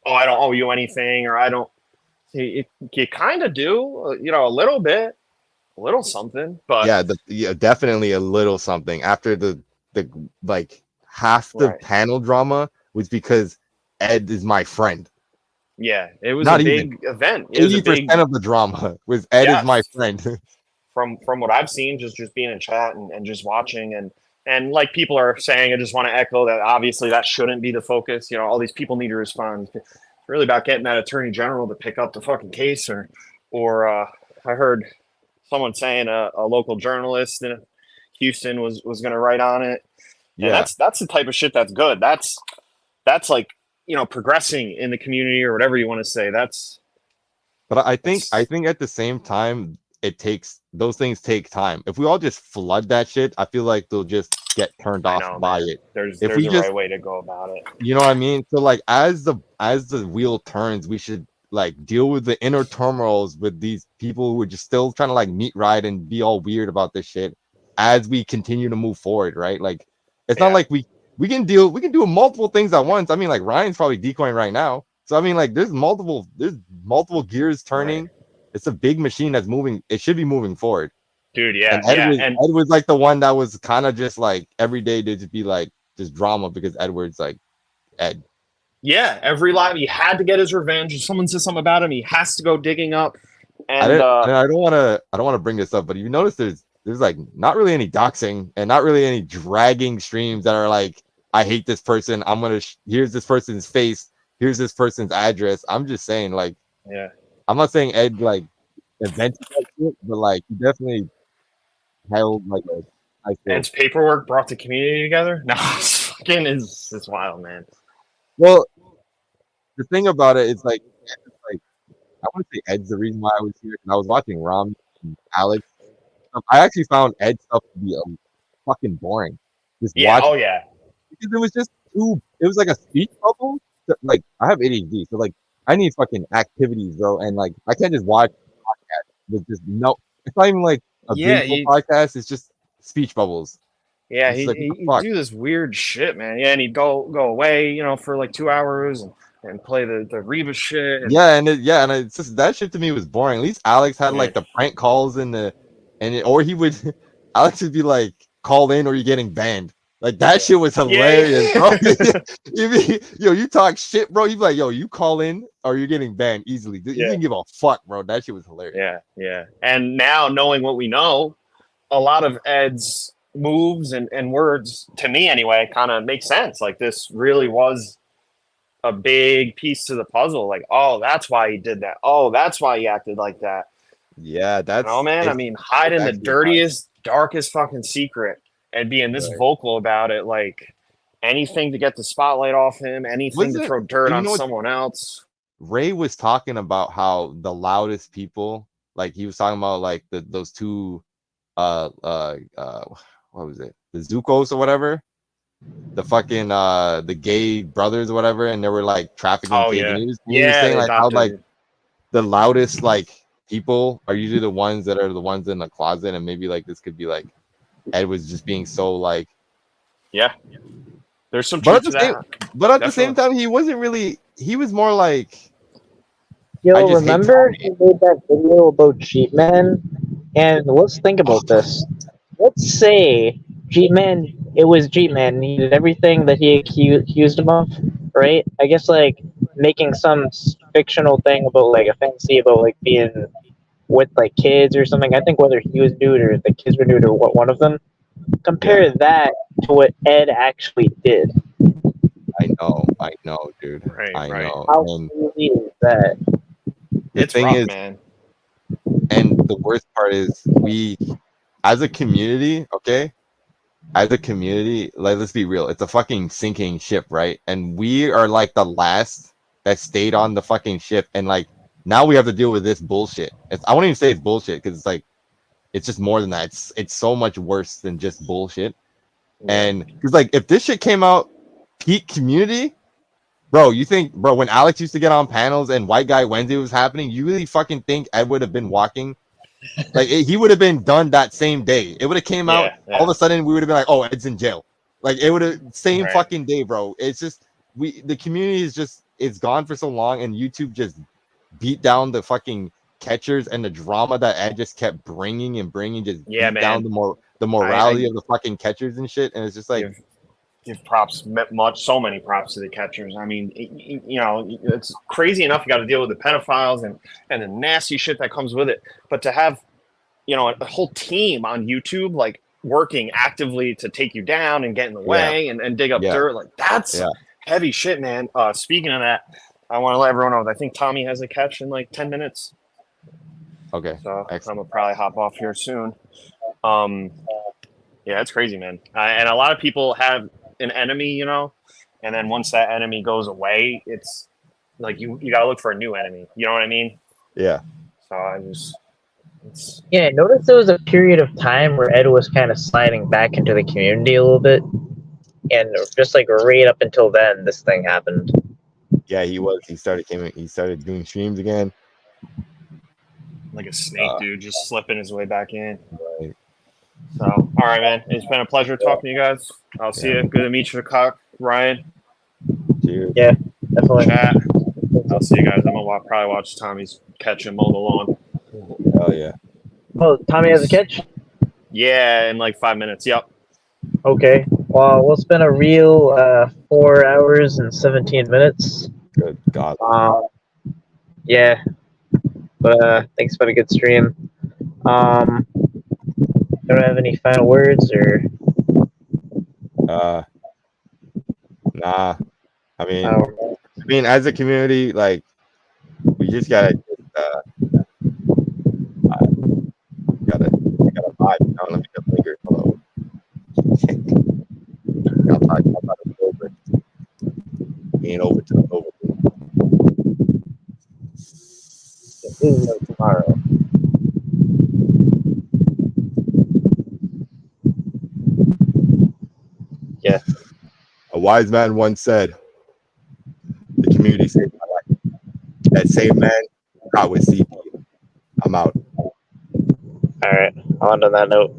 Speaker 11: I don't owe you anything, or I don't. You kind of do, a little bit, a little something, but
Speaker 9: yeah, definitely a little something. After the like half the panel drama was because Ed is my friend.
Speaker 11: Yeah, it was
Speaker 9: Not
Speaker 11: a
Speaker 9: even.
Speaker 11: big event.
Speaker 9: 80% of the drama was Ed is my friend.
Speaker 11: From what I've seen, just being in chat and just watching and like people are saying, I just want to echo that obviously that shouldn't be the focus. All these people need to respond. It's really about getting that attorney general to pick up the fucking case, or I heard someone saying a local journalist in Houston was going to write on it. And that's the type of shit that's good. That's like, progressing in the community or whatever you want to say.
Speaker 9: But I think at the same time, those things take time. If we all just flood that shit, I feel like they'll just get turned off by it.
Speaker 11: There's a right way to go about it.
Speaker 9: You know what I mean? So like as the wheel turns, we should like deal with the inner turmoils with these people who are just still trying to like meet right and be all weird about this shit as we continue to move forward, right? Like it's not like we can do multiple things at once. I mean, like Ryan's probably decoying right now. So I mean, like there's multiple gears turning. Right. It's a big machine that's moving. It should be moving forward.
Speaker 11: Dude, yeah.
Speaker 9: And Ed was like the one that was kind of just like every day to just be like just drama because Edward's like Ed.
Speaker 11: Yeah, every live he had to get his revenge. If someone says something about him, he has to go digging up. And
Speaker 9: I don't want to bring this up, but you notice there's like not really any doxing and not really any dragging streams that are like, I hate this person. I'm gonna here's this person's face. Here's this person's address. I'm just saying, like, I'm not saying Ed like invented that shit, but like he definitely held like
Speaker 11: Ed's paperwork brought the community together. No, it's wild, man.
Speaker 9: Well, the thing about it is like I want to say Ed's the reason why I was here. I was watching Ram and Alex. I actually found Ed stuff to be fucking boring. Because it was just it was like a speech bubble. Like I have ADHD, so like I need fucking activities, bro. And like I can't just watch podcasts with just it's not even like a visual podcast, it's just speech bubbles.
Speaker 11: Yeah, he'd do this weird shit, man. Yeah, and he'd go away, for like 2 hours and play the Reba shit.
Speaker 9: And it's just that shit to me was boring. At least Alex had like the prank calls or he would Alex would be like, call in or you're getting banned. Like that shit was hilarious, bro. You talk shit, bro. You'd be like, yo, you call in or you're getting banned easily. You didn't give a fuck, bro. That shit was hilarious.
Speaker 11: Yeah. And now knowing what we know, a lot of Ed's moves and words, to me anyway, kind of make sense. Like this really was a big piece to the puzzle. Like, oh, that's why he did that. Oh, that's why he acted like that.
Speaker 9: Yeah, that's
Speaker 11: man. I mean, hiding the dirtiest, darkest fucking secret and being this vocal about it, like anything to get the spotlight off him, anything to throw dirt on someone else.
Speaker 9: Ray was talking about how the loudest people, like he was talking about like those two what was it? The Zucos or whatever. The fucking the gay brothers or whatever, and they were like trafficking fake news. And he was saying like how like the loudest like people are usually the ones that are the ones in the closet, and maybe like this could be like Ed was just being so like.
Speaker 11: Yeah. There's some
Speaker 9: But
Speaker 11: truth to that.
Speaker 9: But at the same time, he wasn't really. He was more like.
Speaker 4: Yo,
Speaker 9: I just hate
Speaker 4: remember he made that video about Jeep Man? And let's think about this. Let's say Jeep Man, it was Jeep Man. He did everything that he accused him of, right? I guess like making some fictional thing about like a fantasy about like being with like kids or something. I think whether he was nude or the kids were nude or what one of them. Compare that to what Ed actually did.
Speaker 9: I know, dude. I know.
Speaker 4: How
Speaker 9: And
Speaker 4: crazy is that?
Speaker 9: the
Speaker 11: It's
Speaker 9: thing
Speaker 11: rough,
Speaker 9: is,
Speaker 11: man.
Speaker 9: and the worst part is, we, as a community, okay, as a community, like let's be real, it's a fucking sinking ship, right? And we are like the last that stayed on the fucking ship, and like now we have to deal with this bullshit. I won't even say it's bullshit because it's like it's just more than that. It's so much worse than just bullshit. And because like if this shit came out peak community, bro, you think, bro, when Alex used to get on panels and White Guy Wednesday was happening, you really fucking think Ed would have been walking? Like he would have been done that same day. It would have came out all of a sudden. We would have been like, oh, Ed's in jail. Like it would have same fucking day, bro. It's just the community is just it's gone for so long, and YouTube just beat down the fucking catchers and the drama that Ed just kept bringing and bringing, just beat down the morality of the fucking catchers and shit. And it's just like
Speaker 11: give props, so many props to the catchers. I mean, you know, it's crazy enough. You got to deal with the pedophiles and the nasty shit that comes with it. But to have, you know, a whole team on YouTube, like working actively to take you down and get in the way and dig up dirt, like that's heavy shit, man. Speaking of that, I want to let everyone know that I think Tommy has a catch in like 10 minutes.
Speaker 9: Okay.
Speaker 11: So I'm gonna probably hop off here soon. Yeah, it's crazy, man. And a lot of people have an enemy, you know, and then once that enemy goes away, it's like you gotta look for a new enemy. You know what I mean?
Speaker 9: Yeah.
Speaker 11: So
Speaker 4: Yeah, notice there was a period of time where Ed was kind of sliding back into the community a little bit, and just like right up until then, this thing happened.
Speaker 9: Yeah, he was. He started doing streams again.
Speaker 11: like a snake, dude, just slipping his way back in.
Speaker 9: Right.
Speaker 11: So, all right, man. It's been a pleasure talking to you guys. I'll see you. Good to meet you, Cock, Ryan.
Speaker 9: Cheers.
Speaker 4: Yeah, definitely.
Speaker 11: Chat. I'll see you guys. I'm gonna probably watch Tommy's catch and mow the lawn.
Speaker 9: Oh yeah.
Speaker 4: Oh, Tommy has a catch?
Speaker 11: Yeah, in like 5 minutes. Yep.
Speaker 4: Okay. Well, it's been a real 4 hours and 17 minutes.
Speaker 9: Good God.
Speaker 4: Yeah. But thanks for the good stream. Don't have any final words or?
Speaker 9: Nah. I mean, as a community, like, we just gotta gotta vibe. Now, let me get linger. Hello. I'll talk about it over. Ain't over till it's over.
Speaker 4: It is like tomorrow. Yeah.
Speaker 9: A wise man once said, "The community saved my life." That same man got with CP. I'm out.
Speaker 4: All right. On to that note.